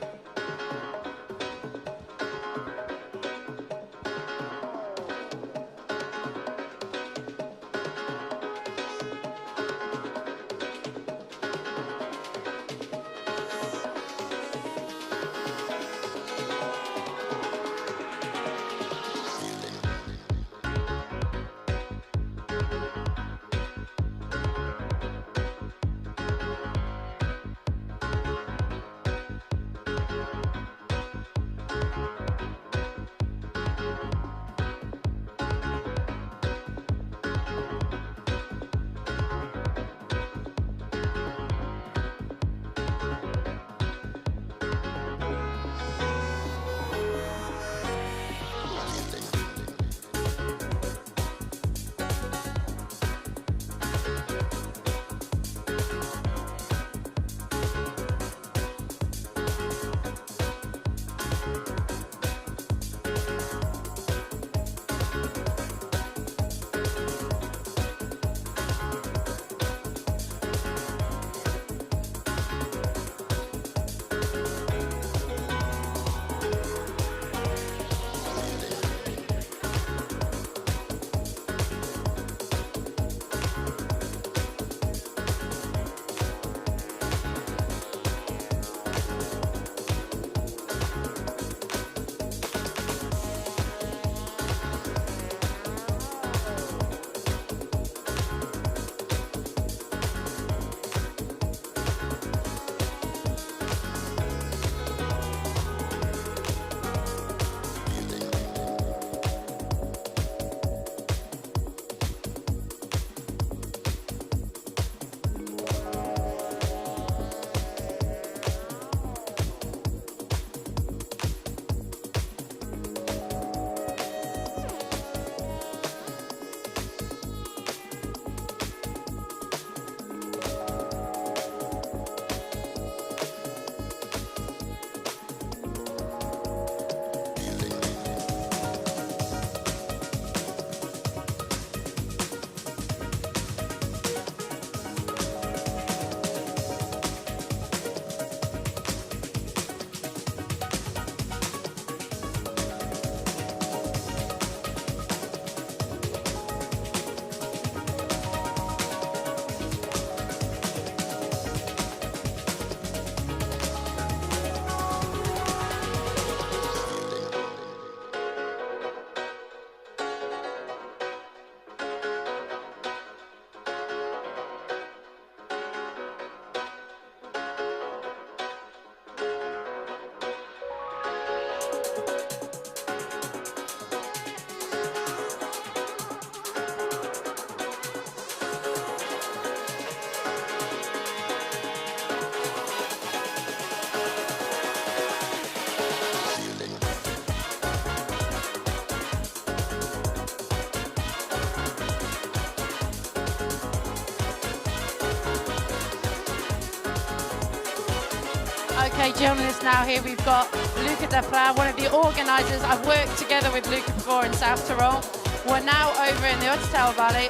Okay, joining us now here, we've got Luca Depra, one of the organisers. I've worked together with Luca before in South Tyrol. We're now over in the OETZ Valley.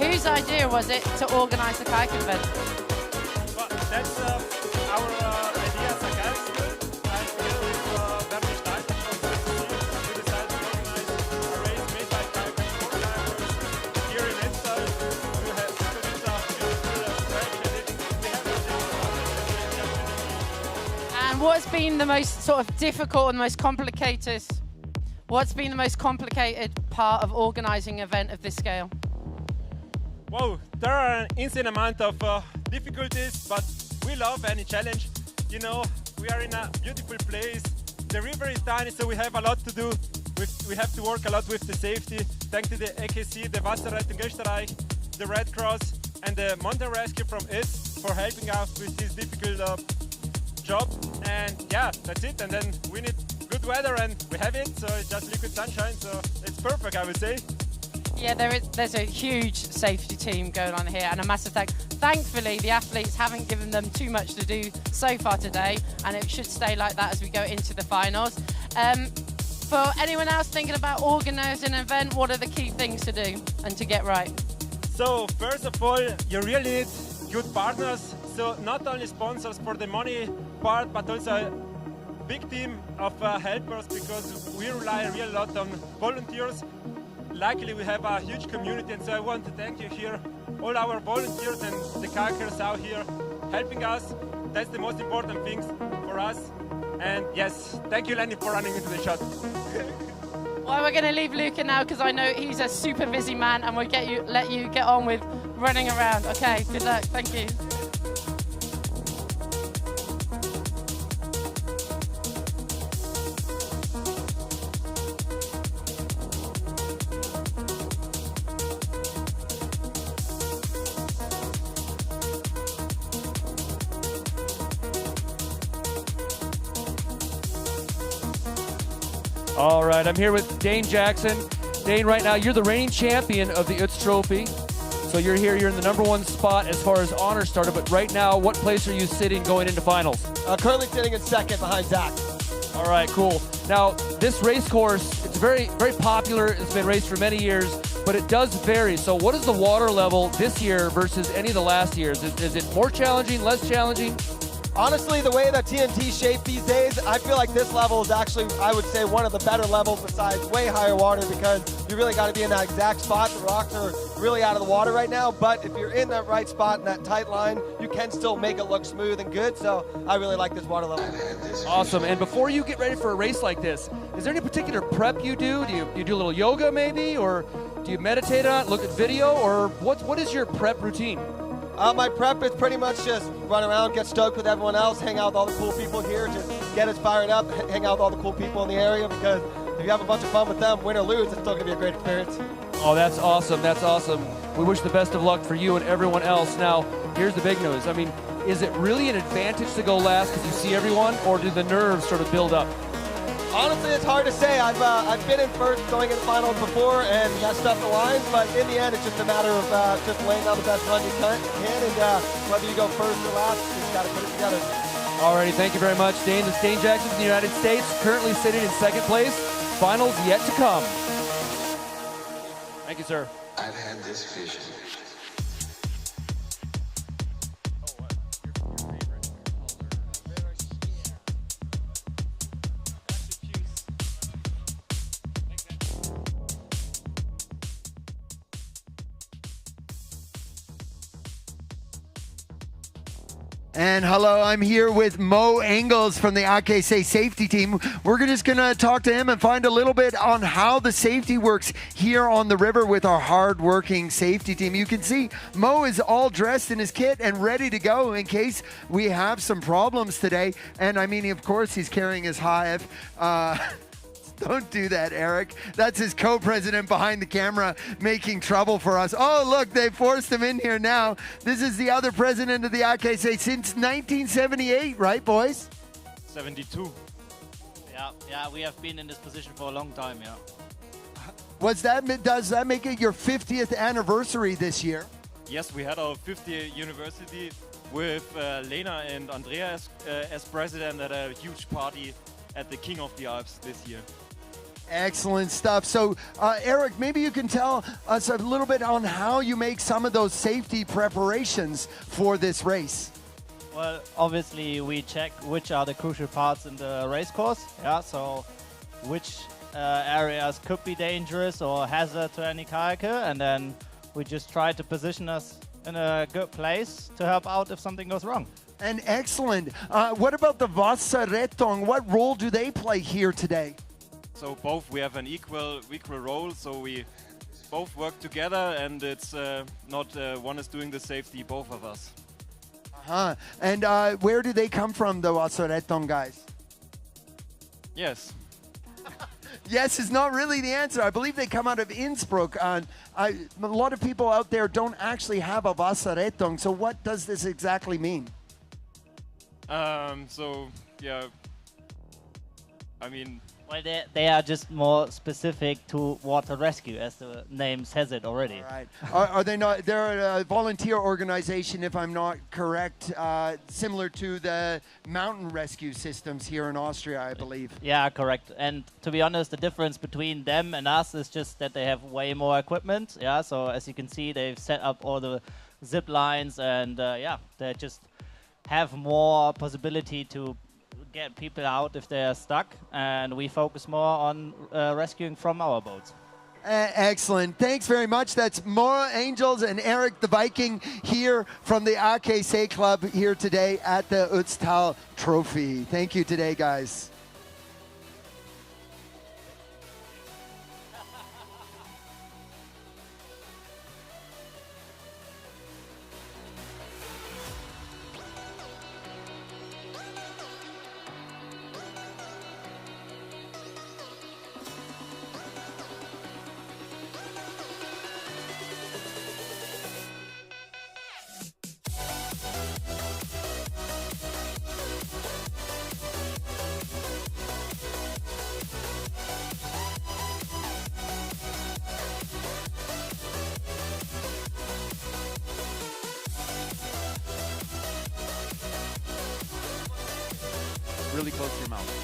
Whose idea was it to organise the kayak event? Well, that's our idea as a kayak school. And together with Bernie Stein from OETZ, we decided to organize a race made by kayakers for kayakers here in Etztal. We have because it's a beautiful track and we have And what's been the most sort of difficult and most complicated? What's been the most complicated part of organising an event of this scale? Wow, there are an insane amount of difficulties, but we love any challenge. You know, we are in a beautiful place. The river is tiny, so we have a lot to do. We have to work a lot with the safety. Thanks to the AKC, the Wasserrettung Österreich, the Red Cross, and the mountain rescue from us for helping us with this difficult job. And yeah, that's it. And then we need good weather, and we have it. So it's just liquid sunshine. So it's perfect, I would say. Yeah, there's a huge safety team going on here, and a massive thank. Thankfully, the athletes haven't given them too much to do so far today, and it should stay like that as we go into the finals. For anyone else thinking about organising an event, what are the key things to do and to get right? So first of all, you really need good partners. So not only sponsors for the money part, but also a big team of helpers, because we rely really a lot on volunteers. Luckily, we have a huge community, and so I want to thank you here, all our volunteers and the kayakers out here helping us. That's the most important thing for us. And yes, thank you, Lenny, for running into the shot. Well, we're going to leave Luca now because I know he's a super busy man, and we'll let you get on with running around. Okay, good luck. Thank you. All right, I'm here with Dane Jackson. Dane, right now, you're the reigning champion of the OETZ Trophy. So you're here, you're in the #1 spot as far as honor started, but right now, what place are you sitting going into finals? Currently sitting in second behind Zach. All right, cool. Now, this race course, it's very, very popular. It's been raced for many years, but it does vary. So what is the water level this year versus any of the last years? Is it more challenging, less challenging? Honestly, the way that TNT shaped these days, I feel like this level is actually, I would say, one of the better levels besides way higher water, because you really got to be in that exact spot. The rocks are really out of the water right now, but if you're in that right spot in that tight line, you can still make it look smooth and good. So I really like this water level. Awesome. And before you get ready for a race like this, is there any particular prep you do? Do you do a little yoga maybe, or do you meditate on it, look at video, or what is your prep routine? My prep is pretty much just run around, get stoked with everyone else, hang out with all the cool people here, just get us fired up, hang out with all the cool people in the area, because if you have a bunch of fun with them, win or lose, it's still going to be a great experience. Oh, that's awesome. That's awesome. We wish the best of luck for you and everyone else. Now, here's the big news. I mean, is it really an advantage to go last because you see everyone, or do the nerves sort of build up? Honestly, it's hard to say. I've been in first going in finals before and messed up the lines, but in the end, it's just a matter of just laying down the best run you can, and whether you go first or last, you just got to put it together. Alrighty, thank you very much, Dane. This is Dane Jackson from the United States, currently sitting in second place. Finals yet to come. Thank you, sir. I've had this vision. And hello, I'm here with Mo Engels from the AKC safety team. We're just going to talk to him and find a little bit on how the safety works here on the river with our hard-working safety team. You can see Mo is all dressed in his kit and ready to go in case we have some problems today. And I mean, of course, he's carrying his hive. Don't do that, Eric. That's his co-president behind the camera making trouble for us. Oh, look, they forced him in here now. This is the other president of the AKC since 1978, right, boys? 72. Yeah, we have been in this position for a long time, yeah. Does that make it your 50th anniversary this year? Yes, we had our 50th university with Lena and Andrea as president at a huge party at the King of the Alps this year. Excellent stuff. So, Eric, maybe you can tell us a little bit on how you make some of those safety preparations for this race. Well, obviously we check which are the crucial parts in the race course. Yeah, so which areas could be dangerous or hazard to any kayaker, and then we just try to position us in a good place to help out if something goes wrong. And excellent. What about the Wasserrettung? What role do they play here today? So both, we have an equal role, so we both work together, and it's not one is doing the safety, both of us. And where do they come from, the Wasserrettung guys? Yes. Yes is not really the answer. I believe they come out of Innsbruck. A lot of people out there don't actually have a Wasserrettung. So what does this exactly mean? So, yeah, I mean... Well, they are just more specific to water rescue, as the name says it already. All right. Are they not? They're a volunteer organization, if I'm not correct, similar to the mountain rescue systems here in Austria, I believe. Yeah, correct. And to be honest, the difference between them and us is just that they have way more equipment. Yeah, so as you can see, they've set up all the zip lines, and yeah, they just have more possibility to get people out if they are stuck, and we focus more on rescuing from our boats. Excellent. Thanks very much. That's Maura Angels and Eric the Viking here from the AKC Club here today at the Ötztal Trophy. Thank you today, guys. Really close to your mouth.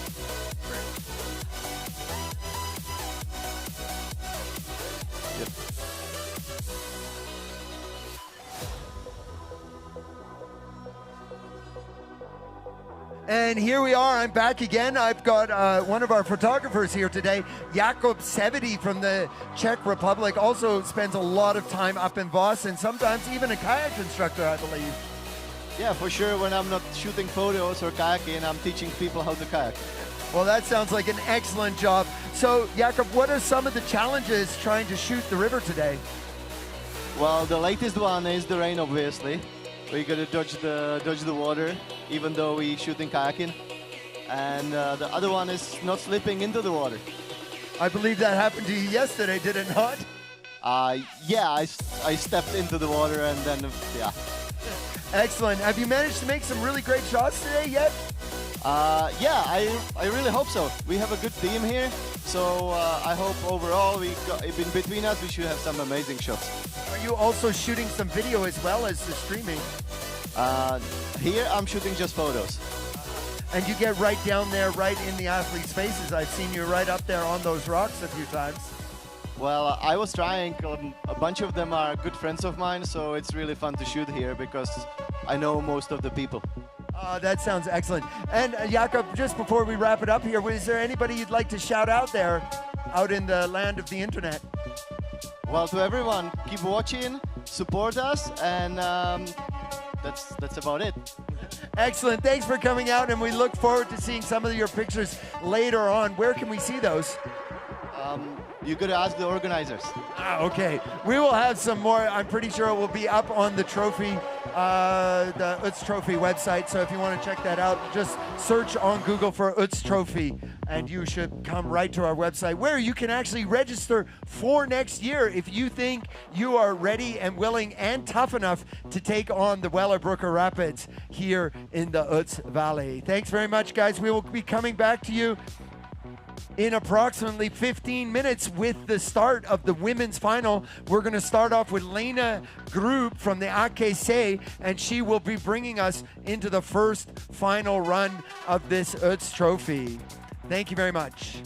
And here we are, I'm back again. I've got one of our photographers here today, Jakub Sevedy from the Czech Republic, also spends a lot of time up in Voss and sometimes even a kayak instructor, I believe. Yeah, for sure, when I'm not shooting photos or kayaking, I'm teaching people how to kayak. Well, that sounds like an excellent job. So, Jakub, what are some of the challenges trying to shoot the river today? Well, the latest one is the rain, obviously. We got to dodge the water, even though we shooting kayaking. And the other one is not slipping into the water. I believe that happened to you yesterday, did it not? Yeah, I stepped into the water and then, yeah. Excellent. Have you managed to make some really great shots today yet? Yeah, I really hope so. We have a good team here, so I hope overall in between us we should have some amazing shots. Are you also shooting some video as well as the streaming? Here I'm shooting just photos. And you get right down there, right in the athletes' faces. I've seen you right up there on those rocks a few times. Well, I was trying. A bunch of them are good friends of mine, so it's really fun to shoot here because I know most of the people. That sounds excellent. And Jakub, just before we wrap it up here, is there anybody you'd like to shout out there, out in the land of the internet? Well, to everyone, keep watching, support us, and that's about it. Excellent. Thanks for coming out, and we look forward to seeing some of your pictures later on. Where can we see those? You got to ask the organizers. Okay. We will have some more. I'm pretty sure it will be up on the trophy, the OETZ Trophy website. So if you want to check that out, just search on Google for OETZ Trophy, and you should come right to our website where you can actually register for next year if you think you are ready and willing and tough enough to take on the Wellerbrucker Rapids here in the OETZ Valley. Thanks very much, guys. We will be coming back to you in approximately 15 minutes with the start of the women's final. We're going to start off with Lena Group from the AKC, and she will be bringing us into the first final run of this OETZ trophy. Thank you very much.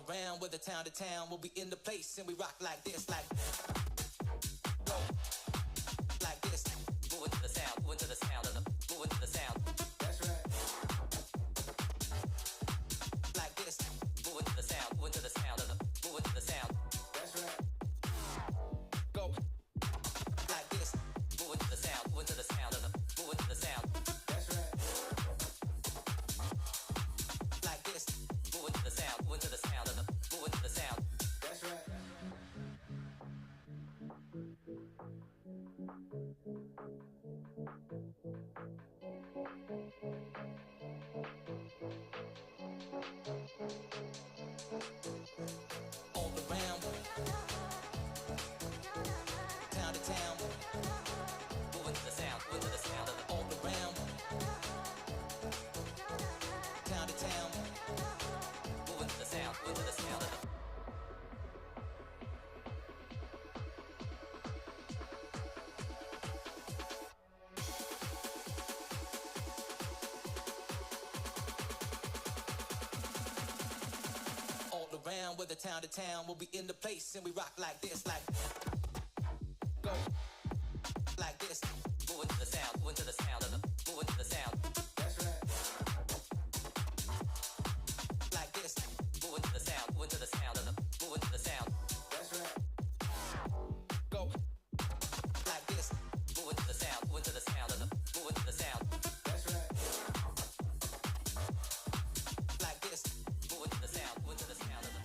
Around with the town to town, we'll be in the place and we rock like this, like this. Moving to the sound, moving to the sound of the, moving to the sound. That's right. Like this, moving to the sound, moving to the sound of the, moving to the sound. That's right. Go like this, moving to the sound, moving to the sound of the, moving to the sound. That's right. Like this, moving to the sound, moving to the sound of the. Moving to the sound. That's right. All around, town to town, moving to the sound, moving to the sound of the all around, town to town, moving to the sound, moving to the sound of the. Around with the town to town, we'll be in the place and we rock like this, like go like this, moving to the sound, moving to the sound of the, moving to the sound. That's right. Like this, moving to the sound, moving to the sound of the, moving to the sound. That's right. Go like this, moving to the sound, moving to the sound of the, moving to the sound. That's right. Like this, moving to the sound, moving to the sound of the.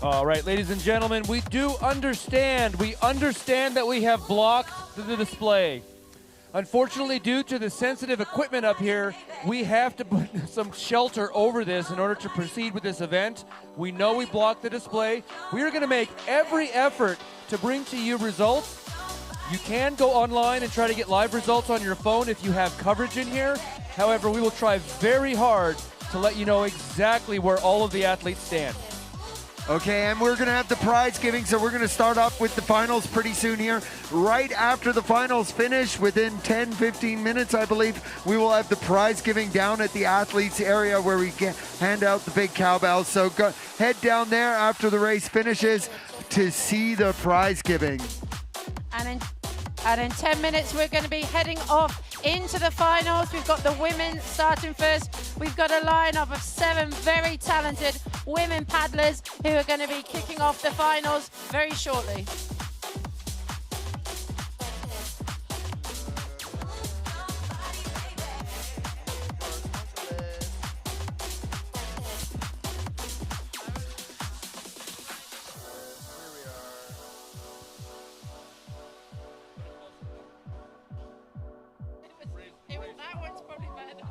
All right, ladies and gentlemen, we do understand. We understand that we have blocked the display. Unfortunately, due to the sensitive equipment up here, we have to put some shelter over this in order to proceed with this event. We know we blocked the display. We are going to make every effort to bring to you results. You can go online and try to get live results on your phone if you have coverage in here. However, we will try very hard to let you know exactly where all of the athletes stand. Okay, and we're going to have the prize giving, so we're going to start off with the finals pretty soon here. Right after the finals finish, within 10-15 minutes, I believe, we will have the prize giving down at the athletes area where we can hand out the big cowbells. So go, head down there after the race finishes to see the prize giving. And in 10 minutes, we're going to be heading off into the finals. We've got the women starting first. We've got a lineup of 7 very talented women paddlers who are going to be kicking off the finals very shortly. That one's probably better than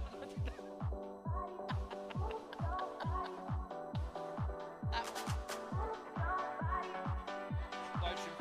Live stream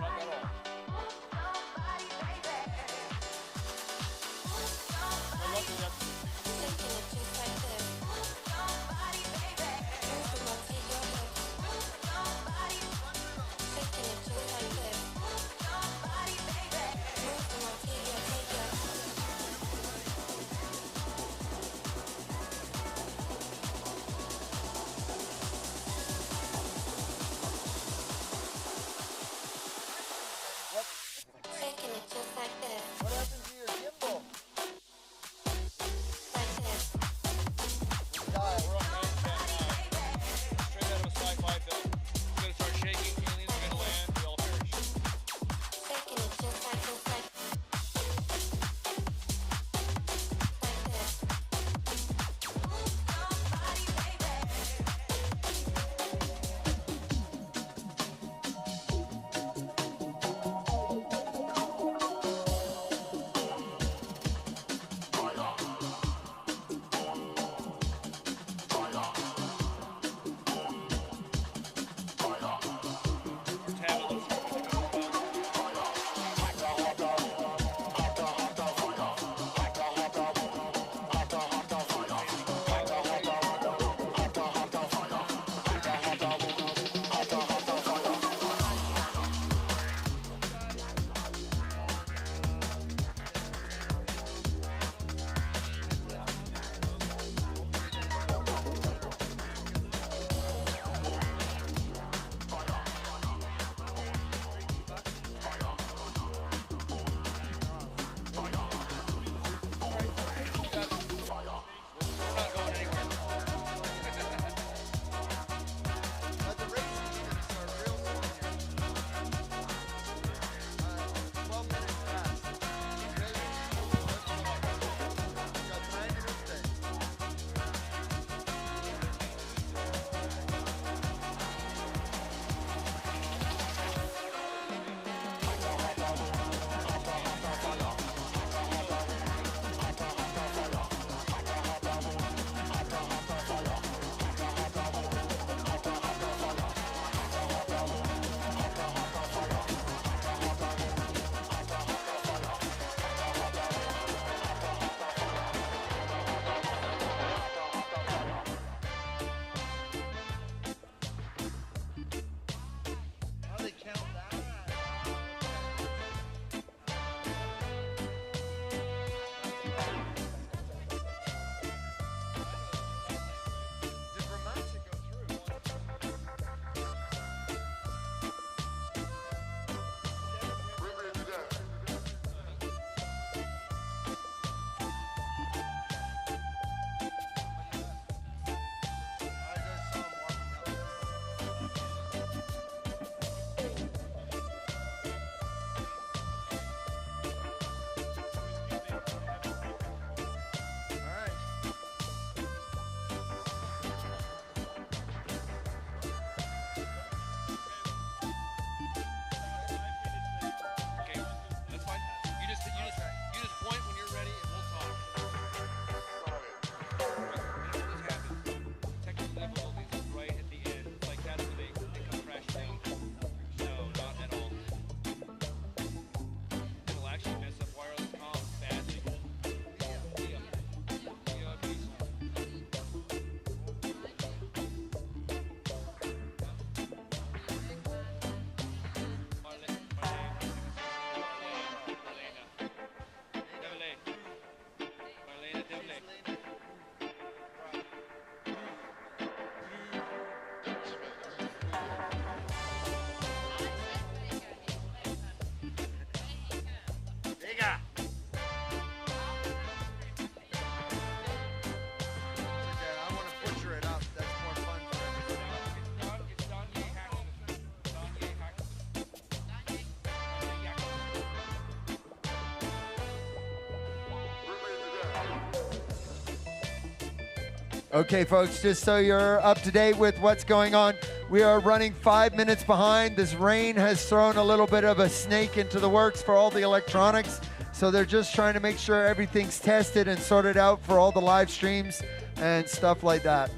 Okay, folks, just so you're up to date with what's going on, we are running 5 minutes behind. This rain has thrown a little bit of a snake into the works for all the electronics. So they're just trying to make sure everything's tested and sorted out for all the live streams and stuff like that.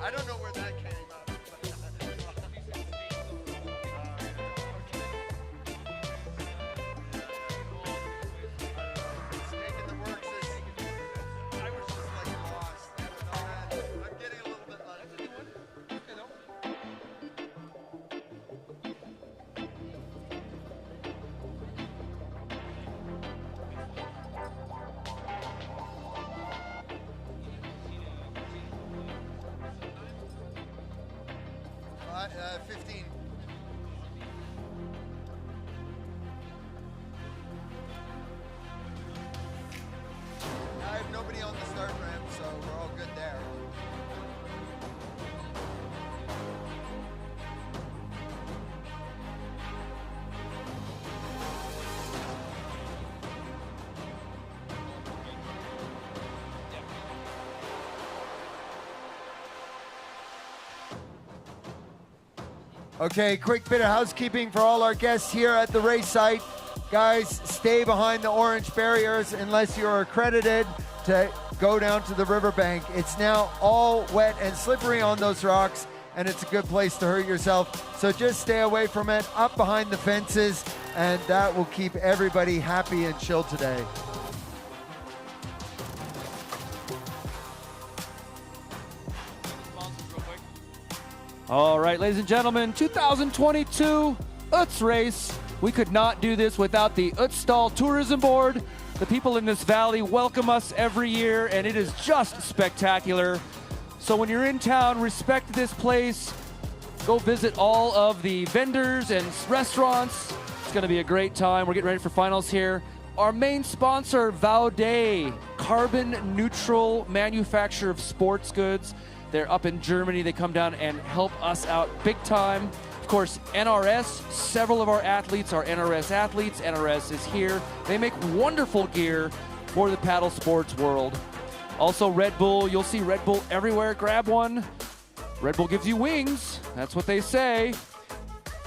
I don't know where that came up. Uh, 15. I have nobody on the start ramp, so we're all good there. Okay, quick bit of housekeeping for all our guests here at the race site. Guys, stay behind the orange barriers unless you're accredited to go down to the riverbank. It's now all wet and slippery on those rocks, and it's a good place to hurt yourself. So just stay away from it, up behind the fences, and that will keep everybody happy and chill today. All right, ladies and gentlemen, 2022 OETZ race. We could not do this without the Ötztal Tourism Board. The people in this valley welcome us every year, and it is just spectacular. So when you're in town, respect this place. Go visit all of the vendors and restaurants. It's going to be a great time. We're getting ready for finals here. Our main sponsor, Vaude, carbon neutral manufacturer of sports goods. They're up in Germany. They come down and help us out big time. Of course, NRS, several of our athletes are NRS athletes. NRS is here. They make wonderful gear for the paddle sports world. Also Red Bull, you'll see Red Bull everywhere. Grab one. Red Bull gives you wings. That's what they say.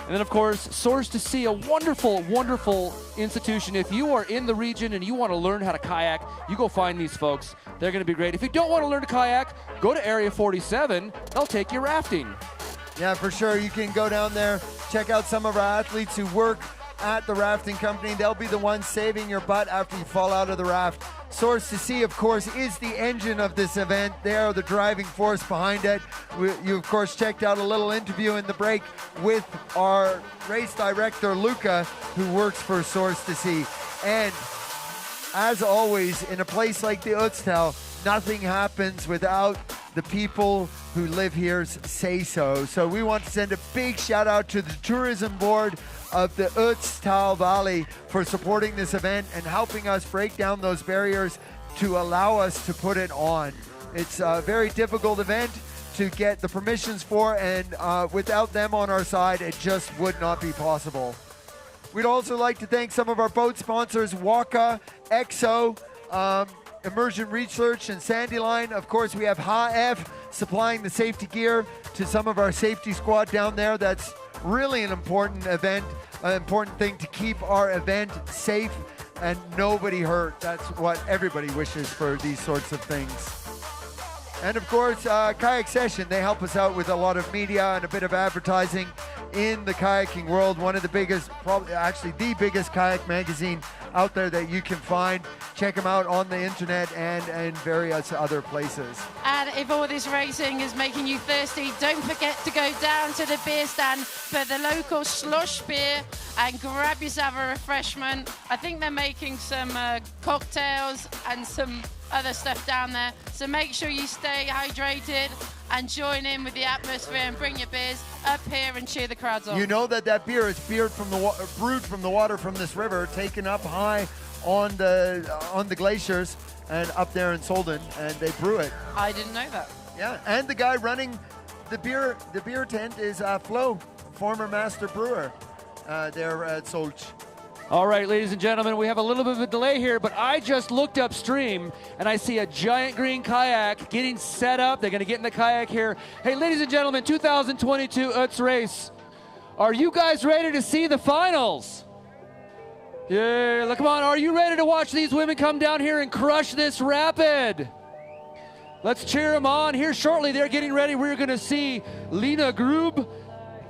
And then, of course, Source to Sea, a wonderful, wonderful institution. If you are in the region and you want to learn how to kayak, you go find these folks. They're going to be great. If you don't want to learn to kayak, go to Area 47. They'll take you rafting. Yeah, for sure. You can go down there, check out some of our athletes who work at the rafting company. They'll be the ones saving your butt after you fall out of the raft. Source to Sea, of course, is the engine of this event. They are the driving force behind it. You, of course, checked out a little interview in the break with our race director, Luca, who works for Source to Sea. And as always, in a place like the Ötztal, nothing happens without the people who live here say so. So we want to send a big shout out to the tourism board of the Ötztal Valley for supporting this event and helping us break down those barriers to allow us to put it on. It's a very difficult event to get the permissions for, and without them on our side, it just would not be possible. We'd also like to thank some of our boat sponsors, Waka, EXO, Immersion Research, and Sandyline. Of course, we have HF supplying the safety gear to some of our safety squad down there. That's really an important event, an important thing to keep our event safe and nobody hurt. That's what everybody wishes for these sorts of things. And of course, Kayak Session, they help us out with a lot of media and a bit of advertising in the kayaking world. One of the biggest, probably actually the biggest kayak magazine out there that you can find. Check them out on the internet and various other places. And if all this racing is making you thirsty, don't forget to go down to the beer stand for the local slush beer and grab yourself a refreshment. I think they're making some cocktails and some other stuff down there. So make sure you stay hydrated and join in with the atmosphere and bring your beers up here and cheer the crowds on. You know that beer is brewed from the water from this river, taken up high on the glaciers and up there in Solden, and they brew it. I didn't know that. Yeah, and the guy running the beer tent is Flo, former master brewer there at Solch. All right, ladies and gentlemen, we have a little bit of a delay here, but I just looked upstream and I see a giant green kayak getting set up. They're going to get in the kayak here. Hey, ladies and gentlemen, 2022 OETZ race. Are you guys ready to see the finals? Yeah, look, come on. Are you ready to watch these women come down here and crush this rapid? Let's cheer them on. Here shortly, they're getting ready. We're going to see Lena Grub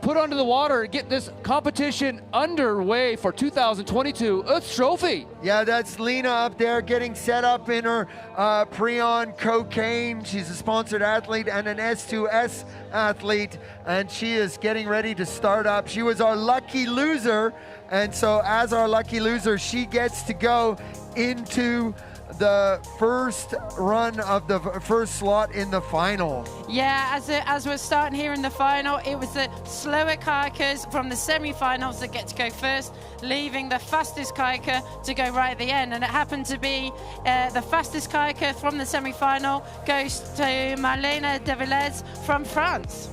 put onto the water and get this competition underway for 2022 OETZ Trophy. Yeah, that's Lena up there getting set up in her Prion cocaine. She's a sponsored athlete and an S2S athlete, and she is getting ready to start up. She was our lucky loser, and so as our lucky loser, she gets to go into the first run of the first slot in the final. Yeah, as we're starting here in the final, it was the slower kayakers from the semi-finals that get to go first, leaving the fastest kayaker to go right at the end. And it happened to be the fastest kayaker from the semi-final goes to Marlene de Villers from France.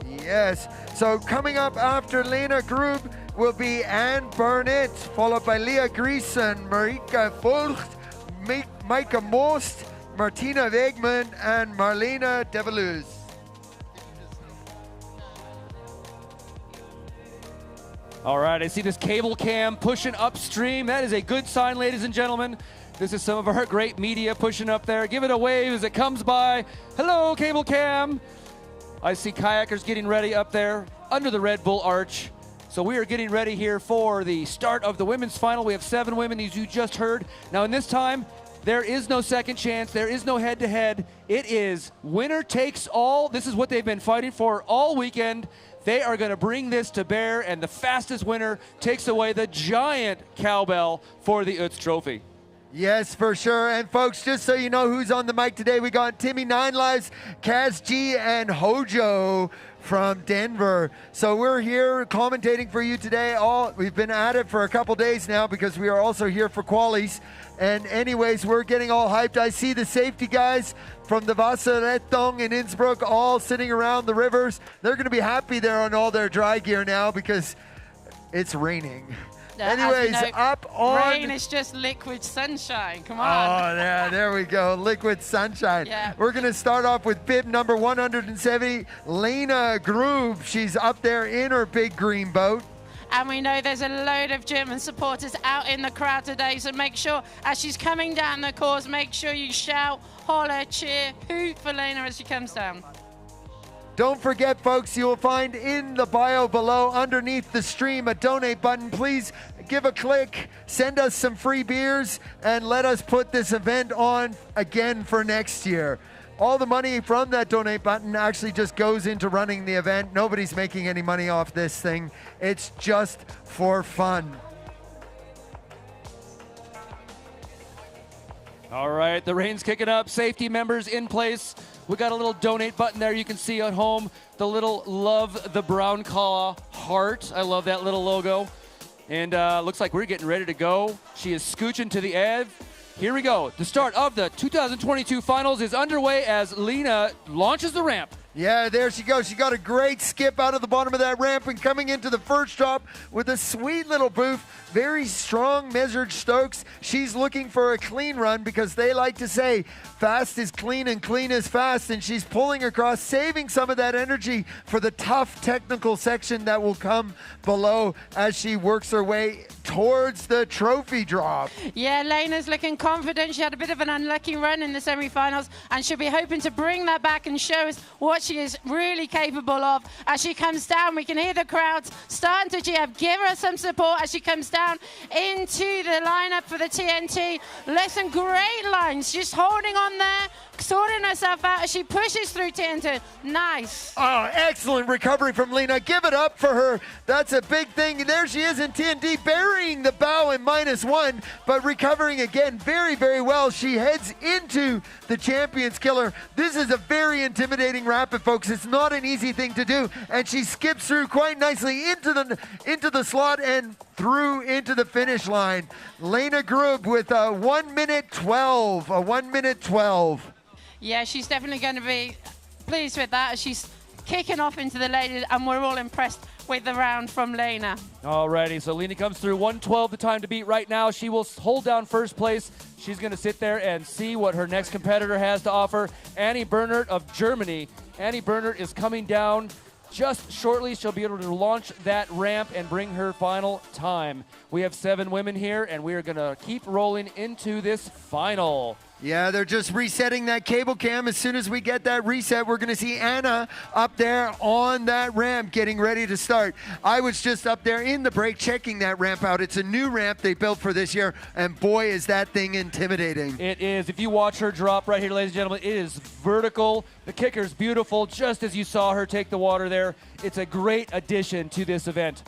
Yes, so coming up after Lena Grub will be Anne Burnett, followed by Leah Griesen, Marika Volgt, Micah Most, Martina Wegman, and Marlena Develuz. All right, I see this cable cam pushing upstream. That is a good sign, ladies and gentlemen. This is some of our great media pushing up there. Give it a wave as it comes by. Hello, cable cam. I see kayakers getting ready up there under the Red Bull Arch. So we are getting ready here for the start of the women's final. We have 7 women, as you just heard. Now in this time, there is no second chance. There is no head-to-head. It is winner takes all. This is what they've been fighting for all weekend. They are going to bring this to bear, and the fastest winner takes away the giant cowbell for the OETZ Trophy. Yes, for sure. And folks, just so you know who's on the mic today, we got Timmy 9 Lives, Kaz G, and Hojo from Denver. So we're here commentating for you today. We've been at it for a couple days now because we are also here for qualies. And anyways, we're getting all hyped. I see the safety guys from the Wasserrettung in Innsbruck all sitting around the rivers. They're going to be happy there on all their dry gear now because it's raining. Anyways, up on... Rain is just liquid sunshine. Come on. Oh, yeah, there we go. Liquid sunshine. Yeah. We're going to start off with bib number 170, Lena Grub. She's up there in her big green boat. And we know there's a load of German supporters out in the crowd today, so make sure, as she's coming down the course, make sure you shout, holler, cheer, hoot for Lena as she comes down. Don't forget, folks, you will find in the bio below, underneath the stream, a donate button. Please give a click, send us some free beers, and let us put this event on again for next year. All the money from that donate button actually just goes into running the event. Nobody's making any money off this thing. It's just for fun. All right, the rain's kicking up. Safety members in place. We got a little donate button there. You can see at home the little Love the Brown Claw heart. I love that little logo. And looks like we're getting ready to go. She is scooching to the edge. Here we go. The start of the 2022 finals is underway as Lena launches the ramp. Yeah, there she goes. She got a great skip out of the bottom of that ramp and coming into the first drop with a sweet little boof. Very strong measured strokes. She's looking for a clean run because they like to say fast is clean and clean is fast, and she's pulling across, saving some of that energy for the tough technical section that will come below as she works her way towards the trophy drop. Yeah, Lena's looking confident. She had a bit of an unlucky run in the semi-finals, and she'll be hoping to bring that back and show us what she is really capable of. As she comes down, we can hear the crowds starting to cheer. Give her some support as she comes down into the lineup for the TNT. Listen, great lines, just holding on there, sorting herself out as she pushes through TNT. Nice. Oh, excellent recovery from Lena. Give it up for her. That's a big thing. There she is in TNT, burying the bow in -1, but recovering again very, very well. She heads into the Champions Killer. This is a very intimidating rapid, folks. It's not an easy thing to do, and she skips through quite nicely into the slot and through into the finish line. Lena Grub with a 1:12. Yeah, she's definitely going to be pleased with that as she's kicking off into the ladies, and we're all impressed with the round from Lena. Alrighty, so Lena comes through 1:12, the time to beat right now. She will hold down first place. She's going to sit there and see what her next competitor has to offer. Annie Bernert of Germany. Annie Bernert is coming down just shortly. She'll be able to launch that ramp and bring her final time. We have 7 women here, and we are going to keep rolling into this final. Yeah, they're just resetting that cable cam. As soon as we get that reset, we're going to see Anna up there on that ramp getting ready to start. I was just up there in the break checking that ramp out. It's a new ramp they built for this year, and boy, is that thing intimidating. It is. If you watch her drop right here, ladies and gentlemen, it is vertical. The kicker's beautiful, just as you saw her take the water there. It's a great addition to this event.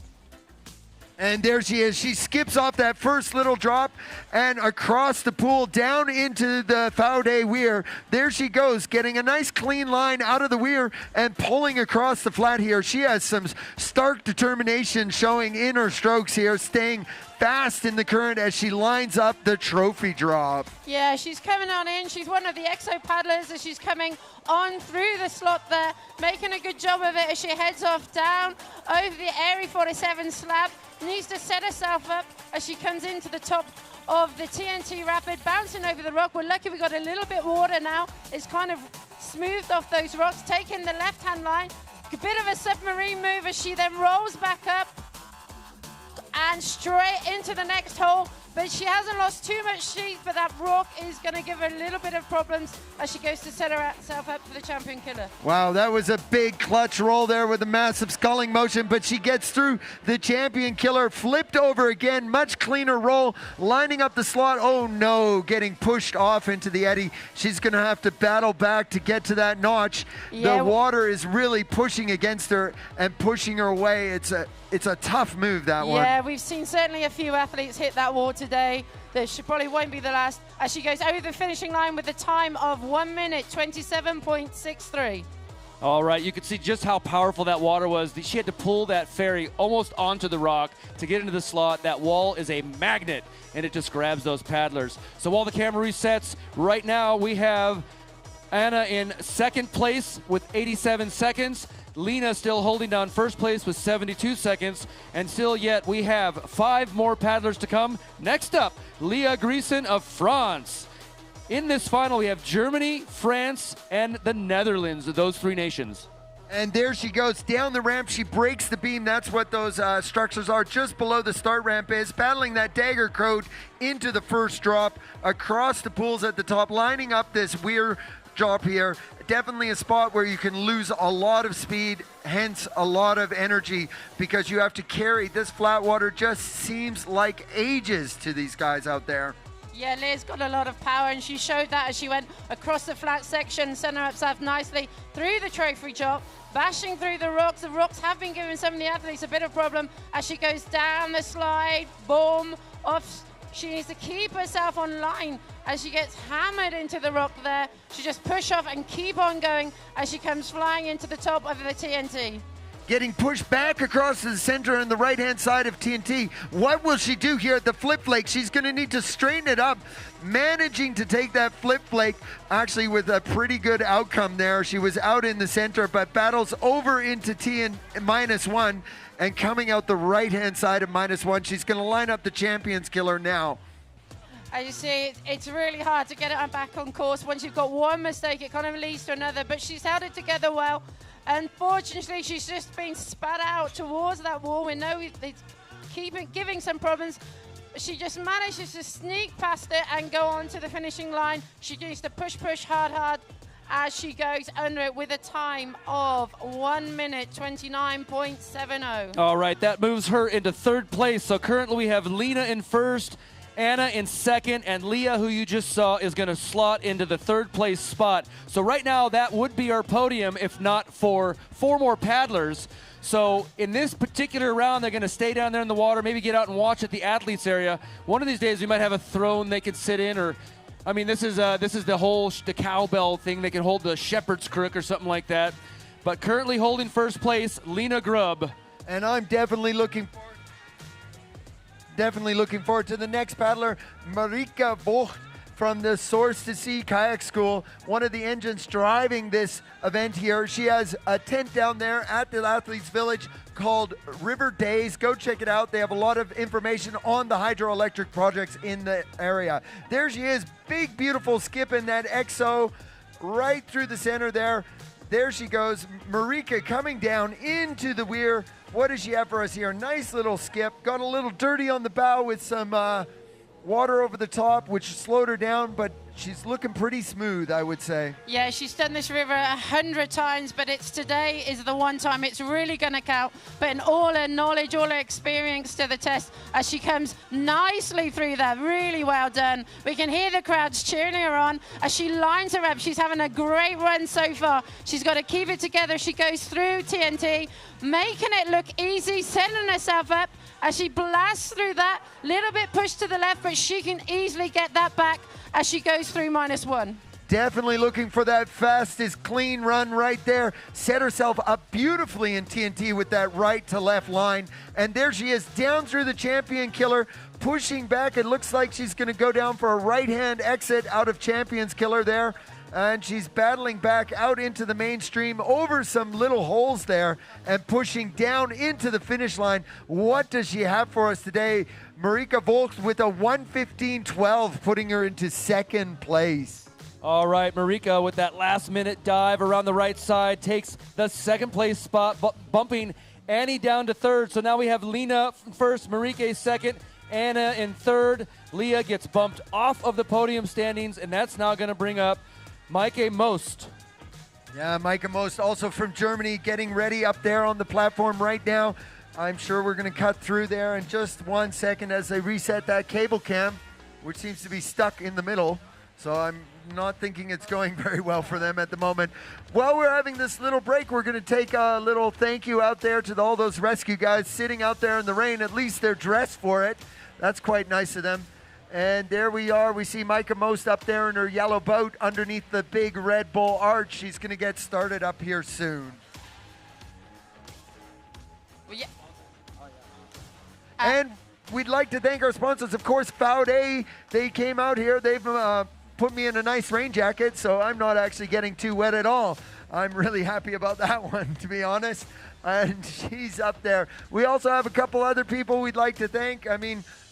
And there she is. She skips off that first little drop and across the pool down into the Faude weir. There she goes, getting a nice clean line out of the weir and pulling across the flat here. She has some stark determination showing in her strokes here, staying fast in the current as she lines up the trophy drop. Yeah, she's coming on in. She's one of the exo paddlers as she's coming on through the slot there, making a good job of it as she heads off down over the Airy 47 slab. Needs to set herself up as she comes into the top of the TNT Rapid, bouncing over the rock. We're lucky we got a little bit of water now. It's kind of smoothed off those rocks, taking the left-hand line. A bit of a submarine move as she then rolls back up and straight into the next hole. But she hasn't lost too much speed, but that rock is going to give her a little bit of problems as she goes to set herself up for the champion killer. Wow, that was a big clutch roll there with a massive sculling motion, but she gets through the champion killer, flipped over again, much cleaner roll, lining up the slot. Oh no, getting pushed off into the eddy. She's going to have to battle back to get to that notch. Yeah, the water is really pushing against her and pushing her away. It's a tough move, that one. Yeah, we've seen certainly a few athletes hit that wall today. This probably won't be the last as she goes over the finishing line with a time of 1 minute 27.63. All right, you can see just how powerful that water was. She had to pull that ferry almost onto the rock to get into the slot. That wall is a magnet, and it just grabs those paddlers. So while the camera resets, right now we have Anna in second place with 87 seconds. Lena still holding down first place with 72 seconds. And still yet we have 5 more paddlers to come. Next up, Leah Griesen of France. In this final, we have Germany, France, and the Netherlands, those 3 nations. And there she goes down the ramp. She breaks the beam. That's what those structures are. Just below the start ramp is paddling that dagger code into the first drop across the pools at the top, lining up this weir drop here. Definitely a spot where you can lose a lot of speed, hence a lot of energy, because you have to carry this flat water. Just seems like ages to these guys out there. Yeah, Leah's got a lot of power, and she showed that as she went across the flat section, sent herself nicely through the trophy drop, bashing through the rocks. The rocks have been giving some of the athletes a bit of problem as she goes down the slide, boom, off. She needs to keep herself on line as she gets hammered into the rock there. She just push off and keep on going as she comes flying into the top of the TNT. Getting pushed back across the center on the right-hand side of TNT. What will she do here at the flip flake? She's going to need to straighten it up. Managing to take that flip flake, actually with a pretty good outcome there. She was out in the center, but battles over into -1 and coming out the right-hand side of -1. She's going to line up the champion's killer now. As you see, it's really hard to get it back on course. Once you've got one mistake, it kind of leads to another, but she's held it together well. Unfortunately, she's just been spat out towards that wall. We know it's giving some problems. She just manages to sneak past it and go on to the finishing line. She needs to push hard as she goes under it with a time of 1 minute 29.70. All right, that moves her into third place. So currently we have Lena in first, Anna in second, and Leah, who you just saw, is going to slot into the third place spot. So right now that would be our podium if not for 4 more paddlers. So in this particular round, they're going to stay down there in the water, maybe get out and watch at the athletes area. One of these days we might have a throne they could sit in, or I mean, this is the whole the cowbell thing. They can hold the shepherd's crook or something like that. But currently holding first place, Lena Grubb. And I'm definitely looking forward to the next paddler, Marika Vogt from the Source to Sea Kayak School, one of the engines driving this event here. She has a tent down there at the Athletes Village called River Days. Go check it out. They have a lot of information on the hydroelectric projects in the area. There she is, big, beautiful skip in that EXO right through the center there. There she goes, Marika coming down into the weir. What does she have for us here? Nice little skip. Got a little dirty on the bow with some water over the top, which slowed her down, but she's looking pretty smooth, I would say. Yeah, she's done this river 100 times, but today is the one time it's really going to count. Putting all her knowledge, all her experience to the test as she comes nicely through that. Really well done. We can hear the crowds cheering her on as she lines her up. She's having a great run so far. She's got to keep it together. She goes through TNT, making it look easy, setting herself up as she blasts through that. Little bit pushed to the left, but she can easily get that back as she goes through -1. Definitely looking for that fastest clean run right there. Set herself up beautifully in TNT with that right to left line. And there she is down through the Champion Killer, pushing back. It looks like she's going to go down for a right-hand exit out of Champions Killer there. And she's battling back out into the mainstream over some little holes there and pushing down into the finish line. What does she have for us today? Marika Volks with a 1:15.12, putting her into second place. All right, Marika with that last-minute dive around the right side takes the second place spot, bumping Annie down to third. So now we have Lena first, Marika second, Anna in third. Leah gets bumped off of the podium standings, and that's now going to bring up Maike Most. Yeah, Maike Most also from Germany, getting ready up there on the platform right now. I'm sure we're going to cut through there in just 1 second as they reset that cable cam, which seems to be stuck in the middle. So I'm not thinking it's going very well for them at the moment. While we're having this little break, we're going to take a little thank you out there to all those rescue guys sitting out there in the rain. At least they're dressed for it. That's quite nice of them. And there we are. We see Maike Most up there in her yellow boat underneath the big Red Bull arch. She's going to get started up here soon. Well, yeah. And we'd like to thank our sponsors, of course, Faude. They came out here. They've put me in a nice rain jacket, so I'm not actually getting too wet at all. I'm really happy about that one, to be honest. And she's up there. We also have a couple other people we'd like to thank.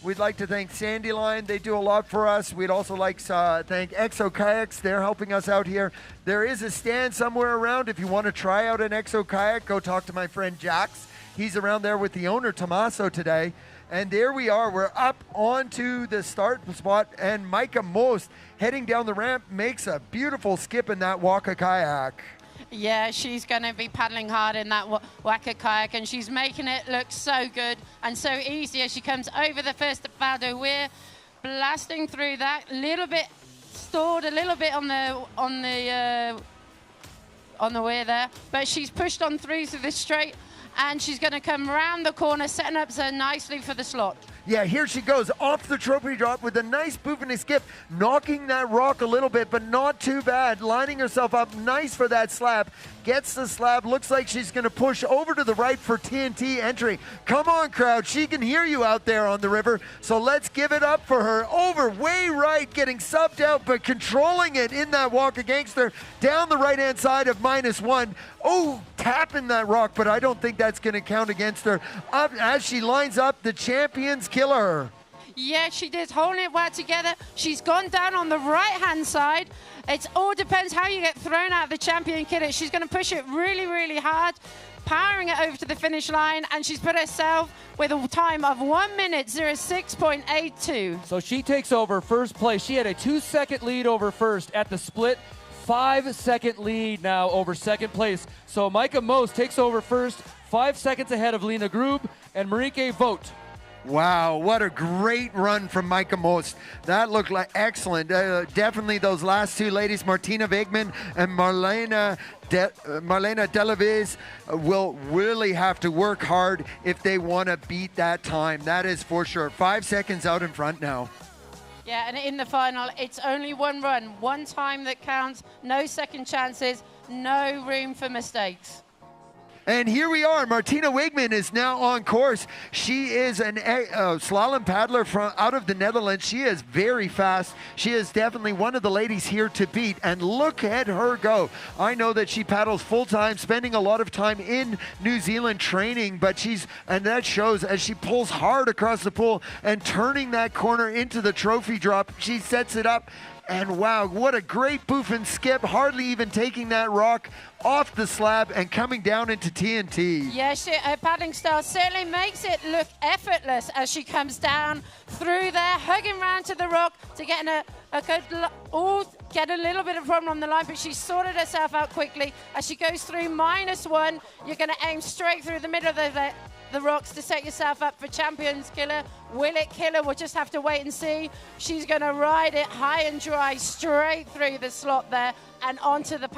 We'd like to thank Sandyline. They do a lot for us. We'd also like to thank EXO Kayaks. They're helping us out here. There is a stand somewhere around. If you want to try out an EXO Kayak, go talk to my friend Jax. He's around there with the owner, Tommaso, today. And there we are. We're up onto the start spot. And Maike Most, heading down the ramp, makes a beautiful skip in that Waka Kayak. Yeah, she's going to be paddling hard in that Waka Kayak, and she's making it look so good and so easy as she comes over the first Valdo Weir, blasting through that. Little bit stalled, a little bit on the weir there, but she's pushed on through to the straight, and she's going to come round the corner, setting up so nicely for the slot. Yeah, here she goes off the trophy drop with a nice boof and a skip, knocking that rock a little bit, but not too bad. Lining herself up nice for that slab. Gets the slab. Looks like she's going to push over to the right for TNT entry. Come on, crowd. She can hear you out there on the river, so let's give it up for her. Over, way right, getting subbed out, but controlling it in that Waka Gangster down the right-hand side of -1. Oh, tapping that rock, but I don't think that's going to count against her. Up as she lines up the Champions Killer. Yeah, she did, holding it well together. She's gone down on the right-hand side. It all depends how you get thrown out of the Champion Killer. She's going to push it really, really hard, powering it over to the finish line, and she's put herself with a time of 1:06.82. So she takes over first place. She had a 2-second lead over first at the split. 5-second lead now over second place. So Maike Most takes over first, 5 seconds ahead of Lena Grube and Marike Vogt. Wow, what a great run from Maike Most. That looked like excellent. Definitely those last two ladies, Martina Wegman and Marlena Delaviz, will really have to work hard if they want to beat that time. That is for sure. 5 seconds out in front now. Yeah, and in the final, it's only one run, one time that counts, no second chances, no room for mistakes. And here we are. Martina Wigman is now on course. She is an slalom paddler from out of the Netherlands. She is very fast. She is definitely one of the ladies here to beat. And look at her go. I know that she paddles full time, spending a lot of time in New Zealand training, but and that shows as she pulls hard across the pool and turning that corner into the trophy drop. She sets it up. And wow, what a great boof and skip, hardly even taking that rock off the slab and coming down into TNT. Yes, her paddling style certainly makes it look effortless as she comes down through there, hugging round to the rock to get get a little bit of problem on the line, but she sorted herself out quickly. As she goes through -1, you're going to aim straight through the middle of the rocks to set yourself up for Champions Killer. Will it kill her? We'll just have to wait and see. She's going to ride it high and dry straight through the slot there and onto the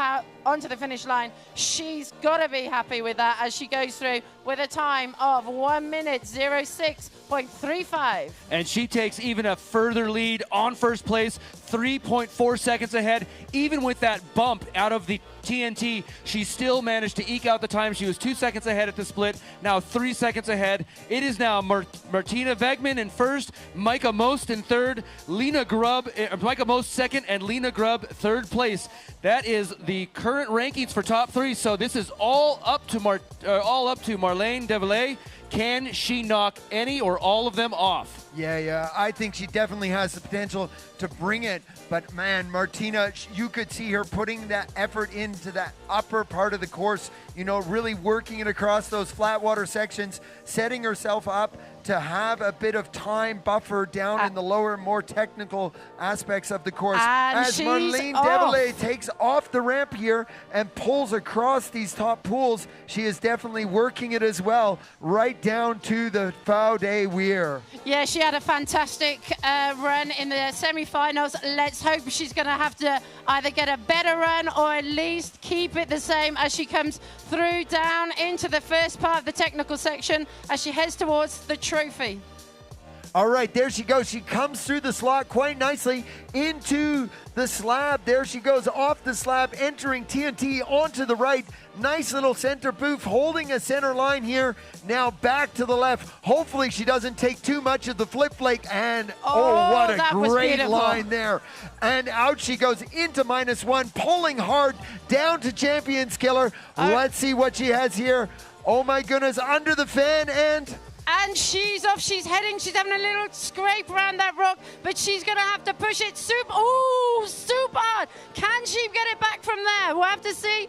finish line. She's got to be happy with that as she goes through with a time of 1 minute 06.35. And she takes even a further lead on first place, 3.4 seconds ahead. Even with that bump out of the TNT, she still managed to eke out the time. She was 2 seconds ahead at the split, now 3 seconds ahead. It is now Martina Wegman in first, Micah Most in third, Micah Most second, and Lena Grubb third place. That is the current rankings for top three. So this is all up to Marlene Devillet. Can she knock any or all of them off? Yeah, I think she definitely has the potential to bring it. But man, Martina, you could see her putting that effort into that upper part of the course, really working it across those flat water sections, setting herself up to have a bit of time buffer down in the lower, more technical aspects of the course. As Marlene Devillet takes off the ramp here and pulls across these top pools, she is definitely working it as well, right down to the Fau de Weir. Yeah, she had a fantastic run in the semi-finals. Let's hope she's going to have to either get a better run or at least keep it the same as she comes through down into the first part of the technical section as she heads towards the trophy. All right, there she goes. She comes through the slot quite nicely into the slab. There she goes off the slab, entering TNT onto the right. Nice little center boof, holding a center line here. Now back to the left. Hopefully she doesn't take too much of the flip flake. And what a great line there. And out she goes into -1, pulling hard down to Champions Killer. Let's see what she has here. Oh my goodness, under the fan and she's off, she's having a little scrape around that rock, but she's going to have to push it super hard. Can she get it back from there? We'll have to see.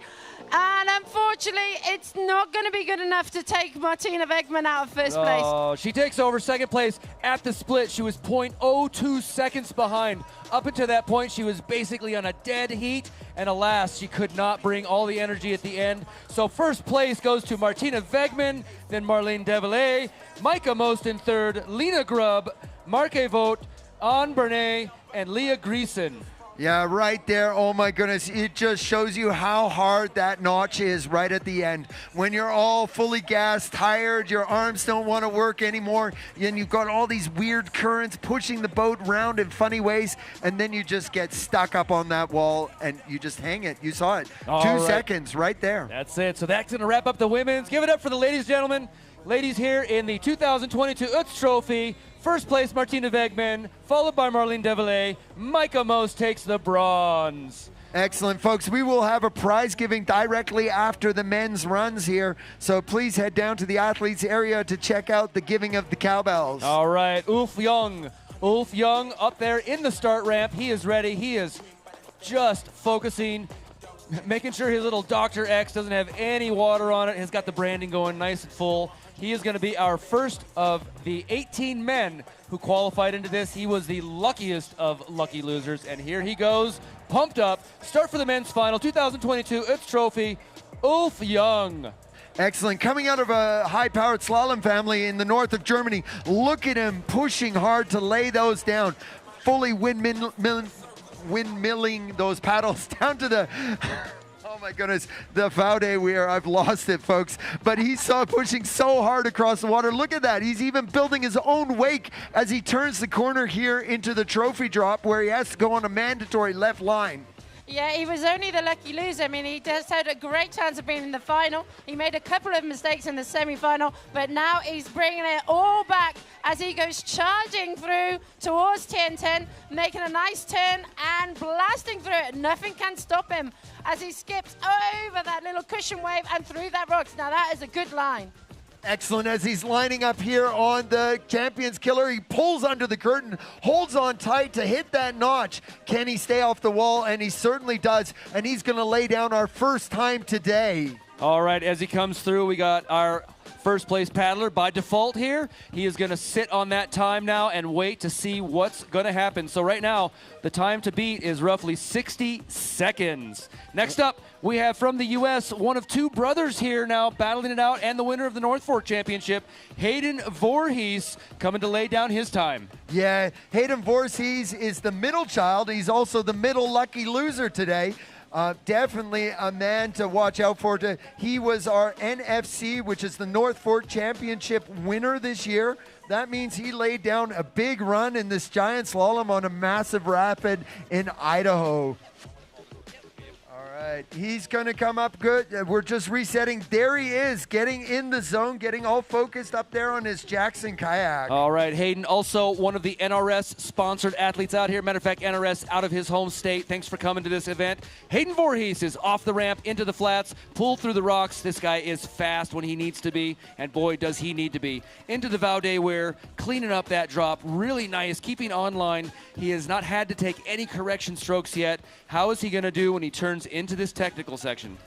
And unfortunately, it's not going to be good enough to take Martina Wegman out of first place. Oh, she takes over second place at the split. She was 0.02 seconds behind. Up until that point, she was basically on a dead heat. And alas, she could not bring all the energy at the end. So first place goes to Martina Wegman, then Marlene Devillet, Micah Most in third, Lena Grubb, Marke Vogt, Anne Bernay, and Leah Greason. Yeah, right there. Oh my goodness. It just shows you how hard that notch is right at the end. When you're all fully gassed, tired, your arms don't want to work anymore, and you've got all these weird currents pushing the boat round in funny ways, and then you just get stuck up on that wall and you just hang it. You saw it. All 2 right. seconds right there. That's it. So that's going to wrap up the women's. Give it up for the ladies, gentlemen. Ladies here in the 2022 OETZ Trophy. First place, Martina Wegman, followed by Marlene Devillet. Micah Most takes the bronze. Excellent, folks. We will have a prize giving directly after the men's runs here. So please head down to the athletes area to check out the giving of the cowbells. All right, Ulf Young up there in the start ramp. He is ready. He is just focusing, making sure his little Dr. X doesn't have any water on it. Has got the branding going nice and full. He is going to be our first of the 18 men who qualified into this. He was the luckiest of lucky losers, and here he goes, pumped up. Start for the men's final, 2022 OETZ Trophy, Ulf Young. Excellent. Coming out of a high-powered slalom family in the north of Germany. Look at him pushing hard to lay those down, fully windmilling those paddles down to the... Oh my goodness, the Fau de Weir, I've lost it, folks. But he's pushing so hard across the water. Look at that. He's even building his own wake as he turns the corner here into the trophy drop where he has to go on a mandatory left line. Yeah, he was only the lucky loser. I mean, he just had a great chance of being in the final. He made a couple of mistakes in the semi-final, but now he's bringing it all back as he goes charging through towards TN10, making a nice turn and blasting through it. Nothing can stop him as he skips over that little cushion wave and through that rocks. Now that is a good line. Excellent as he's lining up here on the Champions Killer. He pulls under the curtain, holds on tight to hit that notch. Can he stay off the wall? And he certainly does. And he's going to lay down our first time today. All right, as he comes through, we got our first place paddler by default here. He is going to sit on that time now and wait to see what's going to happen. So right now, the time to beat is roughly 60 seconds. Next up, we have from the U.S., one of two brothers here now battling it out, and the winner of the North Fork Championship, Hayden Voorhees, coming to lay down his time. Yeah, Hayden Voorhees is the middle child. He's also the middle lucky loser today. Definitely a man to watch out for. He was our NFC, which is the North Fork Championship winner this year. That means he laid down a big run in this giant slalom on a massive rapid in Idaho. All right, he's going to come up good. We're just resetting. There he is, getting in the zone, getting all focused up there on his Jackson kayak. All right, Hayden, also one of the NRS-sponsored athletes out here. Matter of fact, NRS out of his home state. Thanks for coming to this event. Hayden Voorhees is off the ramp into the flats, pulled through the rocks. This guy is fast when he needs to be, and boy, does he need to be. Into the Vaude wear, cleaning up that drop. Really nice, keeping online. He has not had to take any correction strokes yet. How is he going to do when he turns into this technical section?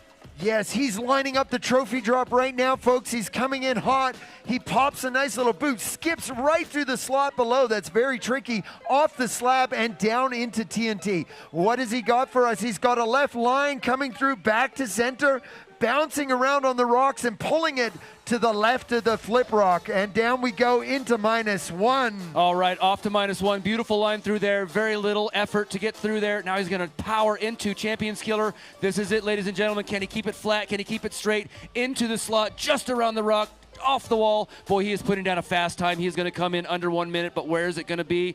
Yes, he's lining up the trophy drop right now, folks. He's coming in hot. He pops a nice little boot, skips right through the slot below. That's very tricky, off the slab and down into TNT. What has he got for us? He's got a left line coming through back to center, bouncing around on the rocks and pulling it to the left of the flip rock, and down we go into -1. All right, off to -1. Beautiful line through there. Very little effort to get through there. Now he's going to power into Champions Killer. This is it, ladies and gentlemen. Can he keep it flat? Can he keep it straight? Into the slot, just around the rock, off the wall. Boy, he is putting down a fast time. He is going to come in under 1 minute, but where is it going to be?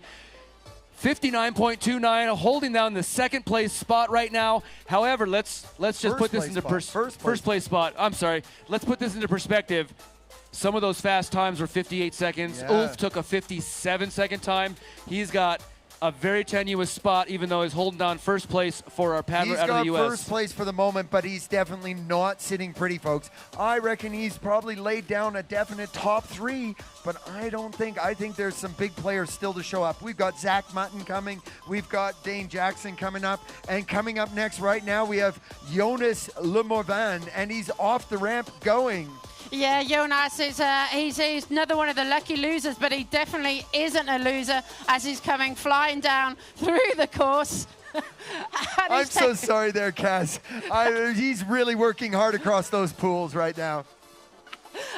59.29, holding down the second place spot right now. However, let's just put this into first place spot. I'm sorry. Let's put this into perspective. Some of those fast times were 58 seconds. Yeah. Ulf took a 57-second time. He's got a very tenuous spot, even though he's holding down first place for our paddler out of the U.S. He's got first place for the moment, but he's definitely not sitting pretty, folks. I reckon he's probably laid down a definite top 3, but I think there's some big players still to show up. We've got Zach Mutton coming. We've got Dane Jackson coming up. And coming up next right now, we have Jonas Lemorvan, and he's off the ramp going. Yeah, Jonas is he's another one of the lucky losers, but he definitely isn't a loser as he's coming flying down through the course. I'm so sorry there, Cass. He's really working hard across those pools right now.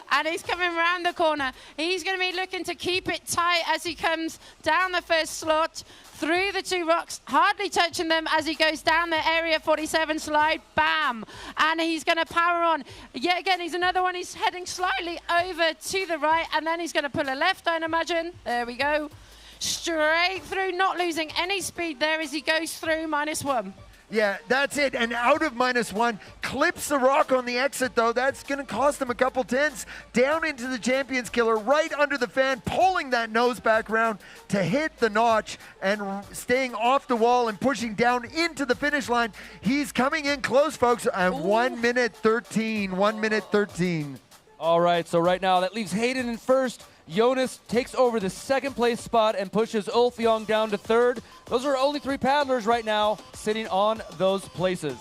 And he's coming around the corner. He's going to be looking to keep it tight as he comes down the first slot, through the two rocks, hardly touching them as he goes down the Area 47 slide, bam! And he's going to power on. Yet again, he's another one. He's heading slightly over to the right, and then he's going to pull a left, I'd imagine. There we go. Straight through, not losing any speed there as he goes through -1. Yeah, that's it. And out of -1, clips the rock on the exit, though. That's going to cost him a couple tenths. Down into the Champions Killer, right under the fan, pulling that nose back round to hit the notch and staying off the wall and pushing down into the finish line. He's coming in close, folks, at 1 minute 13. 1 minute 13. All right, so right now that leaves Hayden in first. Jonas takes over the second place spot and pushes Ulf Young down to third. Those are only 3 paddlers right now sitting on those places.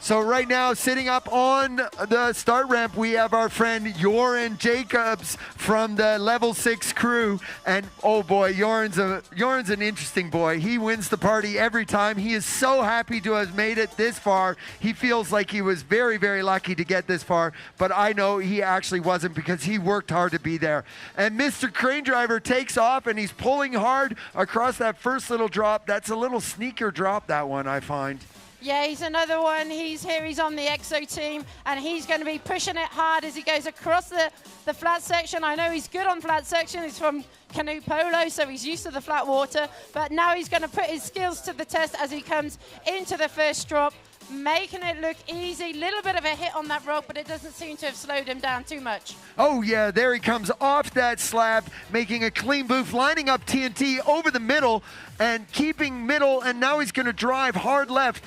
So right now, sitting up on the start ramp, we have our friend Joran Jacobs from the Level 6 crew. And oh boy, Joran's an interesting boy. He wins the party every time. He is so happy to have made it this far. He feels like he was very, very lucky to get this far. But I know he actually wasn't, because he worked hard to be there. And Mr. Crane Driver takes off, and he's pulling hard across that first little drop. That's a little sneaker drop, that one, I find. Yeah, he's another one. He's here. He's on the EXO team, and he's going to be pushing it hard as he goes across the flat section. I know he's good on flat section. He's from canoe polo, so he's used to the flat water. But now he's going to put his skills to the test as he comes into the first drop, making it look easy. Little bit of a hit on that rock, but it doesn't seem to have slowed him down too much. Oh yeah, there he comes off that slab, making a clean boof, lining up TNT over the middle and keeping middle, and now he's going to drive hard left.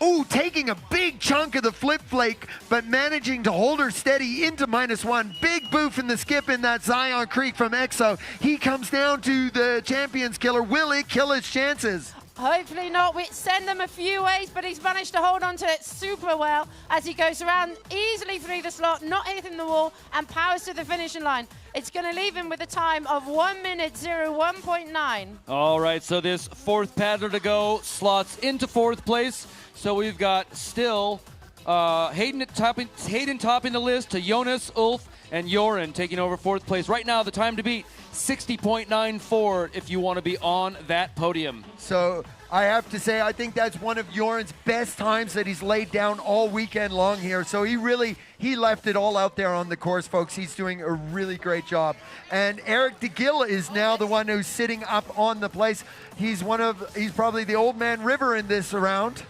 Ooh, taking a big chunk of the flip flake, but managing to hold her steady into -1. Big boof in the skip in that Zion Creek from EXO. He comes down to the Champions Killer. Will it kill his chances? Hopefully not. We send them a few ways, but he's managed to hold on to it super well as he goes around easily through the slot, not hitting the wall, and powers to the finishing line. It's going to leave him with a time of 1:01.9. All right, so this fourth paddler to go slots into fourth place. So we've got still Hayden topping the list to Jonas, Ulf, and Joran taking over fourth place. Right now, the time to beat, 60.94 if you want to be on that podium. So I have to say, I think that's one of Joran's best times that he's laid down all weekend long here. So he left it all out there on the course, folks. He's doing a really great job. And Eric DeGill is now the one who's sitting up on the place. He's probably the old man River in this round.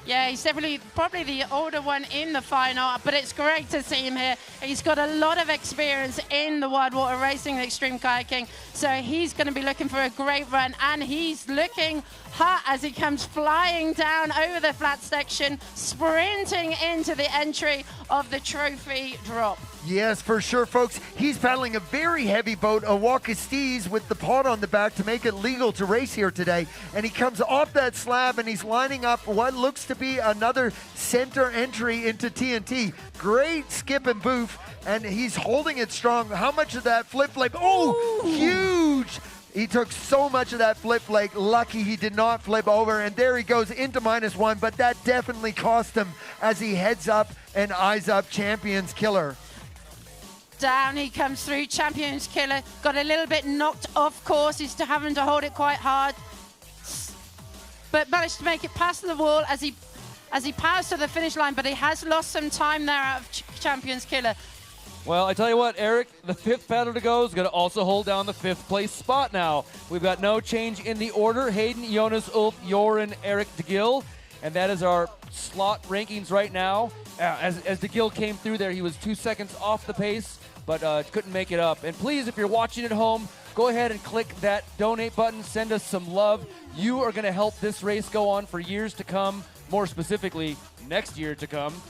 Yeah, he's probably the older one in the final, but it's great to see him here. He's got a lot of experience in the wild water racing and extreme kayaking, so he's going to be looking for a great run, and he's looking hot as he comes flying down over the flat section, sprinting into the entry of the trophy drop. Yes, for sure, folks. He's paddling a very heavy boat, a Walkastees with the pod on the back to make it legal to race here today. And he comes off that slab and he's lining up what looks to be another center entry into TNT. Great skip and boof, and he's holding it strong. How much of that flip flake? Oh, huge! He took so much of that flip flake. Lucky he did not flip over, and there he goes into -1, but that definitely cost him as he heads up and eyes up Champions Killer. Down he comes through, Champions Killer. Got a little bit knocked off course. He's having to hold it quite hard, but managed to make it past the wall as he powers to the finish line, but he has lost some time there out of Champions Killer. Well, I tell you what, Eric, the fifth paddler to go is going to also hold down the fifth place spot now. We've got no change in the order. Hayden, Jonas, Ulf, Joran, Eric DeGill, and that is our slot rankings right now. As DeGill came through there, he was 2 seconds off the pace, but couldn't make it up. And please, if you're watching at home, go ahead and click that donate button. Send us some love. You are going to help this race go on for years to come, more specifically, next year to come.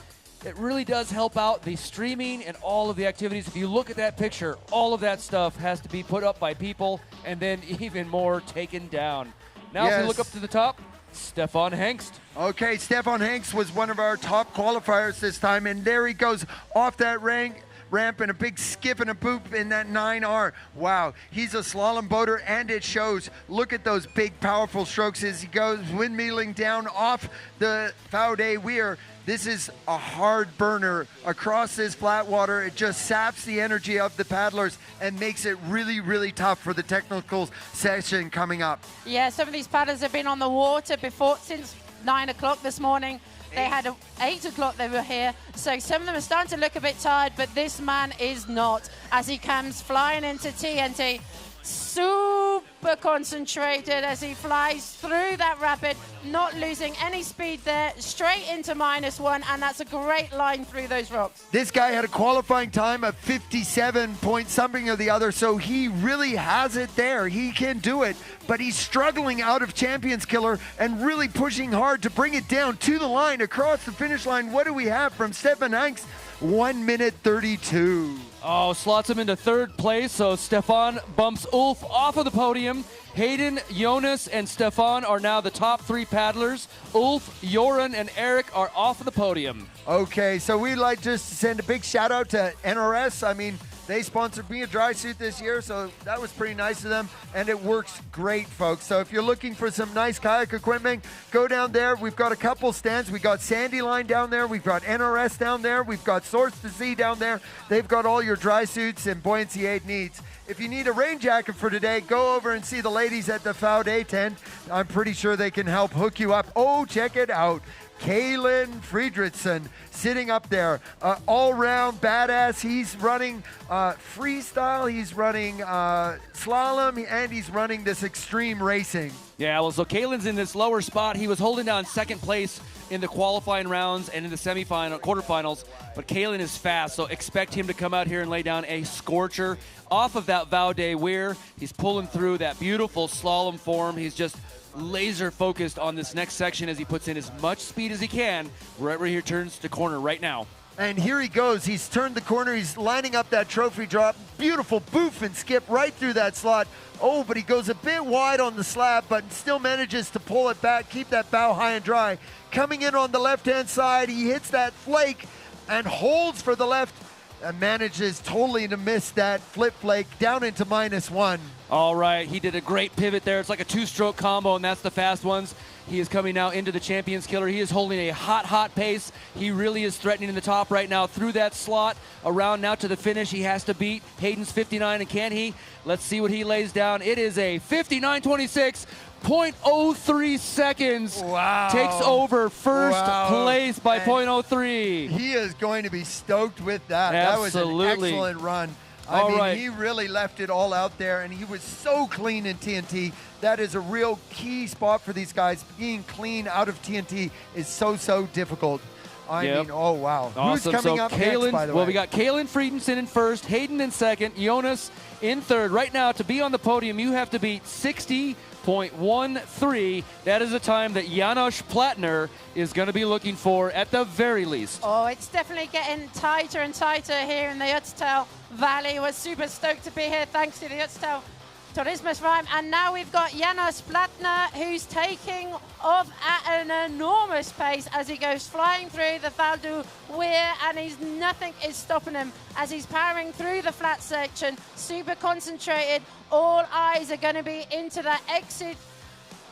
It really does help out the streaming and all of the activities. If you look at that picture, all of that stuff has to be put up by people and then even more taken down. Now, If we look up to the top, Stefan Hengst. Okay, Stefan Hengst was one of our top qualifiers this time, and there he goes off that ramp and a big skip and a boop in that 9R. Wow, he's a slalom boater, and it shows. Look at those big, powerful strokes as he goes windmilling down off the Faude Weir. This is a hard burner across this flat water. It just saps the energy of the paddlers and makes it really, really tough for the technical session coming up. Yeah, some of these paddlers have been on the water before since 9 o'clock this morning. They had 8 o'clock they were here, so some of them are starting to look a bit tired, but this man is not, as he comes flying into TNT. Super concentrated as he flies through that rapid, not losing any speed there, straight into -1, and that's a great line through those rocks. This guy had a qualifying time of 57 point something or the other, so he really has it there. He can do it, but he's struggling out of Champions Killer and really pushing hard to bring it down to the line, across the finish line. What do we have from Stefan Hengst? 1:32. Oh, slots him into third place, so Stefan bumps Ulf off of the podium. Hayden, Jonas, and Stefan are now the top 3 paddlers. Ulf, Joran, and Eric are off of the podium. Okay, so we'd like just to send a big shout out to NRS. I mean, they sponsored me a dry suit this year, so that was pretty nice of them, and it works great, folks. So if you're looking for some nice kayak equipment, go down there. We've got a couple stands. We've got Sandy Line down there. We've got NRS down there. We've got Source to Sea down there. They've got all your dry suits and buoyancy aid needs. If you need a rain jacket for today, go over and see the ladies at the Faude tent. I'm pretty sure they can help hook you up. Oh, check it out. Kaylin Friedrichsen sitting up there. All-round badass. He's running freestyle, he's running slalom, and he's running this extreme racing. Yeah, well, so Kalen's in this lower spot. He was holding down second place in the qualifying rounds and in the quarterfinals, but Kalen is fast, so expect him to come out here and lay down a scorcher off of that Vaude Weir. He's pulling through that beautiful slalom form. He's just laser focused on this next section as he puts in as much speed as he can wherever he turns the corner right now. And here he goes. He's turned the corner. He's lining up that trophy drop. Beautiful boof and skip right through that slot. Oh, but he goes a bit wide on the slab, but still manages to pull it back, keep that bow high and dry. Coming in on the left-hand side, he hits that flake and holds for the left and manages totally to miss that flip flake down into -1. All right, he did a great pivot there. It's like a two-stroke combo, and that's the fast ones. He is coming now into the Champions Killer. He is holding a hot pace. He really is threatening the top right now through that slot. Around now to the finish. He has to beat Hayden's 59, and can he? Let's see what he lays down. It is a 59.26. 0.03 seconds. Wow. Takes over first place by And 0.03. He is going to be stoked with that. Absolutely. That was an excellent run. I All mean, right. he really left it all out there, and he was so clean in TNT. That is a real key spot for these guys. Being clean out of TNT is so difficult. I Yep. mean, oh, wow. Awesome. Who's coming so up Kalen, next, by the way? Well, we got Kalen Friedensen in first, Hayden in second, Jonas in third. Right now, to be on the podium, you have to beat 60.13. That is a time that Janos Platner is going to be looking for at the very least. Oh, it's definitely getting tighter and tighter here in the Ötztal Valley. We're super stoked to be here thanks to the Ötztal Tourismusverein. And now we've got Janos Platner, who's taking off at an enormous pace as he goes flying through the Val du Weir, and nothing is stopping him as he's powering through the flat section, super concentrated. All eyes are going to be into that exit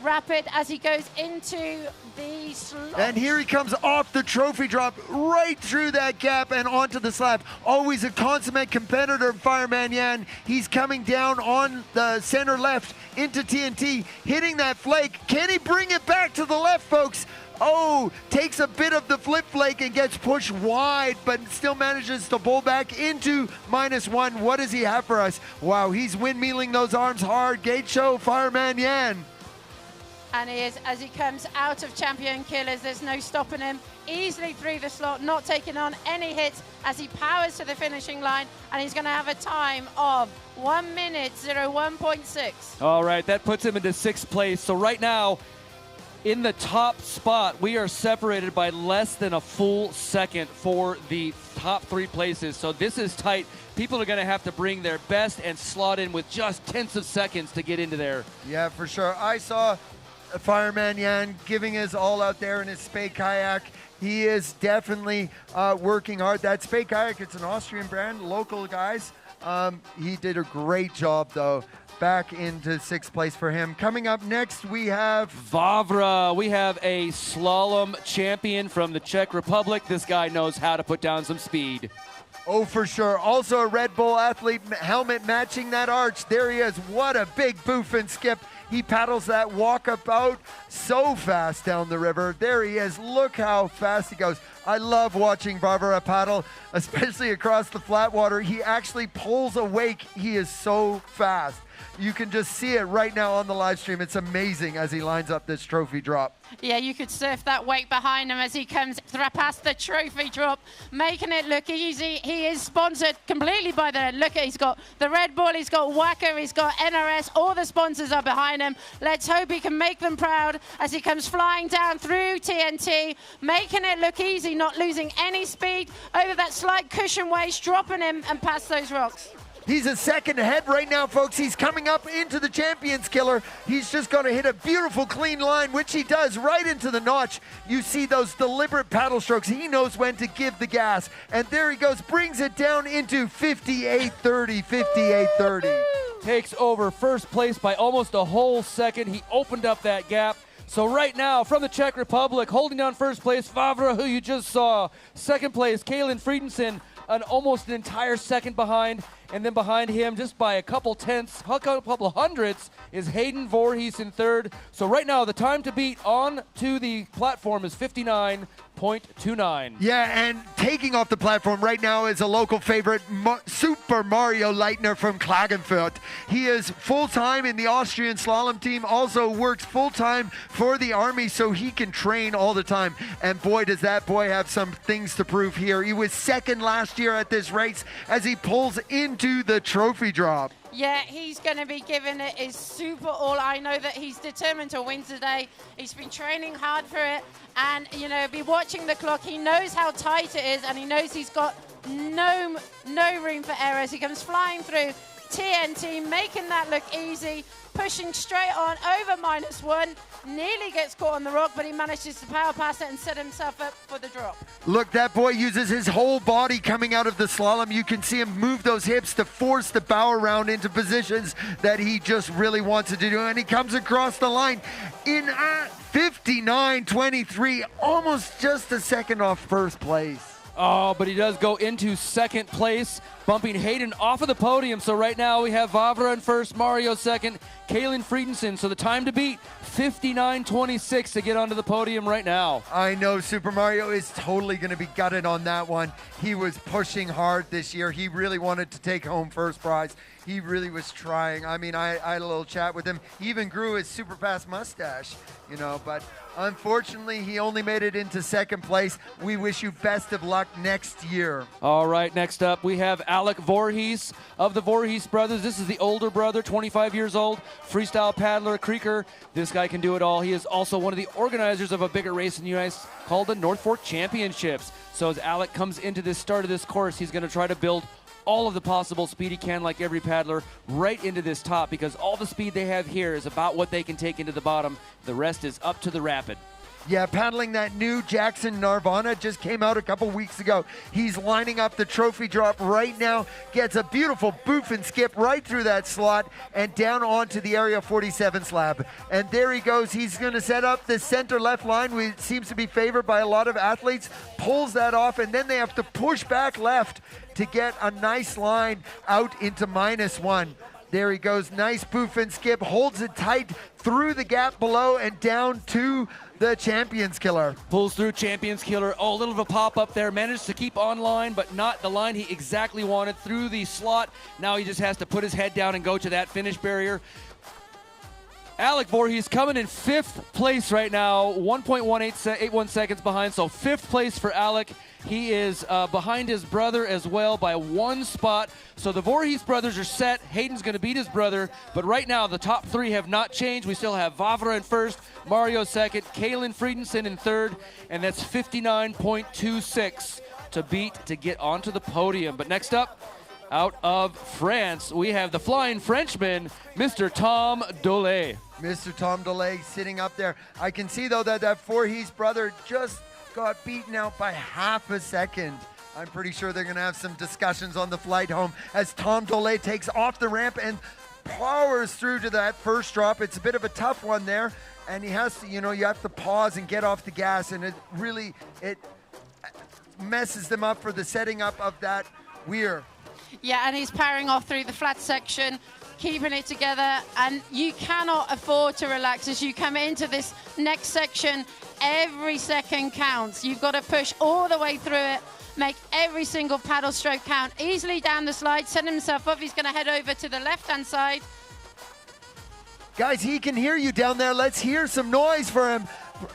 rapid as he goes into the slot. And here he comes off the trophy drop, right through that gap and onto the slab. Always a consummate competitor, Fireman Yan. He's coming down on the center left into TNT, hitting that flake. Can he bring it back to the left, folks? Oh, takes a bit of the flip flake and gets pushed wide, but still manages to pull back into -1. What does he have for us? Wow, he's windmilling those arms hard. Gate show, Fireman Yan. And he is, as he comes out of Champion Killers, there's no stopping him. Easily through the slot, not taking on any hits as he powers to the finishing line, and he's going to have a time of 1 minute 01.6. All right, that puts him into sixth place. So right now, in the top spot, we are separated by less than a full second for the top three places. So this is tight. People are going to have to bring their best and slot in with just tenths of seconds to get into there. Yeah, for sure. I saw Fireman Yan giving his all out there in his Spey Kayak. He is definitely working hard. That Spey Kayak, it's an Austrian brand, local guys. He did a great job, though. Back into sixth place for him. Coming up next, we have Vavra. We have a slalom champion from the Czech Republic. This guy knows how to put down some speed. Oh, for sure. Also a Red Bull athlete helmet matching that arch. There he is. What a big boof and skip. He paddles that walkabout so fast down the river. There he is. Look how fast he goes. I love watching Barbara paddle, especially across the flat water. He actually pulls a wake. He is so fast. You can just see it right now on the live stream. It's amazing as he lines up this trophy drop. Yeah, you could surf that wake behind him as he comes past the trophy drop, making it look easy. He is sponsored completely by he's got the Red Bull, he's got Wacker, he's got NRS, all the sponsors are behind him. Let's hope he can make them proud as he comes flying down through TNT, making it look easy, not losing any speed over that slight cushion waist, dropping him and past those rocks. He's a second ahead right now, folks. He's coming up into the Champions Killer. He's just going to hit a beautiful clean line, which he does right into the notch. You see those deliberate paddle strokes. He knows when to give the gas. And there he goes, brings it down into 58.30, 58.30. Takes over first place by almost a whole second. He opened up that gap. So right now, from the Czech Republic, holding down first place, Vavra, who you just saw. Second place, Kalen Friedensen. almost an entire second behind. And then behind him, just by a couple tenths, a couple hundredths, is Hayden Voorhees in third. So right now, the time to beat on to the platform is 59.29. Yeah, and taking off the platform right now is a local favorite, Super Mario Leitner from Klagenfurt. He is full-time in the Austrian slalom team, also works full-time for the Army so he can train all the time. And boy, does that boy have some things to prove here. He was second last year at this race as he pulls into the trophy drop. Yeah, he's going to be giving it his super all. I know that he's determined to win today. He's been training hard for it and, you know, be watching the clock. He knows how tight it is and he knows he's got no room for errors. He comes flying through TNT, making that look easy, pushing straight on over -1. Nearly gets caught on the rock, but he manages to power pass it and set himself up for the drop. Look, that boy uses his whole body coming out of the slalom. You can see him move those hips to force the bow around into positions that he just really wants to do. And he comes across the line in 59.23, almost just a second off first place. Oh, but he does go into second place, bumping Hayden off of the podium. So right now we have Vavra in first, Mario second, Kaylin Friedensen. So the time to beat, 59.26 to get onto the podium right now. I know Super Mario is totally going to be gutted on that one. He was pushing hard this year. He really wanted to take home first prize. He really was trying. I mean, I had a little chat with him. He even grew his super fast mustache, you know, but unfortunately, he only made it into second place. We wish you best of luck next year. All right, next up, we have Alec Voorhees of the Voorhees brothers. This is the older brother, 25 years old, freestyle paddler, creeker. This guy can do it all. He is also one of the organizers of a bigger race in the U.S. called the North Fork Championships. So as Alec comes into this start of this course, he's going to try to build all of the possible speed he can, like every paddler, right into this top, because all the speed they have here is about what they can take into the bottom. The rest is up to the rapid. Yeah, paddling that new Jackson Nirvana just came out a couple weeks ago. He's lining up the trophy drop right now, gets a beautiful boof and skip right through that slot and down onto the Area 47 slab. And there he goes. He's going to set up the center left line, which seems to be favored by a lot of athletes, pulls that off, and then they have to push back left to get a nice line out into -1. There he goes, nice boof and skip, holds it tight through the gap below and down to the Champions Killer. Pulls through Champions Killer. Oh, a little of a pop up there. Managed to keep on line, but not the line he exactly wanted through the slot. Now he just has to put his head down and go to that finish barrier. Alec Voorhees coming in 5th place right now, 1.81 seconds behind, so 5th place for Alec. He is behind his brother as well by 1 spot. So the Voorhees brothers are set. Hayden's going to beat his brother. But right now, the top 3 have not changed. We still have Vavra in first, Mario second, Kaylin Friedensen in third, and that's 59.26 to beat to get onto the podium. But next up, out of France, we have the flying Frenchman, Mr. Tom Dole. Mr. Tom Dole sitting up there. I can see, though, that Voorhees brother just got beaten out by half a second. I'm pretty sure they're going to have some discussions on the flight home as Tom Dole takes off the ramp and powers through to that first drop. It's a bit of a tough one there, and he has to, you know, you have to pause and get off the gas, and it messes them up for the setting up of that weir. Yeah, and he's powering off through the flat section, keeping it together, and you cannot afford to relax as you come into this next section. Every second counts. You've got to push all the way through it, make every single paddle stroke count. Easily down the slide, set himself up. He's going to head over to the left-hand side. Guys, he can hear you down there. Let's hear some noise for him.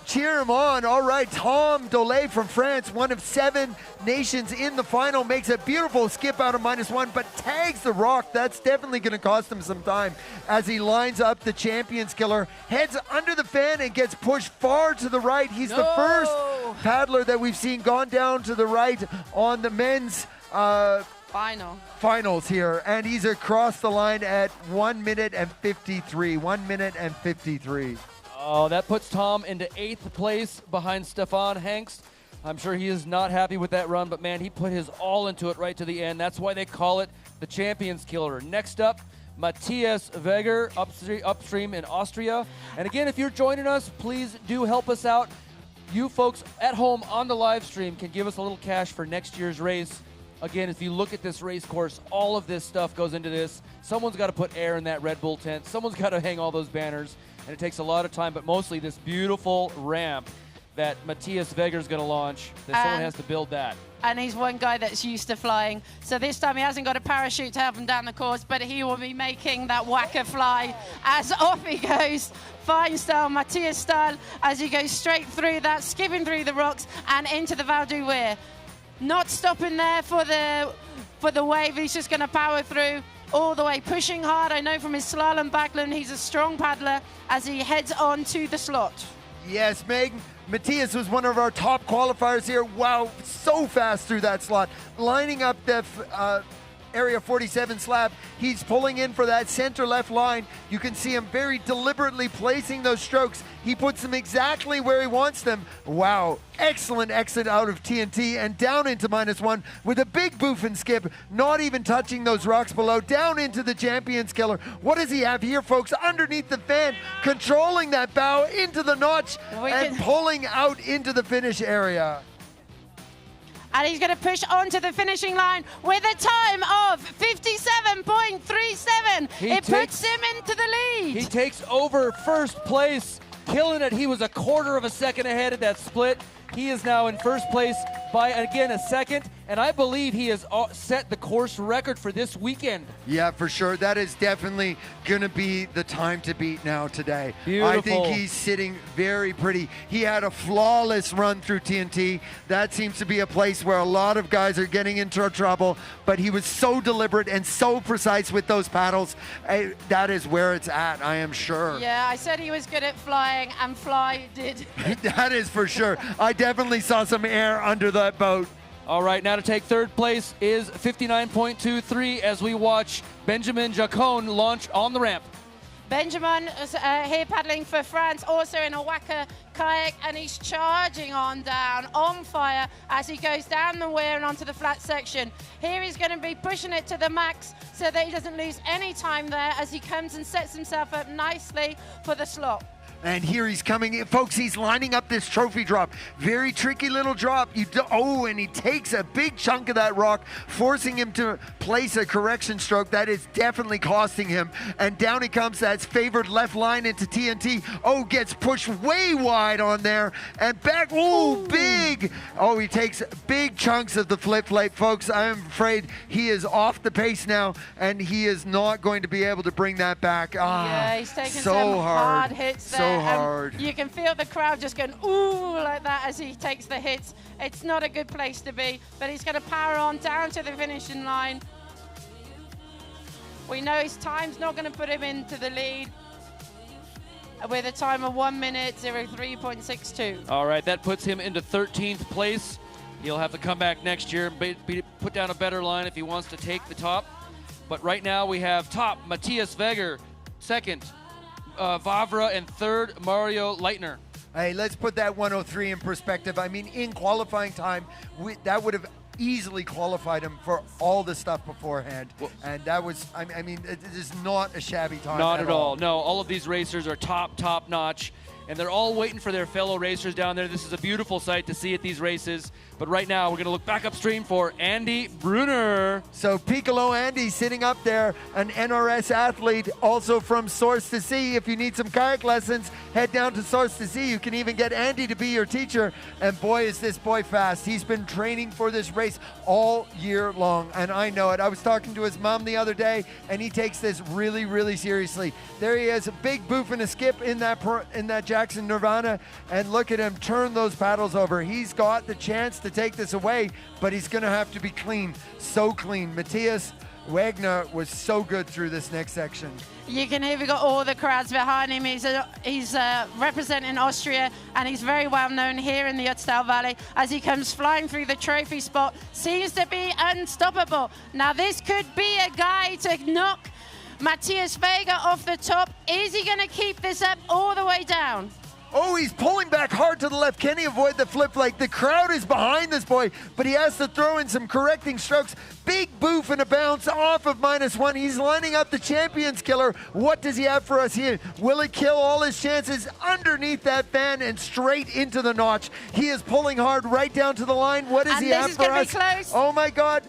Cheer him on. All right, Tom Dole from France, one of 7 nations in the final, makes a beautiful skip out of -1, but tags the rock. That's definitely going to cost him some time as he lines up the Champions Killer, heads under the fan and gets pushed far to the right. He's the first paddler that we've seen gone down to the right on the men's finals here, and he's across the line at 1 minute and 53. 1 minute and 53. Oh, that puts Tom into 8th place behind Stefan Hengst. I'm sure he is not happy with that run, but man, he put his all into it right to the end. That's why they call it the Champions Killer. Next up, Matthias Weger, upstream in Austria. And again, if you're joining us, please do help us out. You folks at home on the live stream can give us a little cash for next year's race. Again, if you look at this race course, all of this stuff goes into this. Someone's got to put air in that Red Bull tent. Someone's got to hang all those banners, and it takes a lot of time, but mostly this beautiful ramp that Matthias Weger's going to launch, that someone has to build that. And he's one guy that's used to flying. So this time he hasn't got a parachute to help him down the course, but he will be making that whacker fly as off he goes. Fine style, Matthias style, as he goes straight through that, skipping through the rocks and into the Val d'Huer. Not stopping there for the wave. He's just going to power through all the way, pushing hard. I know from his slalom backland, he's a strong paddler as he heads on to the slot. Yes, Megan. Matthias was one of our top qualifiers here. Wow, so fast through that slot. Lining up the Area 47 slab. He's pulling in for that center left line. You can see him very deliberately placing those strokes. He puts them exactly where he wants them. Wow, excellent exit out of TNT and down into -1 with a big boof and skip, not even touching those rocks below, down into the Champions Killer. What does he have here, folks? Underneath the fan, controlling that bow into the notch and pulling out into the finish area. And he's going to push onto the finishing line with a time of 57.37. It puts him into the lead. He takes over first place, killing it. He was a quarter of a second ahead of that split. He is now in first place by, again, a second, and I believe he has set the course record for this weekend. Yeah, for sure. That is definitely going to be the time to beat now today. Beautiful. I think he's sitting very pretty. He had a flawless run through TNT. That seems to be a place where a lot of guys are getting into trouble, but he was so deliberate and so precise with those paddles. That is where it's at, I am sure. Yeah, I said he was good at flying, and fly did. That is for sure. I definitely saw some air under that boat. All right, now to take third place is 59.23 as we watch Benjamin Jacone launch on the ramp. Benjamin is here paddling for France, also in a whacker kayak, and he's charging on down, on fire, as he goes down the weir and onto the flat section. Here he's going to be pushing it to the max so that he doesn't lose any time there as he comes and sets himself up nicely for the slot. And here he's coming in. Folks, he's lining up this trophy drop. Very tricky little drop. And he takes a big chunk of that rock, forcing him to place a correction stroke. That is definitely costing him. And down he comes. That's favored left line into TNT. Oh, gets pushed way wide on there. And back. Oh, big. Oh, he takes big chunks of the flip plate. Folks, I'm afraid he is off the pace now, and he is not going to be able to bring that back. Yeah, he's taking so some hard hits there. So hard. You can feel the crowd just going ooh like that as he takes the hits. It's not a good place to be, but he's going to power on down to the finishing line. We know his time's not going to put him into the lead with a time of 1 minute 03.62. All right, that puts him into 13th place. He'll have to come back next year and put down a better line if he wants to take the top. But right now we have top Matthias Weger, second Vavra, and third Mario Leitner. Hey, let's put that 103 in perspective. I mean, in qualifying time, that would have easily qualified him for all the stuff beforehand. And that was, I mean, it is not a shabby time. Not at all. No, all of these racers are top notch, and they're all waiting for their fellow racers down there. This is a beautiful sight to see at these races. But right now, we're going to look back upstream for Andy Brunner. So Piccolo Andy sitting up there, an NRS athlete, also from Source to Sea. If you need some kayak lessons, head down to Source to Sea. You can even get Andy to be your teacher. And boy, is this boy fast. He's been training for this race all year long, and I know it. I was talking to his mom the other day, and he takes this really, really seriously. There he is, a big boof and a skip in that Jackson Nirvana, and look at him turn those paddles over. He's got the chance to take this away, but he's going to have to be clean, so clean. Matthias Wagner was so good through this next section. You can hear we got all the crowds behind him. He's representing Austria, and he's very well known here in the Ötztal Valley as he comes flying through the trophy spot. Seems to be unstoppable. Now this could be a guy to knock Matthias Weger off the top. Is he going to keep this up all the way down? Oh, he's pulling back hard to the left. Can he avoid the flip flake? The crowd is behind this boy, but he has to throw in some correcting strokes. Big boof and a bounce off of -1. He's lining up the Champions Killer. What does he have for us here? Will he kill all his chances underneath that fan and straight into the notch? He is pulling hard right down to the line. What does he have for us? Close. Oh my God.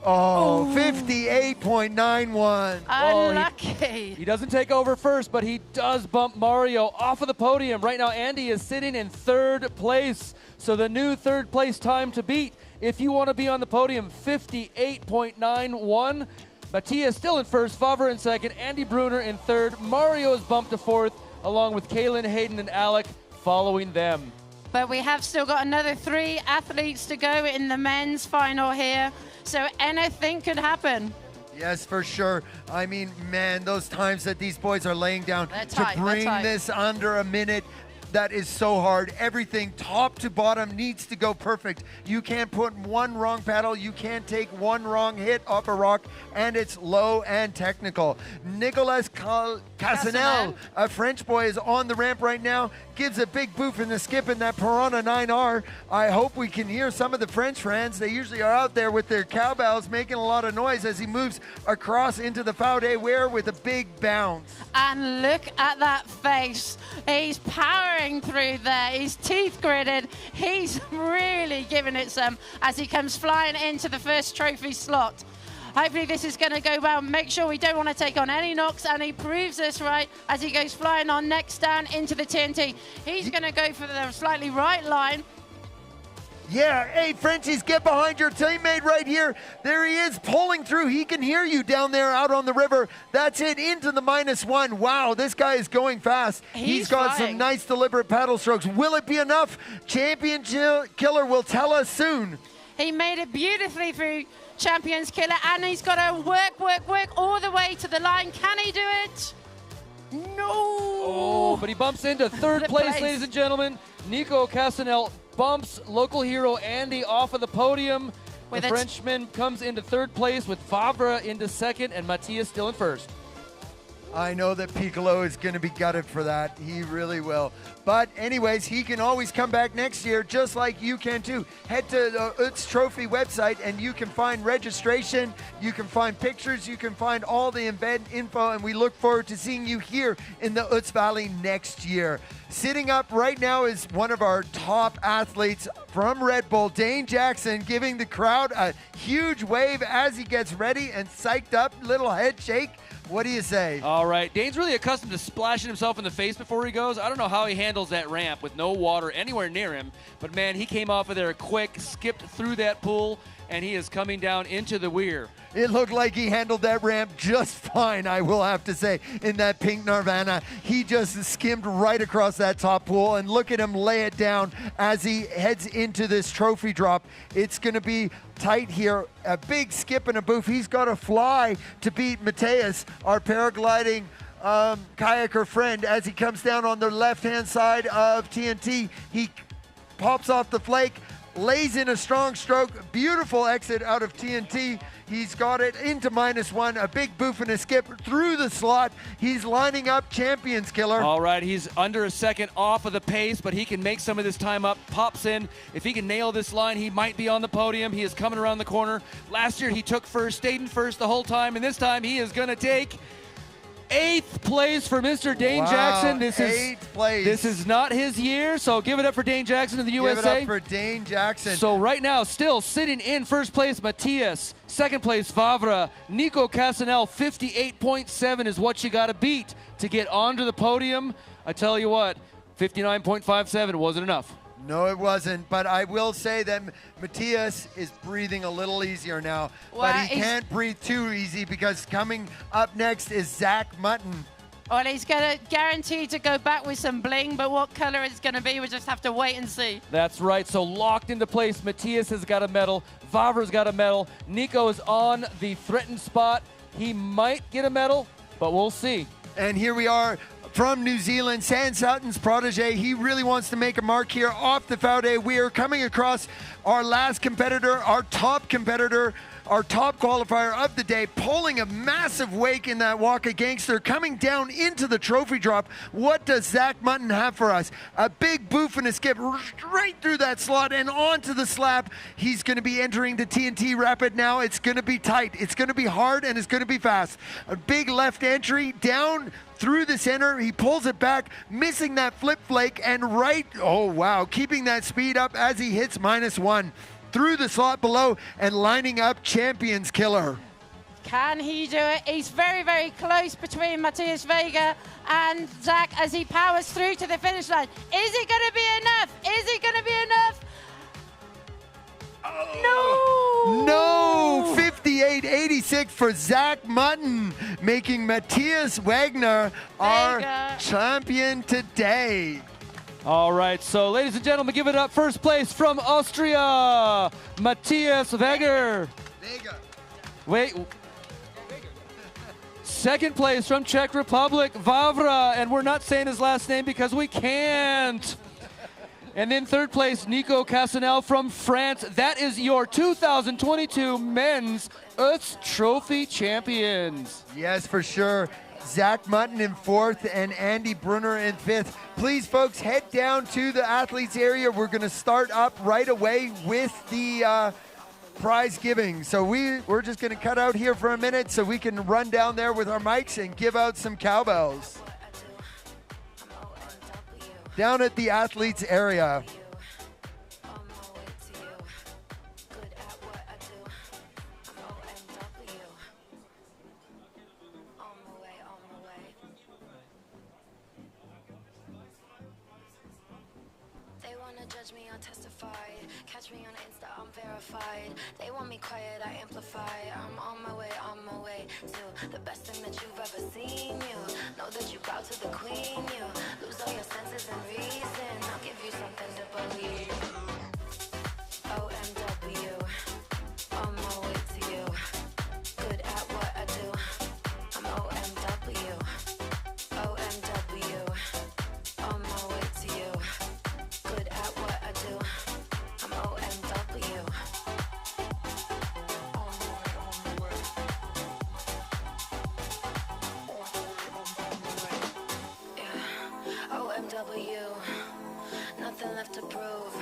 Oh, 58.91. Unlucky. He doesn't take over first, but he does bump Mario off of the podium. Right now, Andy is sitting in third place. So the new third place time to beat, if you want to be on the podium, 58.91. Matthias still in first, Favre in second, Andy Brunner in third. Mario is bumped to fourth, along with Kaylin, Hayden, and Alec following them. But we have still got another 3 athletes to go in the men's final here. So anything could happen. Yes, for sure. I mean, man, those times that these boys are laying down tight, to bring this under a minute, that is so hard. Everything top to bottom needs to go perfect. You can't put one wrong paddle. You can't take one wrong hit off a rock, and it's low and technical. Nicolas Cassinel, a French boy, is on the ramp right now. Gives a big boof in the skip in that Piranha 9R. I hope we can hear some of the French fans. They usually are out there with their cowbells making a lot of noise as he moves across into the Foul Day Wear with a big bounce. And look at that face. He's powering through there. His teeth gritted. He's really giving it some as he comes flying into the first trophy slot. Hopefully this is going to go well. Make sure we don't want to take on any knocks, and he proves this right as he goes flying on next down into the TNT. He's going to go for the slightly right line. Yeah, hey, Frenchies, get behind your teammate right here. There he is, pulling through. He can hear you down there out on the river. That's it, into the -1. Wow, this guy is going fast. He's got flying. some nice deliberate paddle strokes. Will it be enough? Champion Killer will tell us soon. He made it beautifully through Champions Killer, and he's got to work all the way to the line. Can he do it? No! Oh, but he bumps into third place, ladies and gentlemen. Nico Cassinel bumps local hero Andy off of the podium. The Frenchman comes into third place with Favre into second and Matthias still in first. I know that Piccolo is going to be gutted for that. He really will. But anyways, he can always come back next year, just like you can too. Head to the OETZ Trophy website and you can find registration, you can find pictures, you can find all the event info, and we look forward to seeing you here in the OETZ Valley next year. Sitting up right now is one of our top athletes from Red Bull, Dane Jackson, giving the crowd a huge wave as he gets ready and psyched up, little head shake. What do you say? All right. Dane's really accustomed to splashing himself in the face before he goes. I don't know how he handles that ramp with no water anywhere near him. But, man, he came off of there quick, skipped through that pool, and he is coming down into the weir. It looked like he handled that ramp just fine, I will have to say, in that pink Nirvana. He just skimmed right across that top pool, and look at him lay it down as he heads into this trophy drop. It's going to be tight here. A big skip and a boof. He's got to fly to beat Matthias, our paragliding kayaker friend, as he comes down on the left-hand side of TNT. He pops off the flake, lays in a strong stroke, beautiful exit out of TNT. He's got it into -1, a big boof and a skip through the slot. He's lining up Champions Killer. All right, he's under a second off of the pace, but he can make some of this time up, pops in. If he can nail this line, he might be on the podium. He is coming around the corner. Last year, he took first, stayed in first the whole time, and this time he is going to take 8th place for Mr. Dane Jackson. This is not his year, so give it up for Dane Jackson of the USA. Give it up for Dane Jackson. So right now, still sitting in first place, Matthias. Second place, Favre. Nico Cassinel, 58.7 is what you got to beat to get onto the podium. I tell you what, 59.57 wasn't enough. No, it wasn't, but I will say that Matthias is breathing a little easier now, but he can't breathe too easy because coming up next is Zach Mutton. Well, he's going to guarantee to go back with some bling, but what color it's going to be, we'll just have to wait and see. That's right, so locked into place. Matthias has got a medal, Favre's got a medal, Nico is on the threatened spot. He might get a medal, but we'll see. And here we are from New Zealand, San Sutton's protege. He really wants to make a mark here off the Foul Day. We are coming across our last competitor, our top qualifier of the day, pulling a massive wake in that Waka Gangster, coming down into the trophy drop. What does Zach Mutton have for us? A big boof and a skip straight through that slot and onto the slab. He's going to be entering the TNT Rapid now. It's going to be tight. It's going to be hard, and it's going to be fast. A big left entry down through the center. He pulls it back, missing that flip flake, and right, oh wow, keeping that speed up as he hits -1. through the slot below and lining up Champions Killer. Can he do it? He's very, very close between Matthias Vega and Zach as he powers through to the finish line. Is it going to be enough? Is it going to be enough? No! No! 58.86 for Zach Mutton, making Matthias Wagner our champion today. All right, so ladies and gentlemen, give it up. First place from Austria, Matthias Wagner. Wait. Second place from Czech Republic, Vavra, and we're not saying his last name because we can't. And then third place, Nico Cassanel from France. That is your 2022 Men's OETZ Trophy champions. Yes, for sure. Zach Mutton in fourth and Andy Brunner in fifth. Please, folks, head down to the athletes area. We're going to start up right away with the prize giving. So we're just going to cut out here for a minute so we can run down there with our mics and give out some cowbells. Down at the athletes area. Catch me on Insta, I'm verified. They want me quiet, I amplify. I'm on my way to the best thing that you've ever seen. You know that you bow to the queen. You lose all your senses and reason. I'll give you something to believe. OMW, on my way to you. Good at what I do. I'm OMW. OMW, on my way to you. Good at what I do. I'm OMW. Yeah. OMW. Nothing left to prove.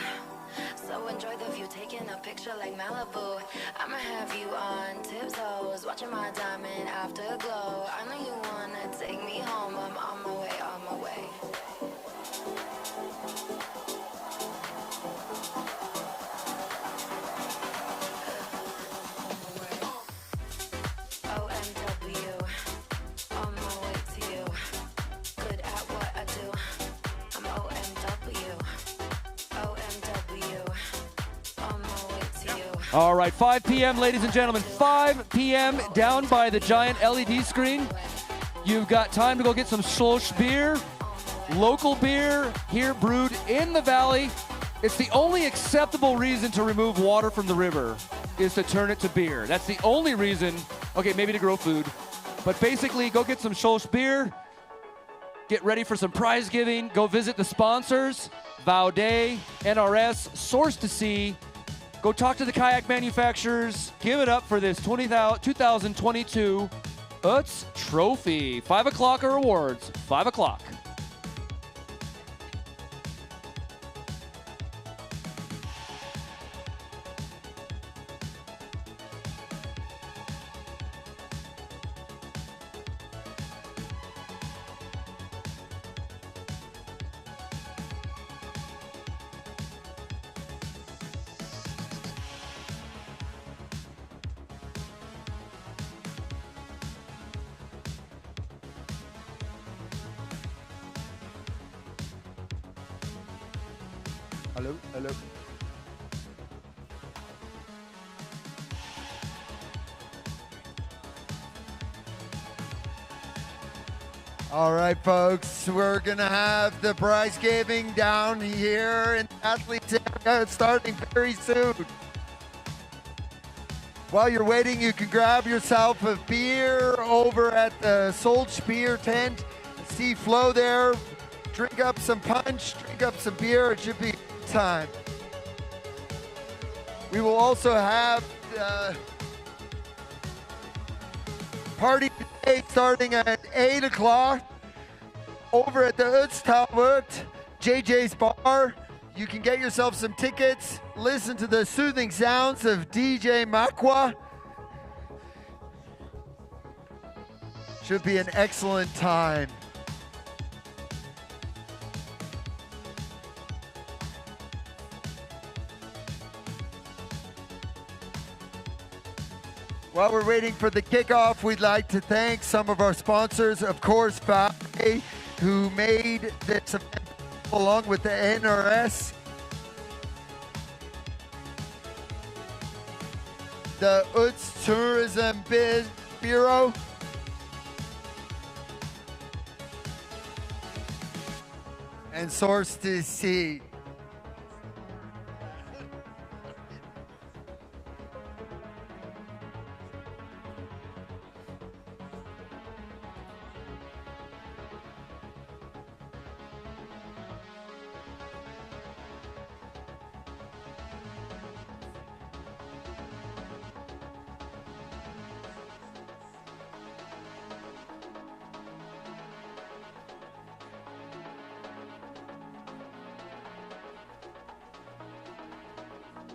So enjoy the view, taking a picture like Malibu. I'ma have you on tiptoes, watching my diamond afterglow. I know you wanna take me home. I'm on my way, on my way. All right, 5 p.m., ladies and gentlemen, 5 p.m. down by the giant LED screen. You've got time to go get some Schloss beer, local beer here brewed in the valley. It's the only acceptable reason to remove water from the river is to turn it to beer. That's the only reason, okay, maybe to grow food. But basically, go get some Schloss beer, get ready for some prize giving, go visit the sponsors, Vaude, NRS, Source to Sea. Go talk to the kayak manufacturers. Give it up for this 2022 OETZ Trophy. 5 o'clock are awards. 5 o'clock. Hello, hello. All right, folks, we're going to have the prize giving down here in the athletes area starting very soon. While you're waiting, you can grab yourself a beer over at the Solch beer tent. See Flo there. Drink up some punch, drink up some beer. It should be time. We will also have party today starting at 8 o'clock over at the OETZ Talbot, JJ's Bar. You can get yourself some tickets, listen to the soothing sounds of DJ Makwa. Should be an excellent time. While we're waiting for the kickoff, we'd like to thank some of our sponsors, of course, Valley, who made this event along with the NRS, the OETZ Tourism Bureau, and Source to See.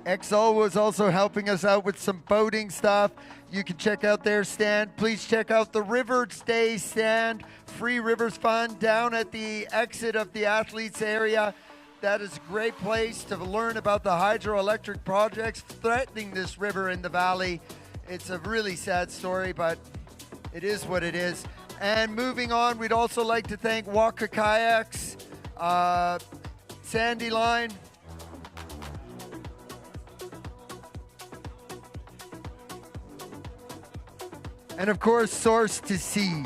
XO was also helping us out with some boating stuff. You can check out their stand. Please check out the Rivers Day stand, Free Rivers Fund, down at the exit of the athletes area. That is a great place to learn about the hydroelectric projects threatening this river in the valley. It's a really sad story, but it is what it is. And moving on, we'd also like to thank Waka Kayaks, Sandy Line, and of course, Source to See.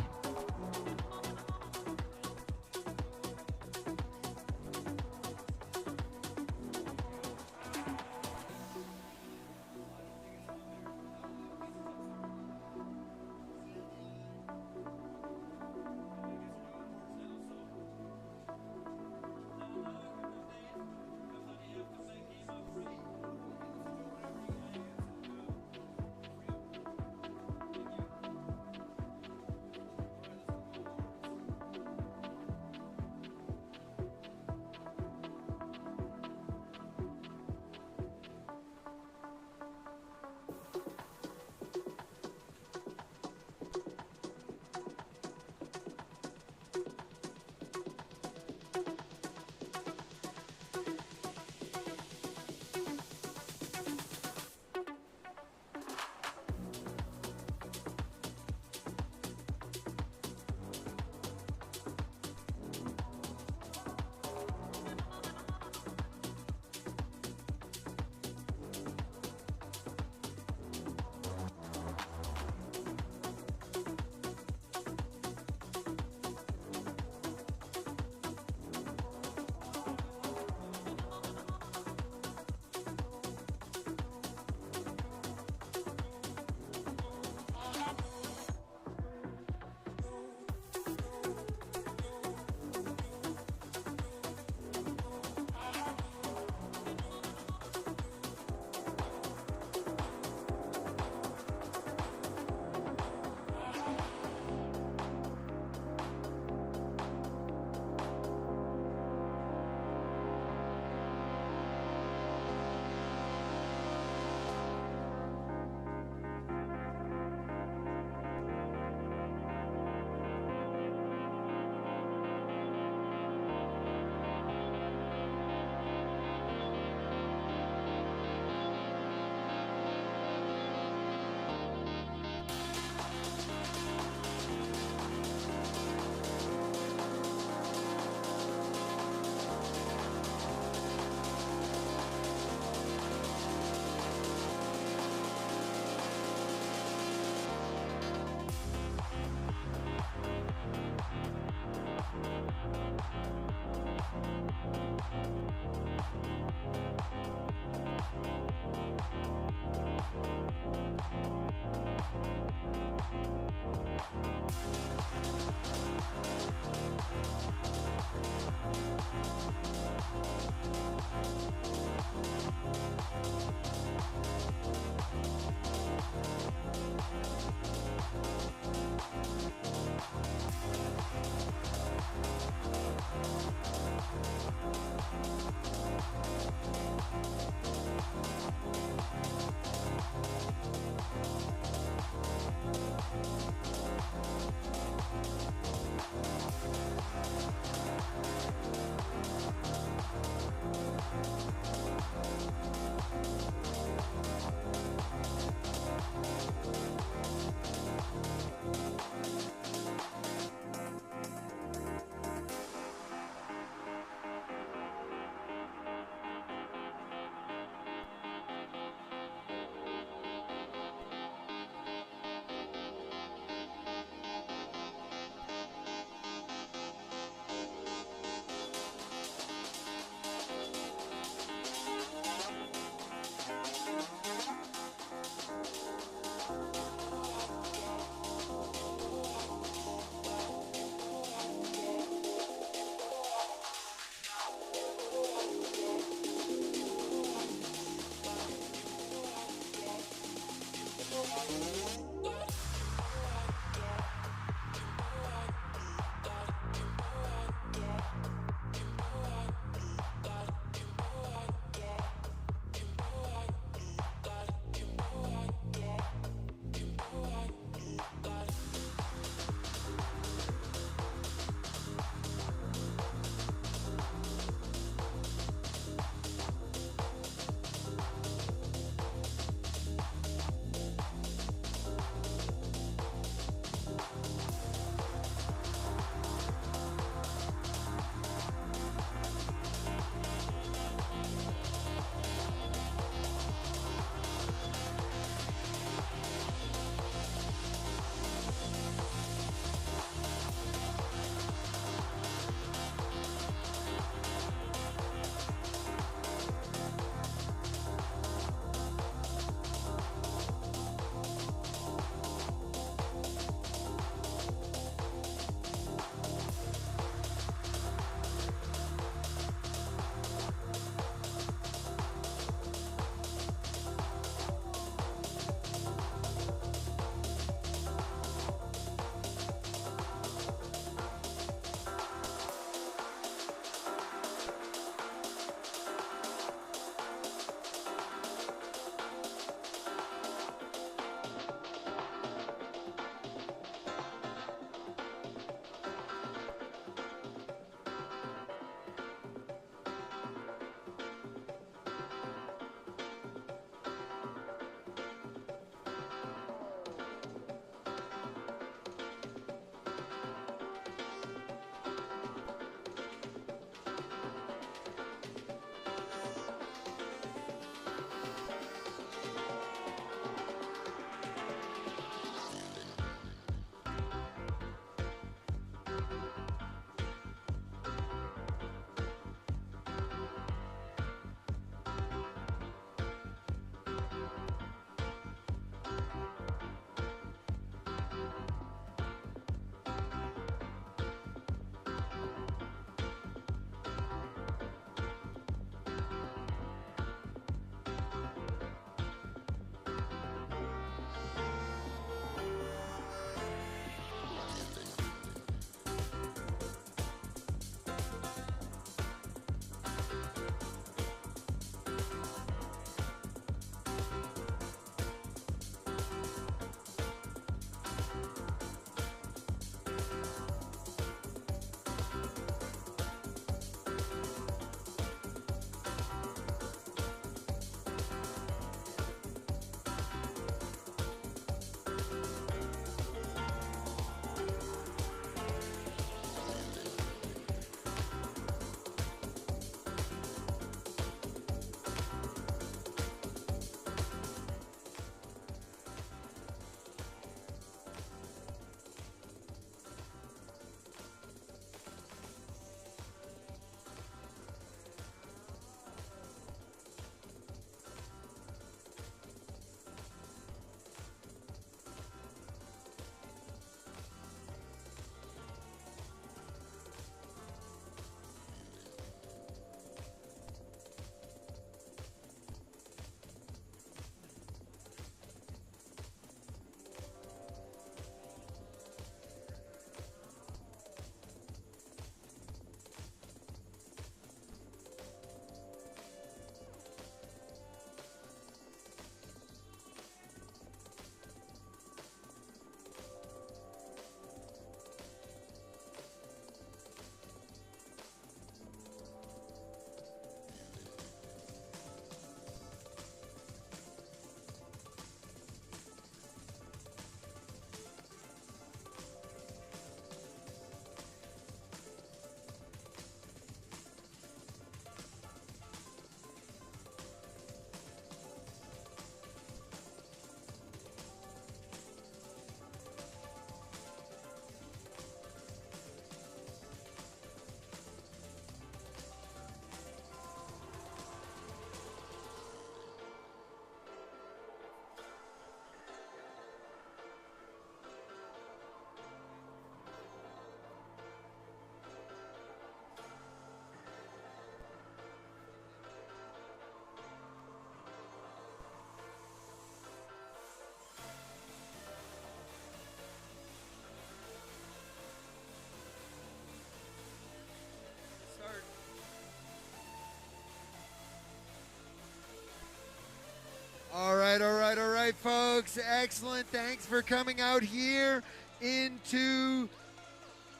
folks. Excellent. Thanks for coming out here into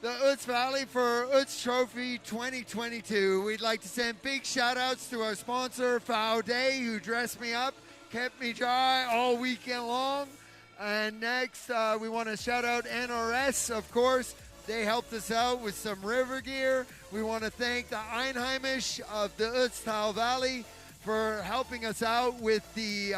the UTZ Valley for UTZ Trophy 2022. We'd like to send big shout outs to our sponsor, Day, who dressed me up, kept me dry all weekend long. And next, we want to shout out NRS, of course. They helped us out with some river gear. We want to thank the Einheimisch of the UTZ Valley for helping us out with the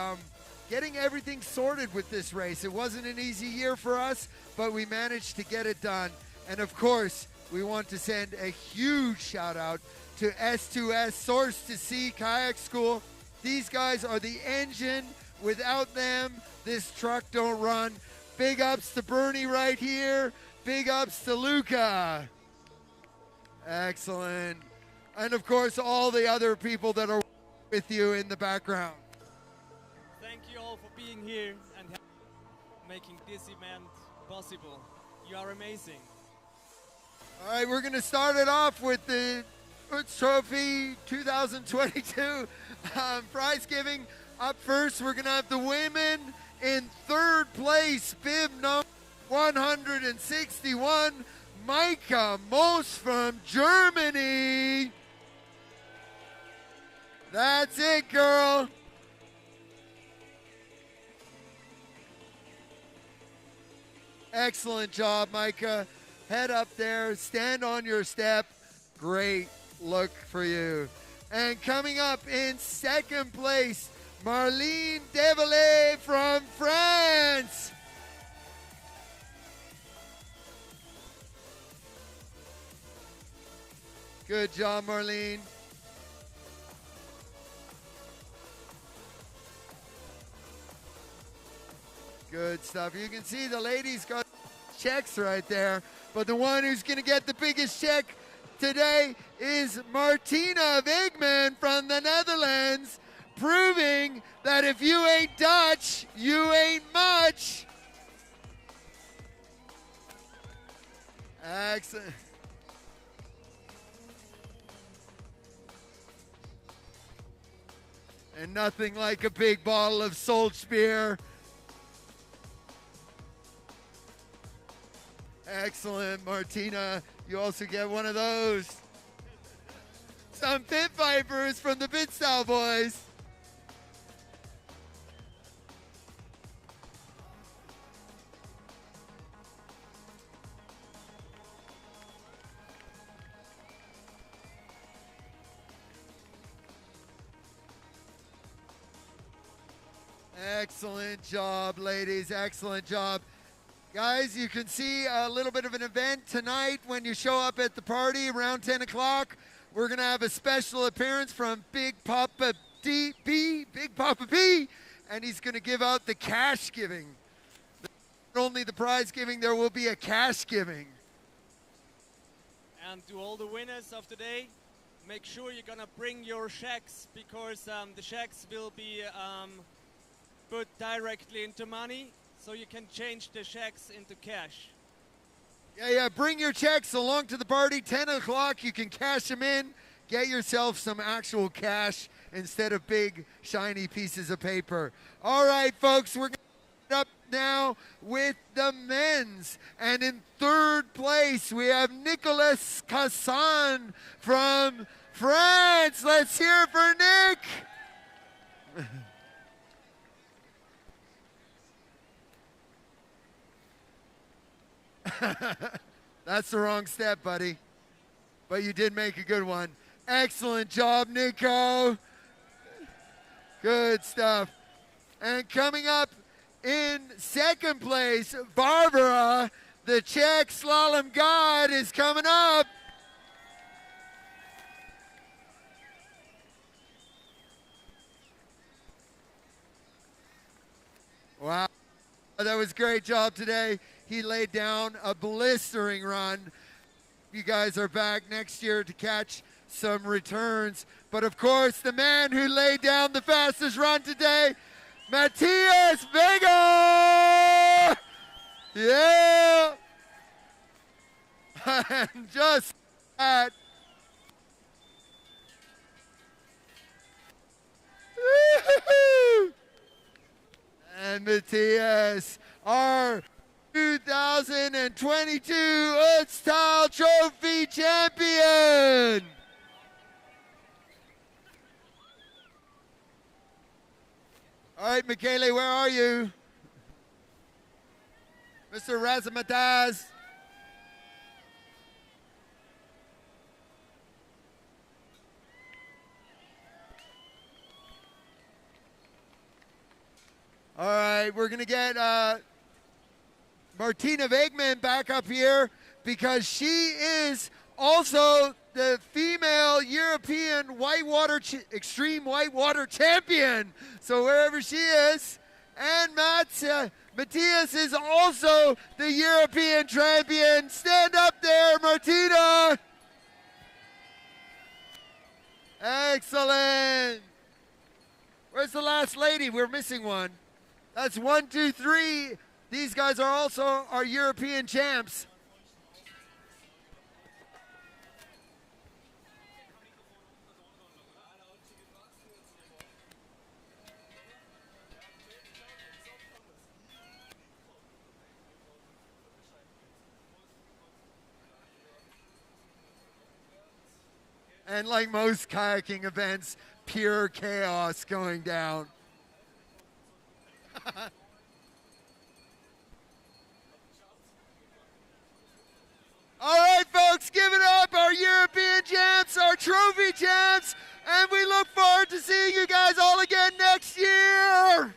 getting everything sorted with this race. It wasn't an easy year for us, but we managed to get it done. And of course, we want to send a huge shout out to S2S, Source to Sea Kayak School. These guys are the engine. Without them, this truck don't run. Big ups to Bernie right here. Big ups to Luca. Excellent. And of course, all the other people that are with you in the background. Thank you all for being here and making this event possible. You are amazing. All right, we're going to start it off with the UTZ Trophy 2022 prize giving. Up first, we're going to have the women in third place, bib number 161, Micah Moos from Germany. That's it, girl. Excellent job, Micah. Head up there, stand on your step. Great look for you. And coming up in second place, Marlene Devalet from France. Good job, Marlene. Good stuff. You can see the ladies got checks right there, but the one who's going to get the biggest check today is Martina Wigman from the Netherlands, proving that if you ain't Dutch, you ain't much. Excellent. And nothing like a big bottle of Solzbier. Excellent, Martina. You also get one of those. Some pit vipers from the Pit Style Boys. Excellent job, ladies. Excellent job. Guys, you can see a little bit of an event tonight when you show up at the party around 10 o'clock. We're going to have a special appearance from Big Papa B, and he's going to give out the cash giving. Not only the prize giving, there will be a cash giving. And to all the winners of today, make sure you're going to bring your checks, because the checks will be put directly into money, so you can change the checks into cash. Yeah, bring your checks along to the party. 10 o'clock, you can cash them in. Get yourself some actual cash instead of big, shiny pieces of paper. All right, folks, we're going to up now with the men's. And in third place, we have Nicolas Cassan from France. Let's hear it for Nick. That's the wrong step, buddy. But you did make a good one. Excellent job, Nico. Good stuff. And coming up in second place, Barbara, the Czech slalom god, is coming up. Wow. That was a great job today. He laid down a blistering run. You guys are back next year to catch some returns. But of course, the man who laid down the fastest run today, Matthias Vega! Yeah! And just that. and Matthias, our 2022 OETZ Trophy champion. All right, Michele, where are you? Mr. Razamataz. All right, we're going to get Martina Wegman back up here because she is also the female European whitewater extreme whitewater champion. So wherever she is, and Matthias is also the European champion. Stand up there, Martina. Excellent. Where's the last lady? We're missing one. That's 1, 2, 3. These guys are also our European champs. And like most kayaking events, pure chaos going down. All right, folks, give it up, our European champs, our trophy champs, and we look forward to seeing you guys all again next year.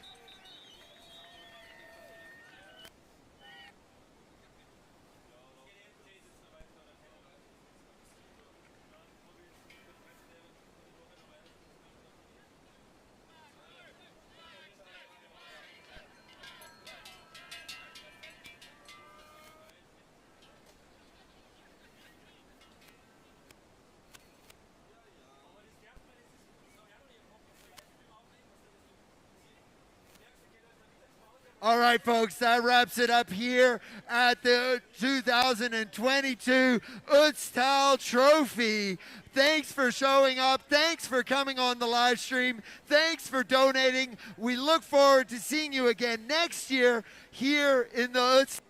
All right, folks, that wraps it up here at the 2022 OETZ Trophy. Thanks for showing up. Thanks for coming on the live stream. Thanks for donating. We look forward to seeing you again next year here in the OETZ.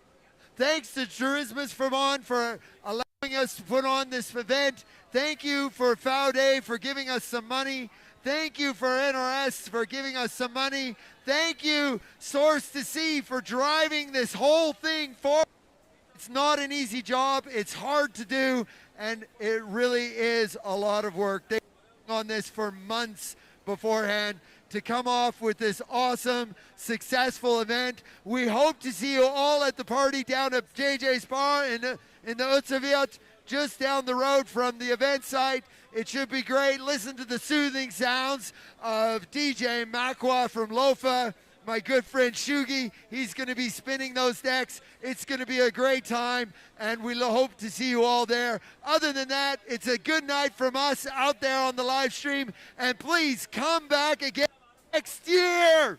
Thanks to Tourismus Vermont for allowing us to put on this event. Thank you for Faude for giving us some money. Thank you for NRS for giving us some money. Thank you, Source to Sea, for driving this whole thing forward. It's not an easy job. It's hard to do, and it really is a lot of work. They've been on this for months beforehand to come off with this awesome, successful event. We hope to see you all at the party down at JJ's Bar in the OETZ, just down the road from the event site. It should be great. Listen to the soothing sounds of DJ Makwa from Lofa, my good friend Shugi. He's going to be spinning those decks. It's going to be a great time, and we hope to see you all there. Other than that, it's a good night from us out there on the live stream, and please come back again next year.